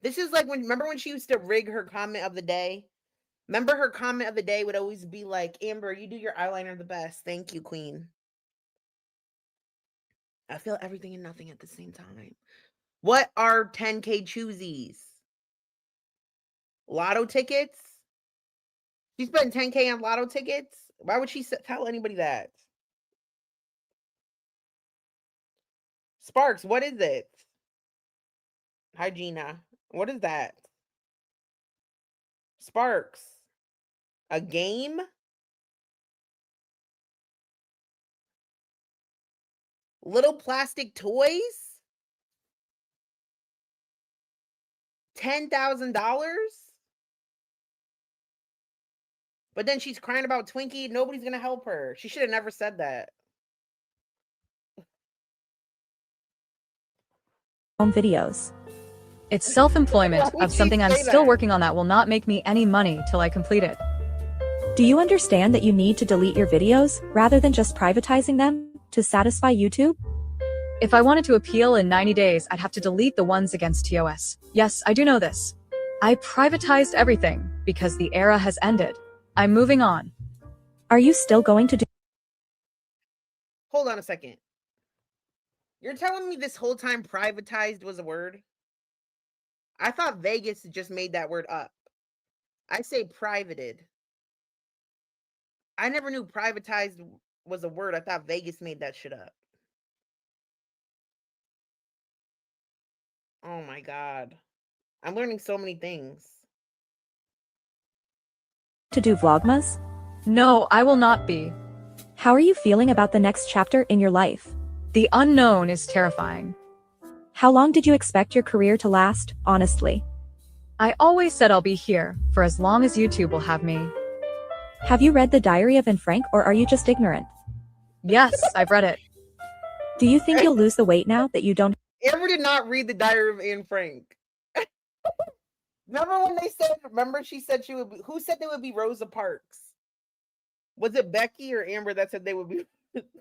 This is like remember when she used to rig her comment of the day? Remember her comment of the day would always be like, Amber, you do your eyeliner the best. Thank you, queen. I feel everything and nothing at the same time. What are 10K choosies? Lotto tickets? She spent 10K on lotto tickets? Why would she tell anybody that? Sparks, what is it? Hi, Gina. What is that? Sparks. A game? Little plastic toys? $10,000? But then she's crying about Twinkie. Nobody's going to help her. She should have never said that. Home videos. It's self-employment Why would of she something I'm say still that? working on that will not make me any money till I complete it. Do you understand that you need to delete your videos rather than just privatizing them to satisfy YouTube? If I wanted to appeal in 90 days, I'd have to delete the ones against TOS. Yes, I do know this. I privatized everything because the era has ended. I'm moving on. Are you still going to do? Hold on a second. You're telling me this whole time privatized was a word? I thought Vegas just made that word up. I say privated. I never knew privatized was a word. I thought Vegas made that shit up. Oh my God. I'm learning so many things. To do Vlogmas? No, I will not be. How are you feeling about the next chapter in your life? The unknown is terrifying. How long did you expect your career to last, honestly? I always said I'll be here for as long as YouTube will have me. Have you read The Diary of Anne Frank, or are you just ignorant? Yes, I've read it. Do you think you'll lose the weight now that you don't? Amber did not read The Diary of Anne Frank. Remember when they said, she said she would be, who said they would be Rosa Parks? Was it Becky or Amber that said they would be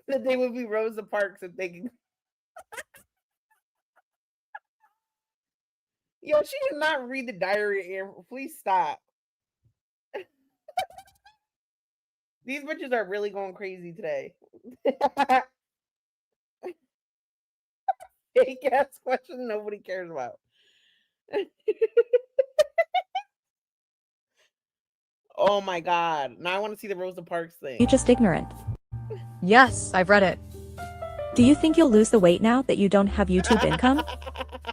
that they would be Rosa Parks if they could? Yo, she did not read The Diary of Amber. Please stop. These bitches are really going crazy today. Fake ass question nobody cares about. Oh my God. Now I want to see the Rosa Parks thing. You just ignorant. Yes, I've read it. Do you think you'll lose the weight now that you don't have YouTube income?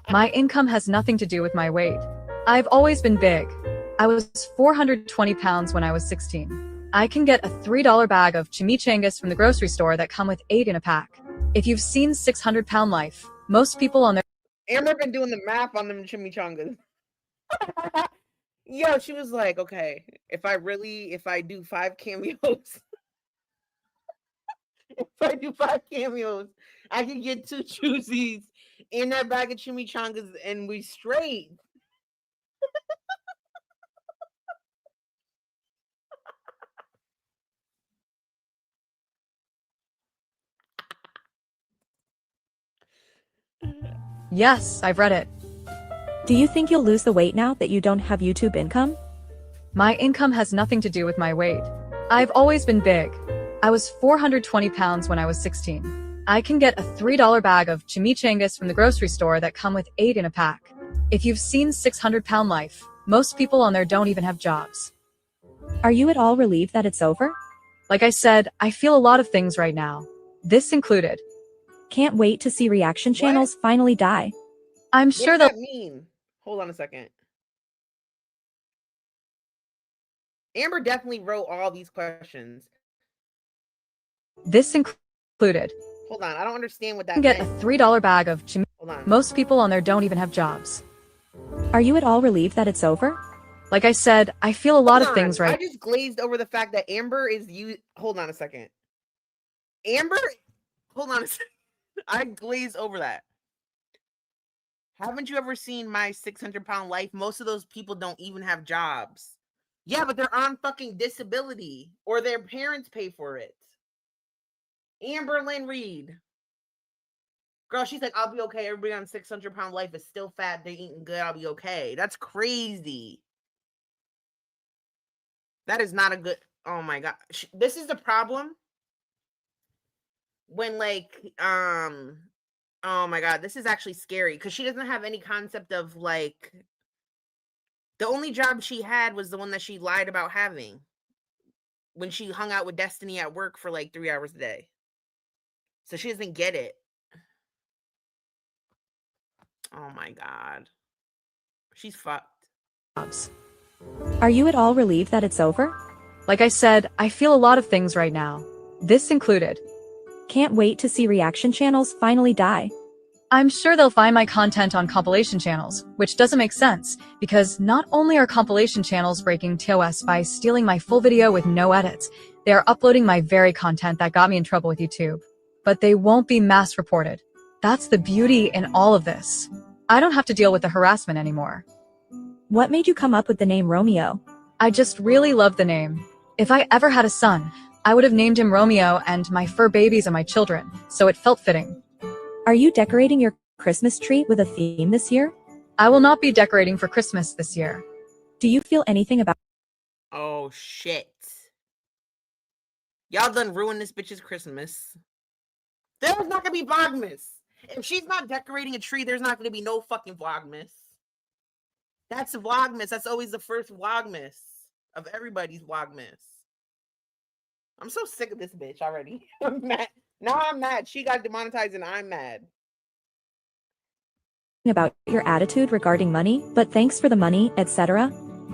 My income has nothing to do with my weight. I've always been big. I was 420 pounds when I was 16. I can get a $3 bag of chimichangas from the grocery store that come with 8 in a pack. If you've seen 600-Pound Life, most people on their— Amber been doing the math on them chimichangas. Yo, she was like, okay, if I do 5 cameos, if I do 5 cameos, I can get 2 juicies in that bag of chimichangas and we straight. Yes, I've read it. Do you think you'll lose the weight now that you don't have YouTube income? My income has nothing to do with my weight. I've always been big. I was 420 pounds when I was 16. I can get a $3 bag of chimichangas from the grocery store that come with 8 in a pack. If you've seen 600-Pound Life, most people on there don't even have jobs. Are you at all relieved that it's over? Like I said, I feel a lot of things right now. This included. Can't wait to see reaction channels finally die. I'm What sure does they'll— that mean? Hold on a second. Amber definitely wrote all these questions. This included. Hold on, I don't understand what that Get a meant. $3 bag of chimichangas. Hold on. Most people on there don't even have jobs. Are you at all relieved that it's over? Like I said, I feel a lot Hold of things on, I right. just glazed over the fact that Amber is you. Hold on a second. Amber, hold on a second. I glazed over that. Haven't you ever seen My 600-Pound Life? Most of those people don't even have jobs. Yeah, but they're on fucking disability or their parents pay for it. Amber Lynn Reed. Girl, she's like, I'll be okay. Everybody on 600-Pound Life is still fat. They're eating good. I'll be okay. That's crazy. That is not a good. Oh my God. This is the problem. When oh my God, this is actually scary because she doesn't have any concept of like, the only job she had was the one that she lied about having when she hung out with Destiny at work for like 3 hours a day. So she doesn't get it. Oh my God. She's fucked. Are you at all relieved that it's over? Like I said, I feel a lot of things right now. This included. Can't wait to see reaction channels finally die. I'm sure they'll find my content on compilation channels, which doesn't make sense, because not only are compilation channels breaking TOS by stealing my full video with no edits, they are uploading my very content that got me in trouble with YouTube. But they won't be mass reported. That's the beauty in all of this. I don't have to deal with the harassment anymore. What made you come up with the name Romeo? I just really love the name. If I ever had a son, I would have named him Romeo, and my fur babies are my children, so it felt fitting. Are you decorating your Christmas tree with a theme this year? I will not be decorating for Christmas this year. Do you feel anything about Oh shit. Y'all done ruined this bitch's Christmas. There's not gonna be Vlogmas. If she's not decorating a tree, there's not gonna be no fucking Vlogmas. That's Vlogmas. That's always the first Vlogmas of everybody's Vlogmas. I'm so sick of this bitch already. I'm mad. Now I'm mad. She got demonetized and I'm mad. about your attitude regarding money, but thanks for the money, etc.?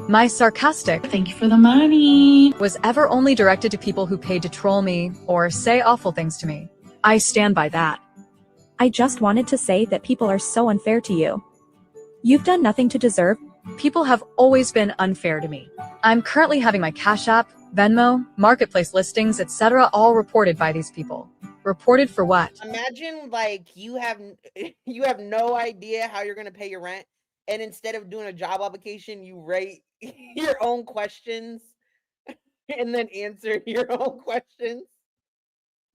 My sarcastic "Thank you for the money" was ever only directed to people who paid to troll me or say awful things to me. I stand by that. I just wanted to say that people are so unfair to you. You've done nothing to deserve. People have always been unfair to me. I'm currently having my Cash App, Venmo, marketplace listings, etc. all reported by these people. Reported for what? Imagine like you have no idea how you're gonna pay your rent, and instead of doing a job application, you write your own questions and then answer your own questions.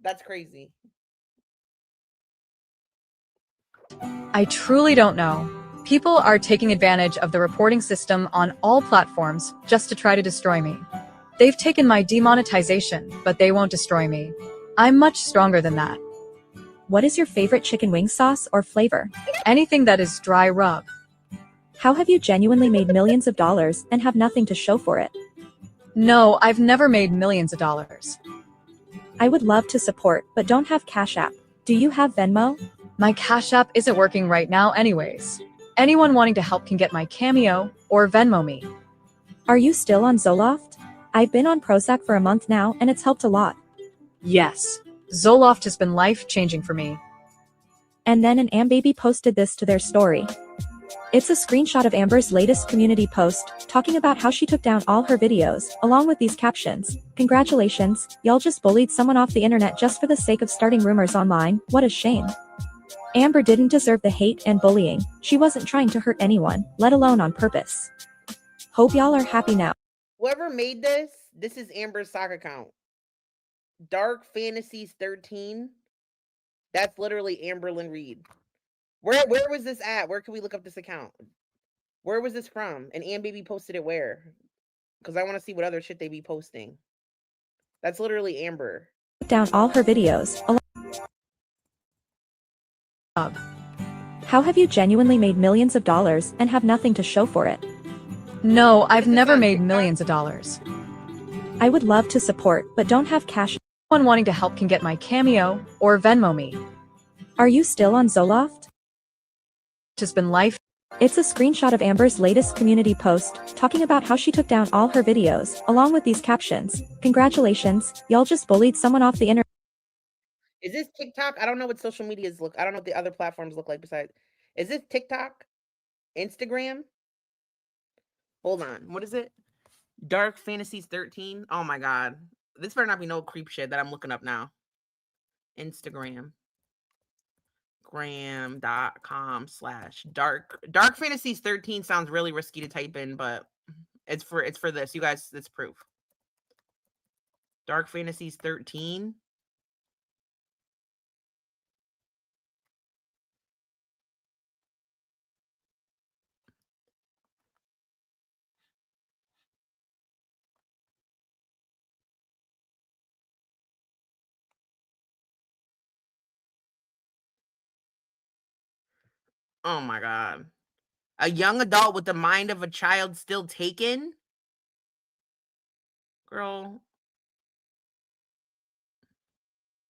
That's crazy. I truly don't know. People are taking advantage of the reporting system on all platforms just to try to destroy me. They've taken my demonetization, but they won't destroy me. I'm much stronger than that. What is your favorite chicken wing sauce or flavor? Anything that is dry rub. How have you genuinely made millions of dollars and have nothing to show for it? No, I've never made millions of dollars. I would love to support, but don't have Cash App. Do you have Venmo? My Cash App isn't working right now anyways. Anyone wanting to help can get my Cameo or Venmo me. Are you still on Zoloft? I've been on Prozac for a month now and it's helped a lot. Yes, Zoloft has been life-changing for me. And then an Ambaby posted this to their story. It's a screenshot of Amber's latest community post, talking about how she took down all her videos, along with these captions. Congratulations, y'all just bullied someone off the internet just for the sake of starting rumors online, what a shame. Amber didn't deserve the hate and bullying, she wasn't trying to hurt anyone, let alone on purpose. Hope y'all are happy now. Whoever made this is Amber's sock account. Dark Fantasies 13. That's literally Amberlyn Reed. Where was this at? Where can we look up this account? Where was this from? And Ambaby posted it where? Because I want to see what other shit they be posting. That's literally Amber. Down all her videos. How have you genuinely made millions of dollars and have nothing to show for it? No, I've never made millions of dollars. I would love to support, but don't have cash. Anyone wanting to help can get my Cameo or Venmo me. Are you still on Zoloft? Just been life. It's a screenshot of Amber's latest community post, talking about how she took down all her videos, along with these captions. Congratulations, y'all just bullied someone off the internet. Is this TikTok? I don't know what social medias look. I don't know what the other platforms look like besides. Is this TikTok? Instagram? Hold on. What is it? Dark Fantasies 13. Oh my god. This better not be no creep shit that I'm looking up now. Instagram. Gram.com/dark Fantasies 13 sounds really risky to type in, but it's for this. You guys, it's proof. Dark Fantasies 13. Oh my god. A young adult with the mind of a child still taken? Girl.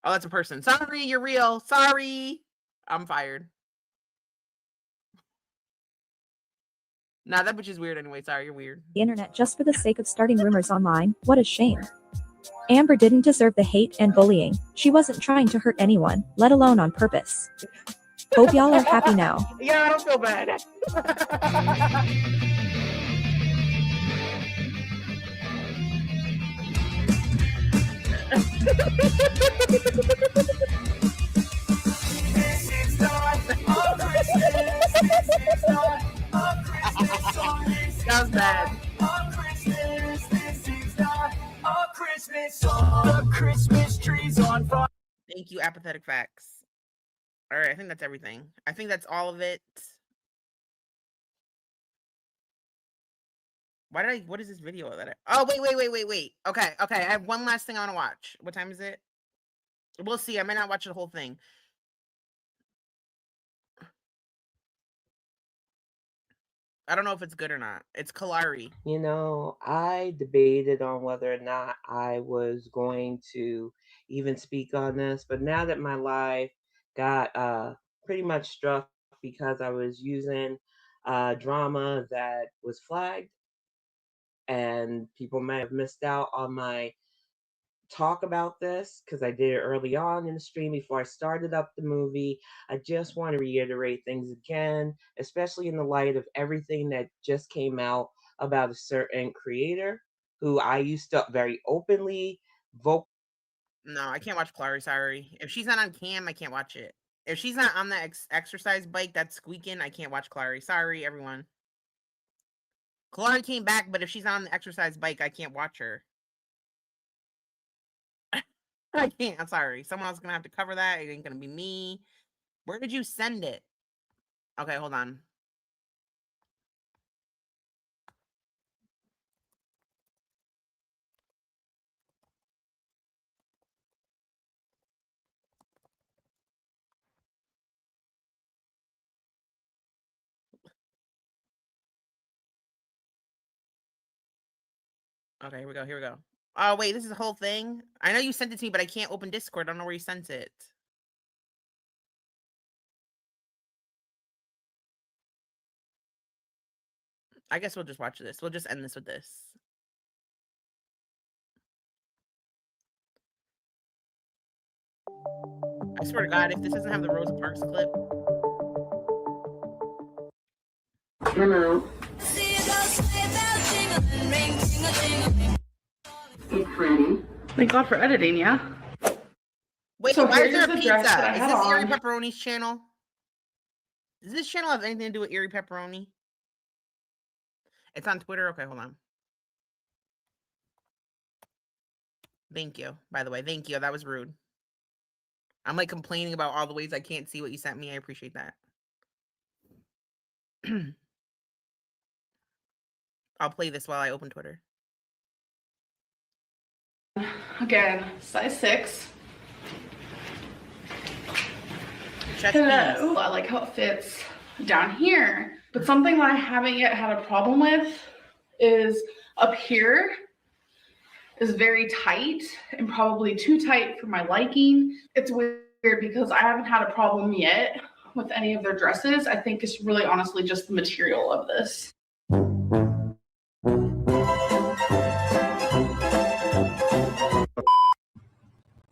Oh, that's a person. Sorry, you're real. Sorry. I'm fired. Nah, that bitch is weird anyway. Sorry, you're weird. The internet just for the sake of starting rumors online, what a shame. Amber didn't deserve the hate and bullying, she wasn't trying to hurt anyone, let alone on purpose. Hope y'all are happy now. Yeah, I don't feel bad. That was bad. Christmas, all the Christmas trees on fire. Thank you, apathetic faxx. All right, I think that's everything. I think that's all of it. What is this video that oh, wait. Okay. I have one last thing I want to watch. What time is it? We'll see. I may not watch the whole thing. I don't know if it's good or not. It's Kalari. You know, I debated on whether or not I was going to even speak on this, but now that my life got pretty much struck because I was using drama that was flagged, and people may have missed out on my talk about this because I did it early on in the stream before I started up the movie. I just want to reiterate things again, especially in the light of everything that just came out about a certain creator who I used to very openly vote. No, I can't watch Clary. Sorry. If she's not on cam, I can't watch it. If she's not on the exercise bike that's squeaking, I can't watch Clary. Sorry, everyone. Clary came back, but if she's on the exercise bike, I can't watch her. I can't. I'm sorry. Someone else is going to have to cover that. It ain't going to be me. Where did you send it? Okay, hold on. Okay, here we go. Oh, wait, this is the whole thing? I know you sent it to me, but I can't open Discord. I don't know where you sent it. I guess we'll just watch this. We'll just end this with this. I swear to God, if this doesn't have the Rosa Parks clip. Hello. It's ready. Thank God for editing, yeah? Wait, So why is here's there a the pizza? dress that I Is had this Eerie on. Pepperoni's channel? Does this channel have anything to do with Eerie Pepperoni? It's on Twitter? Okay, hold on. Thank you, by the way. Thank you. That was rude. I'm like complaining about all the ways I can't see what you sent me. I appreciate that. I'll play this while I open Twitter. Again, size 6. Chest Hello. I like how it fits down here. But something that I haven't yet had a problem with is up here is very tight and probably too tight for my liking. It's weird because I haven't had a problem yet with any of their dresses. I think it's really honestly just the material of this.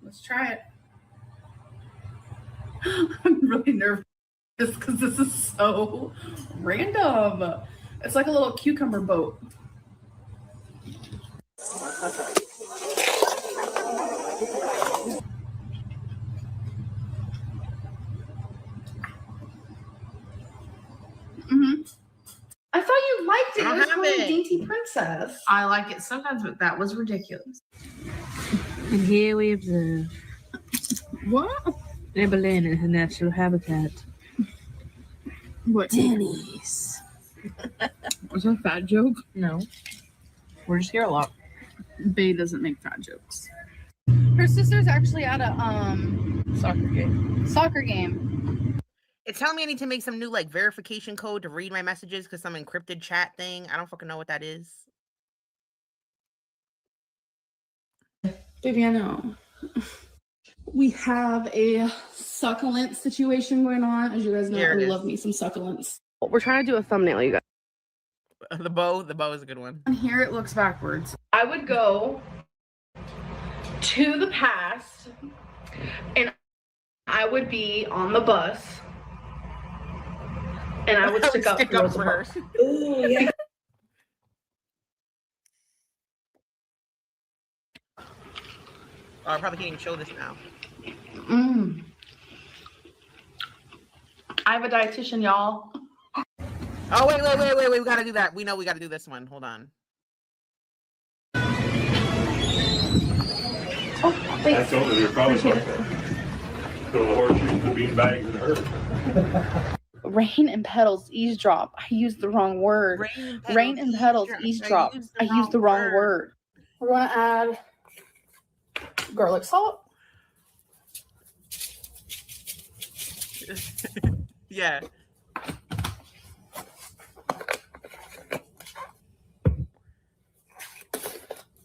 Let's try it. I'm really nervous because this is so random. It's like a little cucumber boat. I thought you liked it. I It was don't called have it. Dainty Princess. I like it sometimes, but that was ridiculous. And here we observe. What? Evelyn in her natural habitat. What? Denny's. Was that a fat joke? No. We're just here a lot. Bay doesn't make fat jokes. Her sister's actually at a soccer game. It's telling me I need to make some new like verification code to read my messages because some encrypted chat thing. I don't fucking know what that is. Baby, I know. We have a succulent situation going on. As you guys know, Here it I is. love me some succulents. We're trying to do a thumbnail, you guys. The bow is a good one. And here it looks backwards. I would go to the past and I would be on the bus and I would stick up for Rosa Parks. Ooh, yeah. Oh, I probably can't even show this now. I have a dietitian, y'all. Oh, wait. We gotta do that. We know we gotta do this one. Hold on. I told her they're probably like that. The horseshoes, the bean bags, and her. Rain and petals eavesdrop. I used the wrong word. Rain and petals eavesdrop. I used the wrong word. We're going to add garlic salt. Yeah.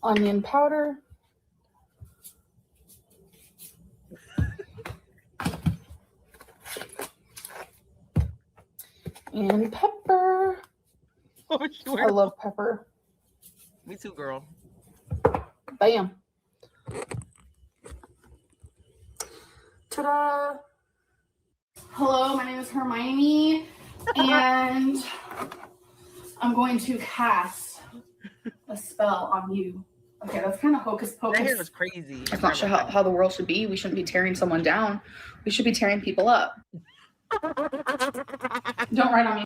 Onion powder. And pepper. Oh, I love pepper. Me too, girl. Bam. Ta-da. Hello, my name is Hermione, and I'm going to cast a spell on you. Okay, that's kind of hocus pocus. That hair was crazy. That's not sure how the world should be. We shouldn't be tearing someone down. We should be tearing people up. Don't write on me.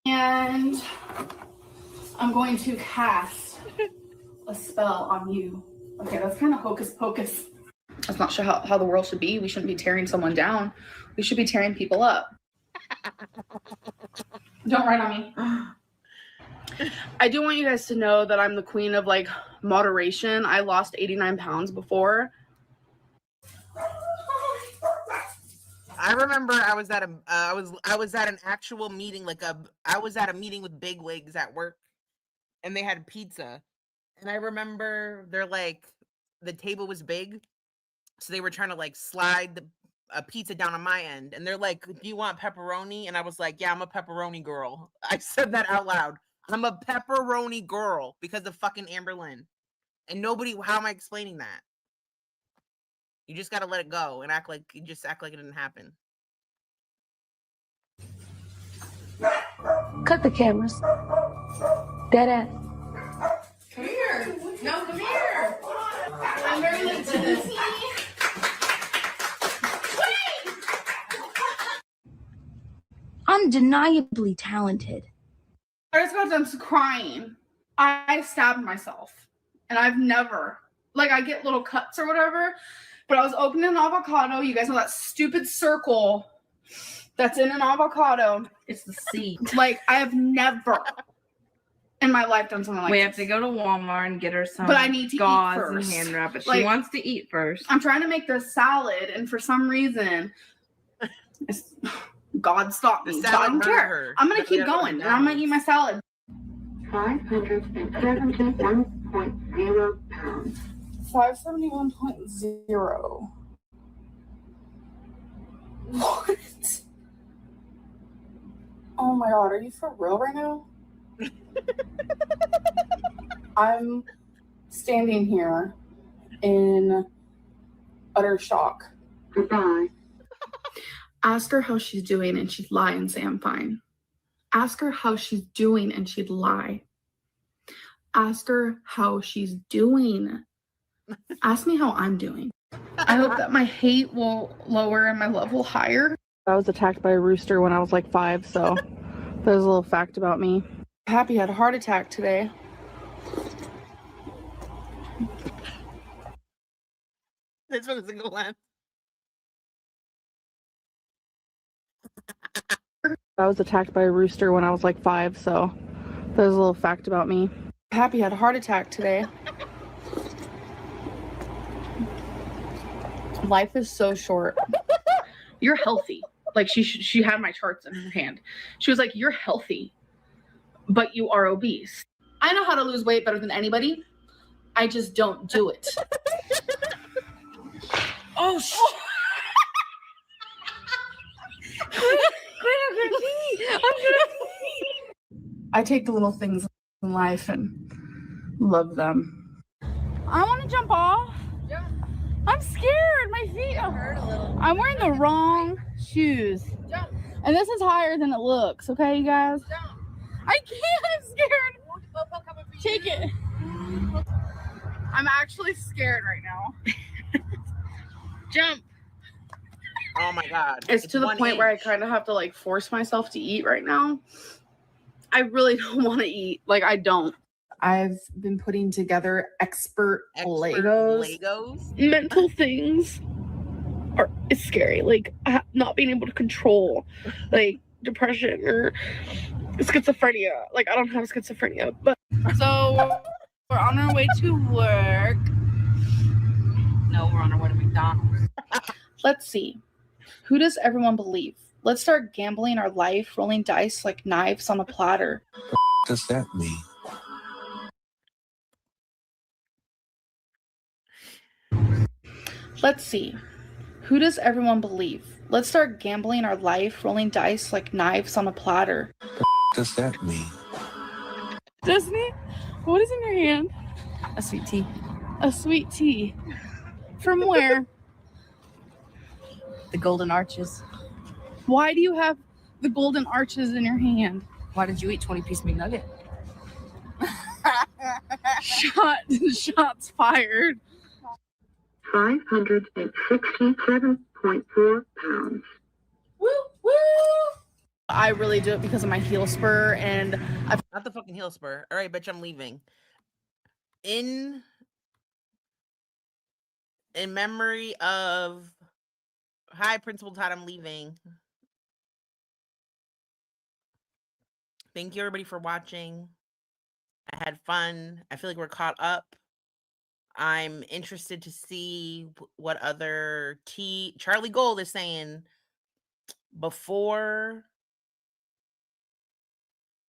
And I'm going to cast a spell on you. Okay, that's kind of hocus pocus. That's not sure how the world should be. We shouldn't be tearing someone down. We should be tearing people up. Don't write on me. I do want you guys to know that I'm the queen of like moderation. I lost 89 pounds before. I remember I was at an actual meeting, I was at a meeting with bigwigs at work, and they had pizza, and I remember they're like, the table was big, so they were trying to like slide a pizza down on my end, and they're like, "Do you want pepperoni?" And I was like, "Yeah, I'm a pepperoni girl." I said that out loud. I'm a pepperoni girl because of fucking Amber Lynn, and nobody. How am I explaining that? You just gotta let it go and act like it didn't happen. Cut the cameras. Dead ass. Come here. No, come here. I'm very late to this. Undeniably talented. I just got done crying. I stabbed myself. And I've never, like, I get little cuts or whatever, but I was opening an avocado. You guys know that stupid circle that's in an avocado. It's the seed. Like, I have never in my life done something like We this. have to go to Walmart and get her some But I need to eat gauze first. and hand wrap, but Like, she wants to eat first. I'm trying to make this salad, and for some reason, God stop me. The But I salad don't murdered care. her. I'm going to That's keep the other going, one. and I'm going to eat my salad. 571.0 pounds. 571.0. What? Oh my god, are you for real right now? I'm standing here in utter shock. Goodbye. Ask her how she's doing, and she'd lie and say, I'm fine. Ask her how she's doing, and she'd lie. Ask her how she's doing. Ask me how I'm doing. I hope that my hate will lower and my love will higher. I was attacked by a rooster when I was like 5, so there's a little fact about me. Happy had a heart attack today. This one's a single laugh. I was attacked by a rooster when I was like 5, so there's a little fact about me. Happy had a heart attack today. Life is so short. You're healthy. Like she had my charts in her hand. She was like, "You're healthy, but you are obese." I know how to lose weight better than anybody. I just don't do it. Oh shit. I take the little things in life and love them. I want to jump off. I'm scared. My feet hurt a little. I'm wearing the wrong shoes. Jump. And this is higher than it looks. Okay, you guys? Jump. I can't. I'm scared. Take it. I'm actually scared right now. Jump. Oh my god. It's to the 1 point where I inch. kind of have to like force myself to eat right now. I really don't want to eat. Like, I don't. I've been putting together expert Legos. Mental things it's scary. Like not being able to control like depression or schizophrenia. Like I don't have schizophrenia, but so we're on our way to work. No, we're on our way to McDonald's. Let's see. Who does everyone believe? Let's start gambling our life, rolling dice like knives on a platter. What does that mean? Let's see. Who does everyone believe? Let's start gambling our life, rolling dice like knives on a platter. What does that mean? Destiny, what is in your hand? A sweet tea. A sweet tea. From where? The Golden Arches. Why do you have the Golden Arches in your hand? Why did you eat 20-piece McNugget? Shots fired. 567.4 pounds. Woo woo! I really do it because of my heel spur, and I've Not the fucking heel spur. All right, bitch, I'm leaving. In memory of hi, Principal Todd, I'm leaving. Thank you everybody for watching. I had fun. I feel like we're caught up. I'm interested to see what other Charlie Gold is saying before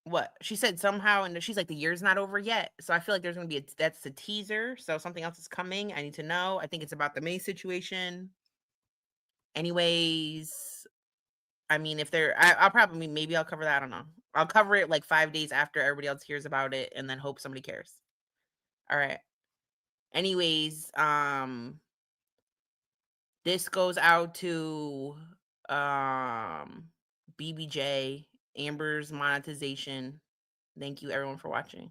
what she said somehow, and she's like, the year's not over yet. So I feel like there's gonna be that's a teaser. So something else is coming. I need to know. I think it's about the May situation. Anyways, I mean, if I'll probably maybe I'll cover that. I don't know. I'll cover it like 5 days after everybody else hears about it, and then hope somebody cares. All right. Anyways, this goes out to BBJ, Amber's monetization. Thank you everyone for watching.